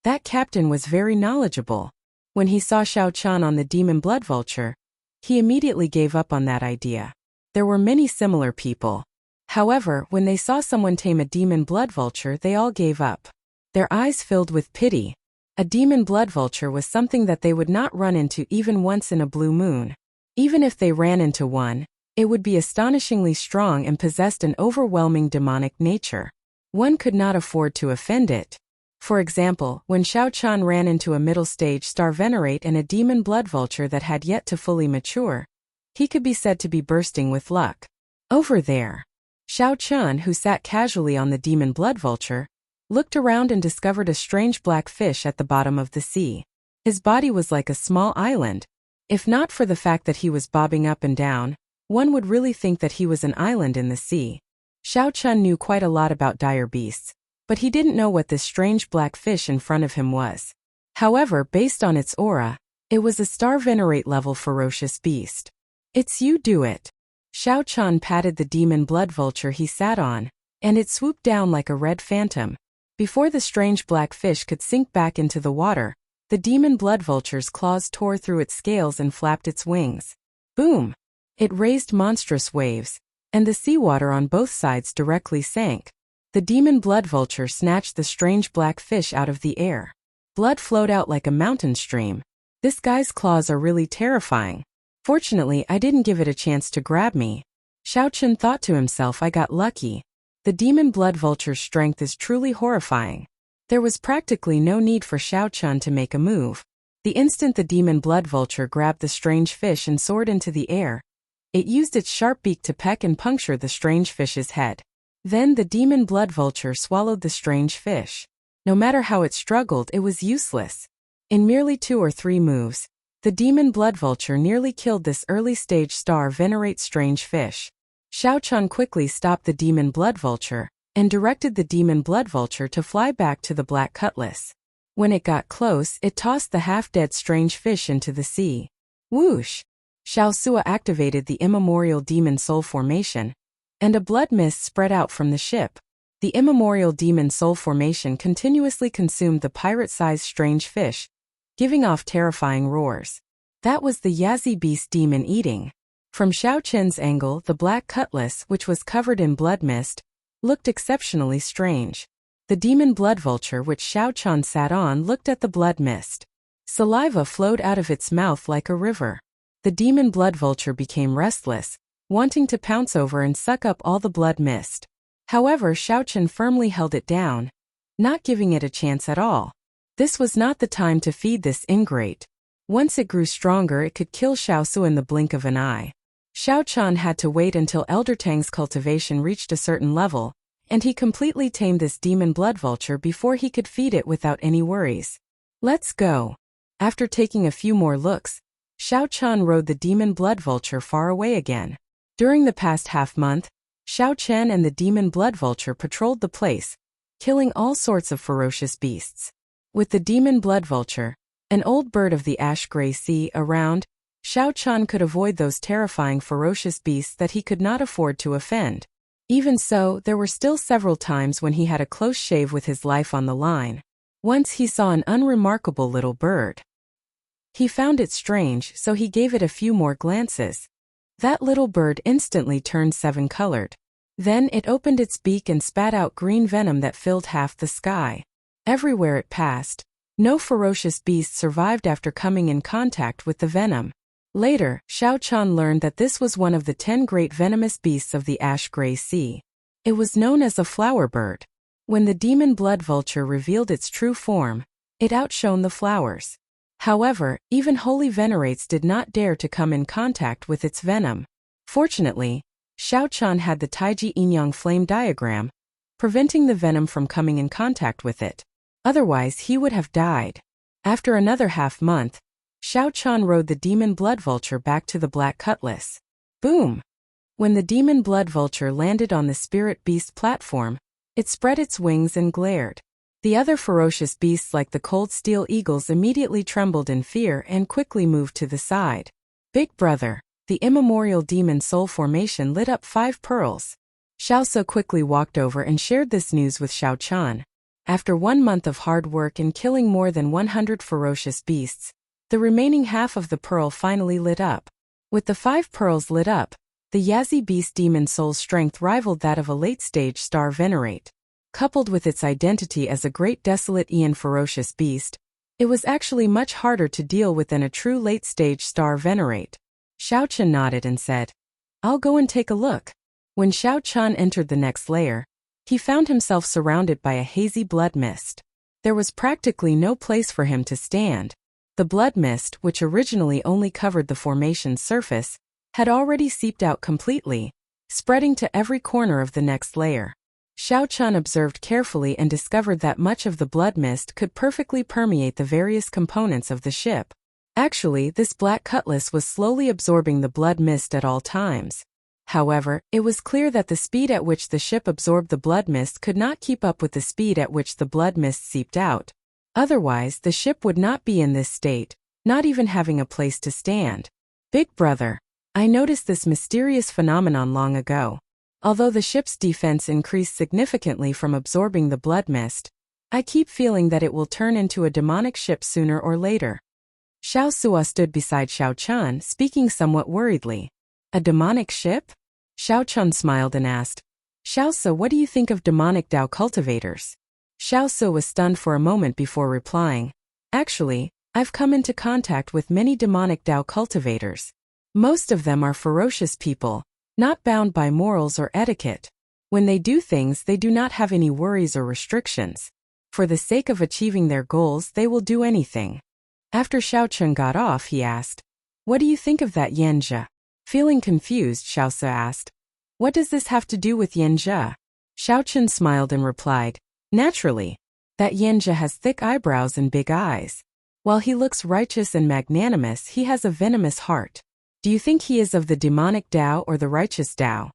That captain was very knowledgeable. When he saw Xiao Chan on the demon blood vulture, he immediately gave up on that idea. There were many similar people. However, when they saw someone tame a demon blood vulture, they all gave up. Their eyes filled with pity. A demon blood vulture was something that they would not run into even once in a blue moon. Even if they ran into one, it would be astonishingly strong and possessed an overwhelming demonic nature. One could not afford to offend it. For example, when Xiao Chan ran into a middle-stage star venerate and a demon blood vulture that had yet to fully mature, he could be said to be bursting with luck. Over there, Xiao Chan, who sat casually on the demon blood vulture, looked around and discovered a strange black fish at the bottom of the sea. His body was like a small island. If not for the fact that he was bobbing up and down, one would really think that he was an island in the sea. Xiao Chan knew quite a lot about dire beasts, but he didn't know what this strange black fish in front of him was. However, based on its aura, it was a star venerate level ferocious beast. It's you, do it. Xiao Chan patted the demon blood vulture he sat on, and it swooped down like a red phantom. Before the strange black fish could sink back into the water, the demon blood vulture's claws tore through its scales and flapped its wings. Boom! It raised monstrous waves, and the seawater on both sides directly sank. The demon blood vulture snatched the strange black fish out of the air. Blood flowed out like a mountain stream. This guy's claws are really terrifying. Fortunately, I didn't give it a chance to grab me. Xiao Chan thought to himself, I got lucky. The demon blood vulture's strength is truly horrifying. There was practically no need for Xiao Chan to make a move. The instant the demon blood vulture grabbed the strange fish and soared into the air, it used its sharp beak to peck and puncture the strange fish's head. Then the demon blood vulture swallowed the strange fish. No matter how it struggled, it was useless. In merely 2 or 3 moves, the demon blood vulture nearly killed this early-stage star venerate strange fish. Xiao Chan quickly stopped the demon blood vulture and directed the demon blood vulture to fly back to the Black Cutlass. When it got close, it tossed the half-dead strange fish into the sea. Whoosh! Xiao Sua activated the immemorial demon soul formation, and a blood mist spread out from the ship. The immemorial demon soul formation continuously consumed the pirate-sized strange fish, giving off terrifying roars. That was the Yazi beast demon eating. From Xiao Chen's angle, the Black Cutlass, which was covered in blood mist, looked exceptionally strange. The demon blood vulture which Xiao Chan sat on looked at the blood mist. Saliva flowed out of its mouth like a river. The demon blood vulture became restless, wanting to pounce over and suck up all the blood mist. However, Xiao Chan firmly held it down, not giving it a chance at all. This was not the time to feed this ingrate. Once it grew stronger, it could kill Xiaosu in the blink of an eye. Xiao Chan had to wait until Elder Tang's cultivation reached a certain level, and he completely tamed this demon blood vulture before he could feed it without any worries. Let's go. After taking a few more looks, Xiao Chan rode the demon blood vulture far away again. During the past half-month, Xiao Chen and the demon blood vulture patrolled the place, killing all sorts of ferocious beasts. With the demon blood vulture, an old bird of the ash-gray sea, around, Xiao Chan could avoid those terrifying ferocious beasts that he could not afford to offend. Even so, there were still several times when he had a close shave with his life on the line. Once he saw an unremarkable little bird. He found it strange, so he gave it a few more glances. That little bird instantly turned seven-colored. Then it opened its beak and spat out green venom that filled half the sky. Everywhere it passed, no ferocious beast survived after coming in contact with the venom. Later, Xiao Chan learned that this was one of the 10 great venomous beasts of the ash-gray sea. It was known as a flower bird. When the demon blood vulture revealed its true form, it outshone the flowers. However, even holy venerates did not dare to come in contact with its venom. Fortunately, Xiao Chan had the Taiji Yin-Yang flame diagram, preventing the venom from coming in contact with it. Otherwise, he would have died. After another half-month, Xiao Chan rode the demon blood vulture back to the Black Cutlass. Boom! When the demon blood vulture landed on the spirit beast platform, it spread its wings and glared. The other ferocious beasts like the cold steel eagles immediately trembled in fear and quickly moved to the side. Big brother, the immemorial demon soul formation lit up 5 pearls. Xiaosu quickly walked over and shared this news with Xiao Chan. After 1 month of hard work and killing more than 100 ferocious beasts, the remaining half of the pearl finally lit up. With the 5 pearls lit up, the Yazi beast demon soul's strength rivaled that of a late-stage star venerate. Coupled with its identity as a great desolate Aeon ferocious beast, it was actually much harder to deal with than a true late-stage star venerate. Xiao Chan nodded and said, "I'll go and take a look." When Xiao Chan entered the next layer, he found himself surrounded by a hazy blood mist. There was practically no place for him to stand. The blood mist, which originally only covered the formation's surface, had already seeped out completely, spreading to every corner of the next layer. Xiao Chan observed carefully and discovered that much of the blood mist could perfectly permeate the various components of the ship. Actually, this Black Cutlass was slowly absorbing the blood mist at all times. However, it was clear that the speed at which the ship absorbed the blood mist could not keep up with the speed at which the blood mist seeped out. Otherwise, the ship would not be in this state, not even having a place to stand. Big brother, I noticed this mysterious phenomenon long ago. Although the ship's defense increased significantly from absorbing the blood mist, I keep feeling that it will turn into a demonic ship sooner or later. Xiao Sua stood beside Xiao Chan, speaking somewhat worriedly. A demonic ship? Xiao Chan smiled and asked, "Xiao Su, what do you think of demonic Dao cultivators?" Xiao Su was stunned for a moment before replying, "Actually, I've come into contact with many demonic Dao cultivators. Most of them are ferocious people, not bound by morals or etiquette. When they do things, they do not have any worries or restrictions. For the sake of achieving their goals, they will do anything." After Xiao Chun got off, he asked, "What do you think of that Yanjia?" Feeling confused, Xiao Se asked, "What does this have to do with Yanjia?" Xiao Chun smiled and replied, "Naturally. That Yanjia has thick eyebrows and big eyes. While he looks righteous and magnanimous, he has a venomous heart. Do you think he is of the demonic Dao or the righteous Dao?"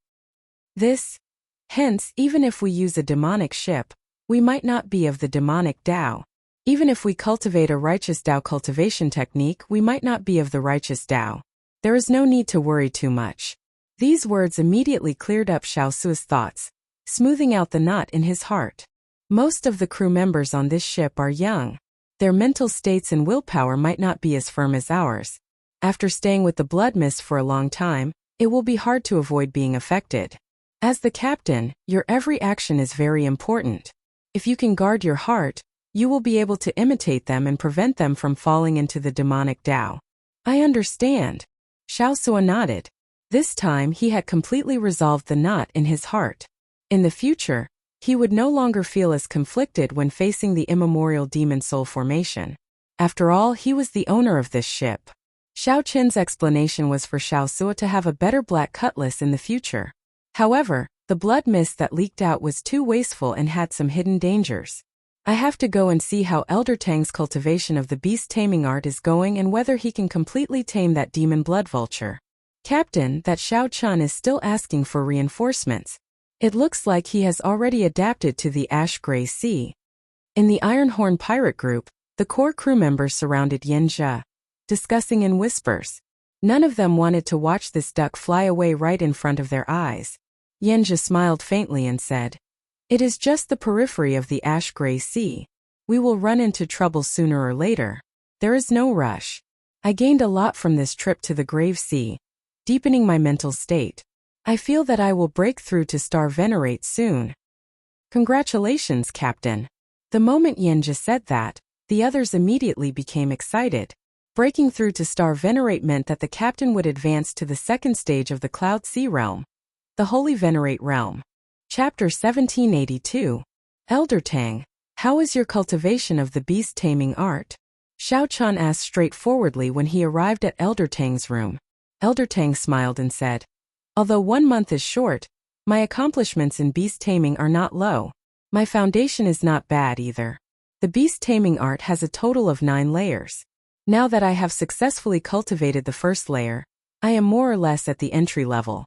Hence, even if we use a demonic ship, we might not be of the demonic Dao. Even if we cultivate a righteous Dao cultivation technique, we might not be of the righteous Dao. There is no need to worry too much. These words immediately cleared up Xiao Su's thoughts, smoothing out the knot in his heart. Most of the crew members on this ship are young. Their mental states and willpower might not be as firm as ours. After staying with the blood mist for a long time, it will be hard to avoid being affected. As the captain, your every action is very important. If you can guard your heart, you will be able to imitate them and prevent them from falling into the demonic Tao. I understand. Xiao Sua nodded. This time he had completely resolved the knot in his heart. In the future, he would no longer feel as conflicted when facing the immemorial demon soul formation. After all, he was the owner of this ship. Xiao Qin's explanation was for Xiao Sua to have a better black cutlass in the future. However, the blood mist that leaked out was too wasteful and had some hidden dangers. I have to go and see how Elder Tang's cultivation of the beast taming art is going and whether he can completely tame that demon blood vulture. Captain, that Xiao Chun is still asking for reinforcements. It looks like he has already adapted to the Ash Gray Sea. In the Ironhorn pirate group, the core crew members surrounded Yin Zhe, discussing in whispers. None of them wanted to watch this duck fly away right in front of their eyes. Yin Zhe smiled faintly and said, "It is just the periphery of the Ash Gray Sea. We will run into trouble sooner or later. There is no rush. I gained a lot from this trip to the Grave Sea, deepening my mental state. I feel that I will break through to Star Venerate soon." Congratulations, Captain. The moment Yin Zhe said that, the others immediately became excited. Breaking through to Star Venerate meant that the captain would advance to the second stage of the Cloud Sea realm, the Holy Venerate realm. Chapter 1782. Elder Tang, how is your cultivation of the beast taming art? Xiao Chun asked straightforwardly when he arrived at Elder Tang's room. Elder Tang smiled and said, "Although 1 month is short, my accomplishments in beast taming are not low. My foundation is not bad either. The beast taming art has a total of 9 layers. Now that I have successfully cultivated the first layer, I am more or less at the entry level."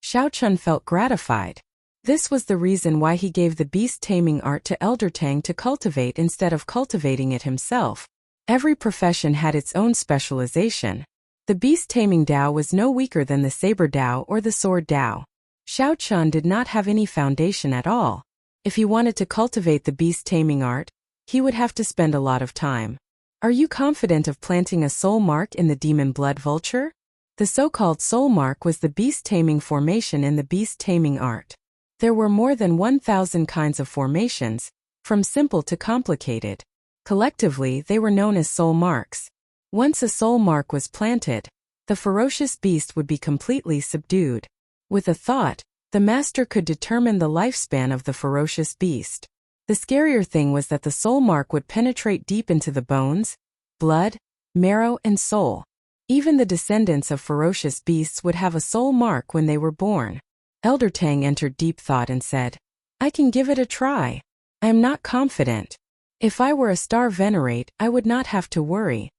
Xiao Chun felt gratified. This was the reason why he gave the beast taming art to Elder Tang to cultivate instead of cultivating it himself. Every profession had its own specialization. The beast taming Dao was no weaker than the saber Dao or the sword Dao. Xiao Chun did not have any foundation at all. If he wanted to cultivate the beast taming art, he would have to spend a lot of time. Are you confident of planting a soul mark in the demon blood vulture? The so-called soul mark was the beast taming formation in the beast taming art. There were more than 1,000 kinds of formations, from simple to complicated. Collectively, they were known as soul marks. Once a soul mark was planted, the ferocious beast would be completely subdued. With a thought, the master could determine the lifespan of the ferocious beast. The scarier thing was that the soul mark would penetrate deep into the bones, blood, marrow, and soul. Even the descendants of ferocious beasts would have a soul mark when they were born. Elder Tang entered deep thought and said, "I can give it a try. I am not confident. If I were a Star Venerate, I would not have to worry."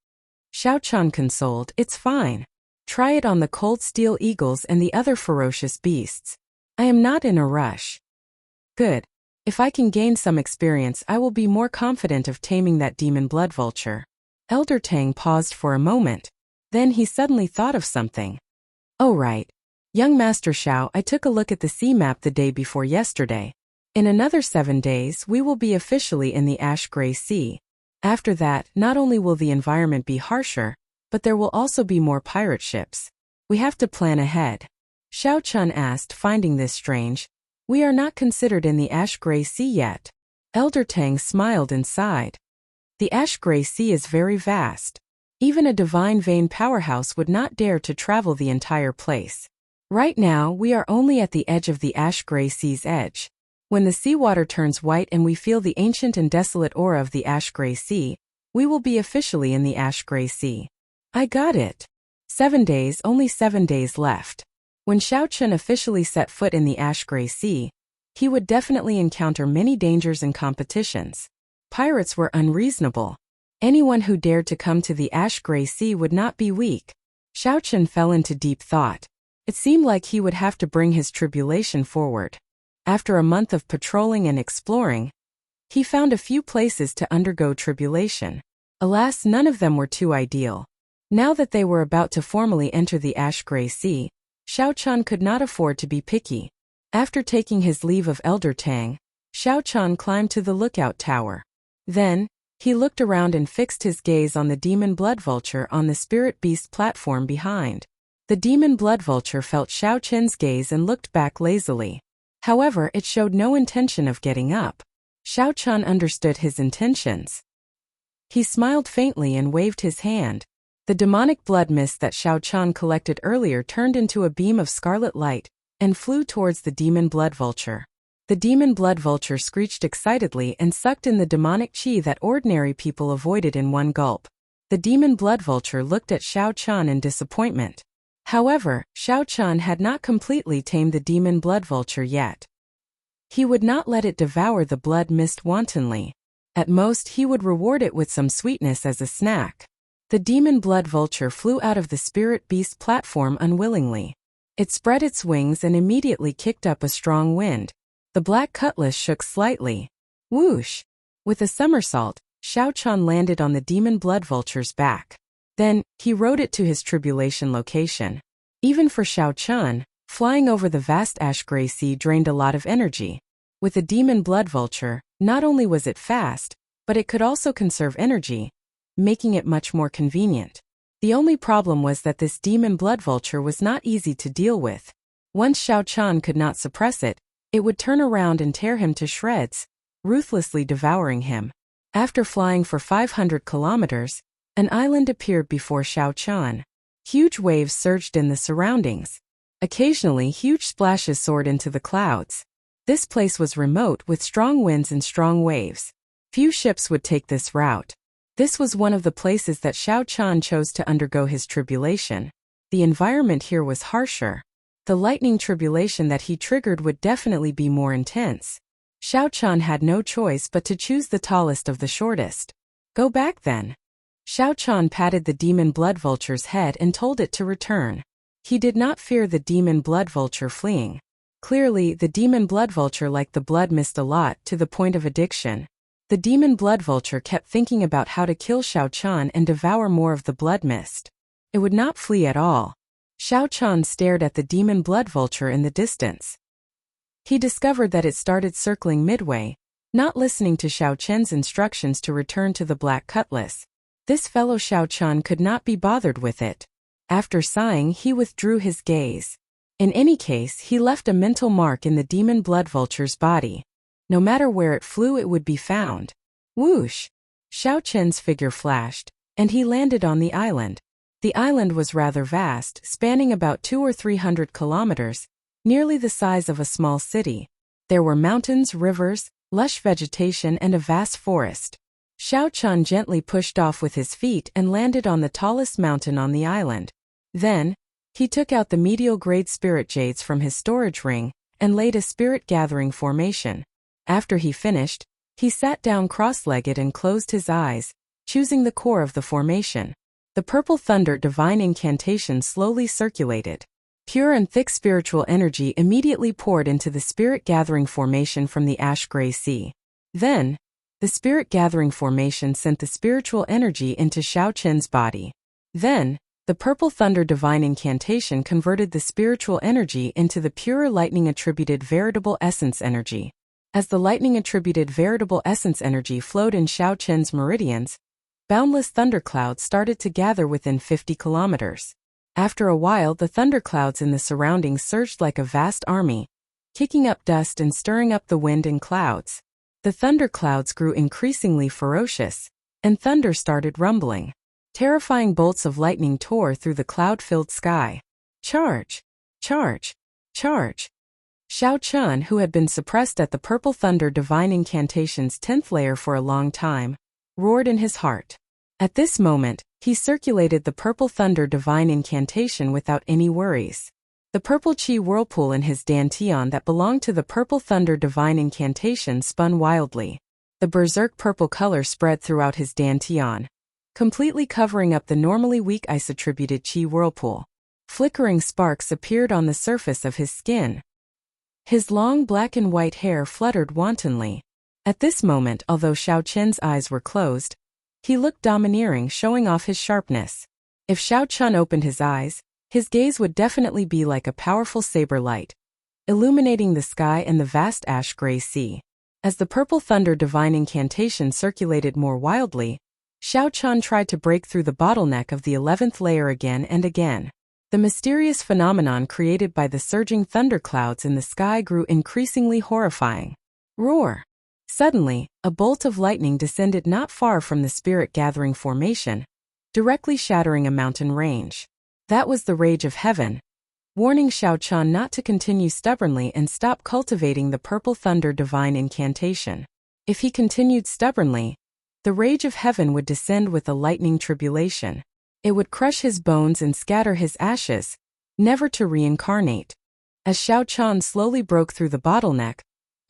Xiao Chun consoled, "It's fine. Try it on the cold steel eagles and the other ferocious beasts. I am not in a rush." "Good. If I can gain some experience, I will be more confident of taming that demon blood vulture." Elder Tang paused for a moment. Then he suddenly thought of something. "Oh right. Young Master Xiao, I took a look at the sea map the day before yesterday. In another 7 days, we will be officially in the Ash Gray Sea. After that, not only will the environment be harsher, but there will also be more pirate ships. We have to plan ahead." Xiao Chun asked, finding this strange. "We are not considered in the Ash Gray Sea yet." Elder Tang smiled and sighed. "The Ash Gray Sea is very vast. Even a divine vein powerhouse would not dare to travel the entire place. Right now, we are only at the edge of the Ash Gray Sea's edge. When the seawater turns white and we feel the ancient and desolate aura of the Ash Gray Sea, we will be officially in the Ash Gray Sea." "I got it. 7 days, only 7 days left." When Xiao Chun officially set foot in the Ash Gray Sea, he would definitely encounter many dangers and competitions. Pirates were unreasonable. Anyone who dared to come to the Ash Gray Sea would not be weak. Xiao Chun fell into deep thought. It seemed like he would have to bring his tribulation forward. After a month of patrolling and exploring, he found a few places to undergo tribulation. Alas, none of them were too ideal. Now that they were about to formally enter the Ash Gray Sea, Xiao Chun could not afford to be picky. After taking his leave of Elder Tang, Xiao Chun climbed to the lookout tower. Then, he looked around and fixed his gaze on the demon blood vulture on the spirit beast platform behind. The demon blood vulture felt Xiao Chun's gaze and looked back lazily. However, it showed no intention of getting up. Xiao Chun understood his intentions. He smiled faintly and waved his hand. The demonic blood mist that Xiao Chun collected earlier turned into a beam of scarlet light and flew towards the demon blood vulture. The demon blood vulture screeched excitedly and sucked in the demonic qi that ordinary people avoided in one gulp. The demon blood vulture looked at Xiao Chun in disappointment. However, Xiao Chun had not completely tamed the demon blood vulture yet. He would not let it devour the blood mist wantonly. At most, he would reward it with some sweetness as a snack. The demon blood vulture flew out of the spirit beast platform unwillingly. It spread its wings and immediately kicked up a strong wind. The black cutlass shook slightly. Whoosh! With a somersault, Xiao Chun landed on the demon blood vulture's back. Then, he rode it to his tribulation location. Even for Xiao Chun, flying over the vast ash-gray sea drained a lot of energy. With a demon blood vulture, not only was it fast, but it could also conserve energy, making it much more convenient. The only problem was that this demon blood vulture was not easy to deal with. Once Xiao Chun could not suppress it, it would turn around and tear him to shreds, ruthlessly devouring him. After flying for 500 kilometers, an island appeared before Xiao Chun. Huge waves surged in the surroundings. Occasionally, huge splashes soared into the clouds. This place was remote with strong winds and strong waves. Few ships would take this route. This was one of the places that Xiao Chun chose to undergo his tribulation. The environment here was harsher. The lightning tribulation that he triggered would definitely be more intense. Xiao Chun had no choice but to choose the tallest of the shortest. Go back then. Xiao Chun patted the demon blood vulture's head and told it to return. He did not fear the demon blood vulture fleeing. Clearly, the demon blood vulture liked the blood mist a lot, to the point of addiction. The demon blood vulture kept thinking about how to kill Xiao Chun and devour more of the blood mist. It would not flee at all. Xiao Chun stared at the demon blood vulture in the distance. He discovered that it started circling midway, not listening to Xiao Chen's instructions to return to the black cutlass. This fellow Xiao Chun could not be bothered with it. After sighing, he withdrew his gaze. In any case, he left a mental mark in the demon blood vulture's body. No matter where it flew, it would be found. Whoosh! Xiao Chen's figure flashed, and he landed on the island. The island was rather vast, spanning about 200 or 300 kilometers, nearly the size of a small city. There were mountains, rivers, lush vegetation, and a vast forest. Xiao Chun gently pushed off with his feet and landed on the tallest mountain on the island. Then, he took out the medial-grade spirit jades from his storage ring and laid a spirit-gathering formation. After he finished, he sat down cross-legged and closed his eyes, choosing the core of the formation. The purple thunder divine incantation slowly circulated. Pure and thick spiritual energy immediately poured into the spirit-gathering formation from the ash-gray sea. Then, the spirit-gathering formation sent the spiritual energy into Xiao Chen's body. Then, the purple thunder divine incantation converted the spiritual energy into the pure lightning-attributed veritable essence energy. As the lightning-attributed veritable essence energy flowed in Xiao Chen's meridians, boundless thunderclouds started to gather within 50 kilometers. After a while, the thunderclouds in the surroundings surged like a vast army, kicking up dust and stirring up the wind and clouds. The thunderclouds grew increasingly ferocious, and thunder started rumbling. Terrifying bolts of lightning tore through the cloud-filled sky. Charge! Charge! Charge! Xiao Chun, who had been suppressed at the purple thunder divine incantation's 10th layer for a long time, roared in his heart. At this moment, he circulated the purple thunder divine incantation without any worries. The purple chi whirlpool in his dantian that belonged to the purple thunder divine incantation spun wildly. The berserk purple color spread throughout his dantian, completely covering up the normally weak ice-attributed chi whirlpool. Flickering sparks appeared on the surface of his skin. His long black and white hair fluttered wantonly. At this moment, although Xiao Chen's eyes were closed, he looked domineering, showing off his sharpness. If Xiao Chun opened his eyes, his gaze would definitely be like a powerful saber light, illuminating the sky and the vast ash-gray sea. As the purple thunder divine incantation circulated more wildly, Xiao Chun tried to break through the bottleneck of the 11th layer again and again. The mysterious phenomenon created by the surging thunderclouds in the sky grew increasingly horrifying. Roar! Suddenly, a bolt of lightning descended not far from the spirit-gathering formation, directly shattering a mountain range. That was the rage of heaven, warning Xiao Chan not to continue stubbornly and stop cultivating the purple thunder divine incantation. If he continued stubbornly, the rage of heaven would descend with a lightning tribulation. It would crush his bones and scatter his ashes, never to reincarnate. As Xiao Chan slowly broke through the bottleneck,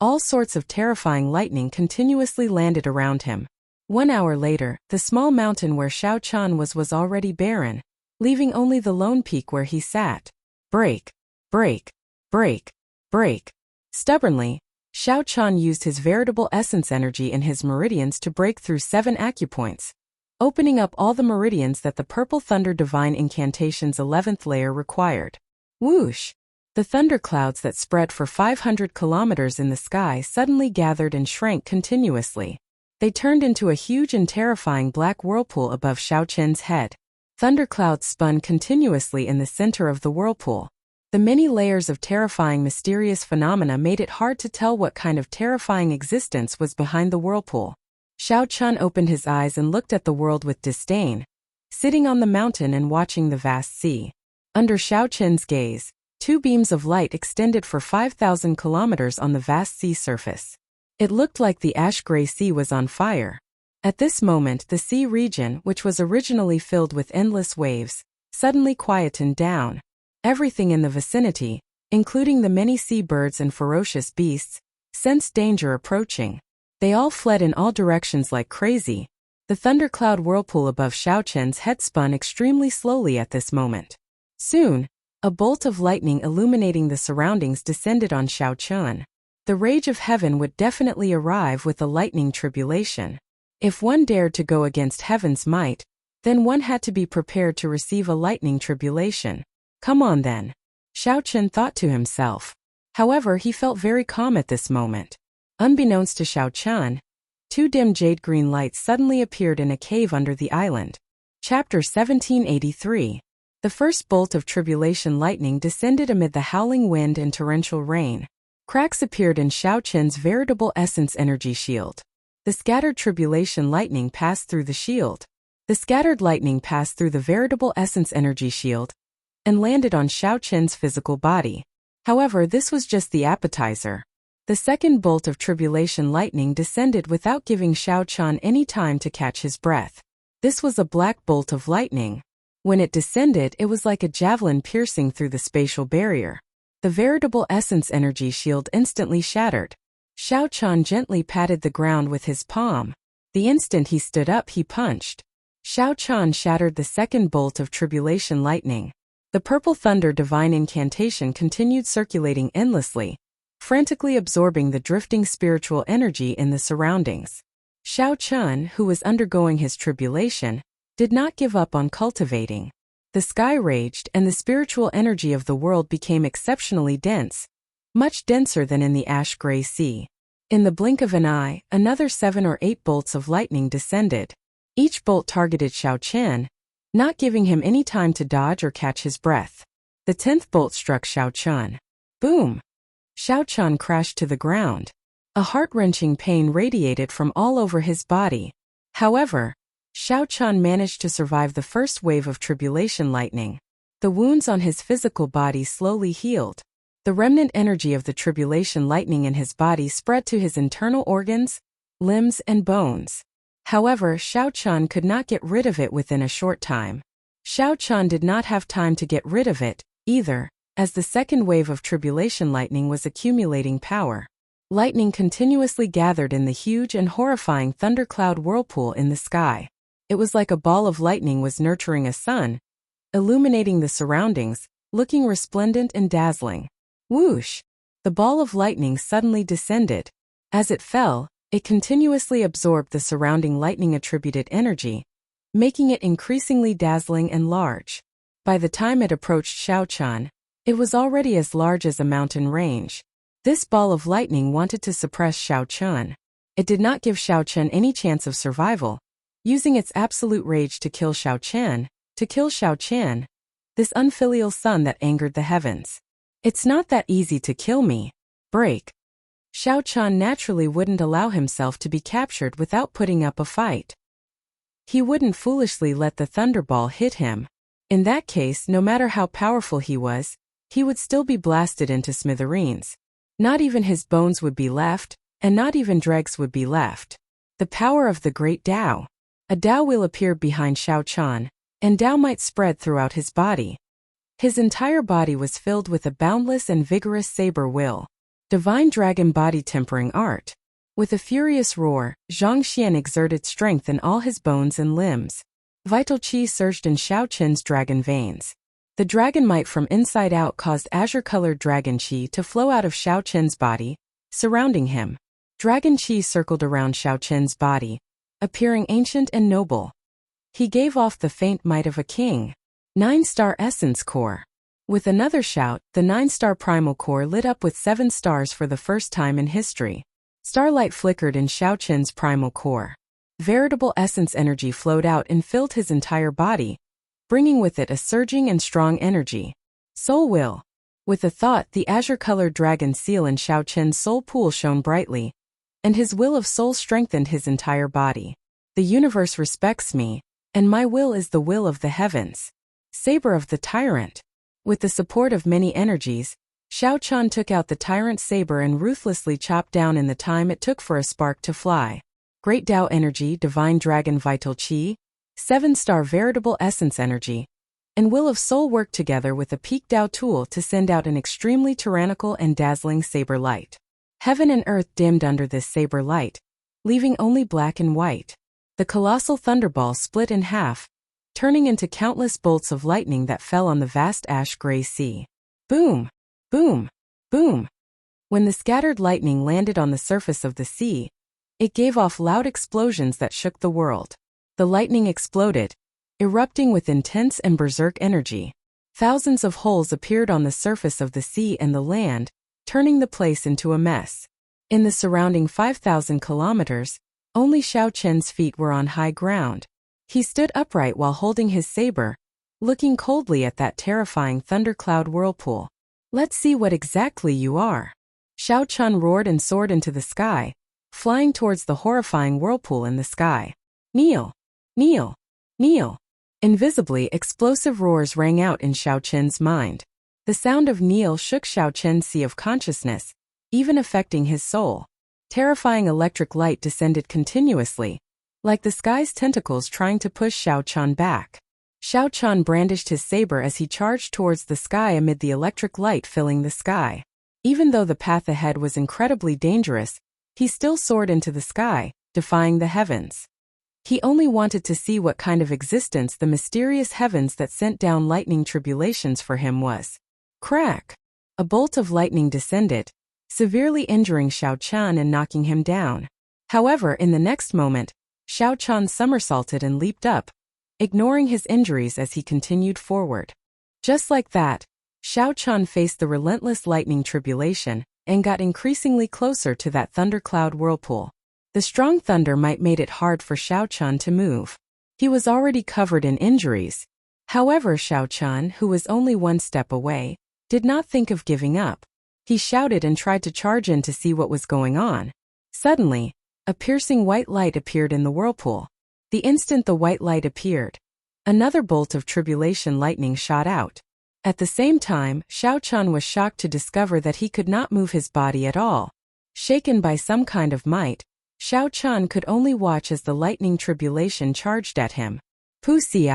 all sorts of terrifying lightning continuously landed around him. 1 hour later, the small mountain where Xiao Chan was already barren, leaving only the lone peak where he sat. Break, break, break, break. Stubbornly, Xiao Chan used his veritable essence energy in his meridians to break through 7 acupoints, opening up all the meridians that the Purple Thunder Divine Incantation's 11th layer required. Whoosh! The thunderclouds that spread for 500 kilometers in the sky suddenly gathered and shrank continuously. They turned into a huge and terrifying black whirlpool above Xiao Chen's head. Thunderclouds spun continuously in the center of the whirlpool. The many layers of terrifying mysterious phenomena made it hard to tell what kind of terrifying existence was behind the whirlpool. Xiao Chen opened his eyes and looked at the world with disdain, sitting on the mountain and watching the vast sea. Under Xiao Chen's gaze, 2 beams of light extended for 5,000 kilometers on the vast sea surface. It looked like the ash-gray sea was on fire. At this moment, the sea region, which was originally filled with endless waves, suddenly quietened down. Everything in the vicinity, including the many sea birds and ferocious beasts, sensed danger approaching. They all fled in all directions like crazy. The thundercloud whirlpool above Xiao Chen's head spun extremely slowly at this moment. Soon, a bolt of lightning illuminating the surroundings descended on Xiao Chen. The rage of heaven would definitely arrive with a lightning tribulation. If one dared to go against heaven's might, then one had to be prepared to receive a lightning tribulation. Come on then, Xiao Chen thought to himself. However, he felt very calm at this moment. Unbeknownst to Xiao Chen, 2 dim jade-green lights suddenly appeared in a cave under the island. Chapter 1783. The first bolt of tribulation lightning descended amid the howling wind and torrential rain. Cracks appeared in Xiao Chen's veritable essence energy shield. The scattered tribulation lightning passed through the shield. The scattered lightning passed through the veritable essence energy shield and landed on Xiao Chen's physical body. However, this was just the appetizer. The second bolt of tribulation lightning descended without giving Xiao Chen any time to catch his breath. This was a black bolt of lightning. When it descended, it was like a javelin piercing through the spatial barrier. The veritable essence energy shield instantly shattered. Xiao Chen gently patted the ground with his palm. The instant he stood up, he punched. Xiao Chen shattered the second bolt of tribulation lightning. The Purple Thunder Divine Incantation continued circulating endlessly, frantically absorbing the drifting spiritual energy in the surroundings. Xiao Chen, who was undergoing his tribulation, did not give up on cultivating. The sky raged and the spiritual energy of the world became exceptionally dense, much denser than in the ash-gray sea. In the blink of an eye, another 7 or 8 bolts of lightning descended. Each bolt targeted Xiao Chen, not giving him any time to dodge or catch his breath. The 10th bolt struck Xiao Chen. Boom! Xiao Chen crashed to the ground. A heart-wrenching pain radiated from all over his body. However, Xiao Chen managed to survive the first wave of tribulation lightning. The wounds on his physical body slowly healed. The remnant energy of the tribulation lightning in his body spread to his internal organs, limbs, and bones. However, Xiao Chen could not get rid of it within a short time. Xiao Chen did not have time to get rid of it, either, as the second wave of tribulation lightning was accumulating power. Lightning continuously gathered in the huge and horrifying thundercloud whirlpool in the sky. It was like a ball of lightning was nurturing a sun, illuminating the surroundings, looking resplendent and dazzling. Whoosh! The ball of lightning suddenly descended. As it fell, it continuously absorbed the surrounding lightning-attributed energy, making it increasingly dazzling and large. By the time it approached Xiao Chen, it was already as large as a mountain range. This ball of lightning wanted to suppress Xiao Chen. It did not give Xiao Chen any chance of survival. Using its absolute rage to kill Xiao Chen, this unfilial son that angered the heavens. It's not that easy to kill me. Break. Xiao Chan naturally wouldn't allow himself to be captured without putting up a fight. He wouldn't foolishly let the thunderball hit him. In that case, no matter how powerful he was, he would still be blasted into smithereens. Not even his bones would be left, and not even dregs would be left. The power of the great Tao. A Tao will appear behind Xiao Chan, and Tao might spread throughout his body. His entire body was filled with a boundless and vigorous saber will. Divine dragon body tempering art. With a furious roar, Zhang Xian exerted strength in all his bones and limbs. Vital qi surged in Xiao Chen's dragon veins. The dragon might from inside out caused azure-colored dragon qi to flow out of Xiao Chen's body, surrounding him. Dragon qi circled around Xiao Chen's body, appearing ancient and noble. He gave off the faint might of a king. 9-star essence core. With another shout, the 9-star primal core lit up with 7 stars for the first time in history. Starlight flickered in Xiao Chen's primal core. Veritable essence energy flowed out and filled his entire body, bringing with it a surging and strong energy. Soul will. With a thought, the azure-colored dragon seal in Xiao Chen's soul pool shone brightly, and his will of soul strengthened his entire body. The universe respects me, and my will is the will of the heavens. Saber of the tyrant. With the support of many energies, Xiao Chan took out the tyrant saber and ruthlessly chopped down in the time it took for a spark to fly. Great Tao energy, divine dragon vital qi, 7-star veritable essence energy, and will of soul worked together with a peak Tao tool to send out an extremely tyrannical and dazzling saber light. Heaven and earth dimmed under this saber light, leaving only black and white. The colossal thunderball split in half, turning into countless bolts of lightning that fell on the vast ash-gray sea. Boom! Boom! Boom! When the scattered lightning landed on the surface of the sea, it gave off loud explosions that shook the world. The lightning exploded, erupting with intense and berserk energy. Thousands of holes appeared on the surface of the sea and the land, turning the place into a mess. In the surrounding 5,000 kilometers, only Xiao Chen's feet were on high ground. He stood upright while holding his saber, looking coldly at that terrifying thundercloud whirlpool. Let's see what exactly you are. Xiao Chan roared and soared into the sky, flying towards the horrifying whirlpool in the sky. Kneel! Kneel! Kneel! Invisibly, explosive roars rang out in Xiao Chen's mind. The sound of kneel shook Xiao Chen's sea of consciousness, even affecting his soul. Terrifying electric light descended continuously, like the sky's tentacles trying to push Xiao Chan back. Xiao Chan brandished his saber as he charged towards the sky amid the electric light filling the sky. Even though the path ahead was incredibly dangerous, he still soared into the sky, defying the heavens. He only wanted to see what kind of existence the mysterious heavens that sent down lightning tribulations for him was. Crack! A bolt of lightning descended, severely injuring Xiao Chan and knocking him down. However, in the next moment, Xiao Chan somersaulted and leaped up, ignoring his injuries as he continued forward. Just like that, Xiao Chan faced the relentless lightning tribulation and got increasingly closer to that thundercloud whirlpool. The strong thunder might made it hard for Xiao Chan to move. He was already covered in injuries. However, Xiao Chan, who was only one step away, did not think of giving up. He shouted and tried to charge in to see what was going on. Suddenly, a piercing white light appeared in the whirlpool. The instant the white light appeared, another bolt of tribulation lightning shot out. At the same time, Xiao Chan was shocked to discover that he could not move his body at all. Shaken by some kind of might, Xiao Chan could only watch as the lightning tribulation charged at him. Pussy.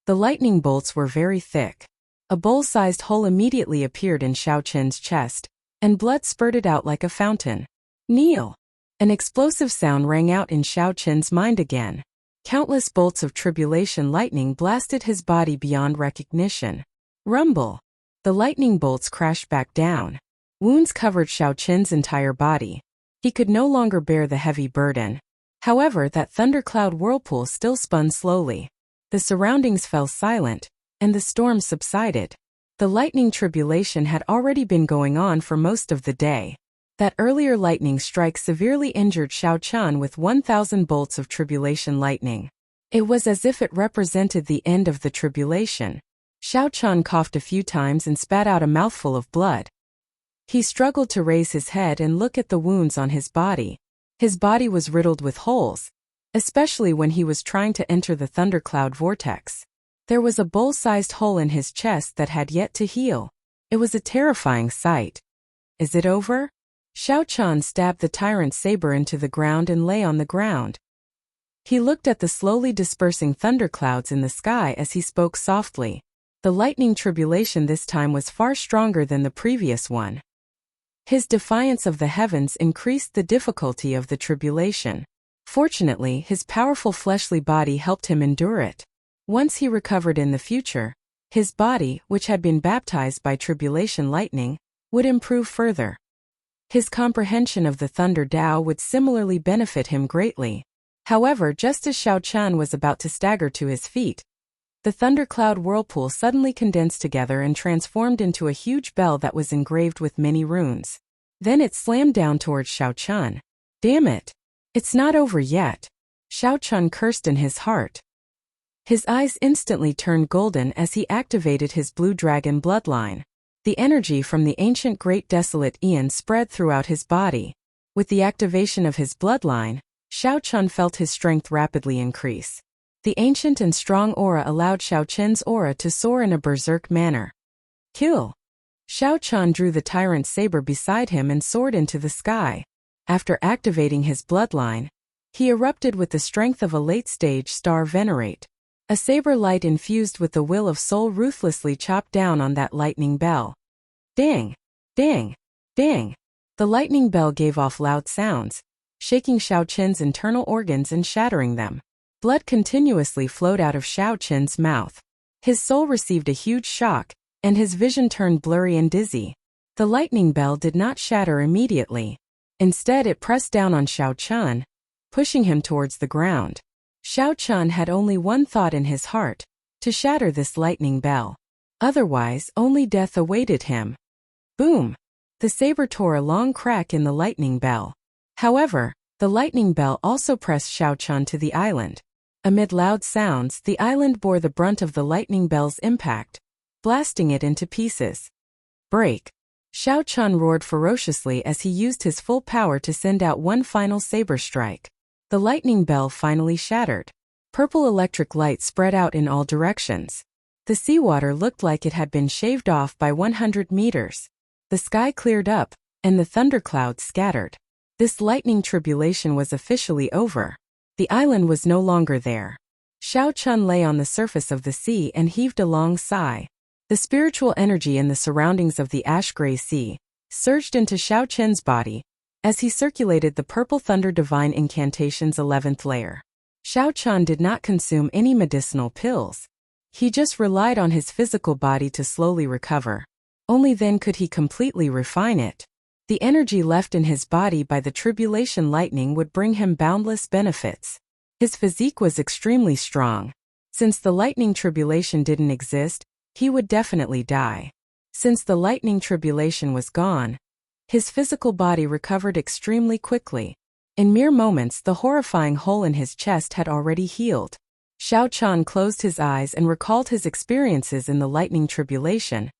The lightning bolts were very thick. A bowl-sized hole immediately appeared in Xiao Chen's chest, and blood spurted out like a fountain. Kneel! An explosive sound rang out in Xiao Chen's mind again. Countless bolts of tribulation lightning blasted his body beyond recognition. Rumble! The lightning bolts crashed back down. Wounds covered Xiao Chen's entire body. He could no longer bear the heavy burden. However, that thundercloud whirlpool still spun slowly. The surroundings fell silent, and the storm subsided. The lightning tribulation had already been going on for most of the day. That earlier lightning strike severely injured Xiao Chan with 1,000 bolts of tribulation lightning. It was as if it represented the end of the tribulation. Xiao Chan coughed a few times and spat out a mouthful of blood. He struggled to raise his head and look at the wounds on his body. His body was riddled with holes, especially when he was trying to enter the thundercloud vortex. There was a bowl-sized hole in his chest that had yet to heal. It was a terrifying sight. Is it over? Xiao Chan stabbed the tyrant's saber into the ground and lay on the ground. He looked at the slowly dispersing thunderclouds in the sky as he spoke softly. The lightning tribulation this time was far stronger than the previous one. His defiance of the heavens increased the difficulty of the tribulation. Fortunately, his powerful fleshly body helped him endure it. Once he recovered in the future, his body, which had been baptized by tribulation lightning, would improve further. His comprehension of the Thunder Tao would similarly benefit him greatly. However, just as Xiao Chan was about to stagger to his feet, the thundercloud whirlpool suddenly condensed together and transformed into a huge bell that was engraved with many runes. Then it slammed down towards Xiao Chan. Damn it! It's not over yet. Xiao Chan cursed in his heart. His eyes instantly turned golden as he activated his blue dragon bloodline. The energy from the ancient great desolate Aeon spread throughout his body. With the activation of his bloodline, Xiao Chan felt his strength rapidly increase. The ancient and strong aura allowed Xiao Chen's aura to soar in a berserk manner. Kill! Xiao Chan drew the tyrant's saber beside him and soared into the sky. After activating his bloodline, he erupted with the strength of a late-stage star venerate. A saber light infused with the will of soul ruthlessly chopped down on that lightning bell. Dang! Dang! Dang! The lightning bell gave off loud sounds, shaking Xiao Chen's internal organs and shattering them. Blood continuously flowed out of Xiao Chen's mouth. His soul received a huge shock, and his vision turned blurry and dizzy. The lightning bell did not shatter immediately. Instead, it pressed down on Xiao Chan, pushing him towards the ground. Xiao Chan had only one thought in his heart: to shatter this lightning bell. Otherwise, only death awaited him. Boom! The saber tore a long crack in the lightning bell. However, the lightning bell also pressed Xiao Chan to the island. Amid loud sounds, the island bore the brunt of the lightning bell's impact, blasting it into pieces. Break! Xiao Chan roared ferociously as he used his full power to send out one final saber strike. The lightning bell finally shattered. Purple electric light spread out in all directions. The seawater looked like it had been shaved off by 100 meters. The sky cleared up, and the thunderclouds scattered. This lightning tribulation was officially over. The island was no longer there. Xiao Chan lay on the surface of the sea and heaved a long sigh. The spiritual energy in the surroundings of the ash-gray sea surged into Xiao Chen's body as he circulated the Purple Thunder Divine Incantation's 11th layer. Xiao Chan did not consume any medicinal pills. He just relied on his physical body to slowly recover. Only then could he completely refine it. The energy left in his body by the tribulation lightning would bring him boundless benefits. His physique was extremely strong. Since the lightning tribulation didn't exist, he would definitely die. Since the lightning tribulation was gone, his physical body recovered extremely quickly. In mere moments, the horrifying hole in his chest had already healed. Xiao Chan closed his eyes and recalled his experiences in the lightning tribulation,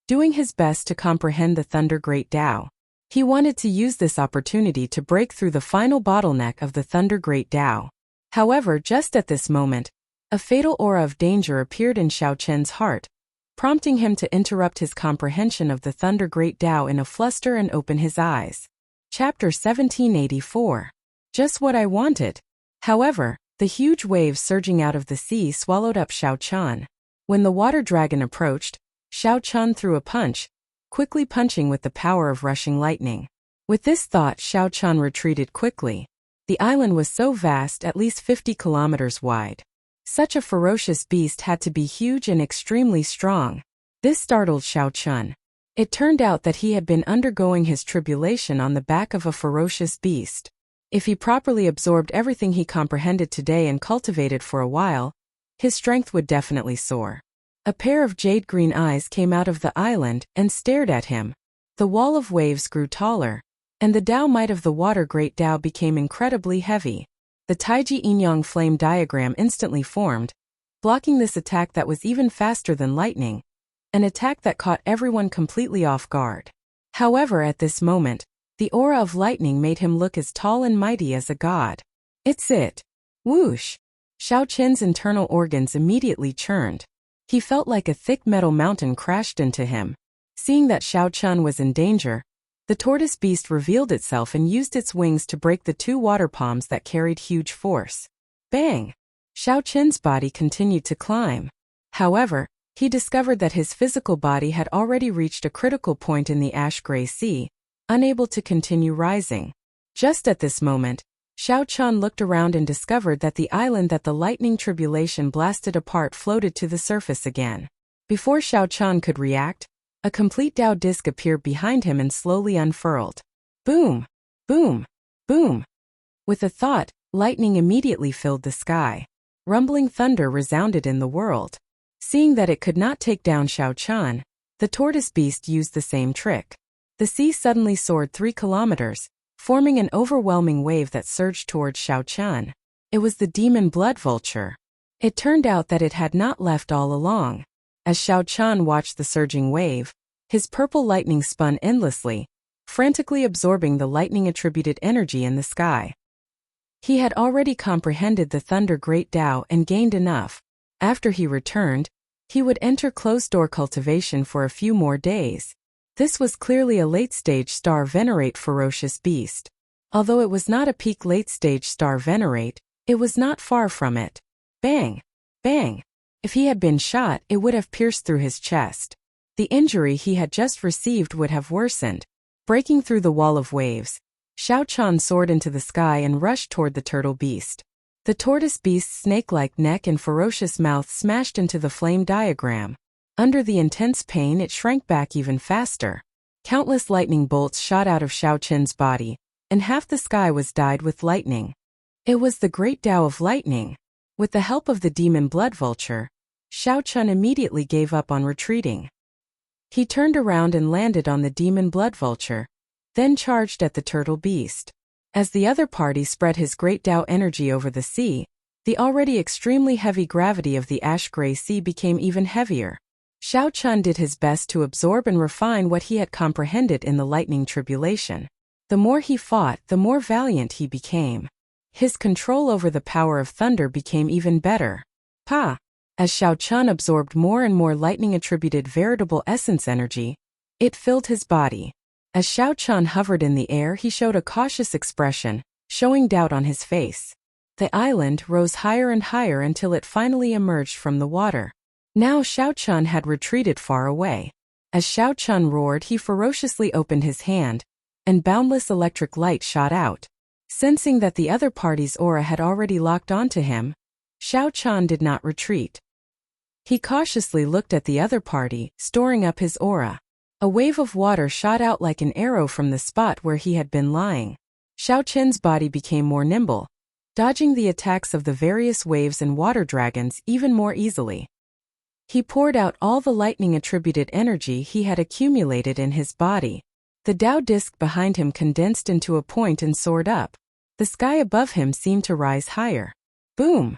doing his best to comprehend the Thunder Great Tao. He wanted to use this opportunity to break through the final bottleneck of the Thunder Great Tao. However, just at this moment, a fatal aura of danger appeared in Xiao Chen's heart, prompting him to interrupt his comprehension of the Thunder Great Tao in a fluster and open his eyes. Chapter 1784. Just what I wanted. However, the huge waves surging out of the sea swallowed up Xiao Chan. When the water dragon approached, Xiao Chan threw a punch, quickly punching with the power of rushing lightning. With this thought, Xiao Chan retreated quickly. The island was so vast, at least 50 kilometers wide. Such a ferocious beast had to be huge and extremely strong. This startled Xiao Chan. It turned out that he had been undergoing his tribulation on the back of a ferocious beast. If he properly absorbed everything he comprehended today and cultivated for a while, his strength would definitely soar. A pair of jade-green eyes came out of the island and stared at him. The wall of waves grew taller, and the Tao might of the water Great Tao became incredibly heavy. The Taiji Yin-Yang flame diagram instantly formed, blocking this attack that was even faster than lightning, an attack that caught everyone completely off guard. However, at this moment, the aura of lightning made him look as tall and mighty as a god. It's it. Whoosh! Xiao Qin's internal organs immediately churned. He felt like a thick metal mountain crashed into him. Seeing that Xiao Qin was in danger, the tortoise beast revealed itself and used its wings to break the two water palms that carried huge force. Bang! Xiao Qin's body continued to climb. However, he discovered that his physical body had already reached a critical point in the ash-gray sea, unable to continue rising. Just at this moment, Xiao Qin looked around and discovered that the island that the lightning tribulation blasted apart floated to the surface again. Before Xiao Qin could react, a complete Dao disc appeared behind him and slowly unfurled. Boom! Boom! Boom! With a thought, lightning immediately filled the sky. Rumbling thunder resounded in the world. Seeing that it could not take down Xiao Qin, the tortoise beast used the same trick. The sea suddenly soared 3 kilometers, forming an overwhelming wave that surged towards Xiao Qin. It was the demon blood vulture. It turned out that it had not left all along. As Xiao Qin watched the surging wave, his purple lightning spun endlessly, frantically absorbing the lightning-attributed energy in the sky. He had already comprehended the Thunder Great Tao and gained enough. After he returned, he would enter closed-door cultivation for a few more days. This was clearly a late-stage star venerate ferocious beast. Although it was not a peak late-stage star venerate, it was not far from it. Bang! Bang! If he had been shot, it would have pierced through his chest. The injury he had just received would have worsened. Breaking through the wall of waves, Xiao Qin soared into the sky and rushed toward the turtle beast. The tortoise beast's snake-like neck and ferocious mouth smashed into the flame diagram. Under the intense pain, it shrank back even faster. Countless lightning bolts shot out of Xiao Qin's body, and half the sky was dyed with lightning. It was the great Tao of lightning. With the help of the demon blood vulture, Xiao Qin immediately gave up on retreating. He turned around and landed on the demon blood vulture, then charged at the turtle beast. As the other party spread his great Tao energy over the sea, the already extremely heavy gravity of the ash-gray sea became even heavier. Xiao Qin did his best to absorb and refine what he had comprehended in the lightning tribulation. The more he fought, the more valiant he became. His control over the power of thunder became even better. Pa! As Xiao Qin absorbed more and more lightning-attributed veritable essence energy, it filled his body. As Xiao Qin hovered in the air, he showed a cautious expression, showing doubt on his face. The island rose higher and higher until it finally emerged from the water. Now Xiao Qin had retreated far away. As Xiao Qin roared, he ferociously opened his hand, and boundless electric light shot out. Sensing that the other party's aura had already locked onto him, Xiao Qin did not retreat. He cautiously looked at the other party, storing up his aura. A wave of water shot out like an arrow from the spot where he had been lying. Xiao Qin's body became more nimble, dodging the attacks of the various waves and water dragons even more easily. He poured out all the lightning-attributed energy he had accumulated in his body. The Tao disc behind him condensed into a point and soared up. The sky above him seemed to rise higher. Boom!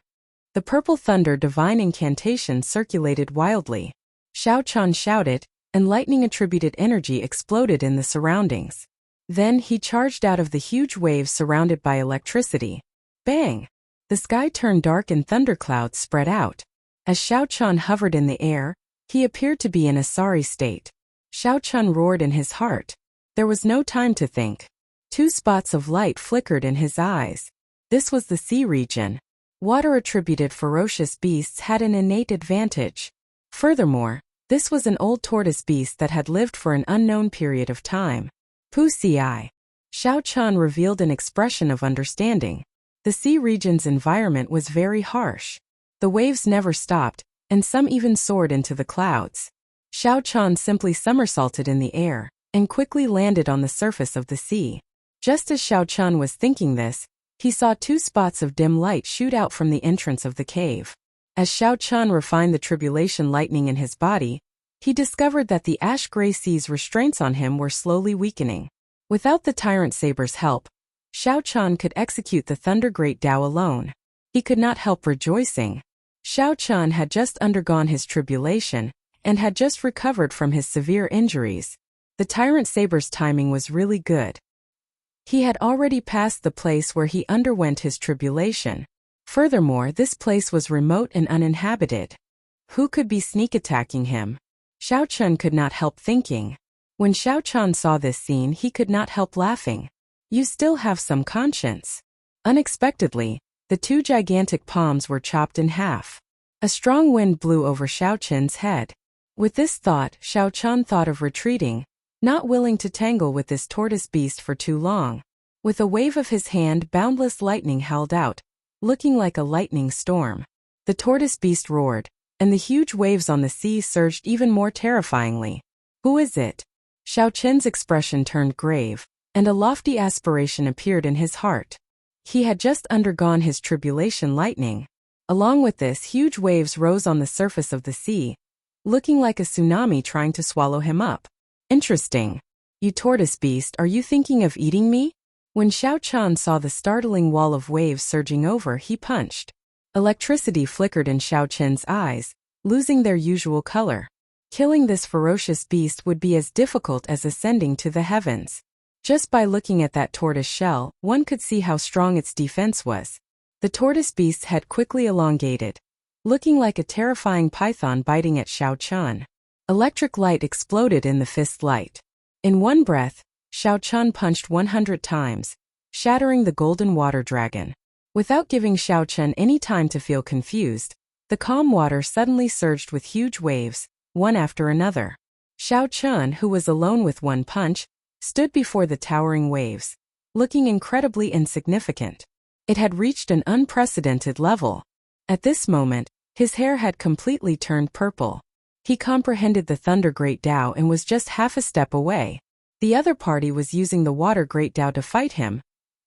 The purple thunder divine incantation circulated wildly. Xiao Qin shouted, and lightning-attributed energy exploded in the surroundings. Then he charged out of the huge waves surrounded by electricity. Bang! The sky turned dark and thunderclouds spread out. As Xiao Qin hovered in the air, he appeared to be in a sorry state. Xiao Qin roared in his heart. There was no time to think. 2 spots of light flickered in his eyes. This was the sea region. Water-attributed ferocious beasts had an innate advantage. Furthermore, this was an old tortoise beast that had lived for an unknown period of time. Pussy eye. Xiao Qin revealed an expression of understanding. The sea region's environment was very harsh. The waves never stopped, and some even soared into the clouds. Xiao Qin simply somersaulted in the air, and quickly landed on the surface of the sea. Just as Xiao Qin was thinking this, he saw 2 spots of dim light shoot out from the entrance of the cave. As Xiao Qin refined the tribulation lightning in his body, he discovered that the ash-gray sea's restraints on him were slowly weakening. Without the Tyrant Saber's help, Xiao Qin could execute the Thunder Great Tao alone. He could not help rejoicing. Xiao Chun had just undergone his tribulation and had just recovered from his severe injuries. The tyrant saber's timing was really good. He had already passed the place where he underwent his tribulation. Furthermore, this place was remote and uninhabited. Who could be sneak attacking him? Xiao Chun could not help thinking. When Xiao Chun saw this scene, he could not help laughing. You still have some conscience. Unexpectedly, the two gigantic palms were chopped in half. A strong wind blew over Xiao Chun's head. With this thought, Xiao Chun thought of retreating, not willing to tangle with this tortoise beast for too long. With a wave of his hand, boundless lightning howled out, looking like a lightning storm. The tortoise beast roared, and the huge waves on the sea surged even more terrifyingly. Who is it? Xiao Chun's expression turned grave, and a lofty aspiration appeared in his heart. He had just undergone his tribulation lightning. Along with this, huge waves rose on the surface of the sea, looking like a tsunami trying to swallow him up. Interesting. You tortoise beast, are you thinking of eating me? When Xiao Chun saw the startling wall of waves surging over, he punched. Electricity flickered in Xiao Chun's eyes, losing their usual color. Killing this ferocious beast would be as difficult as ascending to the heavens. Just by looking at that tortoise shell, one could see how strong its defense was. The tortoise beast's head quickly elongated, looking like a terrifying python biting at Xiao Chun. Electric light exploded in the fist light. In one breath, Xiao Chun punched 100 times, shattering the golden water dragon. Without giving Xiao Chun any time to feel confused, the calm water suddenly surged with huge waves, one after another. Xiao Chun, who was alone with one punch, stood before the towering waves, looking incredibly insignificant. It had reached an unprecedented level. At this moment, his hair had completely turned purple. He comprehended the Thunder Great Tao and was just half a step away. The other party was using the Water Great Tao to fight him,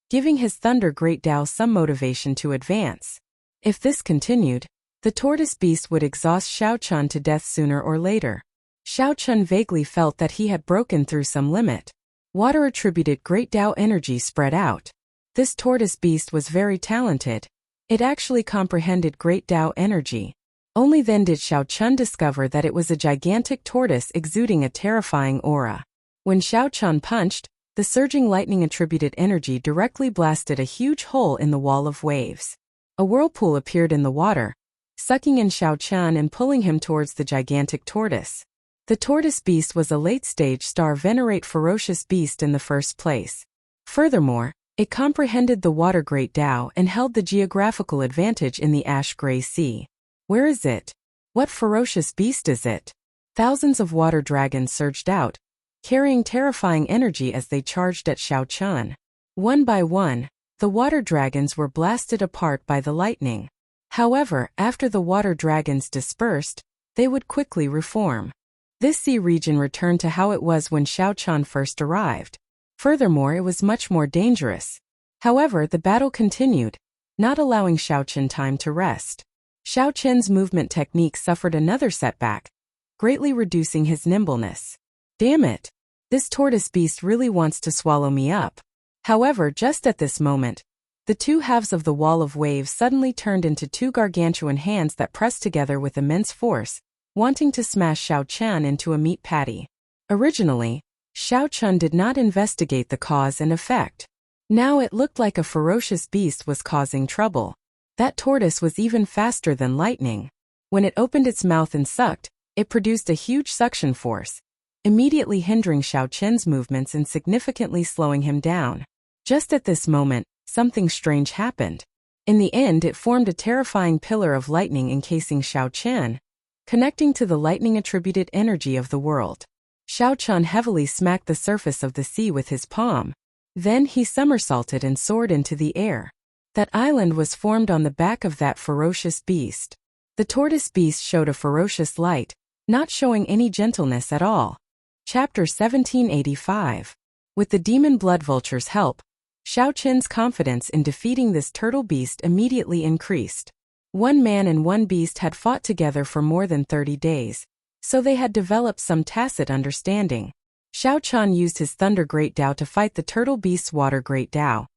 giving his Thunder Great Tao some motivation to advance. If this continued, the tortoise beast would exhaust Xiao Chun to death sooner or later. Xiao Chun vaguely felt that he had broken through some limit. Water-attributed Great Tao energy spread out. This tortoise beast was very talented. It actually comprehended Great Tao energy. Only then did Xiao Chun discover that it was a gigantic tortoise exuding a terrifying aura. When Xiao Chun punched, the surging lightning-attributed energy directly blasted a huge hole in the wall of waves. A whirlpool appeared in the water, sucking in Xiao Chun and pulling him towards the gigantic tortoise. The tortoise beast was a late-stage star venerate ferocious beast in the first place. Furthermore, it comprehended the Water Great Tao and held the geographical advantage in the ash-gray sea. Where is it? What ferocious beast is it? Thousands of water dragons surged out, carrying terrifying energy as they charged at Xiao Chun. One by one, the water dragons were blasted apart by the lightning. However, after the water dragons dispersed, they would quickly reform. This sea region returned to how it was when Xiao Chun first arrived. Furthermore, it was much more dangerous. However, the battle continued, not allowing Xiao Chun time to rest. Xiao Chun's movement technique suffered another setback, greatly reducing his nimbleness. Damn it! This tortoise beast really wants to swallow me up. However, just at this moment, the two halves of the wall of waves suddenly turned into two gargantuan hands that pressed together with immense force, wanting to smash Xiao Chun into a meat patty. Originally, Xiao Chun did not investigate the cause and effect. Now it looked like a ferocious beast was causing trouble. That tortoise was even faster than lightning. When it opened its mouth and sucked, it produced a huge suction force, immediately hindering Xiao Chun's movements and significantly slowing him down. Just at this moment, something strange happened. In the end, it formed a terrifying pillar of lightning encasing Xiao Chun, connecting to the lightning-attributed energy of the world. Xiao Chun heavily smacked the surface of the sea with his palm. Then he somersaulted and soared into the air. That island was formed on the back of that ferocious beast. The tortoise beast showed a ferocious light, not showing any gentleness at all. Chapter 1785. With the demon blood vulture's help, Xiao Chun's confidence in defeating this turtle beast immediately increased. One man and one beast had fought together for more than 30 days, so they had developed some tacit understanding. Xiao Chun used his Thunder Great Tao to fight the turtle beast's Water Great Tao,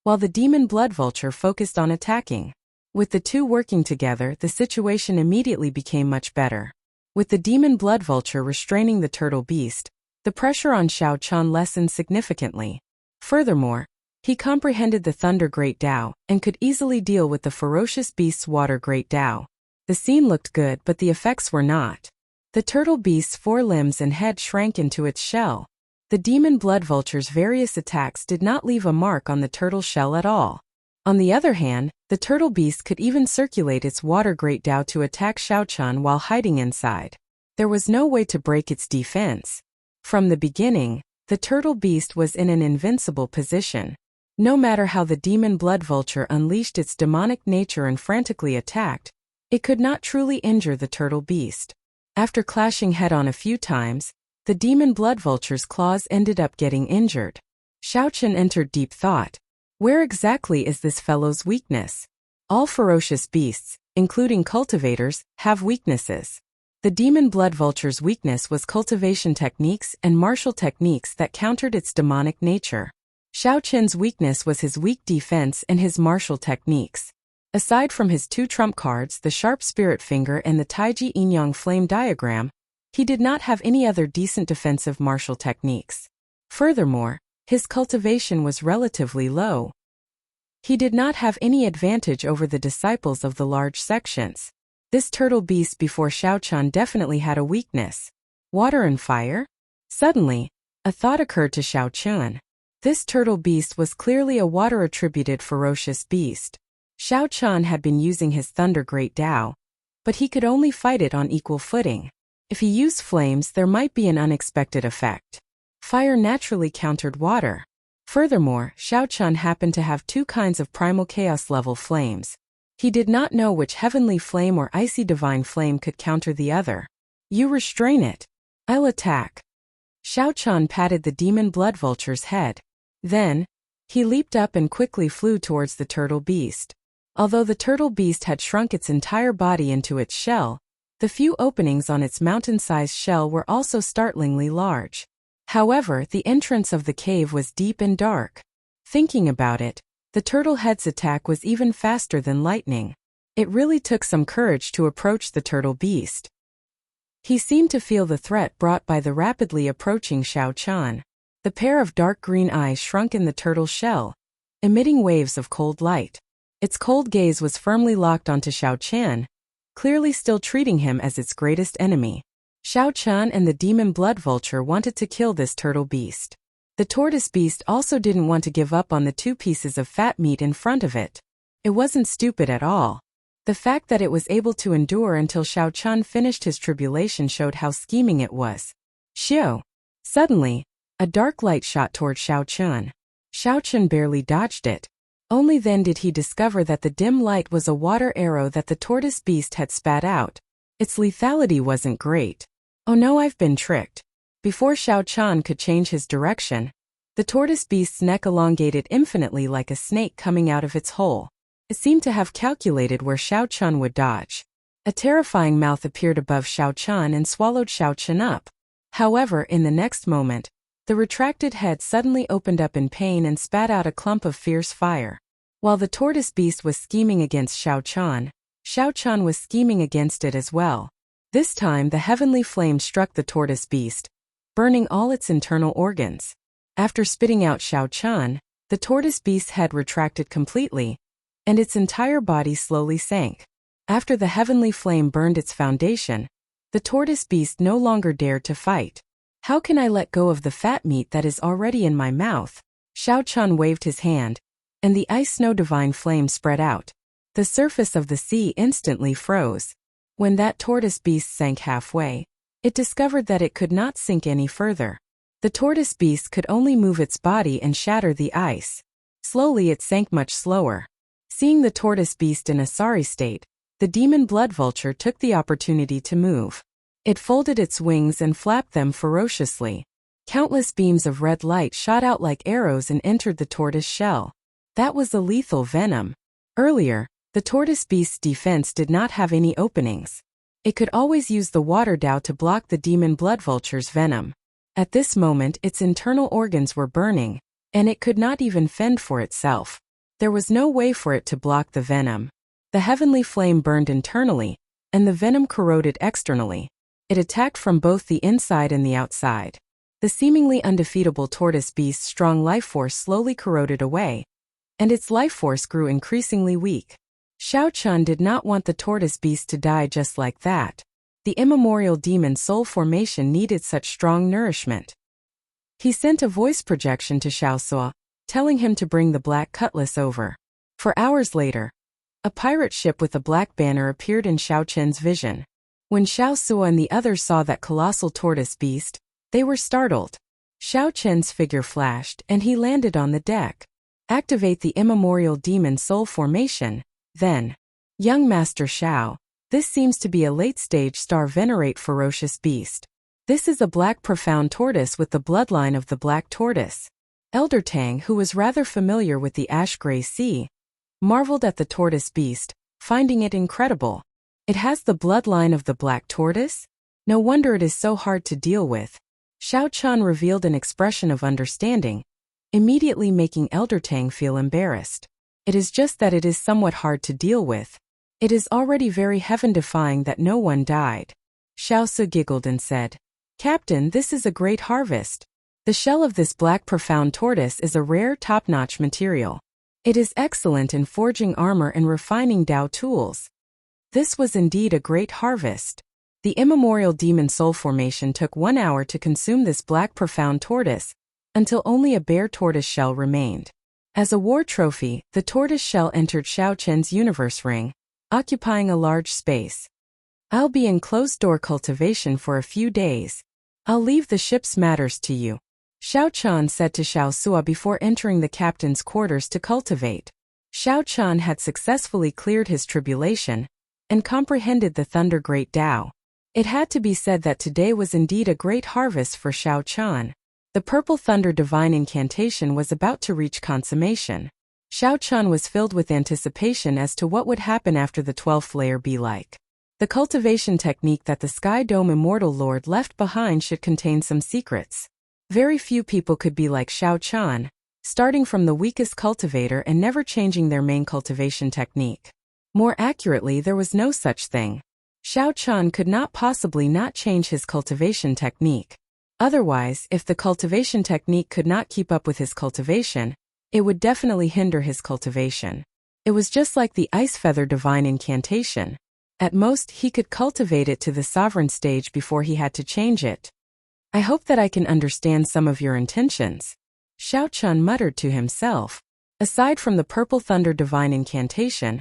while the demon blood vulture focused on attacking. With the two working together, the situation immediately became much better. With the demon blood vulture restraining the turtle beast, the pressure on Xiao Chan lessened significantly. Furthermore, he comprehended the Thunder Great Tao and could easily deal with the ferocious beast's Water Great Tao. The scene looked good, but the effects were not. The turtle beast's forelimbs and head shrank into its shell. The demon blood vulture's various attacks did not leave a mark on the turtle shell at all. On the other hand, the turtle beast could even circulate its Water Great Tao to attack Xiao Chan while hiding inside. There was no way to break its defense. From the beginning, the turtle beast was in an invincible position. No matter how the demon blood vulture unleashed its demonic nature and frantically attacked, it could not truly injure the turtle beast. After clashing head-on a few times, the demon blood vulture's claws ended up getting injured. Xiao Chan entered deep thought. Where exactly is this fellow's weakness? All ferocious beasts, including cultivators, have weaknesses. The demon blood vulture's weakness was cultivation techniques and martial techniques that countered its demonic nature. Xiao Chen's weakness was his weak defense and his martial techniques. Aside from his two trump cards, the sharp spirit finger and the Taiji Yin-Yang flame diagram, he did not have any other decent defensive martial techniques. Furthermore, his cultivation was relatively low. He did not have any advantage over the disciples of the large sections. This turtle beast before Xiao Chan definitely had a weakness. Water and fire? Suddenly, a thought occurred to Xiao Chan. This turtle beast was clearly a water-attributed ferocious beast. Xiao Chan had been using his Thunder Great Tao, but he could only fight it on equal footing. If he used flames, there might be an unexpected effect. Fire naturally countered water. Furthermore, Xiao Chan happened to have two kinds of primal chaos level flames. He did not know which heavenly flame or icy divine flame could counter the other. You restrain it. I'll attack. Xiao Chan patted the demon blood vulture's head. Then, he leaped up and quickly flew towards the turtle beast. Although the turtle beast had shrunk its entire body into its shell, the few openings on its mountain-sized shell were also startlingly large. However, the entrance of the cave was deep and dark. Thinking about it, the turtle head's attack was even faster than lightning. It really took some courage to approach the turtle beast. He seemed to feel the threat brought by the rapidly approaching Xiao Chan. The pair of dark green eyes shrunk in the turtle's shell, emitting waves of cold light. Its cold gaze was firmly locked onto Xiao Chan, clearly still treating him as its greatest enemy. Xiao Chan and the demon blood vulture wanted to kill this turtle beast. The tortoise beast also didn't want to give up on the two pieces of fat meat in front of it. It wasn't stupid at all. The fact that it was able to endure until Xiao Chan finished his tribulation showed how scheming it was. Xiao! Suddenly, a dark light shot toward Xiao Chan. Xiao Chan barely dodged it. Only then did he discover that the dim light was a water arrow that the tortoise beast had spat out. Its lethality wasn't great. Oh no, I've been tricked. Before Xiao Chan could change his direction, the tortoise beast's neck elongated infinitely like a snake coming out of its hole. It seemed to have calculated where Xiao Chan would dodge. A terrifying mouth appeared above Xiao Chan and swallowed Xiao Chan up. However, in the next moment, the retracted head suddenly opened up in pain and spat out a clump of fierce fire. While the tortoise beast was scheming against Xiao Chan was scheming against it as well. This time the heavenly flame struck the tortoise beast, burning all its internal organs. After spitting out Xiao Chan, the tortoise beast's head retracted completely, and its entire body slowly sank. After the heavenly flame burned its foundation, the tortoise beast no longer dared to fight. How can I let go of the fat meat that is already in my mouth? Xiao Chan waved his hand, and the ice snow divine flame spread out. The surface of the sea instantly froze. When that tortoise beast sank halfway, it discovered that it could not sink any further. The tortoise beast could only move its body and shatter the ice. Slowly it sank much slower. Seeing the tortoise beast in a sorry state, the demon blood vulture took the opportunity to move. It folded its wings and flapped them ferociously. Countless beams of red light shot out like arrows and entered the tortoise shell. That was a lethal venom. Earlier, the tortoise beast's defense did not have any openings. It could always use the water Tao to block the demon blood vulture's venom. At this moment its internal organs were burning, and it could not even fend for itself. There was no way for it to block the venom. The heavenly flame burned internally, and the venom corroded externally. It attacked from both the inside and the outside. The seemingly undefeatable tortoise beast's strong life force slowly corroded away, and its life force grew increasingly weak. Xiao Chun did not want the tortoise beast to die just like that. The immemorial demon soul formation needed such strong nourishment. He sent a voice projection to Xiao Suo, telling him to bring the black cutlass over. 4 hours later, a pirate ship with a black banner appeared in Xiao Chen's vision. When Xiao Suo and the others saw that colossal tortoise beast, they were startled. Xiao Chen's figure flashed and he landed on the deck. Activate the immemorial demon soul formation, then. Young Master Xiao, this seems to be a late-stage star venerate ferocious beast. This is a black profound tortoise with the bloodline of the black tortoise. Elder Tang, who was rather familiar with the ash-gray sea, marveled at the tortoise beast, finding it incredible. It has the bloodline of the black tortoise? No wonder it is so hard to deal with. Xiao Chun revealed an expression of understanding, immediately making Elder Tang feel embarrassed. It is just that it is somewhat hard to deal with. It is already very heaven-defying that no one died. Xiao Su giggled and said, Captain, this is a great harvest. The shell of this black profound tortoise is a rare top-notch material. It is excellent in forging armor and refining Dao tools. This was indeed a great harvest. The immemorial demon soul formation took 1 hour to consume this black profound tortoise, until only a bare tortoise shell remained. As a war trophy, the tortoise shell entered Xiao Chen's universe ring, occupying a large space. I'll be in closed-door cultivation for a few days. I'll leave the ship's matters to you, Xiao Chan said to Xiao Suo before entering the captain's quarters to cultivate. Xiao Chan had successfully cleared his tribulation and comprehended the Thunder Great Tao. It had to be said that today was indeed a great harvest for Xiao Chan. The Purple Thunder Divine Incantation was about to reach consummation. Xiao Chun was filled with anticipation as to what would happen after the 12th layer be like. The cultivation technique that the Sky Dome Immortal Lord left behind should contain some secrets. Very few people could be like Xiao Chun, starting from the weakest cultivator and never changing their main cultivation technique. More accurately, there was no such thing. Xiao Chun could not possibly not change his cultivation technique. Otherwise, if the cultivation technique could not keep up with his cultivation, it would definitely hinder his cultivation. It was just like the Ice Feather Divine Incantation. At most, he could cultivate it to the sovereign stage before he had to change it. I hope that I can understand some of your intentions, Xiao Chun muttered to himself. Aside from the Purple Thunder Divine Incantation,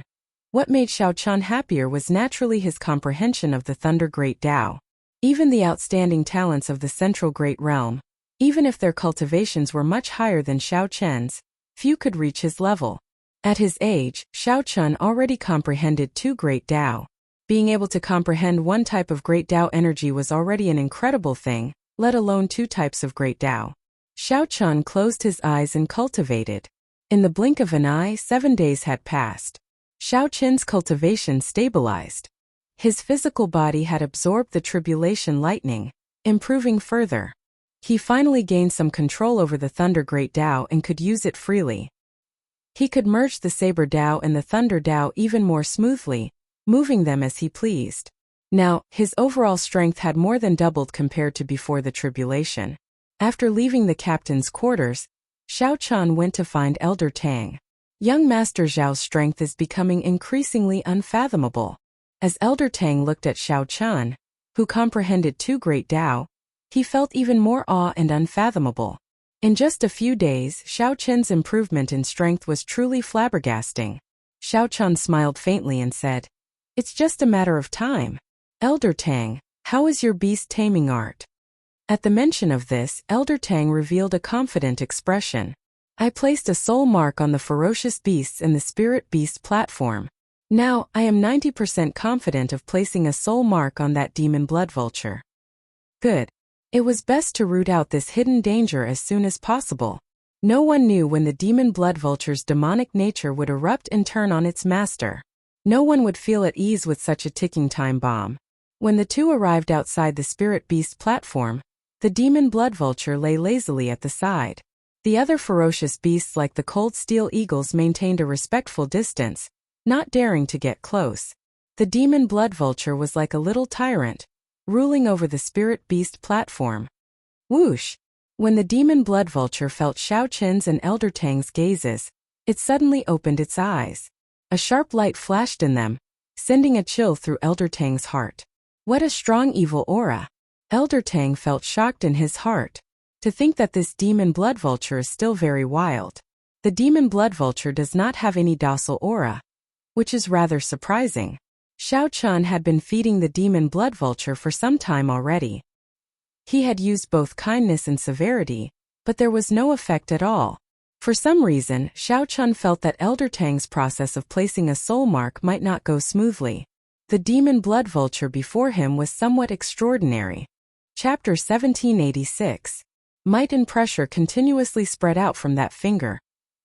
what made Xiao Chun happier was naturally his comprehension of the Thunder Great Tao. Even the outstanding talents of the Central Great Realm, even if their cultivations were much higher than Xiao Chen's, few could reach his level. At his age, Xiao Chun already comprehended 2 Great Tao. Being able to comprehend one type of Great Tao energy was already an incredible thing, let alone 2 types of Great Tao. Xiao Chun closed his eyes and cultivated. In the blink of an eye, 7 days had passed. Xiao Chen's cultivation stabilized. His physical body had absorbed the tribulation lightning, improving further. He finally gained some control over the Thunder Great Tao and could use it freely. He could merge the Saber Tao and the Thunder Tao even more smoothly, moving them as he pleased. Now, his overall strength had more than doubled compared to before the tribulation. After leaving the captain's quarters, Xiao Chun went to find Elder Tang. Young Master Zhao's strength is becoming increasingly unfathomable. As Elder Tang looked at Xiao Chun, who comprehended 2 Great Tao, he felt even more awe and unfathomable. In just a few days, Xiao Chen's improvement in strength was truly flabbergasting. Xiao Chun smiled faintly and said, "It's just a matter of time. Elder Tang, how is your beast taming art?" At the mention of this, Elder Tang revealed a confident expression. "I placed a soul mark on the ferocious beasts in the Spirit Beast platform. Now, I am 90% confident of placing a soul mark on that demon blood vulture." Good. It was best to root out this hidden danger as soon as possible. No one knew when the demon blood vulture's demonic nature would erupt and turn on its master. No one would feel at ease with such a ticking time bomb. When the 2 arrived outside the Spirit Beast platform, the demon blood vulture lay lazily at the side. The other ferocious beasts like the cold steel eagles maintained a respectful distance, not daring to get close. The demon blood vulture was like a little tyrant, ruling over the spirit beast platform. Whoosh! When the demon blood vulture felt Xiao Qin's and Elder Tang's gazes, it suddenly opened its eyes. A sharp light flashed in them, sending a chill through Elder Tang's heart. What a strong evil aura! Elder Tang felt shocked in his heart. To think that this demon blood vulture is still very wild. The demon blood vulture does not have any docile aura, which is rather surprising. Xiao Chun had been feeding the demon blood vulture for some time already. He had used both kindness and severity, but there was no effect at all. For some reason, Xiao Chun felt that Elder Tang's process of placing a soul mark might not go smoothly. The demon blood vulture before him was somewhat extraordinary. Chapter 1786. Might and pressure continuously spread out from that finger,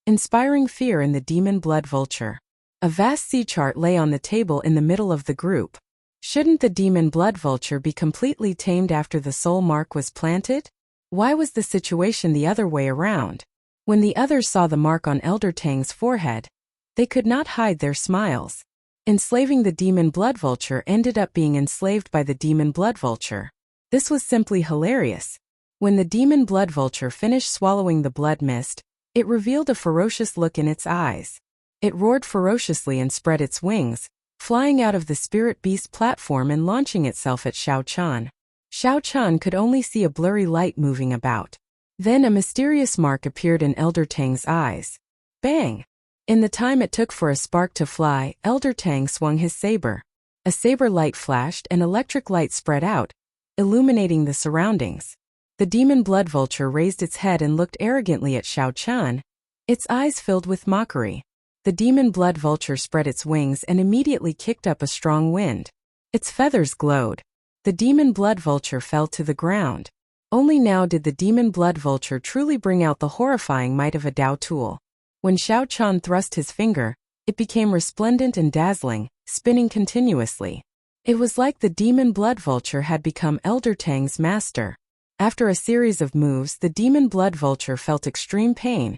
inspiring fear in the demon blood vulture. A vast sea chart lay on the table in the middle of the group. Shouldn't the demon blood vulture be completely tamed after the soul mark was planted? Why was the situation the other way around? When the others saw the mark on Elder Tang's forehead, they could not hide their smiles. Enslaving the demon blood vulture ended up being enslaved by the demon blood vulture. This was simply hilarious. When the demon blood vulture finished swallowing the blood mist, it revealed a ferocious look in its eyes. It roared ferociously and spread its wings, flying out of the spirit beast platform and launching itself at Xiao Chun. Xiao Chun could only see a blurry light moving about. Then a mysterious mark appeared in Elder Tang's eyes. Bang! In the time it took for a spark to fly, Elder Tang swung his saber. A saber light flashed and electric light spread out, illuminating the surroundings. The demon blood vulture raised its head and looked arrogantly at Xiao Chun, its eyes filled with mockery. The demon blood vulture spread its wings and immediately kicked up a strong wind. Its feathers glowed. The demon blood vulture fell to the ground. Only now did the demon blood vulture truly bring out the horrifying might of a Dao tool. When Xiao Chun thrust his finger, it became resplendent and dazzling, spinning continuously. It was like the demon blood vulture had become Elder Tang's master. After a series of moves, the demon blood vulture felt extreme pain,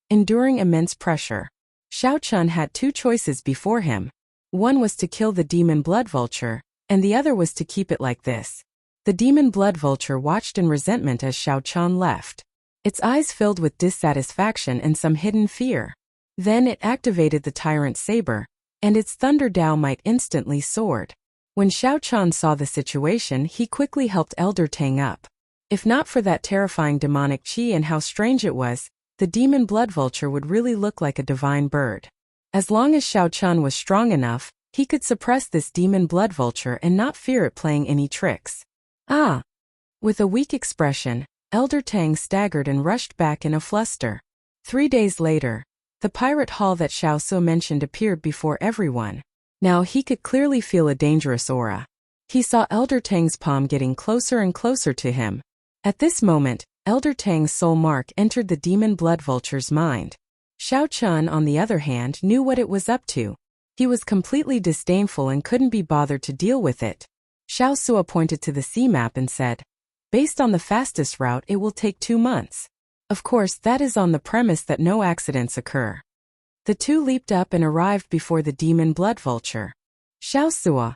enduring immense pressure. Xiao Chun had two choices before him. One was to kill the demon blood vulture, and the other was to keep it like this. The demon blood vulture watched in resentment as Xiao Chun left. Its eyes filled with dissatisfaction and some hidden fear. Then it activated the tyrant saber, and its thunder Dao might instantly soared. When Xiao Chun saw the situation, he quickly helped Elder Tang up. If not for that terrifying demonic chi and how strange it was, the demon blood vulture would really look like a divine bird. As long as Xiao Chun was strong enough, he could suppress this demon blood vulture and not fear it playing any tricks. Ah! With a weak expression, Elder Tang staggered and rushed back in a fluster. 3 days later, the pirate hall that Xiao Su mentioned appeared before everyone. Now he could clearly feel a dangerous aura. He saw Elder Tang's palm getting closer and closer to him. At this moment, Elder Tang's soul mark entered the demon blood vulture's mind. Xiao Chun, on the other hand, knew what it was up to. He was completely disdainful and couldn't be bothered to deal with it. Xiao Su pointed to the sea map and said, "Based on the fastest route, it will take 2 months. Of course, that is on the premise that no accidents occur." The two leaped up and arrived before the demon blood vulture. "Xiao Su,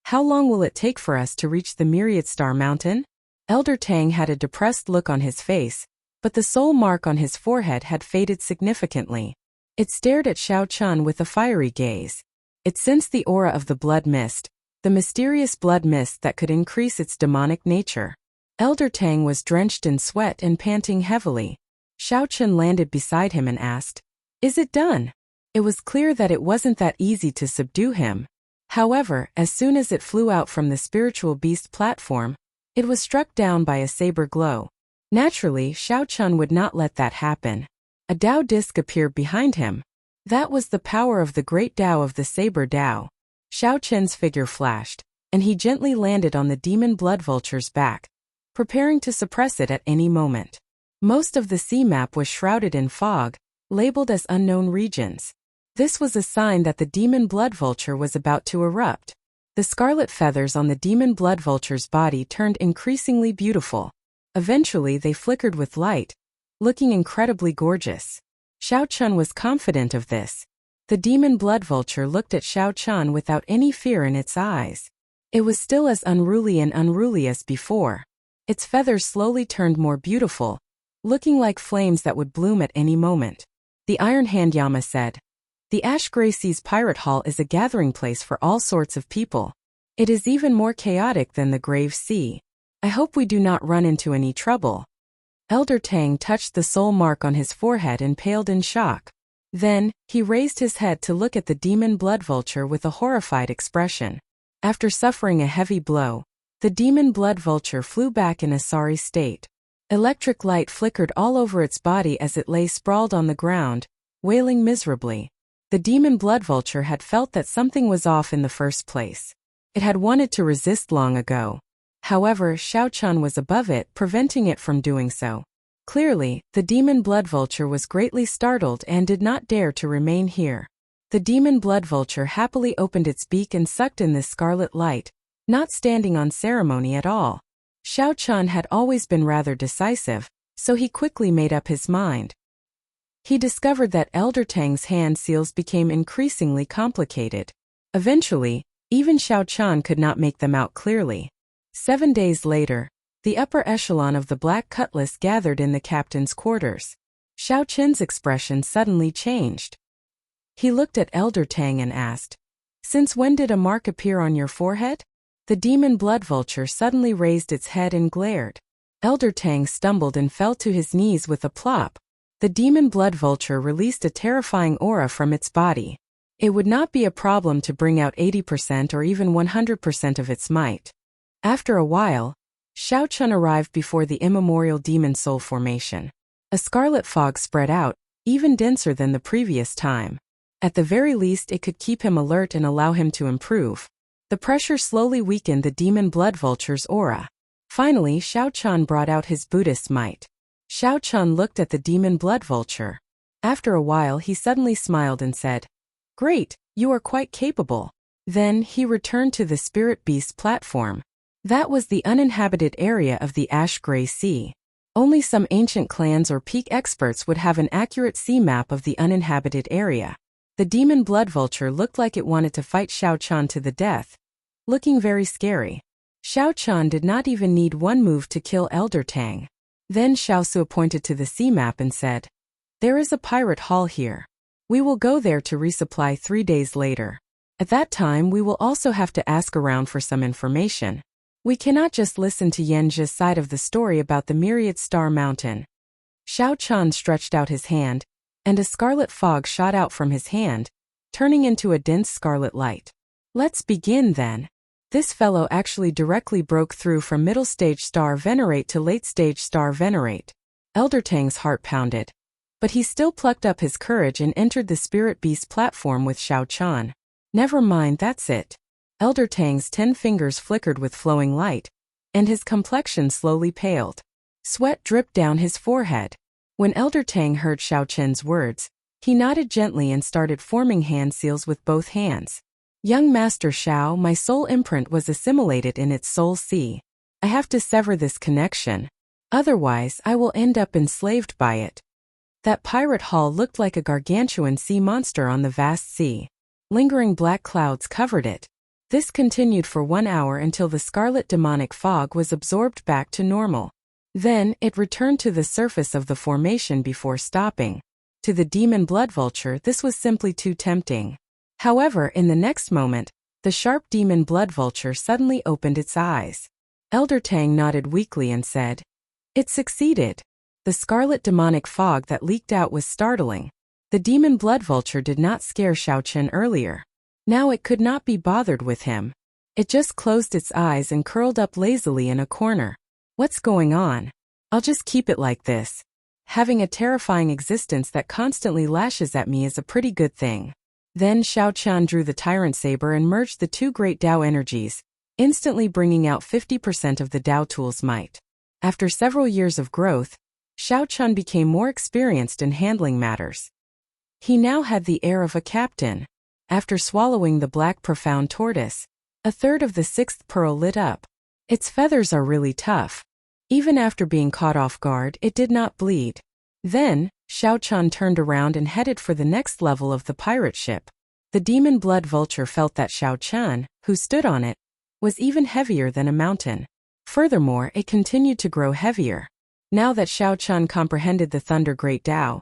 how long will it take for us to reach the Myriad Star Mountain?" Elder Tang had a depressed look on his face, but the soul mark on his forehead had faded significantly. It stared at Xiao Chun with a fiery gaze. It sensed the aura of the blood mist, the mysterious blood mist that could increase its demonic nature. Elder Tang was drenched in sweat and panting heavily. Xiao Chun landed beside him and asked, "Is it done?" It was clear that it wasn't that easy to subdue him. However, as soon as it flew out from the spiritual beast platform, it was struck down by a saber glow. Naturally, Xiao Chun would not let that happen. A Dao disc appeared behind him. That was the power of the great Dao of the saber Dao. Xiao Chun's figure flashed, and he gently landed on the demon blood vulture's back, preparing to suppress it at any moment. Most of the sea map was shrouded in fog, labeled as unknown regions. This was a sign that the demon blood vulture was about to erupt. The scarlet feathers on the demon blood vulture's body turned increasingly beautiful. Eventually they flickered with light, looking incredibly gorgeous. Xiao Chun was confident of this. The demon blood vulture looked at Xiao Chan without any fear in its eyes. It was still as unruly as before. Its feathers slowly turned more beautiful, looking like flames that would bloom at any moment. The Iron Hand Yama said, "The Ash Gray Sea's Pirate Hall is a gathering place for all sorts of people. It is even more chaotic than the Grave Sea. I hope we do not run into any trouble." Elder Tang touched the soul mark on his forehead and paled in shock. Then, he raised his head to look at the demon blood vulture with a horrified expression. After suffering a heavy blow, the demon blood vulture flew back in a sorry state. Electric light flickered all over its body as it lay sprawled on the ground, wailing miserably. The demon blood vulture had felt that something was off in the first place. It had wanted to resist long ago. However, Xiao Chan was above it, preventing it from doing so. Clearly, the demon blood vulture was greatly startled and did not dare to remain here. The demon blood vulture happily opened its beak and sucked in this scarlet light, not standing on ceremony at all. Xiao Chan had always been rather decisive, so he quickly made up his mind. He discovered that Elder Tang's hand seals became increasingly complicated. Eventually, even Xiao Chan could not make them out clearly. 7 days later, the upper echelon of the Black Cutlass gathered in the captain's quarters. Xiao Chen's expression suddenly changed. He looked at Elder Tang and asked, "Since when did a mark appear on your forehead?" The demon blood vulture suddenly raised its head and glared. Elder Tang stumbled and fell to his knees with a plop. The demon blood vulture released a terrifying aura from its body. It would not be a problem to bring out 80% or even 100% of its might. After a while, Xiao Chan arrived before the immemorial demon soul formation. A scarlet fog spread out, even denser than the previous time. At the very least, it could keep him alert and allow him to improve. The pressure slowly weakened the demon blood vulture's aura. Finally, Xiao Chan brought out his Buddhist might. Xiao Chan looked at the demon blood vulture. After a while, he suddenly smiled and said, "Great, you are quite capable." Then, he returned to the spirit beast platform. That was the uninhabited area of the Ash Gray Sea. Only some ancient clans or peak experts would have an accurate sea map of the uninhabited area. The demon blood vulture looked like it wanted to fight Xiao Chan to the death, looking very scary. Xiao Chan did not even need one move to kill Elder Tang. Then Xiao Su pointed to the sea map and said, "There is a pirate hall here. We will go there to resupply 3 days later. At that time we will also have to ask around for some information. We cannot just listen to Yanji's side of the story about the Myriad Star Mountain." Xiao Chan stretched out his hand, and a scarlet fog shot out from his hand, turning into a dense scarlet light. "Let's begin then." This fellow actually directly broke through from middle stage star venerate to late stage star venerate. Elder Tang's heart pounded. But he still plucked up his courage and entered the spirit beast platform with Xiao Chan. "Never mind, that's it." Elder Tang's 10 fingers flickered with flowing light, and his complexion slowly paled. Sweat dripped down his forehead. When Elder Tang heard Xiao Chen's words, he nodded gently and started forming hand seals with both hands. "Young Master Xiao, my soul imprint was assimilated in its soul sea. I have to sever this connection. Otherwise, I will end up enslaved by it." That pirate hall looked like a gargantuan sea monster on the vast sea. Lingering black clouds covered it. This continued for 1 hour until the scarlet demonic fog was absorbed back to normal. Then, it returned to the surface of the formation before stopping. To the demon blood vulture, this was simply too tempting. However, in the next moment, the sharp demon blood vulture suddenly opened its eyes. Elder Tang nodded weakly and said, "It succeeded." The scarlet demonic fog that leaked out was startling. The demon blood vulture did not scare Xiao Chen earlier. Now it could not be bothered with him. It just closed its eyes and curled up lazily in a corner. "What's going on? I'll just keep it like this. Having a terrifying existence that constantly lashes at me is a pretty good thing." Then Xiao Chan drew the tyrant saber and merged the 2 great Dao energies, instantly bringing out 50% of the Dao tool's might. After several years of growth, Xiao Chan became more experienced in handling matters. He now had the air of a captain. After swallowing the black profound tortoise, a third of the 6th pearl lit up. Its feathers are really tough. Even after being caught off guard, it did not bleed. Then, Xiao Chan turned around and headed for the next level of the pirate ship. The demon blood vulture felt that Xiao Chan, who stood on it, was even heavier than a mountain. Furthermore, it continued to grow heavier. Now that Xiao Chan comprehended the Thunder Great Tao,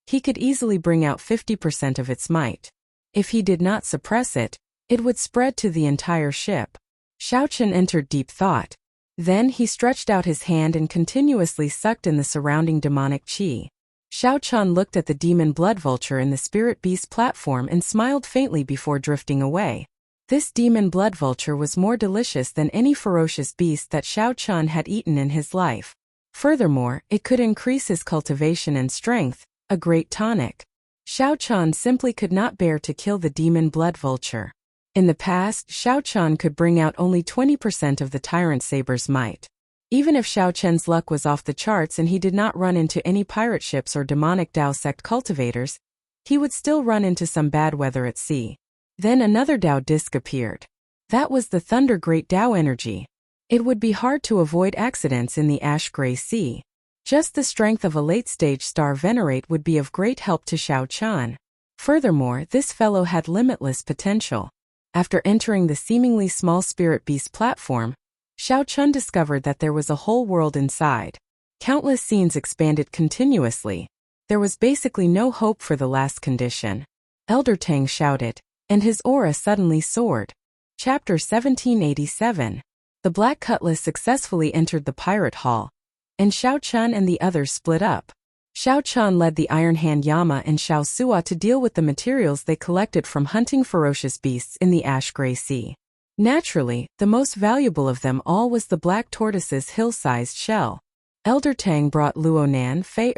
he could easily bring out 50% of its might. If he did not suppress it, it would spread to the entire ship. Xiao Chan entered deep thought. Then he stretched out his hand and continuously sucked in the surrounding demonic qi. Xiao Chan looked at the demon blood vulture in the spirit beast platform and smiled faintly before drifting away. This demon blood vulture was more delicious than any ferocious beast that Xiao Chan had eaten in his life. Furthermore, it could increase his cultivation and strength, a great tonic. Xiao Chan simply could not bear to kill the demon blood vulture. In the past, Xiao Chan could bring out only 20% of the tyrant saber's might. Even if Xiao Chen's luck was off the charts and he did not run into any pirate ships or demonic Dao sect cultivators, he would still run into some bad weather at sea. Then another Dao disc appeared. That was the Thunder Great Dao energy. It would be hard to avoid accidents in the ash-gray sea. Just the strength of a late-stage star venerate would be of great help to Xiao Chan. Furthermore, this fellow had limitless potential. After entering the seemingly small spirit beast platform, Xiao Chan discovered that there was a whole world inside. Countless scenes expanded continuously. There was basically no hope for the last condition. Elder Tang shouted, and his aura suddenly soared. Chapter 1787. The Black Cutlass successfully entered the pirate hall, and Xiao Chan and the others split up. Xiao Chan led the Iron Hand Yama and Xiao Sua to deal with the materials they collected from hunting ferocious beasts in the ash-gray sea. Naturally, the most valuable of them all was the black tortoise's hill-sized shell. Elder Tang brought Luonan, Fei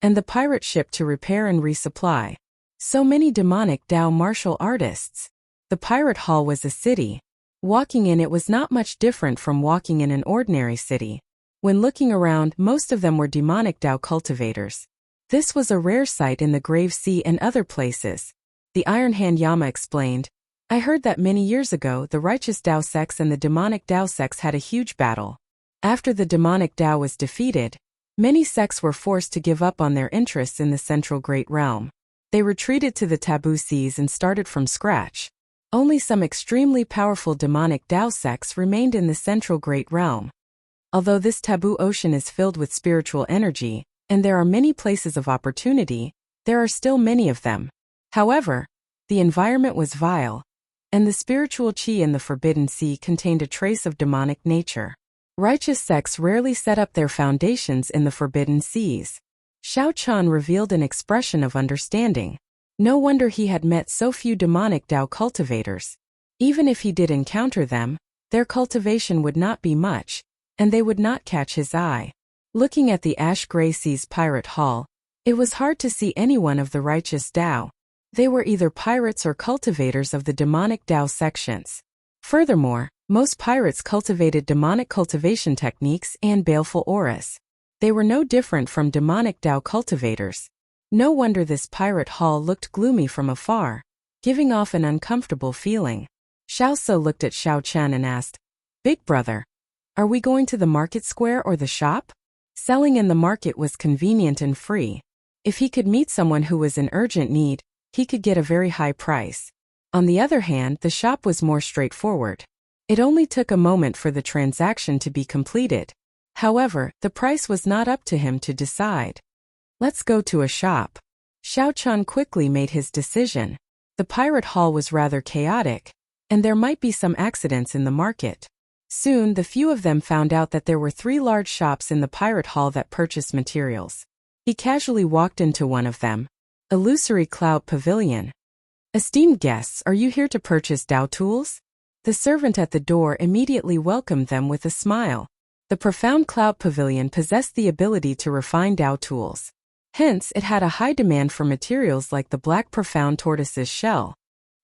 and the pirate ship to repair and resupply. So many demonic Dao martial artists. The pirate hall was a city. Walking in it was not much different from walking in an ordinary city. When looking around, most of them were demonic Dao cultivators. This was a rare sight in the Grave Sea and other places. The Iron Hand Yama explained, I heard that many years ago the righteous Dao sects and the demonic Dao sects had a huge battle. After the demonic Dao was defeated, many sects were forced to give up on their interests in the Central Great Realm. They retreated to the taboo seas and started from scratch. Only some extremely powerful demonic Dao sects remained in the Central Great Realm. Although this taboo ocean is filled with spiritual energy, and there are many places of opportunity, there are still many of them. However, the environment was vile, and the spiritual qi in the Forbidden Sea contained a trace of demonic nature. Righteous sects rarely set up their foundations in the Forbidden Seas. Xiao Chan revealed an expression of understanding. No wonder he had met so few demonic Dao cultivators. Even if he did encounter them, their cultivation would not be much, and they would not catch his eye. Looking at the ash-gray sea's pirate hall, it was hard to see anyone of the righteous Dao. They were either pirates or cultivators of the demonic Dao sections. Furthermore, most pirates cultivated demonic cultivation techniques and baleful auras. They were no different from demonic Dao cultivators. No wonder this pirate hall looked gloomy from afar, giving off an uncomfortable feeling. Xiao Se looked at Xiao Chan and asked, Big brother, are we going to the market square or the shop? Selling in the market was convenient and free. If he could meet someone who was in urgent need, he could get a very high price. On the other hand, the shop was more straightforward. It only took a moment for the transaction to be completed. However, the price was not up to him to decide. Let's go to a shop. Xiao Chan quickly made his decision. The pirate hall was rather chaotic, and there might be some accidents in the market. Soon, the few of them found out that there were 3 large shops in the pirate hall that purchased materials. He casually walked into one of them. Illusory Cloud Pavilion. Esteemed guests, are you here to purchase Dao tools? The servant at the door immediately welcomed them with a smile. The profound Cloud Pavilion possessed the ability to refine Dao tools. Hence, it had a high demand for materials like the black profound tortoise's shell.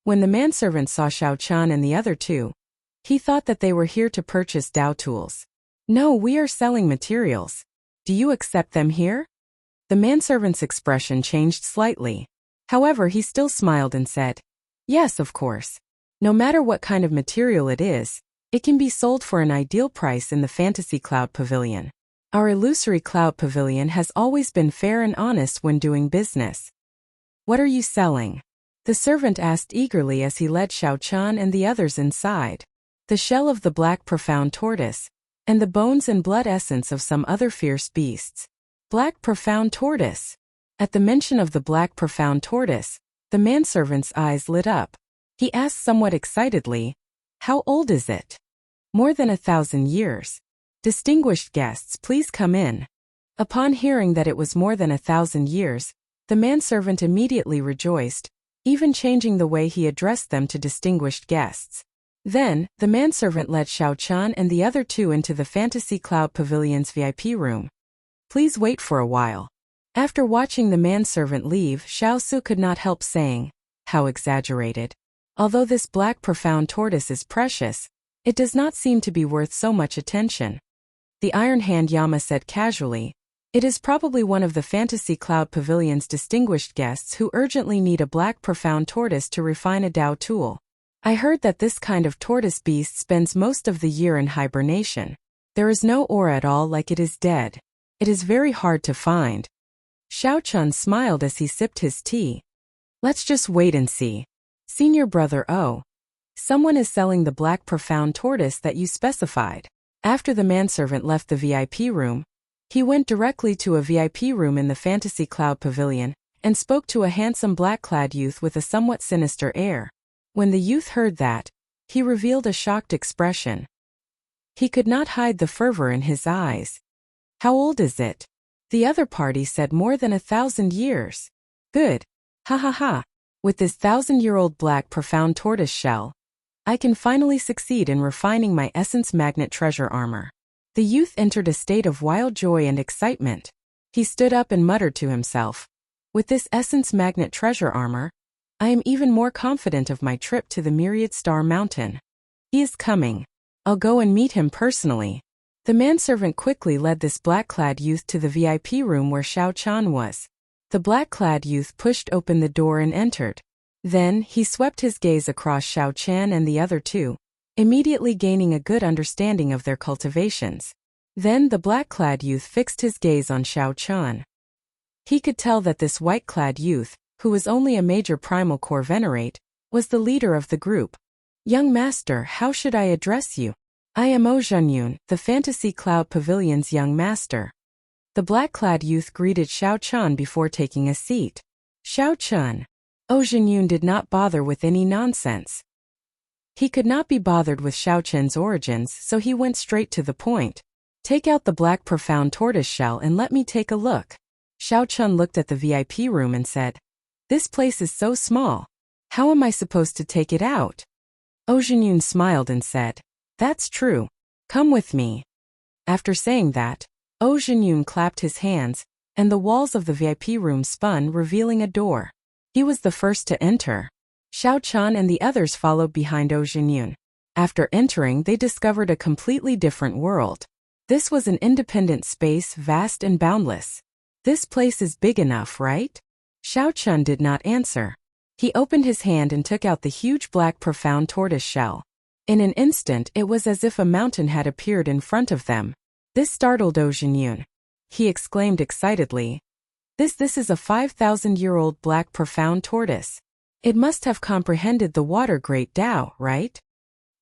When the manservant saw Xiao Chan and the other two, he thought that they were here to purchase Dao tools. No, we are selling materials. Do you accept them here? The manservant's expression changed slightly. However, he still smiled and said, Yes, of course. No matter what kind of material it is, it can be sold for an ideal price in the Fantasy Cloud Pavilion. Our illusory cloud pavilion has always been fair and honest when doing business. What are you selling? The servant asked eagerly as he led Xiao Chan and the others inside. The shell of the black profound tortoise, and the bones and blood essence of some other fierce beasts. Black profound tortoise. At the mention of the black profound tortoise, the manservant's eyes lit up. He asked somewhat excitedly, "How old is it?" "More than 1,000 years. Distinguished guests, please come in." Upon hearing that it was more than 1,000 years, the manservant immediately rejoiced, even changing the way he addressed them to distinguished guests. Then, the manservant led Xiao Chan and the other two into the Fantasy Cloud Pavilion's VIP room. "Please wait for a while." After watching the manservant leave, Xiao Su could not help saying, "How exaggerated. Although this black profound tortoise is precious, it does not seem to be worth so much attention." The Iron Hand Yama said casually, "It is probably one of the Fantasy Cloud Pavilion's distinguished guests who urgently need a black profound tortoise to refine a Dao tool. I heard that this kind of tortoise beast spends most of the year in hibernation. There is no aura at all, like it is dead. It is very hard to find." Xiao Chun smiled as he sipped his tea. "Let's just wait and see. Senior brother O. Someone is selling the black profound tortoise that you specified." After the manservant left the VIP room, he went directly to a VIP room in the Fantasy Cloud Pavilion and spoke to a handsome black-clad youth with a somewhat sinister air. When the youth heard that, he revealed a shocked expression. He could not hide the fervor in his eyes. "How old is it?" The other party said more than 1,000 years. "Good. Ha ha ha. With this 1,000-year-old black profound tortoise shell, I can finally succeed in refining my essence magnet treasure armor." The youth entered a state of wild joy and excitement. He stood up and muttered to himself, "With this essence magnet treasure armor, I am even more confident of my trip to the Myriad Star Mountain. He is coming. I'll go and meet him personally." The manservant quickly led this black-clad youth to the VIP room where Xiao Chan was. The black-clad youth pushed open the door and entered. Then, he swept his gaze across Xiao Chan and the other two, immediately gaining a good understanding of their cultivations. Then the black-clad youth fixed his gaze on Xiao Chan. He could tell that this white-clad youth, who was only a major primal core venerate, was the leader of the group. "Young master, how should I address you?" "I am O Zhenyun, the Fantasy Cloud Pavilion's young master." The black-clad youth greeted Xiao Chan before taking a seat. "Xiao Chan." O Zhenyun did not bother with any nonsense. He could not be bothered with Xiao Chen's origins, so he went straight to the point. "Take out the black profound tortoise shell and let me take a look." Xiao Chun looked at the VIP room and said, "This place is so small. How am I supposed to take it out?" O Zhenyun smiled and said, "That's true. Come with me." After saying that, O Zhenyun clapped his hands, and the walls of the VIP room spun, revealing a door. He was the first to enter. Xiao Chan and the others followed behind O Zhenyun. After entering, they discovered a completely different world. This was an independent space, vast and boundless. "This place is big enough, right?" Xiao Chun did not answer. He opened his hand and took out the huge black profound tortoise shell. In an instant, it was as if a mountain had appeared in front of them. This startled O Zhenyun. He exclaimed excitedly, This is a 5,000-year-old black profound tortoise. It must have comprehended the water great Tao, right?"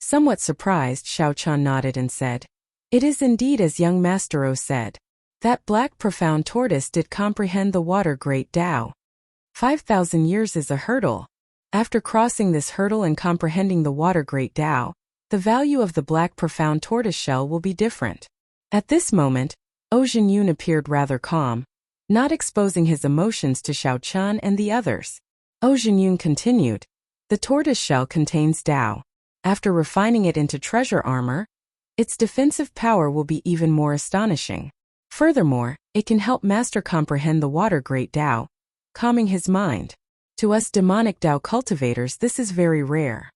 Somewhat surprised, Xiao Chan nodded and said, "It is indeed as young Master O said. That black profound tortoise did comprehend the water great Tao. 5,000 years is a hurdle. After crossing this hurdle and comprehending the water great Tao, the value of the black profound tortoise shell will be different." At this moment, O Zhenyun appeared rather calm, not exposing his emotions to Xiao Chan and the others. O Zhenyun continued, "The tortoise shell contains Tao. After refining it into treasure armor, its defensive power will be even more astonishing. Furthermore, it can help Master comprehend the water great Tao, calming his mind. To us demonic Tao cultivators, this is very rare."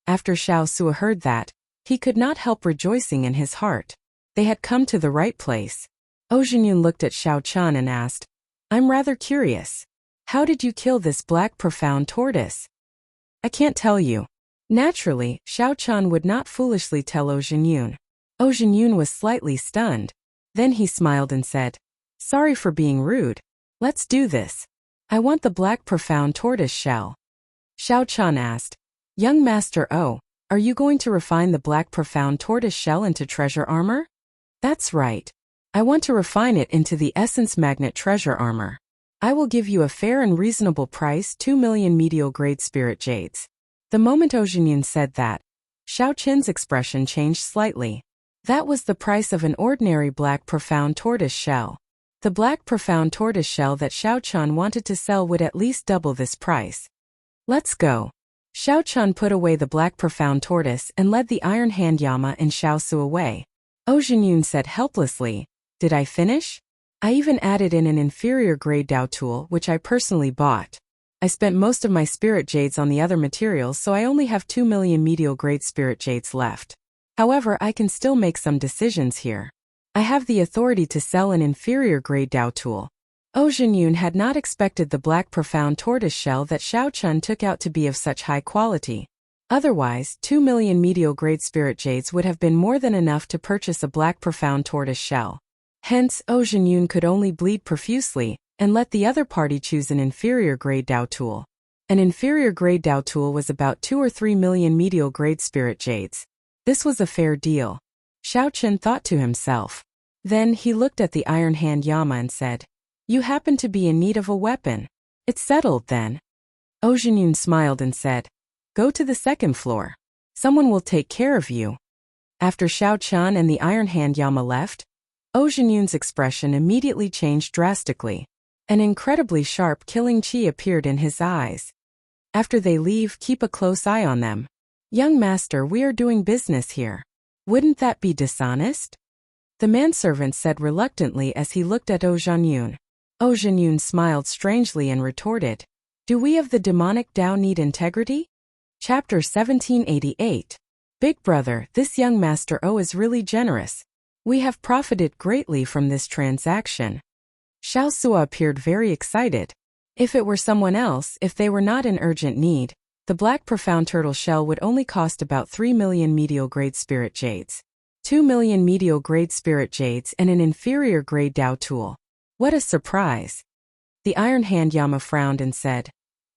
After Xiao Su heard that, he could not help rejoicing in his heart. They had come to the right place. O Zhenyun looked at Xiao Chan and asked, "I'm rather curious. How did you kill this black profound tortoise?" "I can't tell you." Naturally, Xiao Chan would not foolishly tell O Zhenyun. O Zhenyun was slightly stunned. Then he smiled and said, "Sorry for being rude. Let's do this. I want the black profound tortoise shell." Xiao Chan asked, "Young Master O, are you going to refine the black profound tortoise shell into treasure armor?" "That's right. I want to refine it into the essence magnet treasure armor. I will give you a fair and reasonable price, 2 million medial-grade spirit jades." The moment Ojingyun said that, Xiao Chen's expression changed slightly. That was the price of an ordinary black profound tortoise shell. The black profound tortoise shell that Xiao Chan wanted to sell would at least double this price. "Let's go." Xiao Chan put away the black profound tortoise and led the iron hand Yama and Xiao Su away. Ojingyun said helplessly, "Did I finish? I even added in an inferior grade Dao tool which I personally bought. I spent most of my spirit jades on the other materials, so I only have 2 million medial grade spirit jades left. However, I can still make some decisions here. I have the authority to sell an inferior grade Dao tool." Ojingyun had not expected the black profound tortoise shell that Xiao Chan took out to be of such high quality. Otherwise, 2 million medial grade spirit jades would have been more than enough to purchase a black profound tortoise shell. Hence, Ojingyun could only bleed profusely and let the other party choose an inferior grade Dao tool. An inferior grade Dao tool was about 2 or 3 million medial grade spirit jades. This was a fair deal, Xiao Chen thought to himself. Then he looked at the iron hand Yama and said, "You happen to be in need of a weapon. It's settled then." Ojingyun smiled and said, "Go to the second floor. Someone will take care of you." After Xiao Chan and the iron hand Yama left, Ojingyun's expression immediately changed drastically. An incredibly sharp killing chi appeared in his eyes. "After they leave, keep a close eye on them. Young master, we are doing business here. Wouldn't that be dishonest?" The manservant said reluctantly as he looked at Ojingyun. Ojingyun smiled strangely and retorted, "Do we of the demonic Tao need integrity?" Chapter 1788. Big brother, this young Master O is really generous. We have profited greatly from this transaction. Xiao Sua appeared very excited. If it were someone else, if they were not in urgent need, the black profound turtle shell would only cost about 3 million medial grade spirit jades. 2 million medial grade spirit jades and an inferior grade Dao tool. What a surprise. The iron hand Yama frowned and said,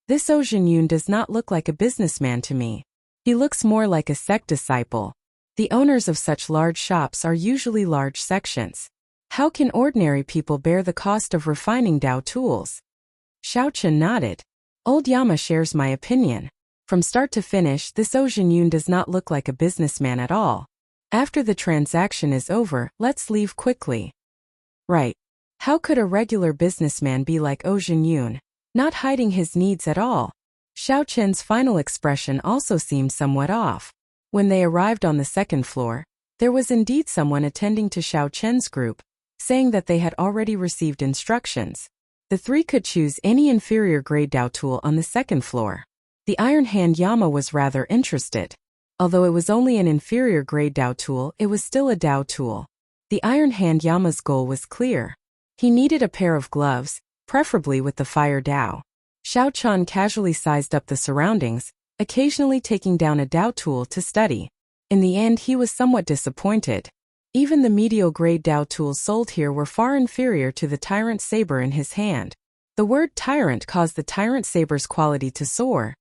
"This Ojingyun does not look like a businessman to me. He looks more like a sect disciple. The owners of such large shops are usually large sections. How can ordinary people bear the cost of refining Dao tools?" Xiao Chen nodded. "Old Yama shares my opinion. From start to finish, this Ojingyun does not look like a businessman at all. After the transaction is over, let's leave quickly." "Right. How could a regular businessman be like Ojingyun, not hiding his needs at all?" Xiao Chen's final expression also seemed somewhat off. When they arrived on the second floor, there was indeed someone attending to Xiao Chen's group, saying that they had already received instructions. The three could choose any inferior grade Dao tool on the second floor. The iron hand Yama was rather interested. Although it was only an inferior grade Dao tool, it was still a Dao tool. The iron hand Yama's goal was clear. He needed a pair of gloves, preferably with the fire Dao. Xiao Chan casually sized up the surroundings, occasionally taking down a Dao tool to study. In the end, he was somewhat disappointed. Even the medial grade Dao tools sold here were far inferior to the tyrant saber in his hand. The word tyrant caused the tyrant saber's quality to soar,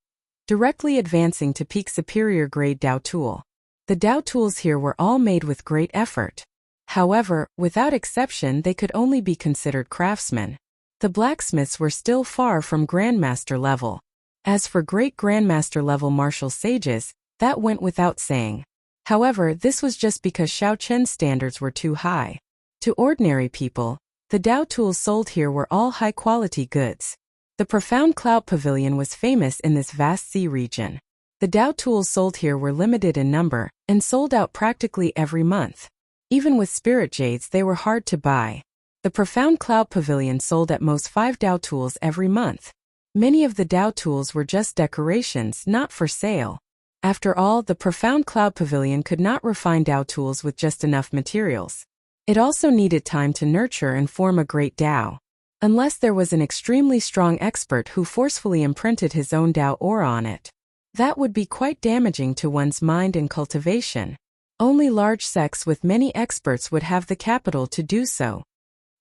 directly advancing to peak superior grade Dao tool. The Dao tools here were all made with great effort. However, without exception, they could only be considered craftsmen. The blacksmiths were still far from grandmaster level. As for great grandmaster level martial sages, that went without saying. However, this was just because Xiao Chen's standards were too high. To ordinary people, the Dao tools sold here were all high-quality goods. The profound cloud pavilion was famous in this vast sea region. The Dao tools sold here were limited in number, and sold out practically every month. Even with spirit jades, they were hard to buy. The profound cloud pavilion sold at most 5 Dao tools every month. Many of the Dao tools were just decorations, not for sale. After all, the profound cloud pavilion could not refine Dao tools with just enough materials. It also needed time to nurture and form a great Dao. Unless there was an extremely strong expert who forcefully imprinted his own Dao aura on it. That would be quite damaging to one's mind and cultivation. Only large sects with many experts would have the capital to do so.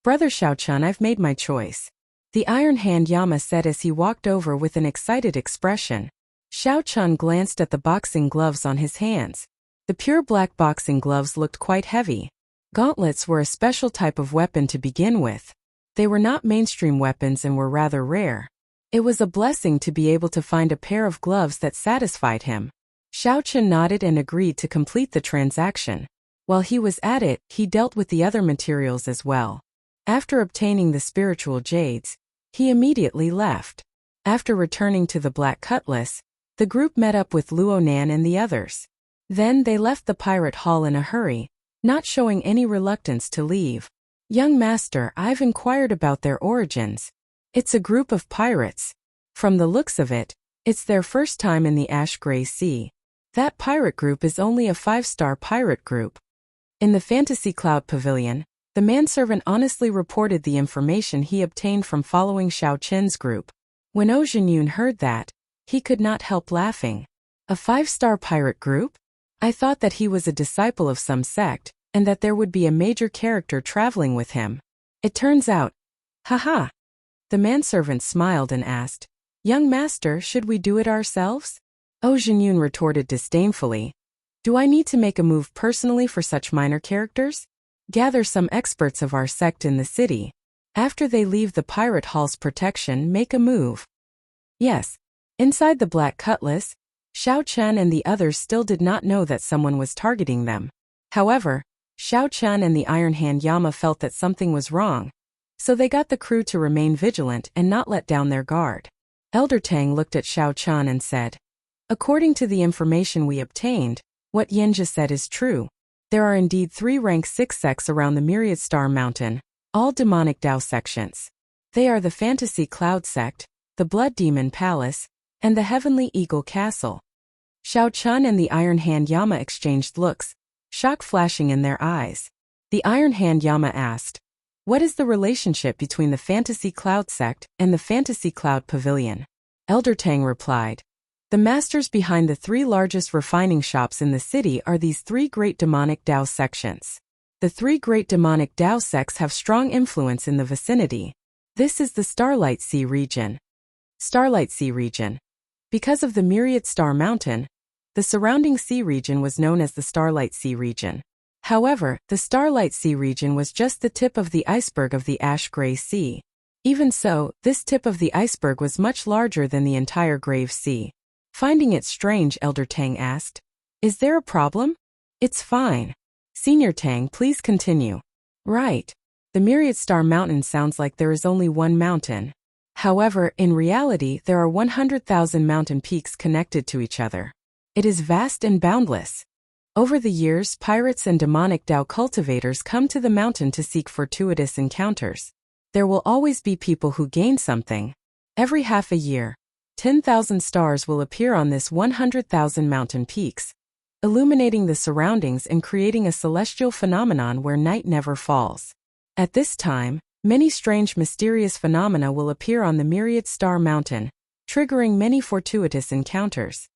Brother Xiaochun, I've made my choice. The Iron Hand Yama said as he walked over with an excited expression. Xiaochun glanced at the boxing gloves on his hands. The pure black boxing gloves looked quite heavy. Gauntlets were a special type of weapon to begin with. They were not mainstream weapons and were rather rare. It was a blessing to be able to find a pair of gloves that satisfied him. Xiaochun nodded and agreed to complete the transaction. While he was at it, he dealt with the other materials as well. After obtaining the spiritual jades, he immediately left. After returning to the Black Cutlass, the group met up with Luonan and the others. Then they left the pirate hall in a hurry, not showing any reluctance to leave. Young master, I've inquired about their origins. It's a group of pirates. From the looks of it, it's their first time in the Ash-Gray Sea. That pirate group is only a 5-star pirate group. In the Fantasy Cloud Pavilion, the manservant honestly reported the information he obtained from following Xiao Qin's group. When Zhou Jinyun heard that, he could not help laughing. A 5-star pirate group? I thought that he was a disciple of some sect, and that there would be a major character traveling with him. It turns out, haha. The manservant smiled and asked, Young master, should we do it ourselves? Zhou Jinyun retorted disdainfully. Do I need to make a move personally for such minor characters? Gather some experts of our sect in the city. After they leave the pirate hall's protection, make a move. Yes. Inside the Black Cutlass, Xiao Chen and the others still did not know that someone was targeting them. However, Xiao Chen and the Iron Hand Yama felt that something was wrong, so they got the crew to remain vigilant and not let down their guard. Elder Tang looked at Xiao Chen and said, According to the information we obtained, what Yenja said is true. There are indeed 3 rank 6 sects around the Myriad Star Mountain, all demonic Dao sections. They are the Fantasy Cloud Sect, the Blood Demon Palace, and the Heavenly Eagle Castle. Xiao Chen and the Iron Hand Yama exchanged looks, shock flashing in their eyes. The Iron Hand Yama asked, What is the relationship between the Fantasy Cloud Sect and the Fantasy Cloud Pavilion? Elder Tang replied, The masters behind the 3 largest refining shops in the city are these 3 great demonic Dao sections. The 3 great demonic Dao sects have strong influence in the vicinity. This is the Starlight Sea region. Starlight Sea region. Because of the Myriad Star Mountain, the surrounding sea region was known as the Starlight Sea region. However, the Starlight Sea region was just the tip of the iceberg of the Ash-Gray Sea. Even so, this tip of the iceberg was much larger than the entire Grave Sea. Finding it strange, Elder Tang asked, Is there a problem? It's fine. Senior Tang, please continue. Right. The Myriad Star Mountain sounds like there is only one mountain. However, in reality, there are 100,000 mountain peaks connected to each other. It is vast and boundless. Over the years, pirates and demonic Dao cultivators come to the mountain to seek fortuitous encounters. There will always be people who gain something. Every half a year, 10,000 stars will appear on this 100,000 mountain peaks, illuminating the surroundings and creating a celestial phenomenon where night never falls. At this time, many strange mysterious phenomena will appear on the Myriad Star Mountain, triggering many fortuitous encounters.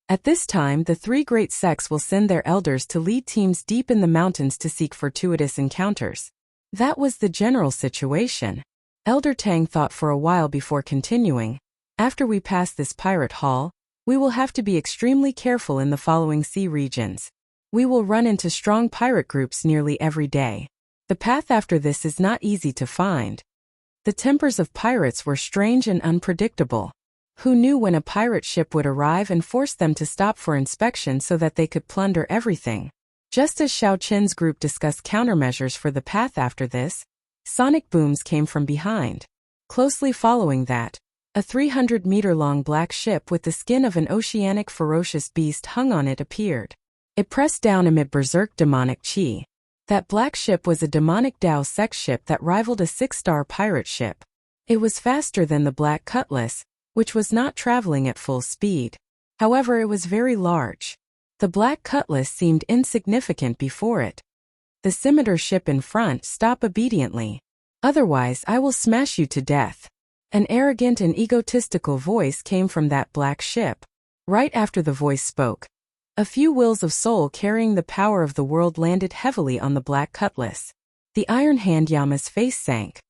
At this time, the 3 great sects will send their elders to lead teams deep in the mountains to seek fortuitous encounters. That was the general situation. Elder Tang thought for a while before continuing. After we pass this pirate hall, we will have to be extremely careful in the following sea regions. We will run into strong pirate groups nearly every day. The path after this is not easy to find. The tempers of pirates were strange and unpredictable. Who knew when a pirate ship would arrive and force them to stop for inspection so that they could plunder everything? Just as Xiao Qin's group discussed countermeasures for the path after this, sonic booms came from behind. Closely following that, a 300-meter-long black ship with the skin of an oceanic ferocious beast hung on it appeared. It pressed down amid berserk demonic chi. That black ship was a demonic Dao sect ship that rivaled a 6-star pirate ship. It was faster than the Black Cutlass, which was not traveling at full speed. However, it was very large. The Black Cutlass seemed insignificant before it. The scimitar ship in front stopped obediently. Otherwise, I will smash you to death. An arrogant and egotistical voice came from that black ship. Right after the voice spoke, A few wills of soul carrying the power of the world landed heavily on the black cutlass. The Iron Hand Yama's face sank.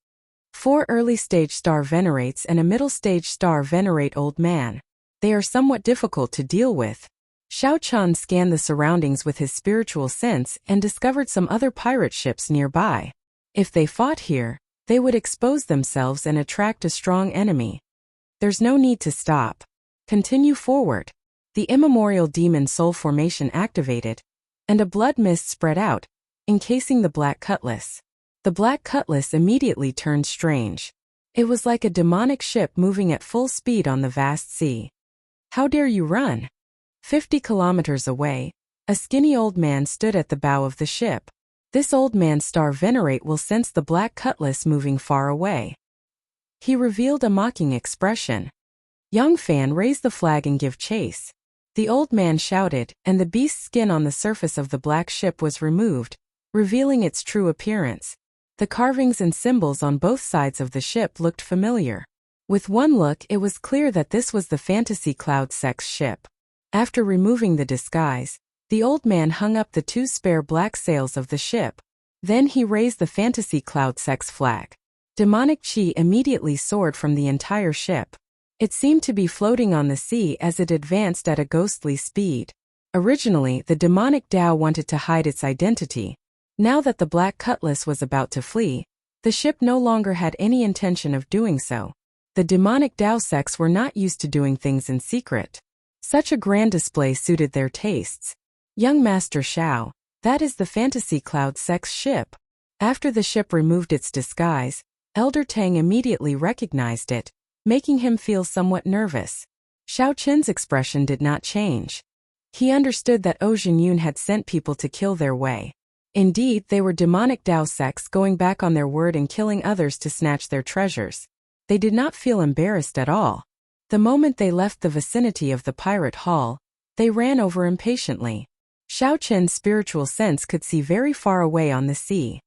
4 early-stage star venerates and a middle-stage star venerate old man. They are somewhat difficult to deal with. Xiao Chun scanned the surroundings with his spiritual sense and discovered some other pirate ships nearby. If they fought here, they would expose themselves and attract a strong enemy. There's no need to stop. Continue forward. The immemorial demon soul formation activated, and a blood mist spread out, encasing the black cutlass. The black cutlass immediately turned strange. It was like a demonic ship moving at full speed on the vast sea. How dare you run? 50 kilometers away, a skinny old man stood at the bow of the ship. This old man's star venerate will sense the black cutlass moving far away. He revealed a mocking expression. Young Fan, raise the flag and give chase. The old man shouted, and the beast's skin on the surface of the black ship was removed, revealing its true appearance. The carvings and symbols on both sides of the ship looked familiar. With one look, it was clear that this was the Fantasy Cloud Sex ship. After removing the disguise, the old man hung up the 2 spare black sails of the ship. Then he raised the Fantasy Cloud Sex flag. Demonic chi immediately soared from the entire ship. It seemed to be floating on the sea as it advanced at a ghostly speed. Originally, the demonic Tao wanted to hide its identity. Now that the black cutlass was about to flee, the ship no longer had any intention of doing so. The demonic Tao sects were not used to doing things in secret. Such a grand display suited their tastes. Young Master Xiao, that is the Fantasy Cloud Sex ship. After the ship removed its disguise, Elder Tang immediately recognized it, making him feel somewhat nervous. Xiao Qin's expression did not change. He understood that Zhou Jinyun had sent people to kill their way. Indeed, they were demonic Tao sects going back on their word and killing others to snatch their treasures. They did not feel embarrassed at all. The moment they left the vicinity of the pirate hall, they ran over impatiently. Xiao Qin's spiritual sense could see very far away on the sea.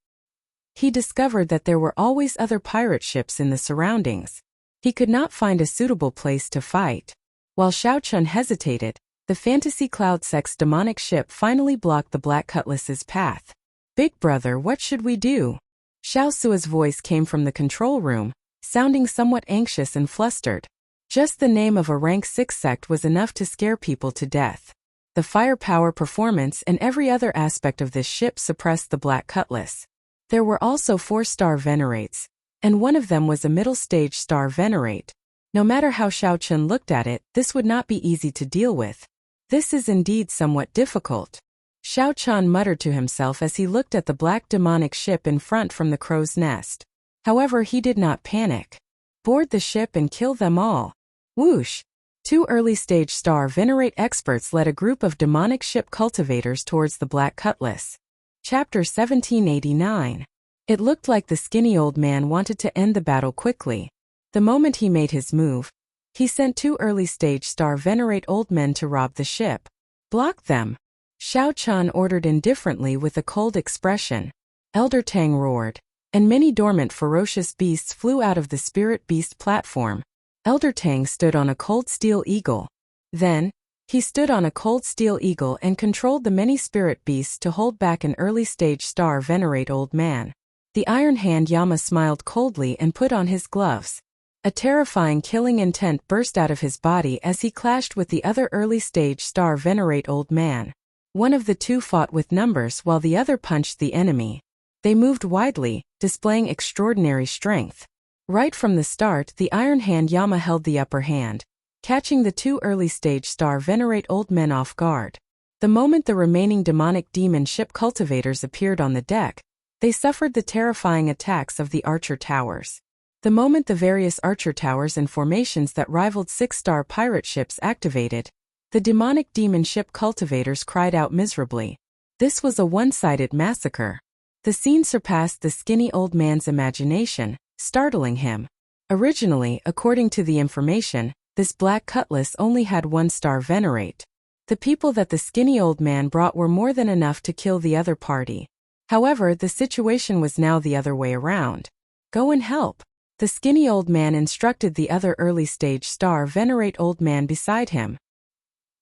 He discovered that there were always other pirate ships in the surroundings. He could not find a suitable place to fight. While Xiao Chun hesitated, the Fantasy Cloud Sex demonic ship finally blocked the Black Cutlass's path. Big brother, what should we do? Xiao Sua's voice came from the control room, sounding somewhat anxious and flustered. Just the name of a rank 6 sect was enough to scare people to death. The firepower, performance, and every other aspect of this ship suppressed the Black Cutlass. There were also 4-star venerates, and one of them was a middle-stage star venerate. No matter how Xiao Chun looked at it, this would not be easy to deal with. This is indeed somewhat difficult. Xiao Chun muttered to himself as he looked at the black demonic ship in front from the crow's nest. However, he did not panic. Board the ship and kill them all. Whoosh! 2 early-stage star venerate experts led a group of demonic ship cultivators towards the Black Cutlass. Chapter 1789. It looked like the skinny old man wanted to end the battle quickly. The moment he made his move, he sent 2 early-stage star venerate old men to rob the ship. Block them! Xiao Chun ordered indifferently with a cold expression. Elder Tang roared, and many dormant ferocious beasts flew out of the spirit beast platform. Elder Tang stood on a cold steel eagle. Then, he stood on a cold steel eagle and controlled the many spirit beasts to hold back an early-stage star venerate old man. The Iron Hand Yama smiled coldly and put on his gloves. A terrifying killing intent burst out of his body as he clashed with the other early-stage star venerate old man. One of the 2 fought with numbers while the other punched the enemy. They moved widely, displaying extraordinary strength. Right from the start, the Iron Hand Yama held the upper hand, catching the 2 early-stage star venerate old men off guard. The moment the remaining demonic demon ship cultivators appeared on the deck, they suffered the terrifying attacks of the archer towers. The moment the various archer towers and formations that rivaled 6-star pirate ships activated, the demonic demon ship cultivators cried out miserably. This was a one-sided massacre. The scene surpassed the skinny old man's imagination, startling him. Originally, according to the information, this Black Cutlass only had 1-star venerate. The people that the skinny old man brought were more than enough to kill the other party. However, the situation was now the other way around. Go and help. The skinny old man instructed the other early-stage star venerate old man beside him.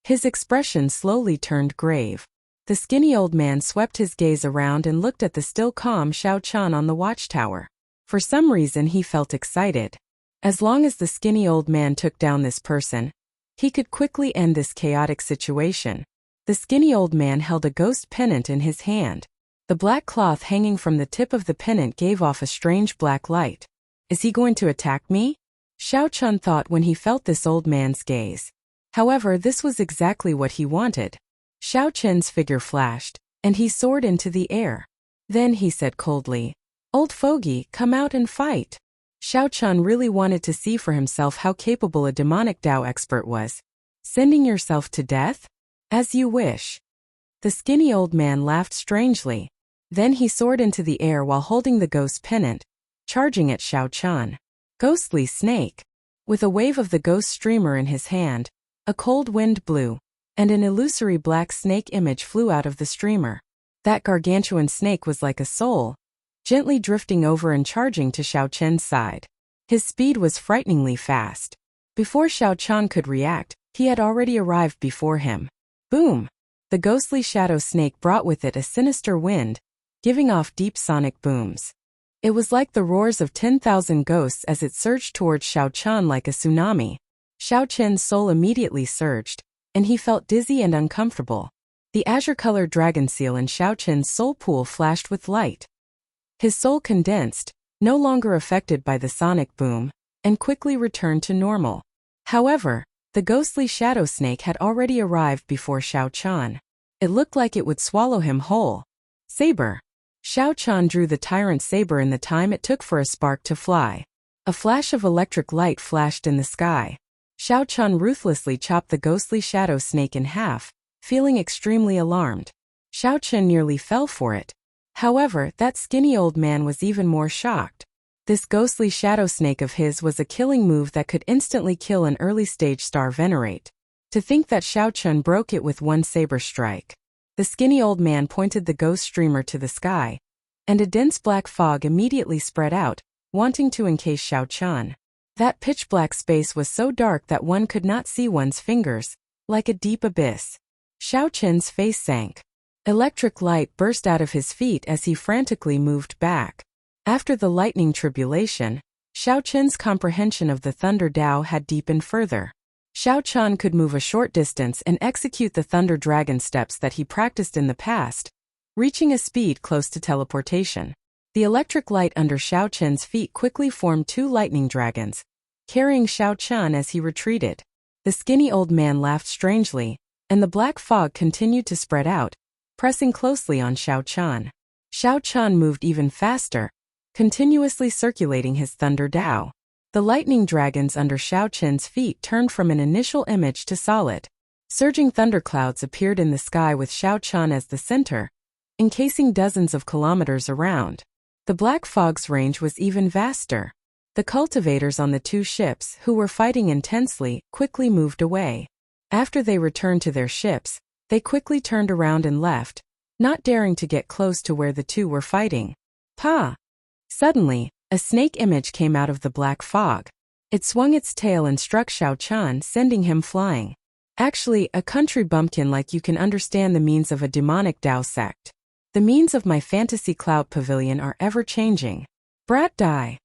His expression slowly turned grave. The skinny old man swept his gaze around and looked at the still calm Xiao Chan on the watchtower. For some reason he felt excited. As long as the skinny old man took down this person, he could quickly end this chaotic situation. The skinny old man held a ghost pennant in his hand. The black cloth hanging from the tip of the pennant gave off a strange black light. Is he going to attack me? Xiao Chan thought when he felt this old man's gaze. However, this was exactly what he wanted. Xiao Chen's figure flashed, and he soared into the air. Then he said coldly, "Old fogey, come out and fight." Xiao Chan really wanted to see for himself how capable a demonic Dao expert was. Sending yourself to death? As you wish. The skinny old man laughed strangely. Then he soared into the air while holding the ghost pennant, charging at Xiao Chan. Ghostly snake. With a wave of the ghost streamer in his hand, a cold wind blew, and an illusory black snake image flew out of the streamer. That gargantuan snake was like a soul, gently drifting over and charging to Xiao Chen's side. His speed was frighteningly fast. Before Xiao Chan could react, he had already arrived before him. Boom! The ghostly shadow snake brought with it a sinister wind, giving off deep sonic booms. It was like the roars of 10,000 ghosts as it surged towards Xiao Chan like a tsunami. Xiao Chen's soul immediately surged, and he felt dizzy and uncomfortable. The azure-colored dragon seal in Xiao Chen's soul pool flashed with light. His soul condensed, no longer affected by the sonic boom, and quickly returned to normal. However, the ghostly shadow snake had already arrived before Xiao Chan. It looked like it would swallow him whole. Saber. Xiao Chan drew the tyrant saber in the time it took for a spark to fly. A flash of electric light flashed in the sky. Xiao Chan ruthlessly chopped the ghostly shadow snake in half, feeling extremely alarmed. Xiao Chan nearly fell for it. However, that skinny old man was even more shocked. This ghostly shadow snake of his was a killing move that could instantly kill an early-stage star venerate. To think that Xiao Chan broke it with one saber strike. The skinny old man pointed the ghost streamer to the sky, and a dense black fog immediately spread out, wanting to encase Xiao Chan. That pitch-black space was so dark that one could not see one's fingers, like a deep abyss. Xiao Chen's face sank. Electric light burst out of his feet as he frantically moved back. After the lightning tribulation, Xiao Chen's comprehension of the Thunder Dao had deepened further. Xiao Chan could move a short distance and execute the Thunder Dragon steps that he practiced in the past, reaching a speed close to teleportation. The electric light under Xiao Chen's feet quickly formed two lightning dragons, carrying Xiao Chan as he retreated. The skinny old man laughed strangely, and the black fog continued to spread out, pressing closely on Xiao Chan. Xiao Chan moved even faster, continuously circulating his Thunder Dao. The lightning dragons under Xiao Chen's feet turned from an initial image to solid. Surging thunderclouds appeared in the sky with Xiao Chan as the center, encasing dozens of kilometers around. The black fog's range was even vaster. The cultivators on the two ships, who were fighting intensely, quickly moved away. After they returned to their ships, they quickly turned around and left, not daring to get close to where the two were fighting. Pa! Suddenly, a snake image came out of the black fog. It swung its tail and struck Xiao Chan, sending him flying. Actually, a country bumpkin like you can understand the means of a demonic Dao sect. The means of my fantasy cloud pavilion are ever-changing. Brat die.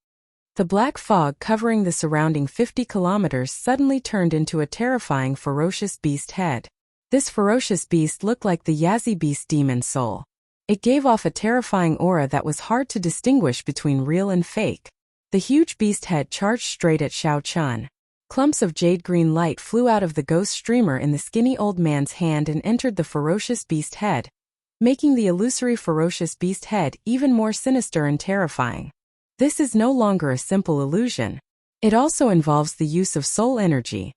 The black fog covering the surrounding 50 kilometers suddenly turned into a terrifying ferocious beast head. This ferocious beast looked like the Yazi beast demon soul. It gave off a terrifying aura that was hard to distinguish between real and fake. The huge beast head charged straight at Xiao Chan. Clumps of jade-green light flew out of the ghost streamer in the skinny old man's hand and entered the ferocious beast head, making the illusory ferocious beast head even more sinister and terrifying. This is no longer a simple illusion. It also involves the use of soul energy.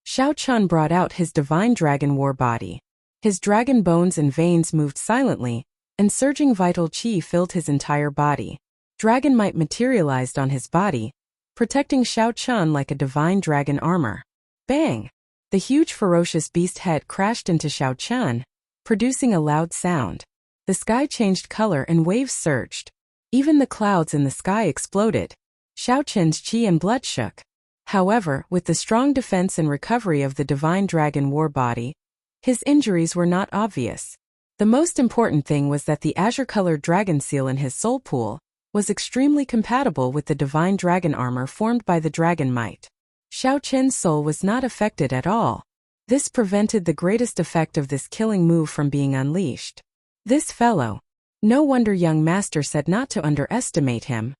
Xiao Chan brought out his divine dragon war body. His dragon bones and veins moved silently, and surging vital qi filled his entire body. Dragon might materialized on his body, protecting Xiao Chan like a divine dragon armor. Bang! The huge ferocious beast head crashed into Xiao Chan, producing a loud sound. The sky changed color and waves surged. Even the clouds in the sky exploded. Xiao Chen's qi and blood shook. However, with the strong defense and recovery of the divine dragon war body, His injuries were not obvious. The most important thing was that the azure-colored dragon seal in his soul pool was extremely compatible with the divine dragon armor formed by the dragon might. Xiao Chen's soul was not affected at all. This prevented the greatest effect of this killing move from being unleashed. This fellow. No wonder young master said not to underestimate him.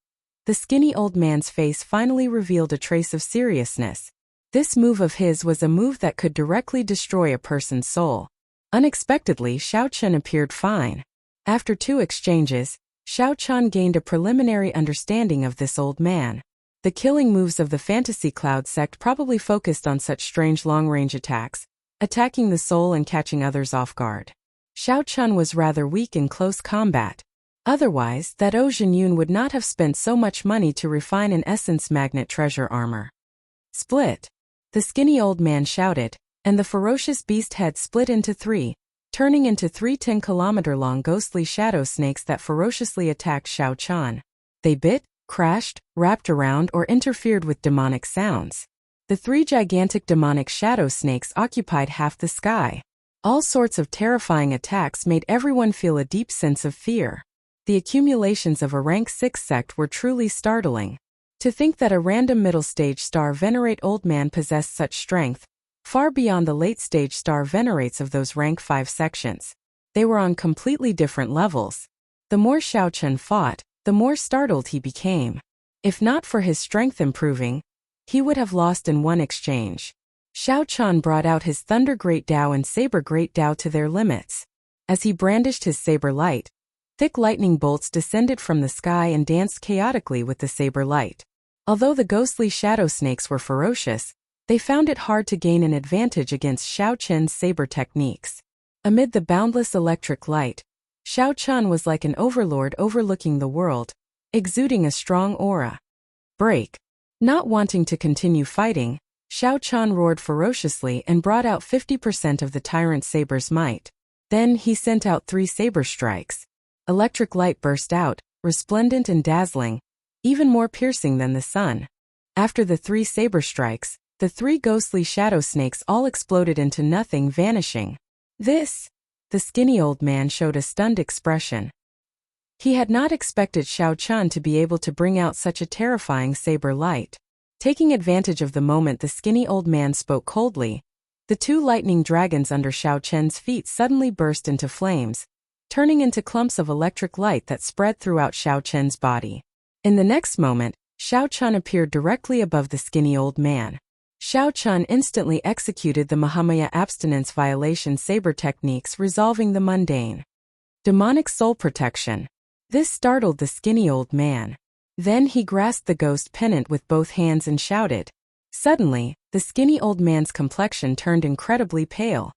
The skinny old man's face finally revealed a trace of seriousness. This move of his was a move that could directly destroy a person's soul. Unexpectedly, Xiao Chen appeared fine. After 2 exchanges, Xiao Chen gained a preliminary understanding of this old man. The killing moves of the Fantasy Cloud sect probably focused on such strange long-range attacks, attacking the soul and catching others off guard. Xiao Chen was rather weak in close combat. Otherwise, that Zhou Jinyun would not have spent so much money to refine an essence magnet treasure armor. Split! The skinny old man shouted, and the ferocious beast head split into 3, turning into 3 10-kilometer-long ghostly shadow snakes that ferociously attacked Xiao Chen. They bit, crashed, wrapped around or interfered with demonic sounds. The 3 gigantic demonic shadow snakes occupied half the sky. All sorts of terrifying attacks made everyone feel a deep sense of fear. The accumulations of a rank 6 sect were truly startling. To think that a random middle-stage star venerate old man possessed such strength, far beyond the late-stage star venerates of those rank 5 sections. They were on completely different levels. The more Xiao Chen fought, the more startled he became. If not for his strength improving, he would have lost in 1 exchange. Xiao Chen brought out his Thunder Great Dao and Saber Great Dao to their limits. As he brandished his saber light, thick lightning bolts descended from the sky and danced chaotically with the saber light. Although the ghostly shadow snakes were ferocious, they found it hard to gain an advantage against Xiao Chen's saber techniques. Amid the boundless electric light, Xiao Chen was like an overlord overlooking the world, exuding a strong aura. Break! Not wanting to continue fighting, Xiao Chen roared ferociously and brought out 50% of the tyrant saber's might. Then he sent out 3 saber strikes. Electric light burst out, resplendent and dazzling, even more piercing than the sun. After the 3 saber strikes, the 3 ghostly shadow snakes all exploded into nothing, vanishing. This? The skinny old man showed a stunned expression. He had not expected Xiao Chen to be able to bring out such a terrifying saber light. Taking advantage of the moment, the skinny old man spoke coldly. The 2 lightning dragons under Xiao Chen's feet suddenly burst into flames, turning into clumps of electric light that spread throughout Xiao Chen's body. In the next moment, Xiao Chen appeared directly above the skinny old man. Xiao Chen instantly executed the Mahamaya abstinence violation saber techniques, resolving the mundane. Demonic soul protection. This startled the skinny old man. Then he grasped the ghost pennant with both hands and shouted. Suddenly, the skinny old man's complexion turned incredibly pale.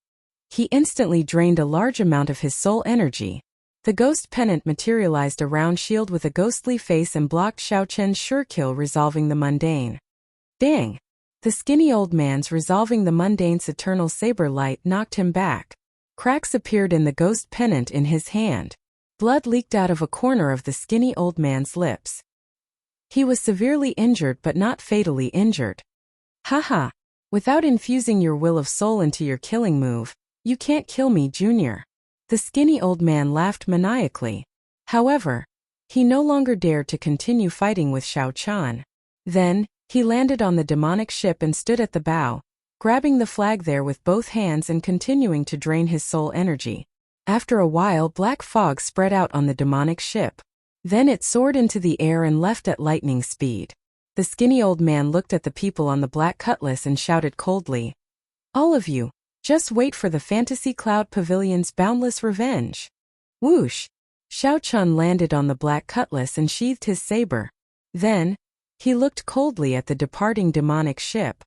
He instantly drained a large amount of his soul energy. The ghost pennant materialized a round shield with a ghostly face and blocked Xiao Chen's sure kill, resolving the mundane. Dang! The skinny old man's resolving the mundane's eternal saber light knocked him back. Cracks appeared in the ghost pennant in his hand. Blood leaked out of a corner of the skinny old man's lips. He was severely injured but not fatally injured. Haha! Without infusing your will of soul into your killing move, you can't kill me, Junior. The skinny old man laughed maniacally. However, he no longer dared to continue fighting with Xiao Chen. Then, he landed on the demonic ship and stood at the bow, grabbing the flag there with both hands and continuing to drain his soul energy. After a while, black fog spread out on the demonic ship. Then it soared into the air and left at lightning speed. The skinny old man looked at the people on the black cutlass and shouted coldly, "All of you, just wait for the Fantasy Cloud Pavilion's boundless revenge." Whoosh! Xiao Chen landed on the black cutlass and sheathed his saber. Then, he looked coldly at the departing demonic ship.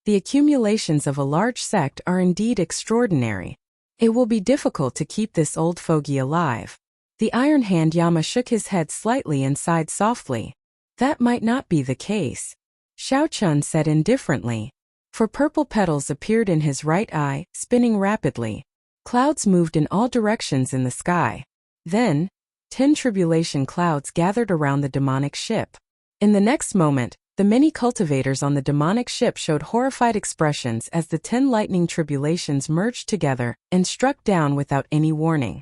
The accumulations of a large sect are indeed extraordinary. It will be difficult to keep this old fogey alive. The Iron Hand Yama shook his head slightly and sighed softly. That might not be the case. Xiao Chen said indifferently. For purple petals appeared in his right eye, spinning rapidly. Clouds moved in all directions in the sky. Then, 10 tribulation clouds gathered around the demonic ship. In the next moment, The many cultivators on the demonic ship showed horrified expressions as the 10 lightning tribulations merged together and struck down without any warning.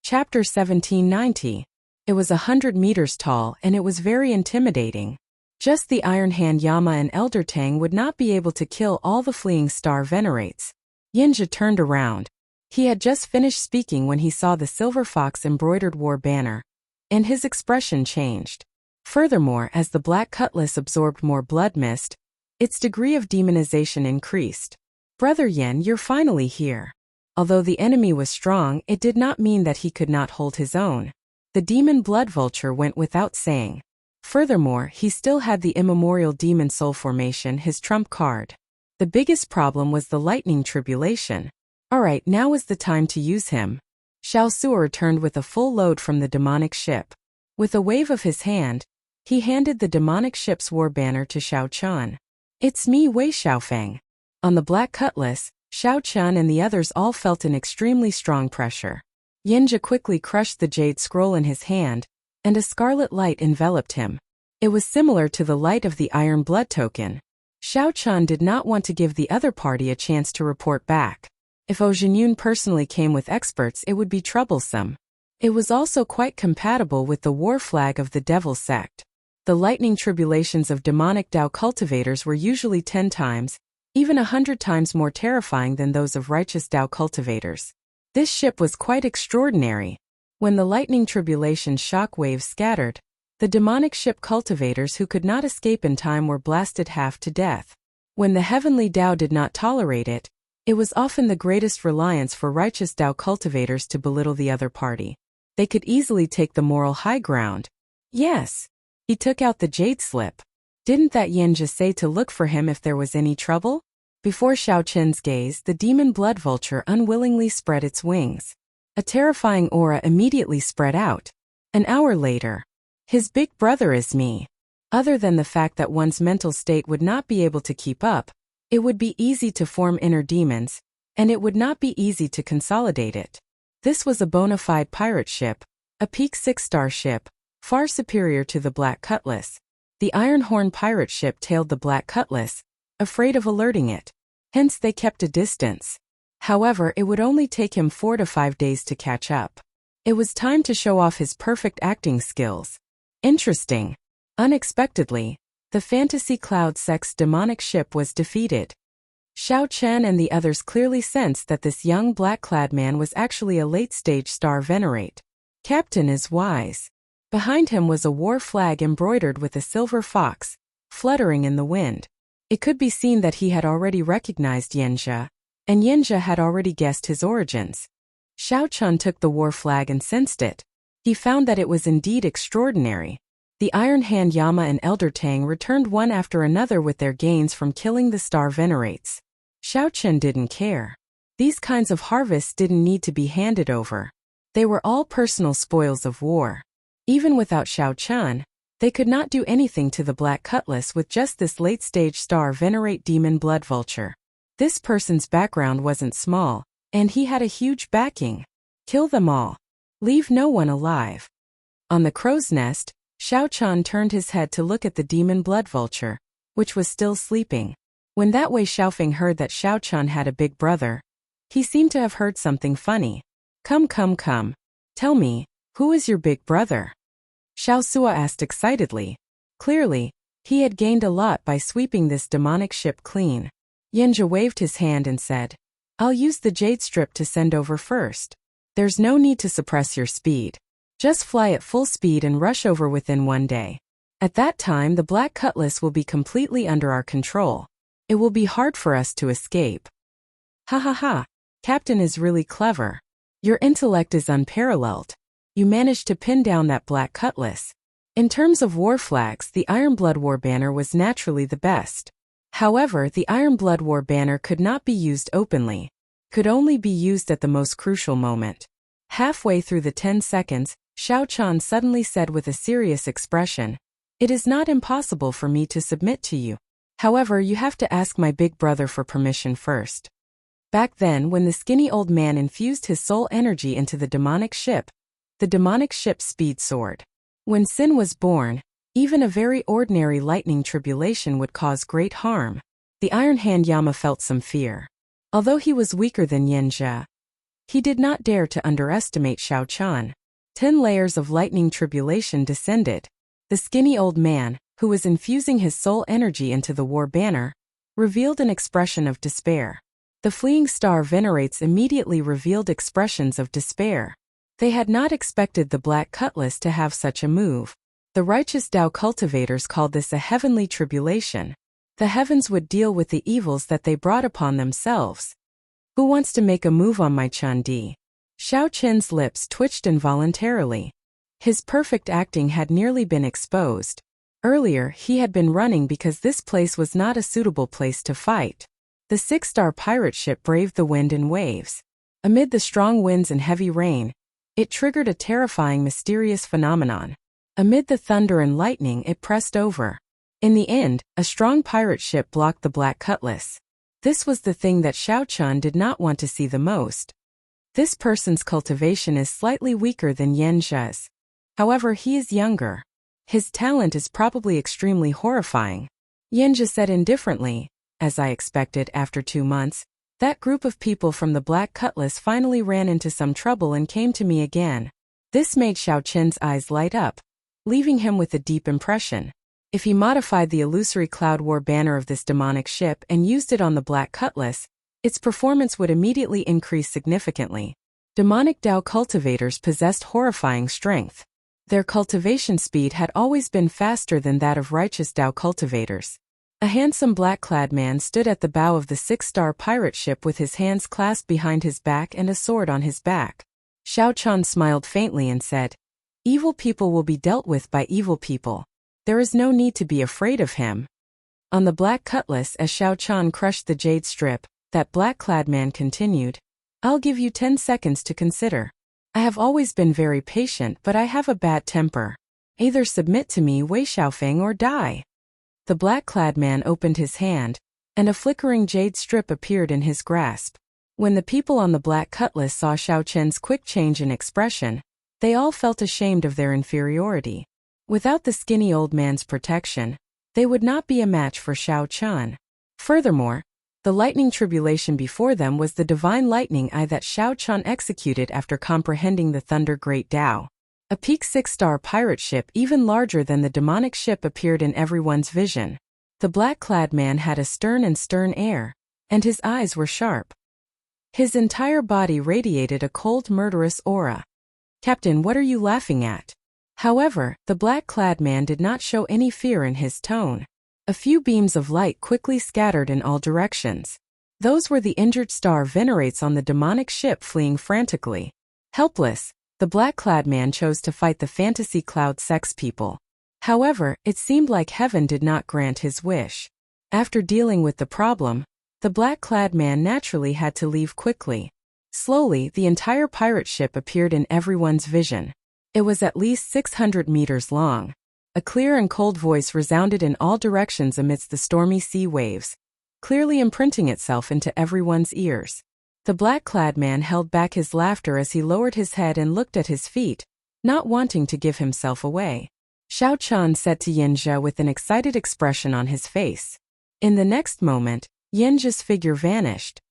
Chapter 1790. It was 100 meters tall and it was very intimidating. Just the Iron Hand Yama and Elder Tang would not be able to kill all the fleeing star venerates. Yinja turned around. He had just finished speaking when he saw the silver fox embroidered war banner, and his expression changed. Furthermore, as the black cutlass absorbed more blood mist, its degree of demonization increased. Brother Yen, you're finally here. Although the enemy was strong, it did not mean that he could not hold his own. The demon blood vulture went without saying. Furthermore, he still had the immemorial demon soul formation, his trump card. The biggest problem was the lightning tribulation. Alright, now is the time to use him. Xiao Suo returned with a full load from the demonic ship. With a wave of his hand, he handed the demonic ship's war banner to Xiao Chun. It's me, Wei Xiaofeng. On the black cutlass, Xiao Chun and the others all felt an extremely strong pressure. Yinja quickly crushed the jade scroll in his hand, and a scarlet light enveloped him. It was similar to the light of the iron blood token. Xiao Chun did not want to give the other party a chance to report back. If Ojingyun personally came with experts, it would be troublesome. It was also quite compatible with the war flag of the devil sect. The lightning tribulations of demonic Dao cultivators were usually 10 times, even 100 times more terrifying than those of righteous Dao cultivators. This ship was quite extraordinary. When the lightning tribulation shock waves scattered, the demonic ship cultivators who could not escape in time were blasted half to death. When the heavenly Dao did not tolerate it, it was often the greatest reliance for righteous Dao cultivators to belittle the other party. They could easily take the moral high ground. Yes. He took out the jade slip. Didn't that Yinja say to look for him if there was any trouble? Before Xiao Chen's gaze, the demon blood vulture unwillingly spread its wings. A terrifying aura immediately spread out. An hour later. His big brother is me. Other than the fact that one's mental state would not be able to keep up, it would be easy to form inner demons, and it would not be easy to consolidate it. This was a bona fide pirate ship, a peak 6-star ship, far superior to the Black Cutlass. The Iron Horn pirate ship tailed the Black Cutlass, afraid of alerting it. Hence they kept a distance. However, it would only take him 4 to 5 days to catch up. It was time to show off his perfect acting skills. Interesting. Unexpectedly, the Fantasy Cloud sect's demonic ship was defeated. Xiao Chen and the others clearly sensed that this young black-clad man was actually a late-stage star venerate. Captain is wise. Behind him was a war flag embroidered with a silver fox, fluttering in the wind. It could be seen that he had already recognized Yinja, and Yinja had already guessed his origins. Xiao Chun took the war flag and sensed it. He found that it was indeed extraordinary. The Iron Hand Yama and Elder Tang returned one after another with their gains from killing the star venerates. Xiao Chun didn't care. These kinds of harvests didn't need to be handed over. They were all personal spoils of war. Even without Xiao Chun, they could not do anything to the Black Cutlass with just this late-stage star venerate demon blood vulture. This person's background wasn't small, and he had a huge backing. Kill them all. Leave no one alive. On the crow's nest, Xiao Chun turned his head to look at the demon blood vulture, which was still sleeping. When that Wei Xiaofeng heard that Xiao Chun had a big brother, he seemed to have heard something funny. Come. Tell me, who is your big brother? Xiao Suo asked excitedly. Clearly, he had gained a lot by sweeping this demonic ship clean. Yinja waved his hand and said, I'll use the jade strip to send over first. There's no need to suppress your speed. Just fly at full speed and rush over within 1 day. At that time, the Black Cutlass will be completely under our control. It will be hard for us to escape. Ha. Captain is really clever. Your intellect is unparalleled. You managed to pin down that Black Cutlass. In terms of war flags, the Iron Blood War banner was naturally the best. However, the Iron Blood War banner could not be used openly. Could only be used at the most crucial moment. Halfway through the 10 seconds, Xiao Chun suddenly said with a serious expression, It is not impossible for me to submit to you. However, you have to ask my big brother for permission first. Back then, when the skinny old man infused his soul energy into the demonic ship's speed soared. When Sin was born, Even a very ordinary lightning tribulation would cause great harm. The Iron Hand Yama felt some fear. Although he was weaker than Yanjia, he did not dare to underestimate Xiao Chan. 10 layers of lightning tribulation descended. The skinny old man, who was infusing his soul energy into the war banner, revealed an expression of despair. The fleeing star venerates immediately revealed expressions of despair. They had not expected the Black Cutlass to have such a move. The righteous Tao cultivators called this a heavenly tribulation. The heavens would deal with the evils that they brought upon themselves. Who wants to make a move on my Chandi? Xiao Chen's lips twitched involuntarily. His perfect acting had nearly been exposed. Earlier, he had been running because this place was not a suitable place to fight. The 6-star pirate ship braved the wind and waves. Amid the strong winds and heavy rain, it triggered a terrifying mysterious phenomenon. Amid the thunder and lightning, it pressed over. In the end, a strong pirate ship blocked the Black Cutlass. This was the thing that Xiao Chan did not want to see the most. This person's cultivation is slightly weaker than Yanjia's. However, he is younger. His talent is probably extremely horrifying. Yanjia said indifferently, as I expected after 2 months, that group of people from the Black Cutlass finally ran into some trouble and came to me again. This made Xiao Chen's eyes light up, leaving him with a deep impression. If he modified the illusory cloud war banner of this demonic ship and used it on the Black Cutlass, its performance would immediately increase significantly. Demonic Tao cultivators possessed horrifying strength. Their cultivation speed had always been faster than that of righteous Tao cultivators. A handsome black-clad man stood at the bow of the 6-star pirate ship with his hands clasped behind his back and a sword on his back. Xiao Chan smiled faintly and said, "Evil people will be dealt with by evil people. There is no need to be afraid of him." On the Black Cutlass, as Xiao Chan crushed the jade strip, that black-clad man continued, "I'll give you 10 seconds to consider. I have always been very patient, but I have a bad temper. Either submit to me, Wei Xiaofeng, or die." The black-clad man opened his hand, and a flickering jade strip appeared in his grasp. When the people on the Black Cutlass saw Xiao Chen's quick change in expression, they all felt ashamed of their inferiority. Without the skinny old man's protection, they would not be a match for Xiao Chan. Furthermore, the lightning tribulation before them was the divine lightning eye that Xiao Chan executed after comprehending the Thunder Great Tao. A peak 6-star pirate ship even larger than the demonic ship appeared in everyone's vision. The black-clad man had a stern air, and his eyes were sharp. His entire body radiated a cold, murderous aura. "Captain, what are you laughing at?" However, the black-clad man did not show any fear in his tone. A few beams of light quickly scattered in all directions. Those were the injured star venerates on the demonic ship fleeing frantically. Helpless, the black-clad man chose to fight the fantasy cloud sex people. However, it seemed like heaven did not grant his wish. After dealing with the problem, the black-clad man naturally had to leave quickly. Slowly, the entire pirate ship appeared in everyone's vision. It was at least 600 meters long. A clear and cold voice resounded in all directions amidst the stormy sea waves, clearly imprinting itself into everyone's ears. The black-clad man held back his laughter as he lowered his head and looked at his feet, not wanting to give himself away. Xiao Chan said to Yanjia with an excited expression on his face. In the next moment, Yanjia's figure vanished.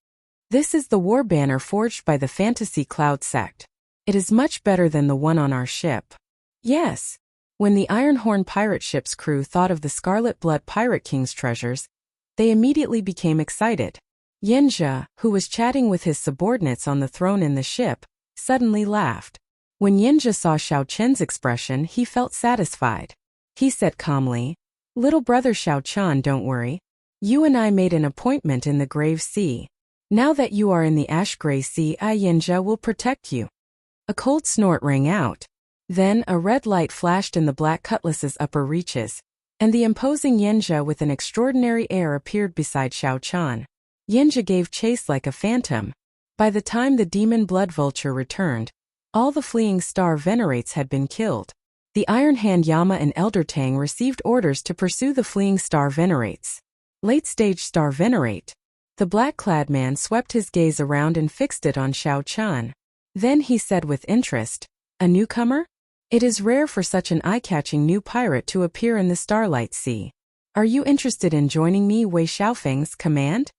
"This is the war banner forged by the Fantasy Cloud sect. It is much better than the one on our ship." Yes. When the Ironhorn pirate ship's crew thought of the Scarlet Blood Pirate King's treasures, they immediately became excited. Yanjia, who was chatting with his subordinates on the throne in the ship, suddenly laughed. When Yanjia saw Xiao Chen's expression, he felt satisfied. He said calmly, "Little brother Xiao Chan, don't worry. You and I made an appointment in the Grave Sea. Now that you are in the Ash-Gray Sea, I, Yanjia, will protect you." A cold snort rang out. Then a red light flashed in the Black Cutlass's upper reaches, and the imposing Yanjia with an extraordinary air appeared beside Xiao Chan. Yanjia gave chase like a phantom. By the time the demon blood vulture returned, all the fleeing star venerates had been killed. The Iron Hand Yama and Elder Tang received orders to pursue the fleeing star venerates. Late-stage star venerate. The black-clad man swept his gaze around and fixed it on Xiao Chan. Then he said with interest, "A newcomer?" It is rare for such an eye-catching new pirate to appear in the Starlight Sea. Are you interested in joining me? Wei Xiaofeng's command?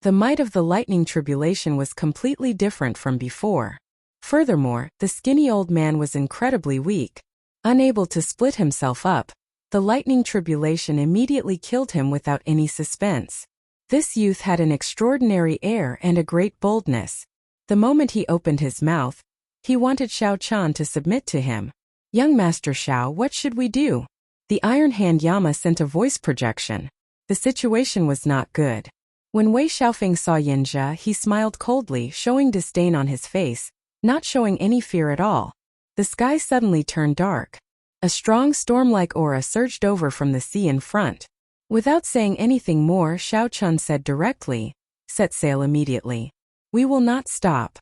The might of the lightning tribulation was completely different from before. Furthermore, the skinny old man was incredibly weak. Unable to split himself up, the lightning tribulation immediately killed him without any suspense. This youth had an extraordinary air and a great boldness. The moment he opened his mouth, he wanted Xiao Chan to submit to him. Young Master Xiao, what should we do? The Iron Hand Yama sent a voice projection. The situation was not good. When Wei Xiaofeng saw Yinjia, he smiled coldly, showing disdain on his face, not showing any fear at all. The sky suddenly turned dark. A strong storm-like aura surged over from the sea in front. Without saying anything more, Xiao Chun said directly, "Set sail immediately. We will not stop."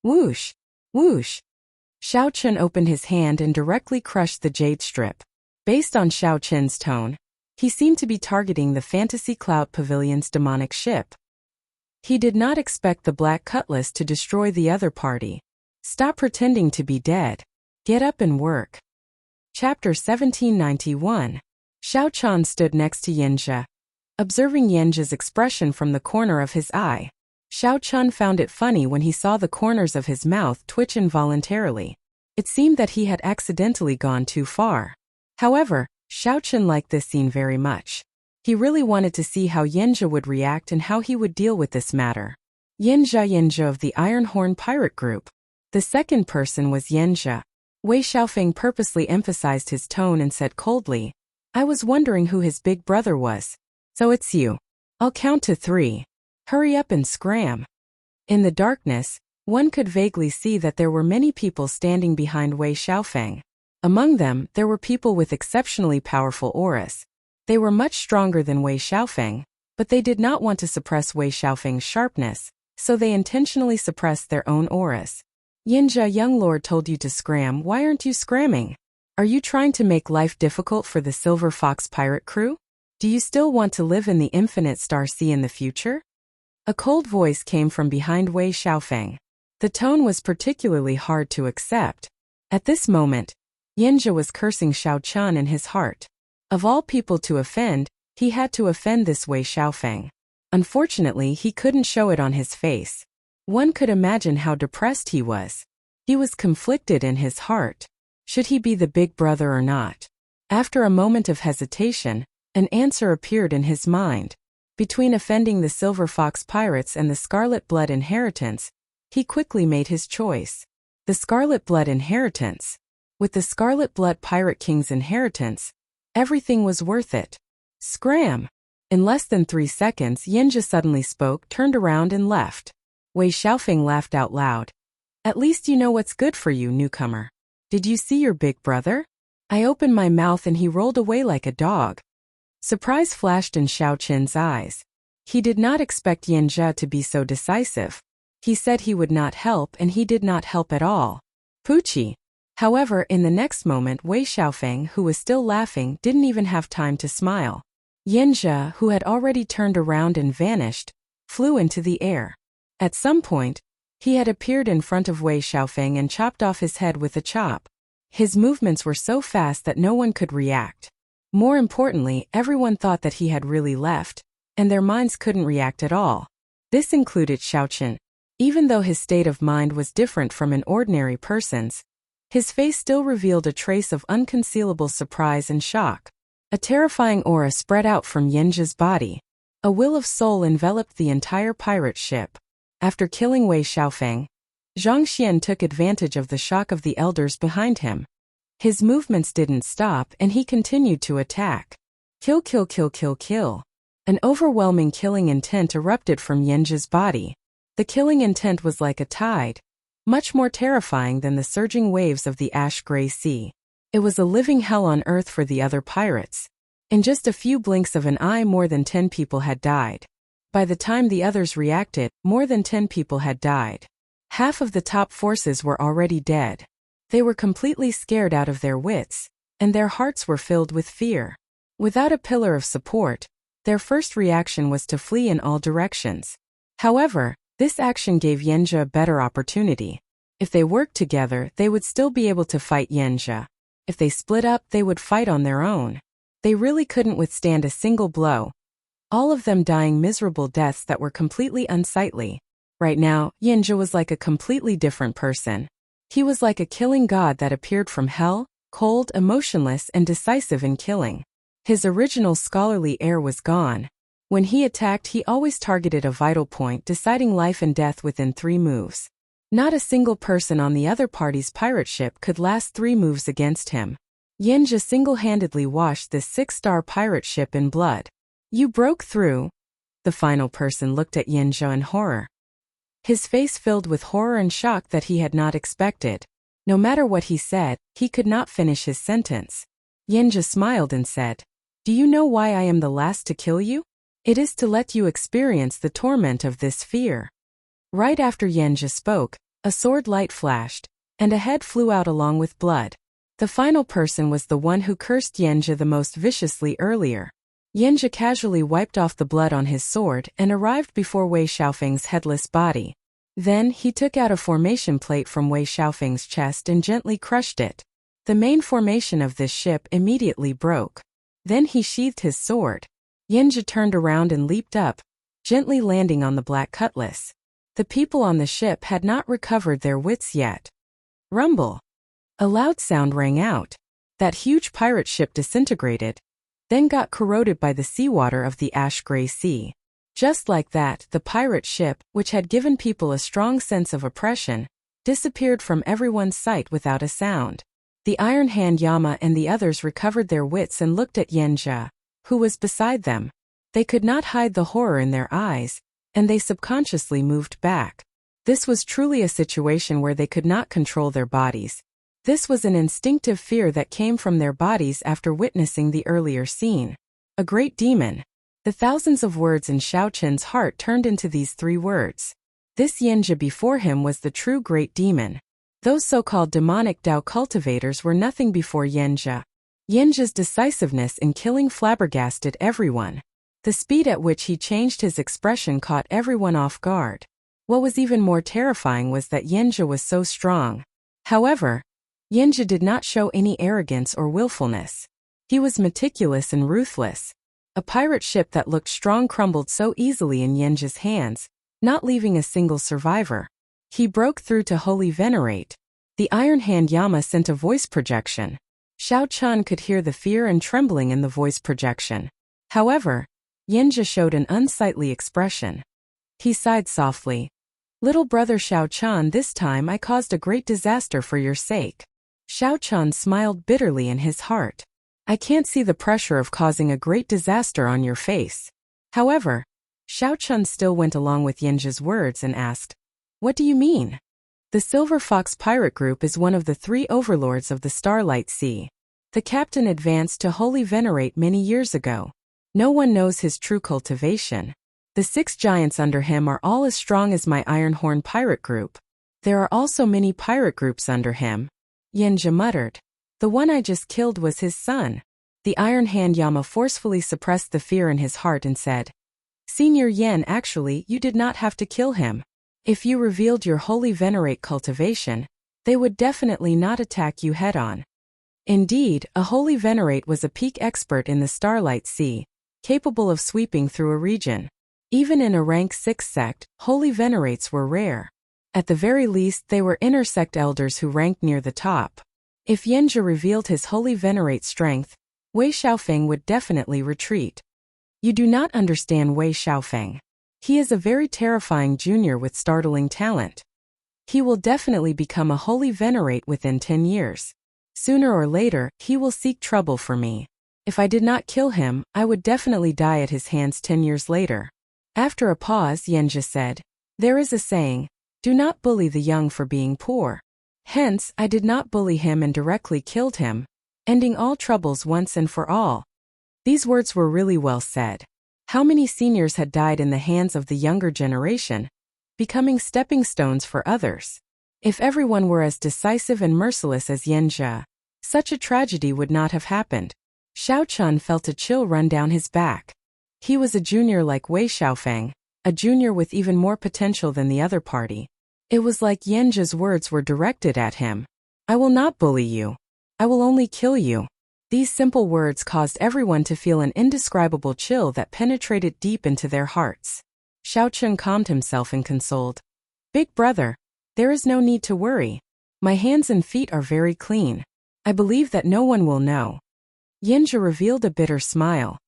Whoosh! Whoosh! Xiao Chun opened his hand and directly crushed the jade strip. Based on Xiao Chun's tone, he seemed to be targeting the Fantasy Cloud Pavilion's demonic ship. He did not expect the Black Cutlass to destroy the other party. Stop pretending to be dead. Get up and work. Chapter 1791. Xiao Chan stood next to Yinjia. Observing Yinjia's expression from the corner of his eye, Xiao Chun found it funny when he saw the corners of his mouth twitch involuntarily. It seemed that he had accidentally gone too far. However, Xiao Chun liked this scene very much. He really wanted to see how Yinjia would react and how he would deal with this matter. Yinjia of the Iron Horn Pirate Group. The second person was Yinjia. Wei Xiaofeng purposely emphasized his tone and said coldly, "I was wondering who his big brother was. So it's you. I'll count to 3. Hurry up and scram." In the darkness, one could vaguely see that there were many people standing behind Wei Xiaofeng. Among them, there were people with exceptionally powerful auras. They were much stronger than Wei Xiaofeng, but they did not want to suppress Wei Xiaofeng's sharpness, so they intentionally suppressed their own auras. "Yinjia, young lord told you to scram. Why aren't you scramming? Are you trying to make life difficult for the Silver Fox pirate crew? Do you still want to live in the infinite star sea in the future?" A cold voice came from behind Wei Xiaofeng. The tone was particularly hard to accept. At this moment, Yinjia was cursing Xiao Chun in his heart. Of all people to offend, he had to offend this Wei Xiaofeng. Unfortunately, he couldn't show it on his face. One could imagine how depressed he was. He was conflicted in his heart. Should he be the big brother or not? After a moment of hesitation, an answer appeared in his mind. Between offending the Silver Fox Pirates and the Scarlet Blood Inheritance, he quickly made his choice. The Scarlet Blood Inheritance. With the Scarlet Blood Pirate King's inheritance, everything was worth it. Scram! In less than 3 seconds, Yinjia suddenly spoke, turned around and left. Wei Xiaofeng laughed out loud. "At least you know what's good for you, newcomer. Did you see your big brother? I opened my mouth and he rolled away like a dog." Surprise flashed in Xiao Chin's eyes. He did not expect Yinjia to be so decisive. He said he would not help and he did not help at all. Poochie. However, in the next moment Wei Xiaofeng, who was still laughing, didn't even have time to smile. Yinjia, who had already turned around and vanished, flew into the air. At some point, he had appeared in front of Wei Xiaofeng and chopped off his head with a chop. His movements were so fast that no one could react. More importantly, everyone thought that he had really left, and their minds couldn't react at all. This included Xiao Chen. Even though his state of mind was different from an ordinary person's, his face still revealed a trace of unconcealable surprise and shock. A terrifying aura spread out from Yinjia's body. A will of soul enveloped the entire pirate ship. After killing Wei Xiaofeng, Zhang Xian took advantage of the shock of the elders behind him. His movements didn't stop and he continued to attack. Kill, kill, kill, kill, kill. An overwhelming killing intent erupted from Yinjia's body. The killing intent was like a tide, much more terrifying than the surging waves of the ash-gray sea. It was a living hell on earth for the other pirates. In just a few blinks of an eye, more than 10 people had died. By the time the others reacted, more than 10 people had died. Half of the top forces were already dead. They were completely scared out of their wits, and their hearts were filled with fear. Without a pillar of support, their first reaction was to flee in all directions. However, this action gave Yinjia a better opportunity. If they worked together, they would still be able to fight Yanjia. If they split up, they would fight on their own. They really couldn't withstand a single blow, all of them dying miserable deaths that were completely unsightly. Right now, Yanjia was like a completely different person. He was like a killing god that appeared from hell, cold, emotionless, and decisive in killing. His original scholarly air was gone. When he attacked, he always targeted a vital point, deciding life and death within 3 moves. Not a single person on the other party's pirate ship could last 3 moves against him. Yanjia single-handedly washed this 6-star pirate ship in blood. You broke through. The final person looked at Yanjia in horror. His face filled with horror and shock that he had not expected. No matter what he said, he could not finish his sentence. Yanjia smiled and said, "Do you know why I am the last to kill you? It is to let you experience the torment of this fear." Right after Yanjia spoke, a sword light flashed, and a head flew out along with blood. The final person was the one who cursed Yanjia the most viciously earlier. Yanjia casually wiped off the blood on his sword and arrived before Wei Xiaofeng's headless body. Then, he took out a formation plate from Wei Xiaofeng's chest and gently crushed it. The main formation of this ship immediately broke. Then he sheathed his sword. Yanjia turned around and leaped up, gently landing on the black cutlass. The people on the ship had not recovered their wits yet. Rumble! A loud sound rang out. That huge pirate ship disintegrated, then got corroded by the seawater of the ash-gray sea. Just like that, the pirate ship, which had given people a strong sense of oppression, disappeared from everyone's sight without a sound. The Iron Hand Yama and the others recovered their wits and looked at Yanjia, who was beside them. They could not hide the horror in their eyes, and they subconsciously moved back. This was truly a situation where they could not control their bodies. This was an instinctive fear that came from their bodies after witnessing the earlier scene. A great demon. The thousands of words in Xiao Qin's heart turned into these 3 words. This Yanjia before him was the true great demon. Those so-called demonic Dao cultivators were nothing before Yanjia. Yanjia's decisiveness in killing flabbergasted everyone. The speed at which he changed his expression caught everyone off guard. What was even more terrifying was that Yanjia was so strong. However, Yanjia did not show any arrogance or willfulness. He was meticulous and ruthless. A pirate ship that looked strong crumbled so easily in Yanjia's hands, not leaving a single survivor. He broke through to Holy Venerate. The Iron Hand Yama sent a voice projection. Xiao Chan could hear the fear and trembling in the voice projection. However, Yanjia showed an unsightly expression. He sighed softly. "Little brother Xiao Chan, this time I caused a great disaster for your sake." Xiao Chan smiled bitterly in his heart. "I can't see the pressure of causing a great disaster on your face." However, Xiao Chan still went along with Yanjia's words and asked, "What do you mean?" The Silver Fox Pirate Group is one of the 3 overlords of the Starlight Sea. The captain advanced to Holy Venerate many years ago. No one knows his true cultivation. The 6 giants under him are all as strong as my Ironhorn Pirate Group. There are also many pirate groups under him. Yanjia muttered. The one I just killed was his son. The Iron Hand Yama forcefully suppressed the fear in his heart and said, "Senior Yan, actually, you did not have to kill him. If you revealed your Holy Venerate cultivation, they would definitely not attack you head-on." Indeed, a Holy Venerate was a peak expert in the Starlight Sea, capable of sweeping through a region. Even in a rank 6 sect, Holy Venerates were rare. At the very least, they were inner sect elders who ranked near the top. If Yanjia revealed his Holy Venerate strength, Wei Xiaofeng would definitely retreat. You do not understand Wei Xiaofeng. He is a very terrifying junior with startling talent. He will definitely become a Holy Venerate within 10 years. Sooner or later, he will seek trouble for me. If I did not kill him, I would definitely die at his hands 10 years later. After a pause, Yanjia said, "There is a saying, do not bully the young for being poor. Hence, I did not bully him and directly killed him, ending all troubles once and for all." These words were really well said. How many seniors had died in the hands of the younger generation, becoming stepping stones for others? If everyone were as decisive and merciless as Yanjia, such a tragedy would not have happened. Xiao Chun felt a chill run down his back. He was a junior like Wei Xiaofeng, a junior with even more potential than the other party. It was like Yenja's words were directed at him. I will not bully you. I will only kill you. These simple words caused everyone to feel an indescribable chill that penetrated deep into their hearts. Xiaochun calmed himself and consoled. Big brother, there is no need to worry. My hands and feet are very clean. I believe that no one will know. Yenja revealed a bitter smile.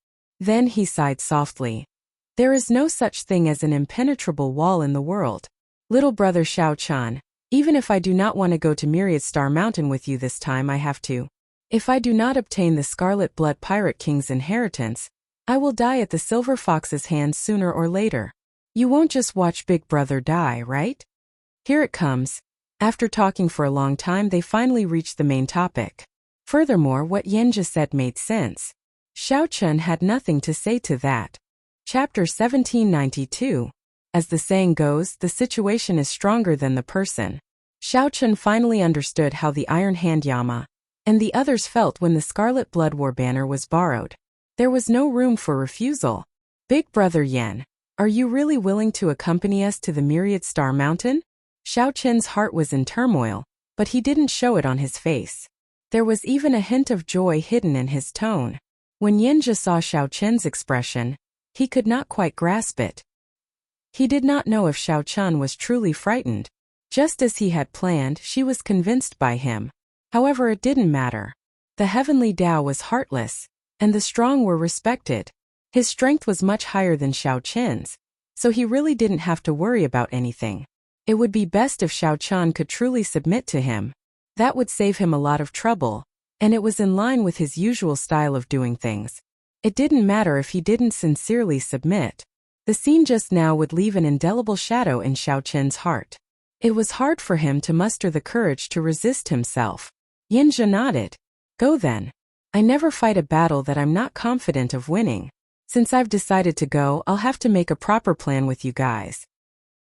Then he sighed softly. There is no such thing as an impenetrable wall in the world. Little brother Xiaochun, even if I do not want to go to Myriad Star Mountain with you this time, I have to. If I do not obtain the Scarlet Blood Pirate King's inheritance, I will die at the Silver Fox's hands sooner or later. You won't just watch Big Brother die, right? Here it comes. After talking for a long time, they finally reached the main topic. Furthermore, what Yenja said made sense. Xiaochun had nothing to say to that. Chapter 1792. As the saying goes, the situation is stronger than the person. Xiaochun finally understood how the Iron Hand Yama and the others felt when the Scarlet Blood War banner was borrowed. There was no room for refusal. Big brother Yen, are you really willing to accompany us to the Myriad Star Mountain? Xiaochun's heart was in turmoil, but he didn't show it on his face. There was even a hint of joy hidden in his tone. When Yenja saw Xiaochun's expression, he could not quite grasp it. He did not know if Xiaochun was truly frightened. Just as he had planned, she was convinced by him. However, it didn't matter. The heavenly Tao was heartless, and the strong were respected. His strength was much higher than Xiaochun's, so he really didn't have to worry about anything. It would be best if Xiaochun could truly submit to him. That would save him a lot of trouble, and it was in line with his usual style of doing things. It didn't matter if he didn't sincerely submit. The scene just now would leave an indelible shadow in Xiaochun's heart. It was hard for him to muster the courage to resist himself. Yenja nodded. Go then. I never fight a battle that I'm not confident of winning. Since I've decided to go, I'll have to make a proper plan with you guys.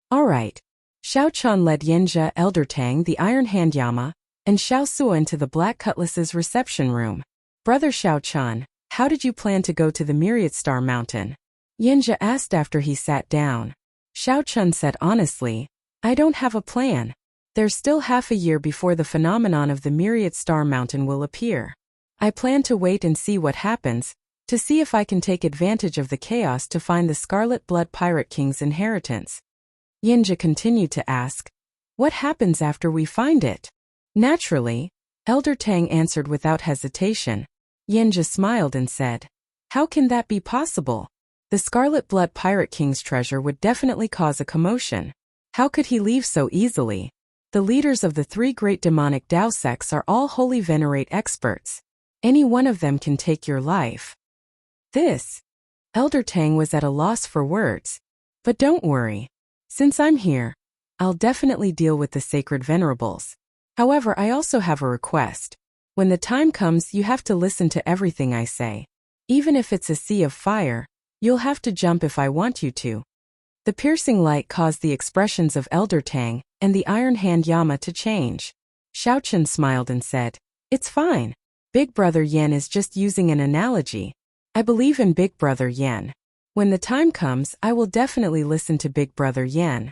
All right. Xiaochun led Yenja, Elder Tang, the Iron Hand Yama, and Xiao Suo into the Black Cutlass's reception room. Brother Xiaochun, how did you plan to go to the Myriad Star Mountain? Yenja asked after he sat down. Xiaochun said honestly, I don't have a plan. There's still half a year before the phenomenon of the Myriad Star Mountain will appear. I plan to wait and see what happens, to see if I can take advantage of the chaos to find the Scarlet Blood Pirate King's inheritance. Yenja continued to ask, what happens after we find it? Naturally, Elder Tang answered without hesitation. Yenja smiled and said, how can that be possible? The Scarlet Blood Pirate King's treasure would definitely cause a commotion. How could he leave so easily? The leaders of the three great demonic Dao sects are all holy venerate experts. Any one of them can take your life. Elder Tang was at a loss for words. But don't worry. Since I'm here, I'll definitely deal with the sacred venerables. However, I also have a request. When the time comes, you have to listen to everything I say. Even if it's a sea of fire, you'll have to jump if I want you to. The piercing light caused the expressions of Elder Tang and the Iron Hand Yama to change. Xiaochun smiled and said, it's fine. Big Brother Yen is just using an analogy. I believe in Big Brother Yen. When the time comes, I will definitely listen to Big Brother Yen.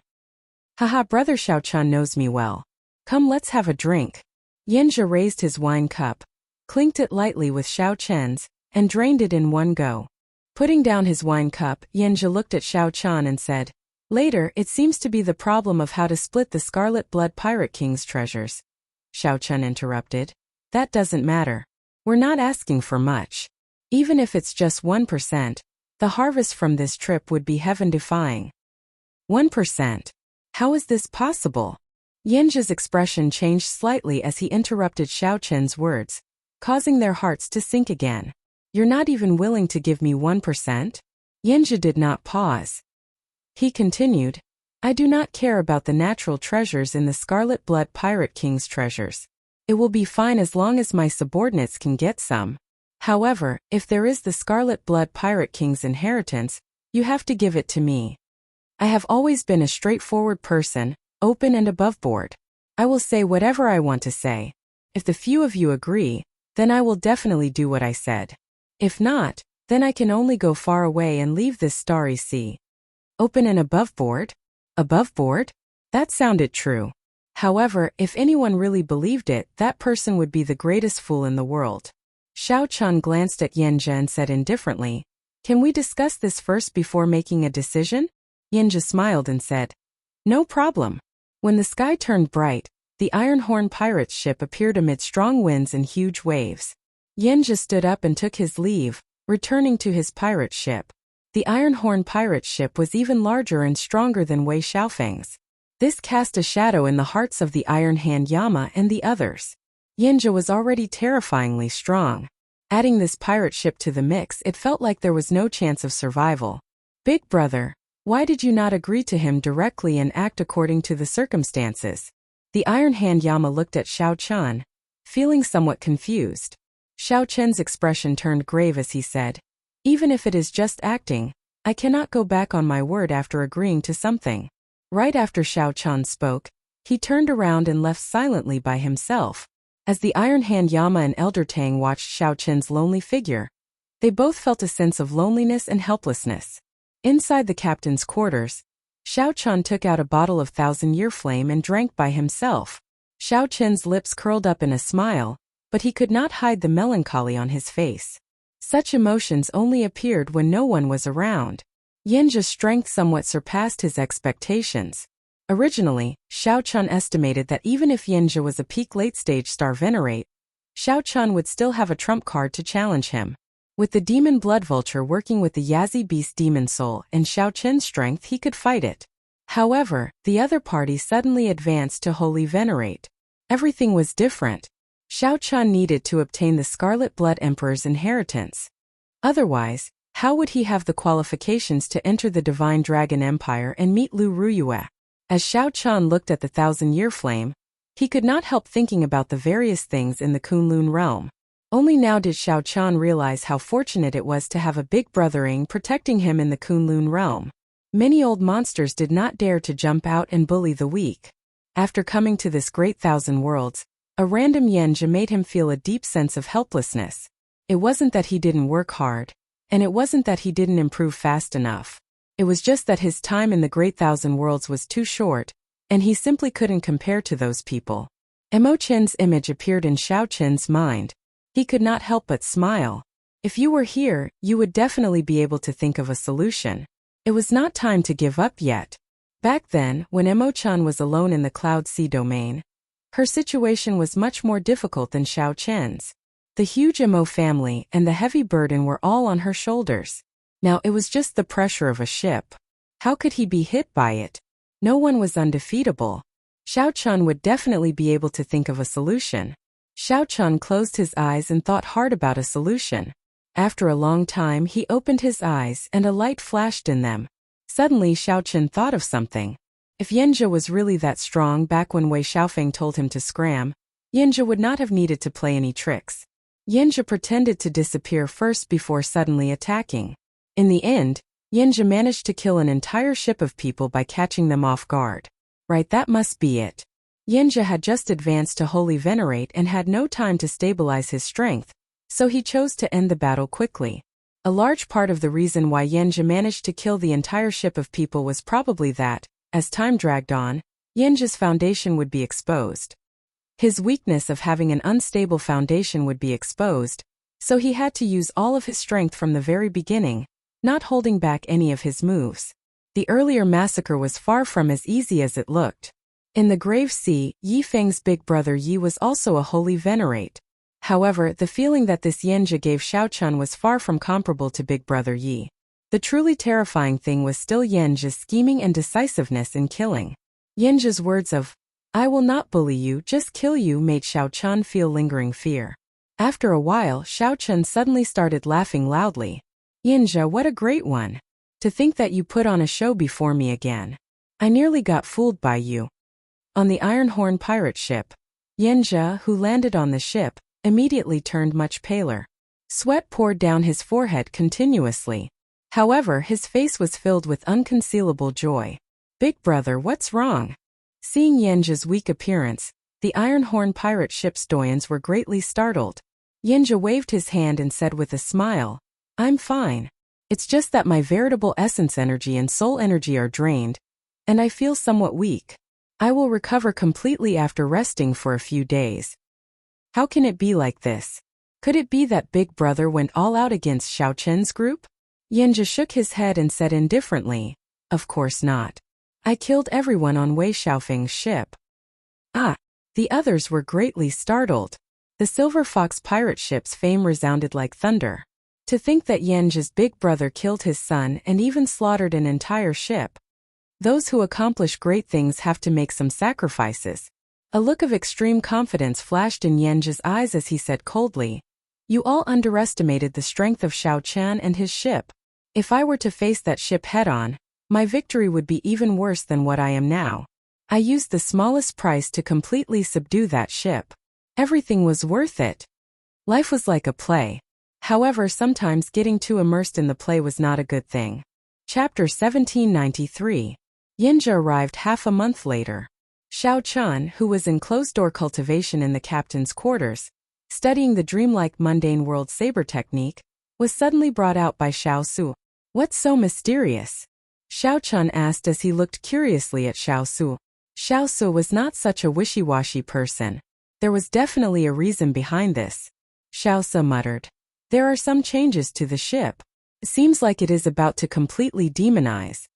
Haha, Brother Xiaochun knows me well. Come, let's have a drink. Yenja raised his wine cup, clinked it lightly with Xiaochun's, and drained it in one go. Putting down his wine cup, Yenja looked at Xiaochun and said, later, it seems to be the problem of how to split the Scarlet Blood Pirate King's treasures. Xiaochun interrupted. That doesn't matter. We're not asking for much. Even if it's just 1%, the harvest from this trip would be heaven-defying. 1%? How is this possible? Yenja's expression changed slightly as he interrupted Xiaochun's words, causing their hearts to sink again. You're not even willing to give me 1%? Yenja did not pause. He continued, I do not care about the natural treasures in the Scarlet Blood Pirate King's treasures. It will be fine as long as my subordinates can get some. However, if there is the Scarlet Blood Pirate King's inheritance, you have to give it to me. I have always been a straightforward person, open and aboveboard. I will say whatever I want to say. If the few of you agree, then I will definitely do what I said. If not, then I can only go far away and leave this starry sea. Open and aboveboard? Aboveboard? That sounded true. However, if anyone really believed it, that person would be the greatest fool in the world. Xiao Chun glanced at Yanjia and said indifferently, "Can we discuss this first before making a decision?" Yanjia smiled and said, "No problem." When the sky turned bright, the Iron Horn pirate's ship appeared amid strong winds and huge waves. Yanjia stood up and took his leave, returning to his pirate ship. The Iron Horn pirate ship was even larger and stronger than Wei Xiaofeng's. This cast a shadow in the hearts of the Iron Hand Yama and the others. Yanjia was already terrifyingly strong. Adding this pirate ship to the mix, it felt like there was no chance of survival. "Big brother, why did you not agree to him directly and act according to the circumstances?" The Iron Hand Yama looked at Xiao Chun, feeling somewhat confused. Xiao Chun's expression turned grave as he said, "Even if it is just acting, I cannot go back on my word after agreeing to something." Right after Xiao Chun spoke, he turned around and left silently by himself. As the Iron Hand Yama and Elder Tang watched Xiao Chun's lonely figure, they both felt a sense of loneliness and helplessness. Inside the captain's quarters, Xiao Chun took out a bottle of Thousand-Year Flame and drank by himself. Xiao Chun's lips curled up in a smile, but he could not hide the melancholy on his face. Such emotions only appeared when no one was around. Yanjia's strength somewhat surpassed his expectations. Originally, Xiao Chun estimated that even if Yanjia was a peak late-stage star venerate, Xiao Chun would still have a trump card to challenge him. With the demon blood vulture working with the Yazi beast demon soul and Xiao Chun's strength, he could fight it. However, the other party suddenly advanced to holy venerate. Everything was different. Xiao Chun needed to obtain the Scarlet Blood Emperor's inheritance. Otherwise, how would he have the qualifications to enter the Divine Dragon Empire and meet Lu Ruyue? As Xiao Chun looked at the Thousand-Year Flame, he could not help thinking about the various things in the Kunlun realm. Only now did Xiao Chun realize how fortunate it was to have a big brothering protecting him in the Kunlun realm. Many old monsters did not dare to jump out and bully the weak. After coming to this great thousand worlds, a random Yanjia made him feel a deep sense of helplessness. It wasn't that he didn't work hard, and it wasn't that he didn't improve fast enough. It was just that his time in the Great Thousand Worlds was too short, and he simply couldn't compare to those people. Mo Chen's image appeared in Xiao Chen's mind. He could not help but smile. If you were here, you would definitely be able to think of a solution. It was not time to give up yet. Back then, when Mo-chan was alone in the Cloud Sea domain, her situation was much more difficult than Xiao Chen's. The huge Mo family and the heavy burden were all on her shoulders. Now it was just the pressure of a ship. How could he be hit by it? No one was undefeatable. Xiao Chun would definitely be able to think of a solution. Xiao Chun closed his eyes and thought hard about a solution. After a long time he opened his eyes and a light flashed in them. Suddenly Xiao Chun thought of something. If Yanjia was really that strong back when Wei Xiaofeng told him to scram, Yanjia would not have needed to play any tricks. Yanjia pretended to disappear first before suddenly attacking. In the end, Yanjia managed to kill an entire ship of people by catching them off guard. Right, that must be it. Yanjia had just advanced to Holy Venerate and had no time to stabilize his strength, so he chose to end the battle quickly. A large part of the reason why Yanjia managed to kill the entire ship of people was probably that, as time dragged on, Yanjia's foundation would be exposed. His weakness of having an unstable foundation would be exposed, so he had to use all of his strength from the very beginning, not holding back any of his moves. The earlier massacre was far from as easy as it looked. In the Grave Sea, Yi Feng's big brother Yi was also a holy venerate. However, the feeling that this Yanjia gave Xiao Chun was far from comparable to big brother Yi. The truly terrifying thing was still Yanjia's scheming and decisiveness in killing. Yanjia's words of, "I will not bully you, just kill you," made Xiao Chun feel lingering fear. After a while, Xiao Chun suddenly started laughing loudly. "Yanjia, what a great one! To think that you put on a show before me again. I nearly got fooled by you." On the Iron Horn pirate ship, Yanjia, who landed on the ship, immediately turned much paler. Sweat poured down his forehead continuously. However, his face was filled with unconcealable joy. "Big brother, what's wrong?" Seeing Yanjia's weak appearance, the Iron Horn pirate ship's doyens were greatly startled. Yanjia waved his hand and said with a smile, "I'm fine. It's just that my veritable essence energy and soul energy are drained, and I feel somewhat weak." I will recover completely after resting for a few days. How can it be like this? Could it be that Big Brother went all out against Xiao Chen's group? Yanjia shook his head and said indifferently, "Of course not. I killed everyone on Wei Xiaofeng's ship." Ah! The others were greatly startled. The Silver Fox pirate ship's fame resounded like thunder. To think that Yanjia's big brother killed his son and even slaughtered an entire ship. Those who accomplish great things have to make some sacrifices. A look of extreme confidence flashed in Yanjia's eyes as he said coldly, "You all underestimated the strength of Xiao Chen and his ship. If I were to face that ship head-on, my victory would be even worse than what I am now. I used the smallest price to completely subdue that ship. Everything was worth it." Life was like a play. However, sometimes getting too immersed in the play was not a good thing. Chapter 1793. Yanjia arrived half a month later. Xiao Chen, who was in closed-door cultivation in the captain's quarters, studying the dreamlike mundane world saber technique, was suddenly brought out by Xiao Su. "What's so mysterious?" Xiao Chen asked as he looked curiously at Xiao Su. Xiao Su was not such a wishy-washy person. There was definitely a reason behind this. Xiao Su muttered, "There are some changes to the ship. Seems like it is about to completely demonize."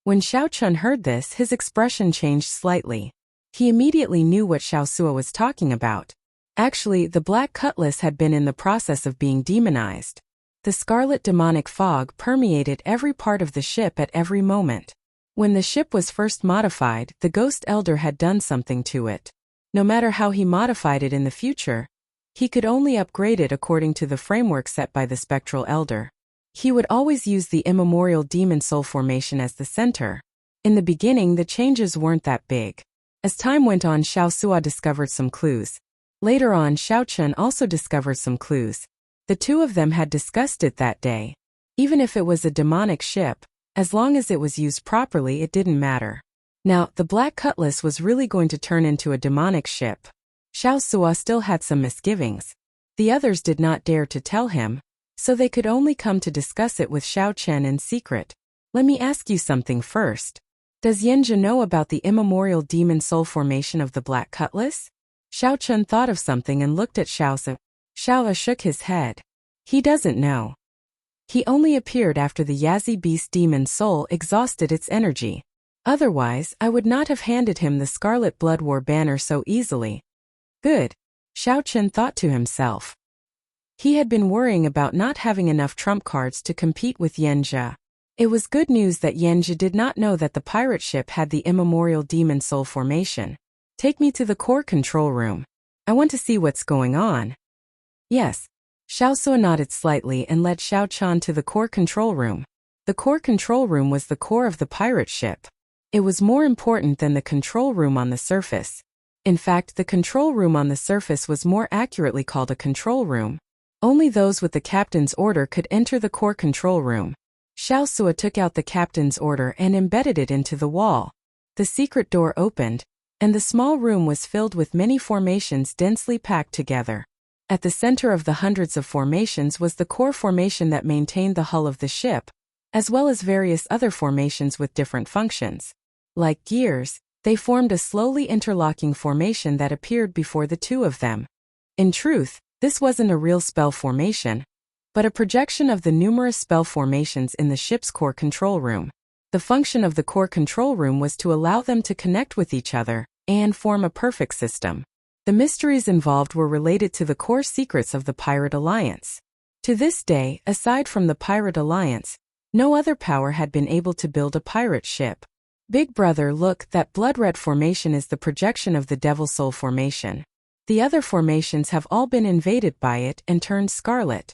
When Xiao Chen heard this, his expression changed slightly. He immediately knew what Xiao Su was talking about. Actually, the Black Cutlass had been in the process of being demonized. The scarlet demonic fog permeated every part of the ship at every moment. When the ship was first modified, the Ghost Elder had done something to it. No matter how he modified it in the future, he could only upgrade it according to the framework set by the Spectral Elder. He would always use the immemorial demon soul formation as the center. In the beginning, the changes weren't that big. As time went on, Xiao Sua discovered some clues. Later on, Xiao Chen also discovered some clues. The two of them had discussed it that day. Even if it was a demonic ship, as long as it was used properly, it didn't matter. Now, the Black Cutlass was really going to turn into a demonic ship. Xiao Sua still had some misgivings. The others did not dare to tell him, so they could only come to discuss it with Xiao Chen in secret. "Let me ask you something first. Does Yanjia know about the immemorial demon soul formation of the Black Cutlass?" Xiao Chen thought of something and looked at Xiao Su. Xiao shook his head. "He doesn't know. He only appeared after the Yazi Beast demon soul exhausted its energy. Otherwise, I would not have handed him the Scarlet Blood War banner so easily." Good, Xiao Chen thought to himself. He had been worrying about not having enough trump cards to compete with Yanjia. It was good news that Yanjia did not know that the pirate ship had the immemorial demon soul formation. "Take me to the core control room. I want to see what's going on." "Yes." Xiao Su nodded slightly and led Xiao Chen to the core control room. The core control room was the core of the pirate ship. It was more important than the control room on the surface. In fact, the control room on the surface was more accurately called a control room. Only those with the captain's order could enter the core control room. Xiao Sua took out the captain's order and embedded it into the wall. The secret door opened, and the small room was filled with many formations densely packed together. At the center of the hundreds of formations was the core formation that maintained the hull of the ship, as well as various other formations with different functions. Like gears, they formed a slowly interlocking formation that appeared before the two of them. In truth, this wasn't a real spell formation, but a projection of the numerous spell formations in the ship's core control room. The function of the core control room was to allow them to connect with each other and form a perfect system. The mysteries involved were related to the core secrets of the Pirate Alliance. To this day, aside from the Pirate Alliance, no other power had been able to build a pirate ship. "Big brother, look, that blood red formation is the projection of the Devil Soul formation. The other formations have all been invaded by it and turned scarlet."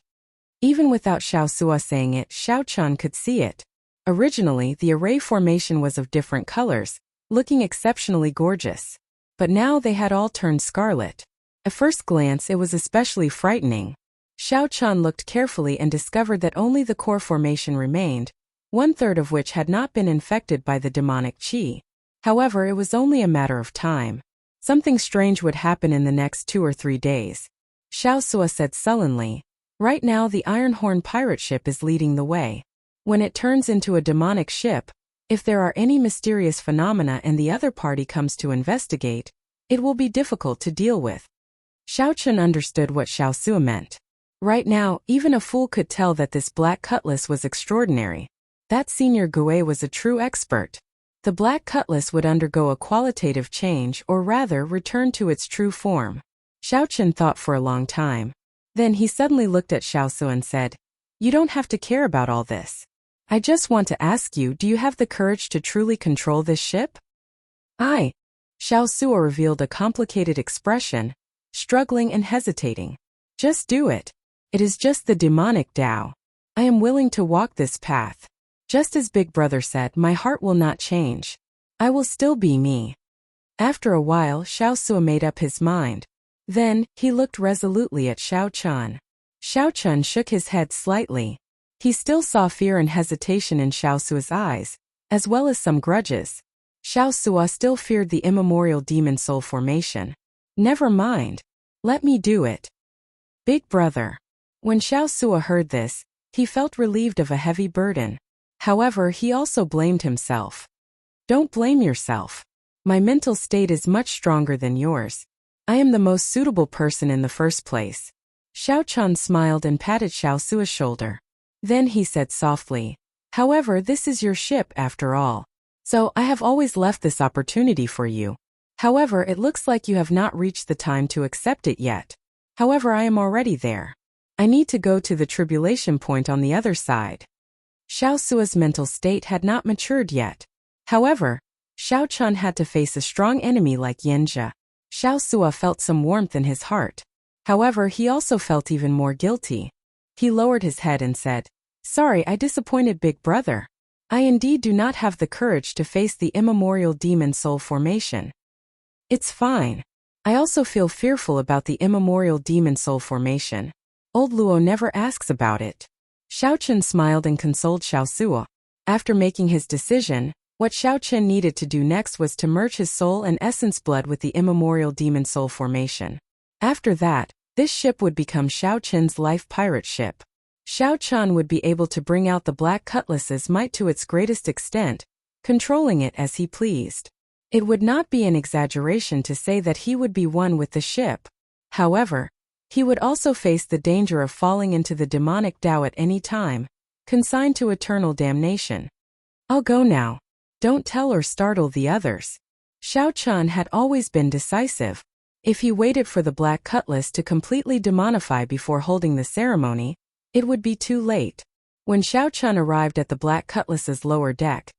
Even without Xiao Sua saying it, Xiao Chen could see it. Originally, the array formation was of different colors, looking exceptionally gorgeous. But now they had all turned scarlet. At first glance, it was especially frightening. Xiao Chen looked carefully and discovered that only the core formation remained, 1/3 of which had not been infected by the demonic qi. However, it was only a matter of time. Something strange would happen in the next 2 or 3 days. Xiao Sua said sullenly, "Right now the Ironhorn pirate ship is leading the way. When it turns into a demonic ship, If there are any mysterious phenomena and the other party comes to investigate, it will be difficult to deal with. Xiao Chun understood what Xiao Sua meant. Right now, even a fool could tell that this black cutlass was extraordinary. That Senior Gui was a true expert. The black cutlass would undergo a qualitative change, or rather return to its true form. Xiao Chun thought for a long time. Then he suddenly looked at Xiao Sua and said, "You don't have to care about all this. I just want to ask you, do you have the courage to truly control this ship?" "I." Xiao Sua revealed a complicated expression, struggling and hesitating. "Just do it. It is just the demonic Tao. I am willing to walk this path. Just as Big Brother said, my heart will not change. I will still be me." After a while, Xiao Sua made up his mind. Then, he looked resolutely at Xiao Chun. Xiao Chun shook his head slightly. He still saw fear and hesitation in Xiao Sua's eyes, as well as some grudges. Xiao Sua still feared the immemorial demon soul formation. "Never mind. Let me do it." Big Brother. When Xiao Sua heard this, he felt relieved of a heavy burden. However, he also blamed himself. "Don't blame yourself. My mental state is much stronger than yours. I am the most suitable person in the first place." Xiao Chun smiled and patted Xiao Sua's shoulder. Then he said softly, "However, this is your ship after all. So I have always left this opportunity for you. However, it looks like you have not reached the time to accept it yet. However, I am already there. I need to go to the tribulation point on the other side." Xiao Sua's mental state had not matured yet. However, Xiao Chun had to face a strong enemy like Yanjia. Xiao Sua felt some warmth in his heart. However, he also felt even more guilty. He lowered his head and said, "Sorry, I disappointed Big Brother. I indeed do not have the courage to face the immemorial demon soul formation." "It's fine. I also feel fearful about the immemorial demon soul formation. Old Luo never asks about it." Xiao Chun smiled and consoled Xiao Sua. After making his decision, what Xiao Chun needed to do next was to merge his soul and essence blood with the immemorial demon soul formation. After that, this ship would become Xiao Chun's life pirate ship. Xiao Chun would be able to bring out the black cutlass's might to its greatest extent, controlling it as he pleased. It would not be an exaggeration to say that he would be one with the ship. However, he would also face the danger of falling into the demonic Tao at any time, consigned to eternal damnation. "I'll go now. Don't tell or startle the others." Xiao Chun had always been decisive. If he waited for the black cutlass to completely demonify before holding the ceremony, it would be too late. When Xiao Chun arrived at the black cutlass's lower deck,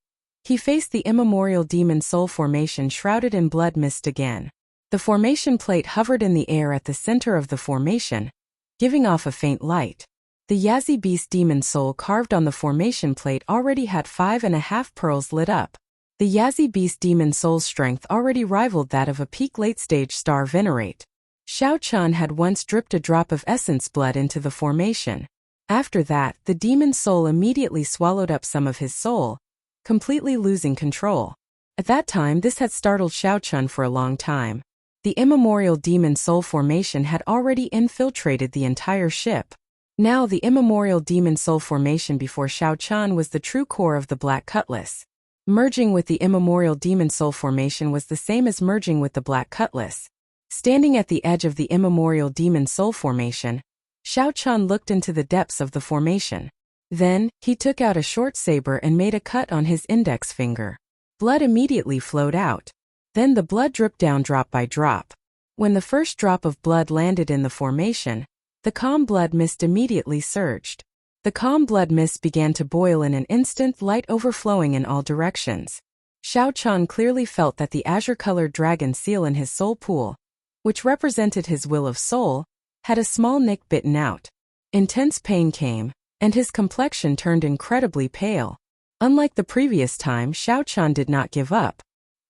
he faced the immemorial demon soul formation shrouded in blood mist again. The formation plate hovered in the air at the center of the formation, giving off a faint light. The Yazi Beast demon soul carved on the formation plate already had 5.5 pearls lit up. The Yazi Beast demon soul's strength already rivaled that of a peak late-stage star venerate. Xiao Chun had once dripped a drop of essence blood into the formation. After that, the demon soul immediately swallowed up some of his soul, completely losing control. At that time, this had startled Xiao Chun for a long time. The immemorial demon soul formation had already infiltrated the entire ship. Now the immemorial demon soul formation before Xiao Chun was the true core of the black cutlass. Merging with the immemorial demon soul formation was the same as merging with the black cutlass. Standing at the edge of the immemorial demon soul formation, Xiao Chun looked into the depths of the formation. Then, he took out a short saber and made a cut on his index finger. Blood immediately flowed out. Then the blood dripped down drop by drop. When the first drop of blood landed in the formation, the calm blood mist immediately surged. The calm blood mist began to boil in an instant, light overflowing in all directions. Xiao Chun clearly felt that the azure-colored dragon seal in his soul pool, which represented his will of soul, had a small nick bitten out. Intense pain came, and his complexion turned incredibly pale. Unlike the previous time, Xiao Chun did not give up.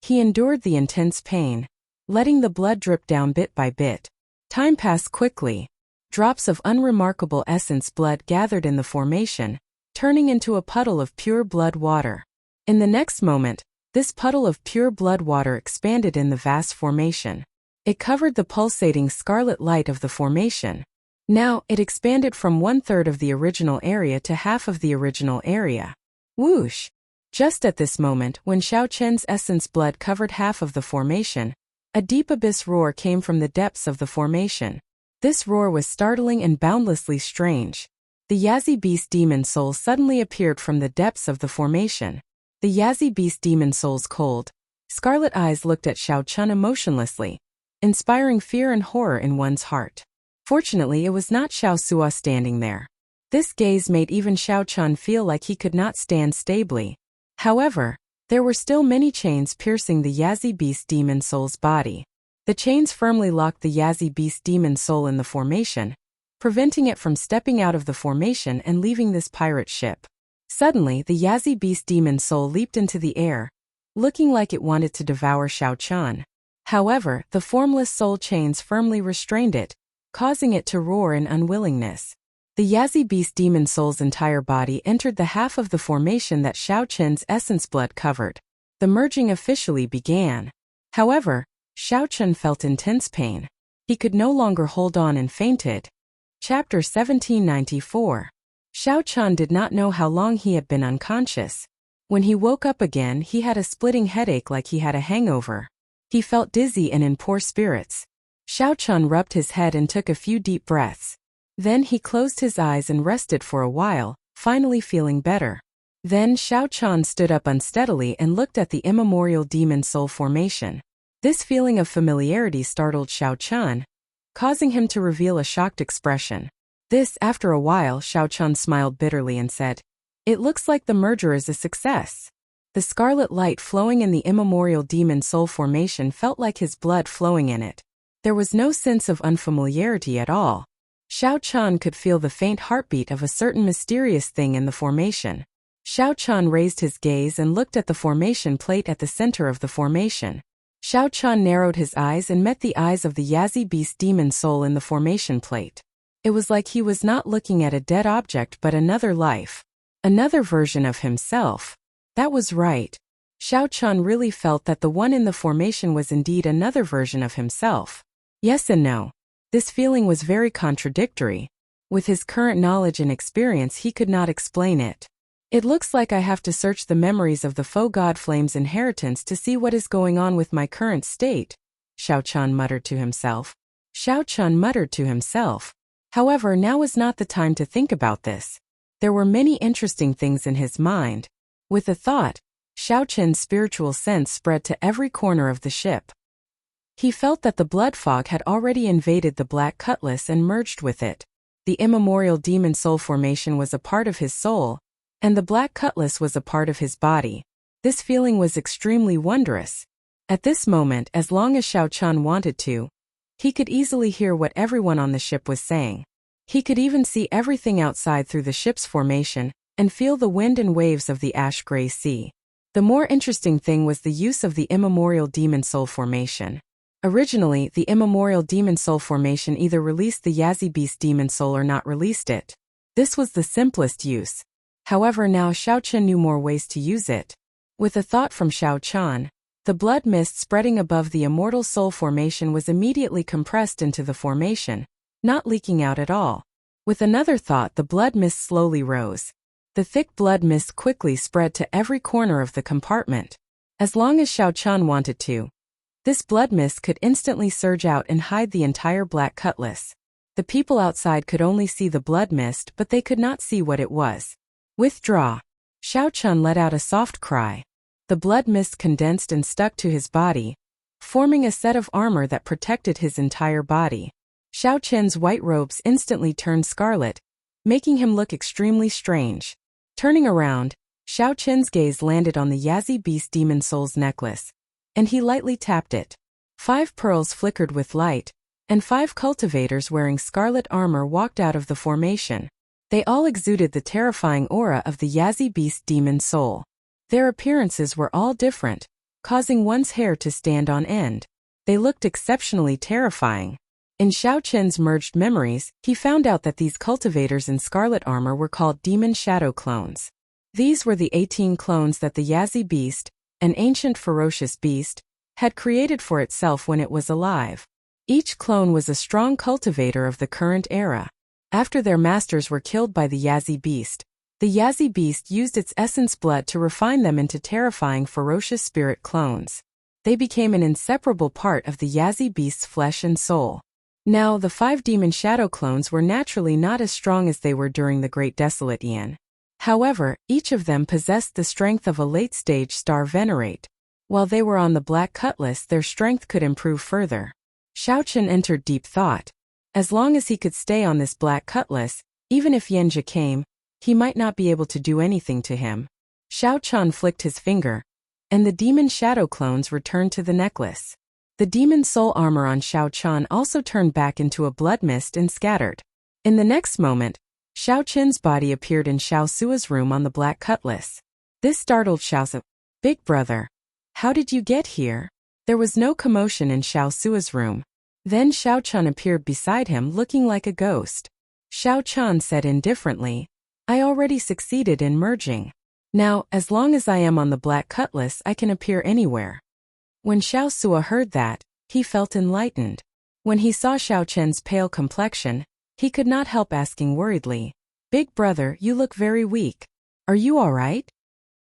He endured the intense pain, letting the blood drip down bit by bit. Time passed quickly. Drops of unremarkable essence blood gathered in the formation, turning into a puddle of pure blood water. In the next moment, this puddle of pure blood water expanded in the vast formation. It covered the pulsating scarlet light of the formation. Now, it expanded from 1/3 of the original area to half of the original area. Whoosh! Just at this moment, when Xiao Chen's essence blood covered half of the formation, a deep abyss roar came from the depths of the formation. This roar was startling and boundlessly strange. The Yazi Beast Demon Soul suddenly appeared from the depths of the formation. The Yazi Beast Demon Soul's cold, scarlet eyes looked at Xiao Chen emotionlessly, inspiring fear and horror in one's heart. Fortunately, it was not Xiao Sua standing there. This gaze made even Xiao Chen feel like he could not stand stably. However, there were still many chains piercing the Yazi Beast Demon Soul's body. The chains firmly locked the Yazi Beast Demon Soul in the formation, preventing it from stepping out of the formation and leaving this pirate ship. Suddenly, the Yazi Beast Demon Soul leaped into the air, looking like it wanted to devour Xiao Chen. However, the formless soul chains firmly restrained it, causing it to roar in unwillingness. The Yazi Beast Demon Soul's entire body entered the half of the formation that Xiao Chen's essence blood covered. The merging officially began. However, Xiao Chen felt intense pain. He could no longer hold on and fainted. Chapter 1794. Xiao Chen did not know how long he had been unconscious. When he woke up again, he had a splitting headache like he had a hangover. He felt dizzy and in poor spirits. Xiao Chen rubbed his head and took a few deep breaths. Then he closed his eyes and rested for a while, finally feeling better. Then Xiao Chen stood up unsteadily and looked at the immemorial demon soul formation. This feeling of familiarity startled Xiao Chen, causing him to reveal a shocked expression. After a while, Xiao Chen smiled bitterly and said, "It looks like the merger is a success." The scarlet light flowing in the immemorial demon soul formation felt like his blood flowing in it. There was no sense of unfamiliarity at all. Xiao Chen could feel the faint heartbeat of a certain mysterious thing in the formation. Xiao Chen raised his gaze and looked at the formation plate at the center of the formation. Xiao Chen narrowed his eyes and met the eyes of the Yazi Beast Demon Soul in the formation plate. It was like he was not looking at a dead object but another life. Another version of himself. That was right. Xiao Chen really felt that the one in the formation was indeed another version of himself. Yes and no. This feeling was very contradictory. With his current knowledge and experience, he could not explain it. It looks like I have to search the memories of the faux god Flame's inheritance to see what is going on with my current state, Xiao Chen muttered to himself. However, now is not the time to think about this. There were many interesting things in his mind. With a thought, Xiao Chen's spiritual sense spread to every corner of the ship. He felt that the blood fog had already invaded the black cutlass and merged with it. The immemorial demon soul formation was a part of his soul, and the black cutlass was a part of his body. This feeling was extremely wondrous. At this moment, as long as Xiao Chen wanted to, he could easily hear what everyone on the ship was saying. He could even see everything outside through the ship's formation, and feel the wind and waves of the ash-gray sea. The more interesting thing was the use of the immemorial demon soul formation. Originally, the immemorial demon soul formation either released the Yazi Beast Demon Soul or not released it. This was the simplest use. However, now Xiao Chen knew more ways to use it. With a thought from Xiao Chen, the blood mist spreading above the immortal soul formation was immediately compressed into the formation, not leaking out at all. With another thought, the blood mist slowly rose. The thick blood mist quickly spread to every corner of the compartment. As long as Xiao Chen wanted to, this blood mist could instantly surge out and hide the entire black cutlass. The people outside could only see the blood mist, but they could not see what it was. Withdraw. Xiao Chen let out a soft cry. The blood mist condensed and stuck to his body, forming a set of armor that protected his entire body. Xiao Chen's white robes instantly turned scarlet, making him look extremely strange. Turning around, Xiao Chen's gaze landed on the Yazi Beast Demon Soul's necklace, and he lightly tapped it. 5 pearls flickered with light, and 5 cultivators wearing scarlet armor walked out of the formation. They all exuded the terrifying aura of the Yazi Beast Demon Soul. Their appearances were all different, causing one's hair to stand on end. They looked exceptionally terrifying. In Xiao Chen's merged memories, he found out that these cultivators in scarlet armor were called Demon Shadow Clones. These were the 18 clones that the Yazi Beast, an ancient ferocious beast, had created for itself when it was alive. Each clone was a strong cultivator of the current era. After their masters were killed by the Yazi Beast, The Yazi beast used its essence blood to refine them into terrifying, ferocious spirit clones. They became an inseparable part of the Yazi beast's flesh and soul. Now, the 5 demon shadow clones were naturally not as strong as they were during the Great Desolate Aeon. However, each of them possessed the strength of a late-stage star venerate. While they were on the Black Cutlass, their strength could improve further. Xiaochen entered deep thought. As long as he could stay on this Black Cutlass, even if Yanjia came, he might not be able to do anything to him. Xiaochen flicked his finger, and the demon shadow clones returned to the necklace. The demon soul armor on Xiaochen also turned back into a blood mist and scattered. In the next moment, Xiaochen's body appeared in Xiao Sua's room on the Black Cutlass. This startled Xiao Su. "Big brother, how did you get here?" There was no commotion in Xiao Sua's room. Then Xiaochen appeared beside him looking like a ghost. Xiaochen said indifferently, "I already succeeded in merging. Now, as long as I am on the Black Cutlass, I can appear anywhere." When Xiao Sua heard that, he felt enlightened. When he saw Xiaochen's pale complexion, he could not help asking worriedly, "Big brother, you look very weak. Are you all right?"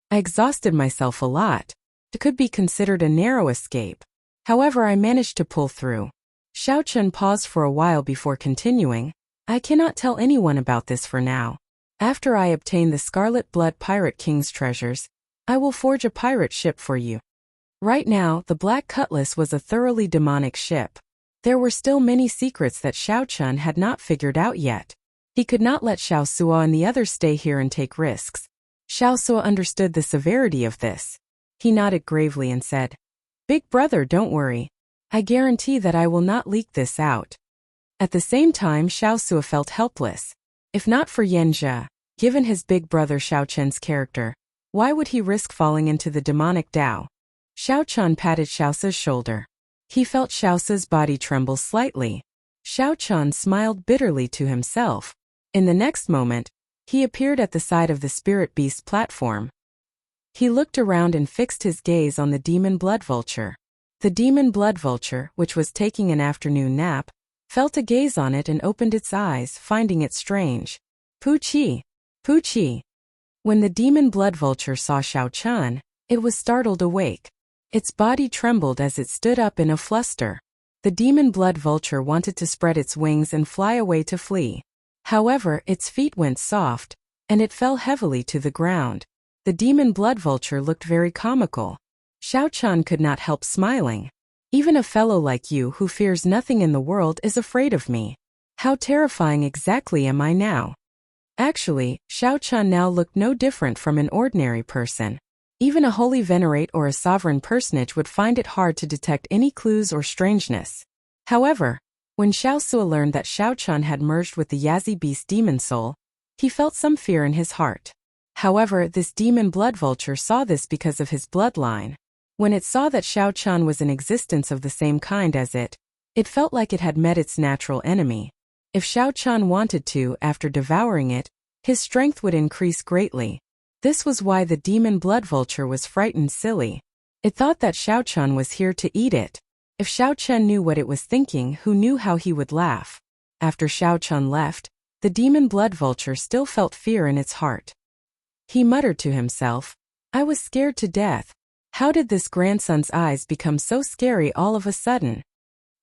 "I exhausted myself a lot. It could be considered a narrow escape. However, I managed to pull through." Xiaochen paused for a while before continuing, "I cannot tell anyone about this for now. After I obtain the Scarlet Blood Pirate King's treasures, I will forge a pirate ship for you." Right now, the Black Cutlass was a thoroughly demonic ship. There were still many secrets that Xiaochen had not figured out yet. He could not let Xiao Sua and the others stay here and take risks. Xiao Sua understood the severity of this. He nodded gravely and said, "Big brother, don't worry. I guarantee that I will not leak this out." At the same time, Xiao Sua felt helpless. If not for Yanjia, given his big brother Xiaochen's character, why would he risk falling into the demonic Tao? Xiaochen patted Xiaosu's shoulder. He felt Xiaosu's body tremble slightly. Xiaochen smiled bitterly to himself. In the next moment, he appeared at the side of the spirit beast platform. He looked around and fixed his gaze on the demon blood vulture. The demon blood vulture, which was taking an afternoon nap, felt a gaze on it and opened its eyes, finding it strange. "Puqi! Puqi!" When the demon blood vulture saw Xiaochen, it was startled awake. Its body trembled as it stood up in a fluster. The demon blood vulture wanted to spread its wings and fly away to flee. However, its feet went soft, and it fell heavily to the ground. The demon blood vulture looked very comical. Xiaochen could not help smiling. "Even a fellow like you who fears nothing in the world is afraid of me. How terrifying exactly am I now?" Actually, Xiaochen now looked no different from an ordinary person. Even a holy venerate or a sovereign personage would find it hard to detect any clues or strangeness. However, when Xiao Sua learned that Xiaochen had merged with the Yazi beast demon soul, he felt some fear in his heart. However, this demon blood vulture saw this because of his bloodline. When it saw that Xiaochen was an existence of the same kind as it felt like it had met its natural enemy. If Xiaochen wanted to, after devouring it, his strength would increase greatly. This was why the demon blood vulture was frightened silly. It thought that Xiaochen was here to eat it. If Xiaochen knew what it was thinking, who knew how he would laugh? After Xiaochen left, the demon blood vulture still felt fear in its heart. He muttered to himself, "I was scared to death. How did this grandson's eyes become so scary all of a sudden?"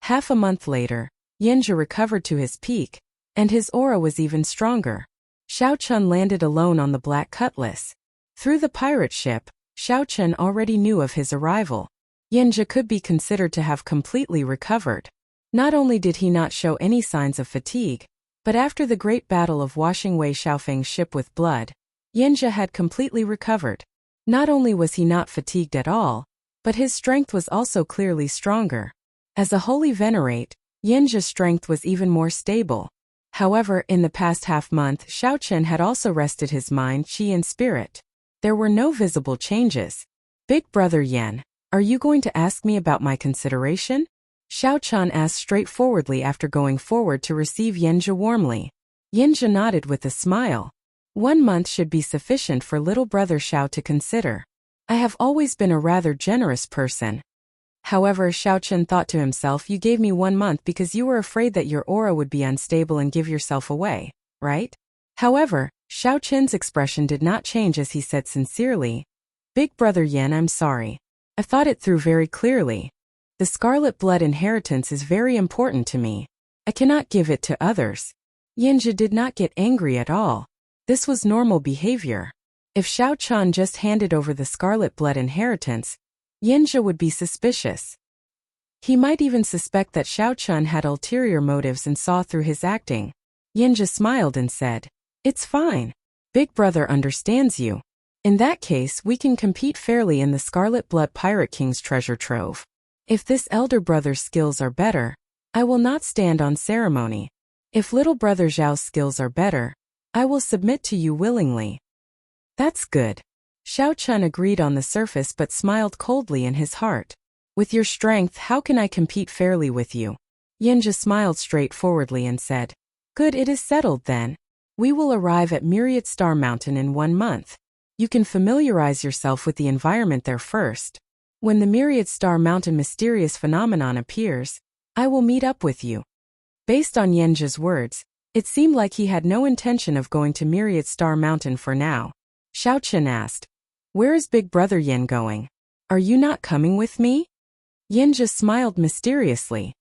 Half a month later, Yanjia recovered to his peak, and his aura was even stronger. Xiaochen landed alone on the Black Cutlass. Through the pirate ship, Xiaochen already knew of his arrival. Yanjia could be considered to have completely recovered. Not only did he not show any signs of fatigue, but after the great battle of washing away Xiaofeng's ship with blood, Yanjia had completely recovered. Not only was he not fatigued at all, but his strength was also clearly stronger. As a holy venerate, Yanjia's strength was even more stable. However, in the past half-month, Xiaochen had also rested his mind, qi and spirit. There were no visible changes. "Big brother Yan, are you going to ask me about my consideration?" Xiaochen asked straightforwardly after going forward to receive Yanjia warmly. Yanjia nodded with a smile. 1 month should be sufficient for little brother Xiao to consider. I have always been a rather generous person. However, Xiaochen thought to himself, you gave me 1 month because you were afraid that your aura would be unstable and give yourself away, right? However, Xiao Qin's expression did not change as he said sincerely, "Big Brother Yan, I'm sorry. I've thought it through very clearly. The scarlet blood inheritance is very important to me. I cannot give it to others." Yanjia did not get angry at all. This was normal behavior. If Xiao Qian just handed over the scarlet blood inheritance, Yanjia would be suspicious. He might even suspect that Xiao Qian had ulterior motives and saw through his acting. Yanjia smiled and said, "It's fine. Big Brother understands you. In that case, we can compete fairly in the Scarlet Blood Pirate King's treasure trove. If this elder brother's skills are better, I will not stand on ceremony. If little brother Zhao's skills are better, I will submit to you willingly." "That's good." Xiao Qian agreed on the surface but smiled coldly in his heart. "With your strength, how can I compete fairly with you?" Yanjia smiled straightforwardly and said, "Good, it is settled then. We will arrive at Myriad Star Mountain in 1 month. You can familiarize yourself with the environment there first. When the Myriad Star Mountain mysterious phenomenon appears, I will meet up with you." Based on Yanjia's words, it seemed like he had no intention of going to Myriad Star Mountain for now. Xiao Qian asked, "Where is Big Brother Yan going? Are you not coming with me?" Yanjia smiled mysteriously.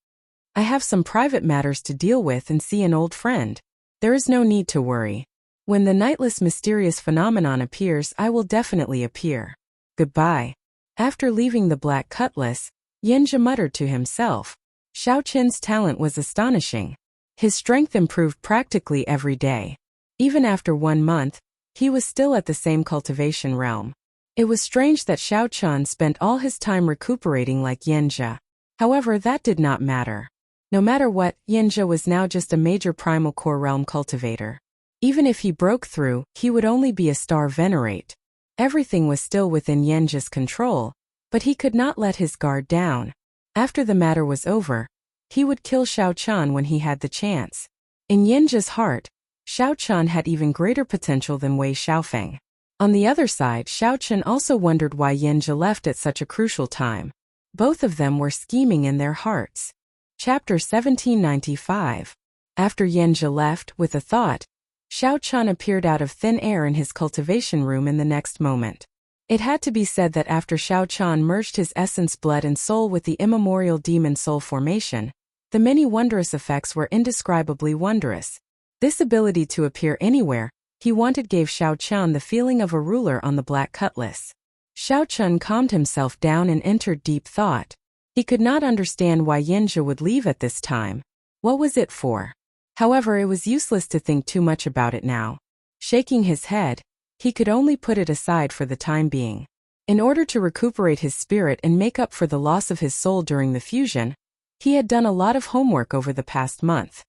"I have some private matters to deal with and see an old friend. There is no need to worry. When the nightless mysterious phenomenon appears, I will definitely appear. Goodbye." After leaving the Black Cutlass, Yanjia muttered to himself. Xiao Qin's talent was astonishing. His strength improved practically every day. Even after 1 month, he was still at the same cultivation realm. It was strange that Xiao Qian spent all his time recuperating like Yanjia. However, that did not matter. No matter what, Yanjia was now just a major primal core realm cultivator. Even if he broke through, he would only be a star venerate. Everything was still within Yanjia's control, but he could not let his guard down. After the matter was over, he would kill Xiao Qian when he had the chance. In Yanjia's heart, Xiao Qian had even greater potential than Wei Xiaofeng. On the other side, Xiao Qian also wondered why Yanjia left at such a crucial time. Both of them were scheming in their hearts. Chapter 1795. After Yanjia left, with a thought, Xiao Qian appeared out of thin air in his cultivation room in the next moment. It had to be said that after Xiao Qian merged his essence blood and soul with the immemorial demon soul formation, the many wondrous effects were indescribably wondrous. This ability to appear anywhere he wanted gave Xiao Qian the feeling of a ruler on the Black Cutlass. Xiao Qian calmed himself down and entered deep thought. He could not understand why Yanjia would leave at this time. What was it for? However, it was useless to think too much about it now. Shaking his head, he could only put it aside for the time being. In order to recuperate his spirit and make up for the loss of his soul during the fusion, he had done a lot of homework over the past month.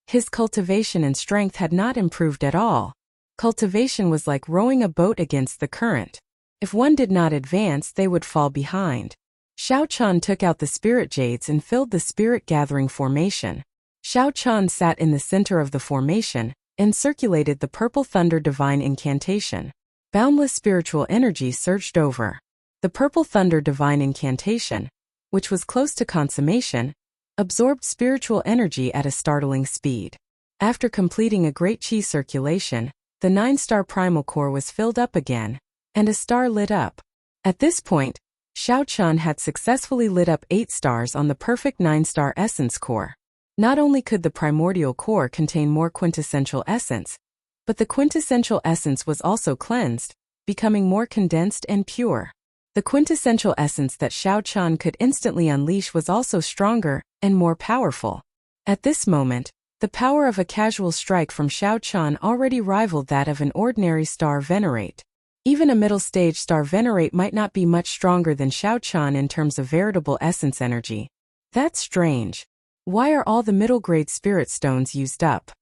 His cultivation and strength had not improved at all. Cultivation was like rowing a boat against the current. If one did not advance, they would fall behind. Xiao Qian took out the spirit jades and filled the spirit gathering formation. Xiao Qian sat in the center of the formation and circulated the purple thunder divine incantation. Boundless spiritual energy surged over. The purple thunder divine incantation, which was close to consummation, absorbed spiritual energy at a startling speed. After completing a great chi circulation, the 9-star primal core was filled up again, and a star lit up. At this point, Xiao Qian had successfully lit up 8 stars on the perfect 9-star essence core. Not only could the primordial core contain more quintessential essence, but the quintessential essence was also cleansed, becoming more condensed and pure. The quintessential essence that Xiao Qian could instantly unleash was also stronger and more powerful. At this moment, the power of a casual strike from Xiao Qian already rivaled that of an ordinary star venerate. Even a middle-stage star venerate might not be much stronger than Xiao Qian in terms of veritable essence energy. That's strange. Why are all the middle-grade spirit stones used up?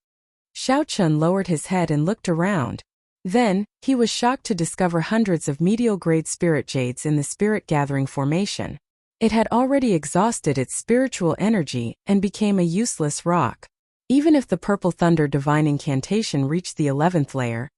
Xiao Qian lowered his head and looked around. Then, he was shocked to discover hundreds of medial-grade spirit jades in the spirit gathering formation. It had already exhausted its spiritual energy and became a useless rock. Even if the purple thunder divine incantation reached the 11th layer,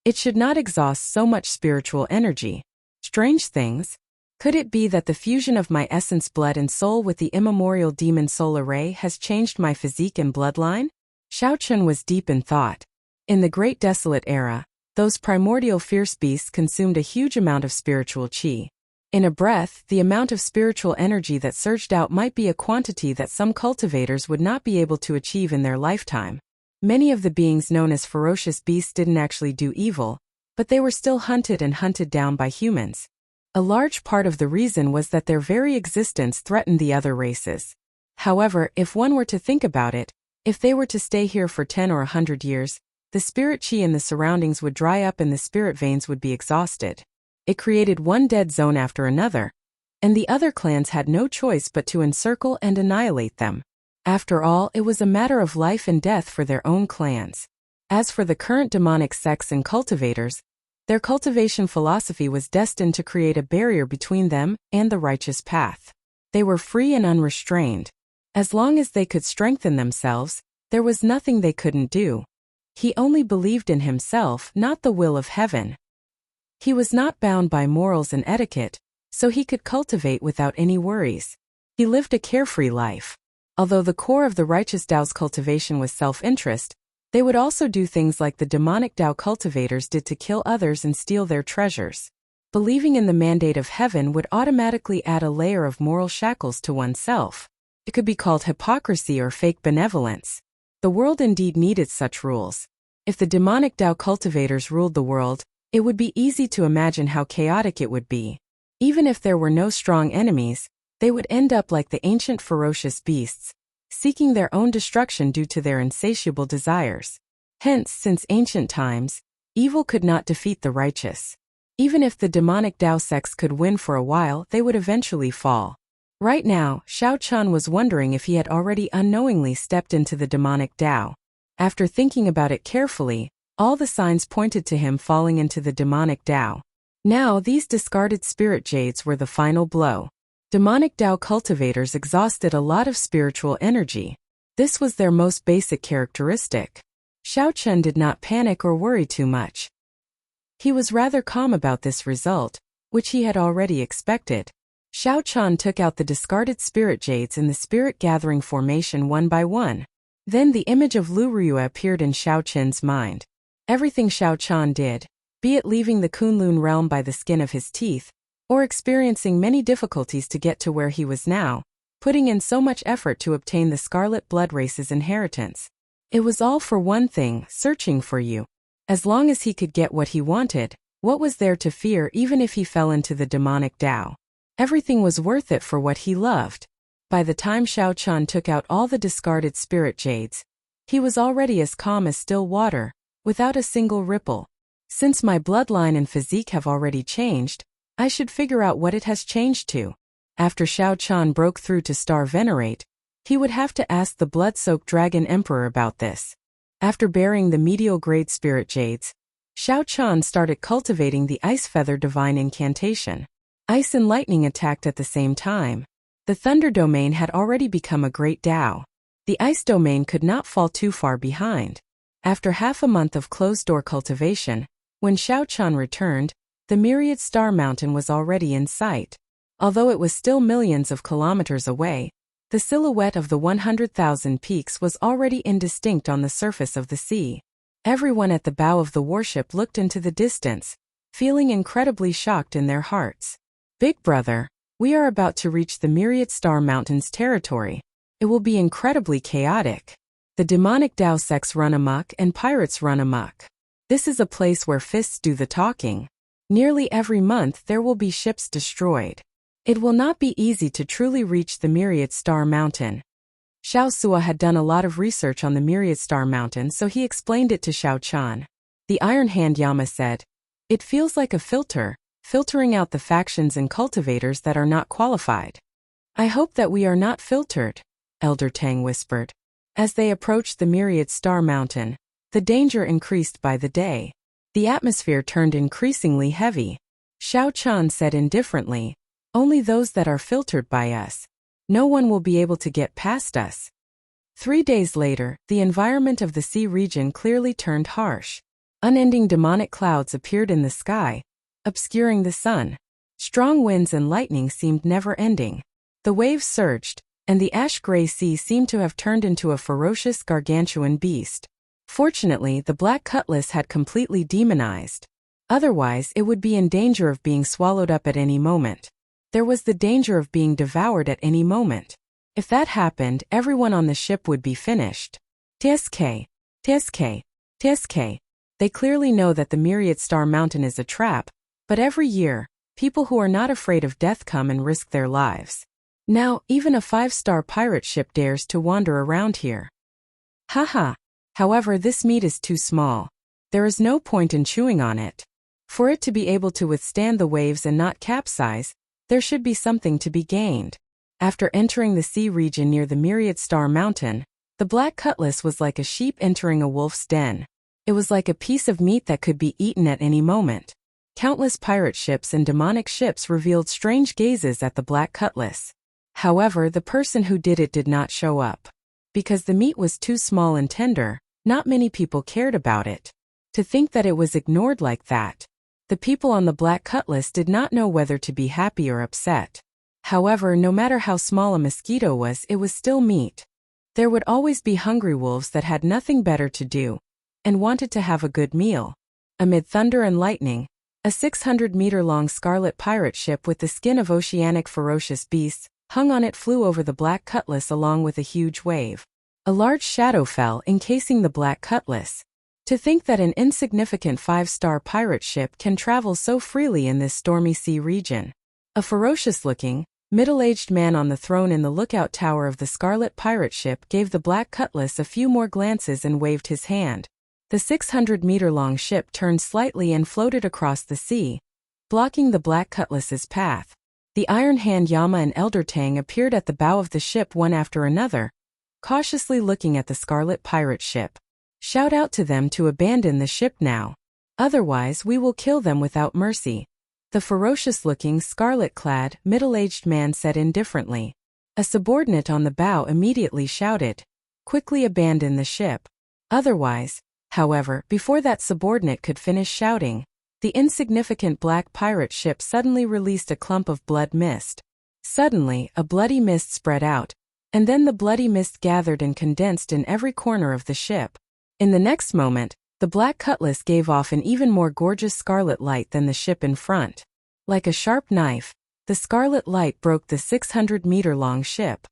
it should not exhaust so much spiritual energy. Strange things. Could it be that the fusion of my essence blood and soul with the immemorial demon soul array has changed my physique and bloodline? Xiao Qian was deep in thought. In the Great Desolate Era, Those primordial fierce beasts consumed a huge amount of spiritual chi. In a breath, the amount of spiritual energy that surged out might be a quantity that some cultivators would not be able to achieve in their lifetime. Many of the beings known as ferocious beasts didn't actually do evil, but they were still hunted and hunted down by humans. A large part of the reason was that their very existence threatened the other races. However, if one were to think about it, if they were to stay here for 10 or 100 years, the spirit chi in the surroundings would dry up and the spirit veins would be exhausted. It created one dead zone after another, and the other clans had no choice but to encircle and annihilate them. After all, it was a matter of life and death for their own clans. As for the current demonic sects and cultivators, their cultivation philosophy was destined to create a barrier between them and the righteous path. They were free and unrestrained. As long as they could strengthen themselves, there was nothing they couldn't do. He only believed in himself, not the will of heaven. He was not bound by morals and etiquette, so he could cultivate without any worries. He lived a carefree life. Although the core of the righteous Tao's cultivation was self-interest, they would also do things like the demonic Tao cultivators did to kill others and steal their treasures. Believing in the mandate of heaven would automatically add a layer of moral shackles to oneself. It could be called hypocrisy or fake benevolence. The world indeed needed such rules. If the demonic Tao cultivators ruled the world, it would be easy to imagine how chaotic it would be. Even if there were no strong enemies, they would end up like the ancient ferocious beasts, seeking their own destruction due to their insatiable desires. Hence, since ancient times, evil could not defeat the righteous. Even if the demonic Tao sects could win for a while, they would eventually fall. Right now, Xiao Chan was wondering if he had already unknowingly stepped into the demonic Tao. After thinking about it carefully, all the signs pointed to him falling into the demonic Tao. Now, these discarded spirit jades were the final blow. Demonic Tao cultivators exhausted a lot of spiritual energy. This was their most basic characteristic. Xiao Chen did not panic or worry too much. He was rather calm about this result, which he had already expected. Xiao Chan took out the discarded spirit jades in the spirit gathering formation one by one. Then the image of Lu Riyue appeared in Xiao Chen's mind. Everything Xiao Chan did, be it leaving the Kunlun realm by the skin of his teeth, or experiencing many difficulties to get to where he was now, putting in so much effort to obtain the Scarlet Blood Race's inheritance. It was all for one thing, searching for you. As long as he could get what he wanted, what was there to fear even if he fell into the demonic Tao? Everything was worth it for what he loved. By the time Xiao Chan took out all the discarded spirit jades, he was already as calm as still water, without a single ripple. Since my bloodline and physique have already changed, I should figure out what it has changed to. After Xiao Chan broke through to Star Venerate, he would have to ask the blood-soaked Dragon Emperor about this. After burying the medial grade spirit jades, Xiao Chan started cultivating the Ice Feather Divine Incantation. Ice and lightning attacked at the same time. The Thunder Domain had already become a great Tao. The Ice Domain could not fall too far behind. After half a month of closed-door cultivation, when Xiao Chan returned, the myriad star mountain was already in sight. Although it was still millions of kilometers away, the silhouette of the 100,000 peaks was already indistinct on the surface of the sea. Everyone at the bow of the warship looked into the distance, feeling incredibly shocked in their hearts. Big brother, we are about to reach the myriad star mountain's territory. It will be incredibly chaotic. The demonic Tao sects run amok and pirates run amok. This is a place where fists do the talking. Nearly every month there will be ships destroyed. It will not be easy to truly reach the Myriad Star Mountain. Xiao Sua had done a lot of research on the Myriad Star Mountain, so he explained it to Xiao Chan. The Iron Hand Yama said, "It feels like a filter, filtering out the factions and cultivators that are not qualified." "I hope that we are not filtered," Elder Tang whispered. As they approached the Myriad Star Mountain, the danger increased by the day. The atmosphere turned increasingly heavy. Xiao Chan said indifferently, "Only those that are filtered by us. No one will be able to get past us." 3 days later, the environment of the sea region clearly turned harsh. Unending demonic clouds appeared in the sky, obscuring the sun. Strong winds and lightning seemed never-ending. The waves surged, and the ash-gray sea seemed to have turned into a ferocious gargantuan beast. Fortunately, the Black Cutlass had completely demonized. Otherwise, it would be in danger of being swallowed up at any moment. There was the danger of being devoured at any moment. If that happened, everyone on the ship would be finished. TSK, TSK, TSK. They clearly know that the Myriad Star Mountain is a trap, but every year, people who are not afraid of death come and risk their lives. Now, even a 5-star pirate ship dares to wander around here. Haha. However, this meat is too small. There is no point in chewing on it. For it to be able to withstand the waves and not capsize, there should be something to be gained. After entering the sea region near the Myriad Star Mountain, the Black Cutlass was like a sheep entering a wolf's den. It was like a piece of meat that could be eaten at any moment. Countless pirate ships and demonic ships revealed strange gazes at the Black Cutlass. However, the person who did it did not show up. Because the meat was too small and tender, not many people cared about it. To think that it was ignored like that. The people on the Black Cutlass did not know whether to be happy or upset. However, no matter how small a mosquito was, it was still meat. There would always be hungry wolves that had nothing better to do and wanted to have a good meal. Amid thunder and lightning, a 600-meter-long scarlet pirate ship with the skin of oceanic ferocious beasts hung on it flew over the Black Cutlass along with a huge wave. A large shadow fell, encasing the Black Cutlass. To think that an insignificant 5-star pirate ship can travel so freely in this stormy sea region. A ferocious-looking, middle-aged man on the throne in the lookout tower of the scarlet pirate ship gave the Black Cutlass a few more glances and waved his hand. The 600-meter-long ship turned slightly and floated across the sea, blocking the Black Cutlass's path. The Iron Hand Yama and Elder Tang appeared at the bow of the ship one after another, cautiously looking at the scarlet pirate ship. Shout out to them to abandon the ship now. Otherwise, we will kill them without mercy. The ferocious-looking, scarlet-clad, middle-aged man said indifferently. A subordinate on the bow immediately shouted, "Quickly abandon the ship." Otherwise, however, before that subordinate could finish shouting, the insignificant black pirate ship suddenly released a clump of blood mist. Suddenly, a bloody mist spread out, and then the bloody mist gathered and condensed in every corner of the ship. In the next moment, the Black Cutlass gave off an even more gorgeous scarlet light than the ship in front. Like a sharp knife, the scarlet light broke the 600-meter-long ship.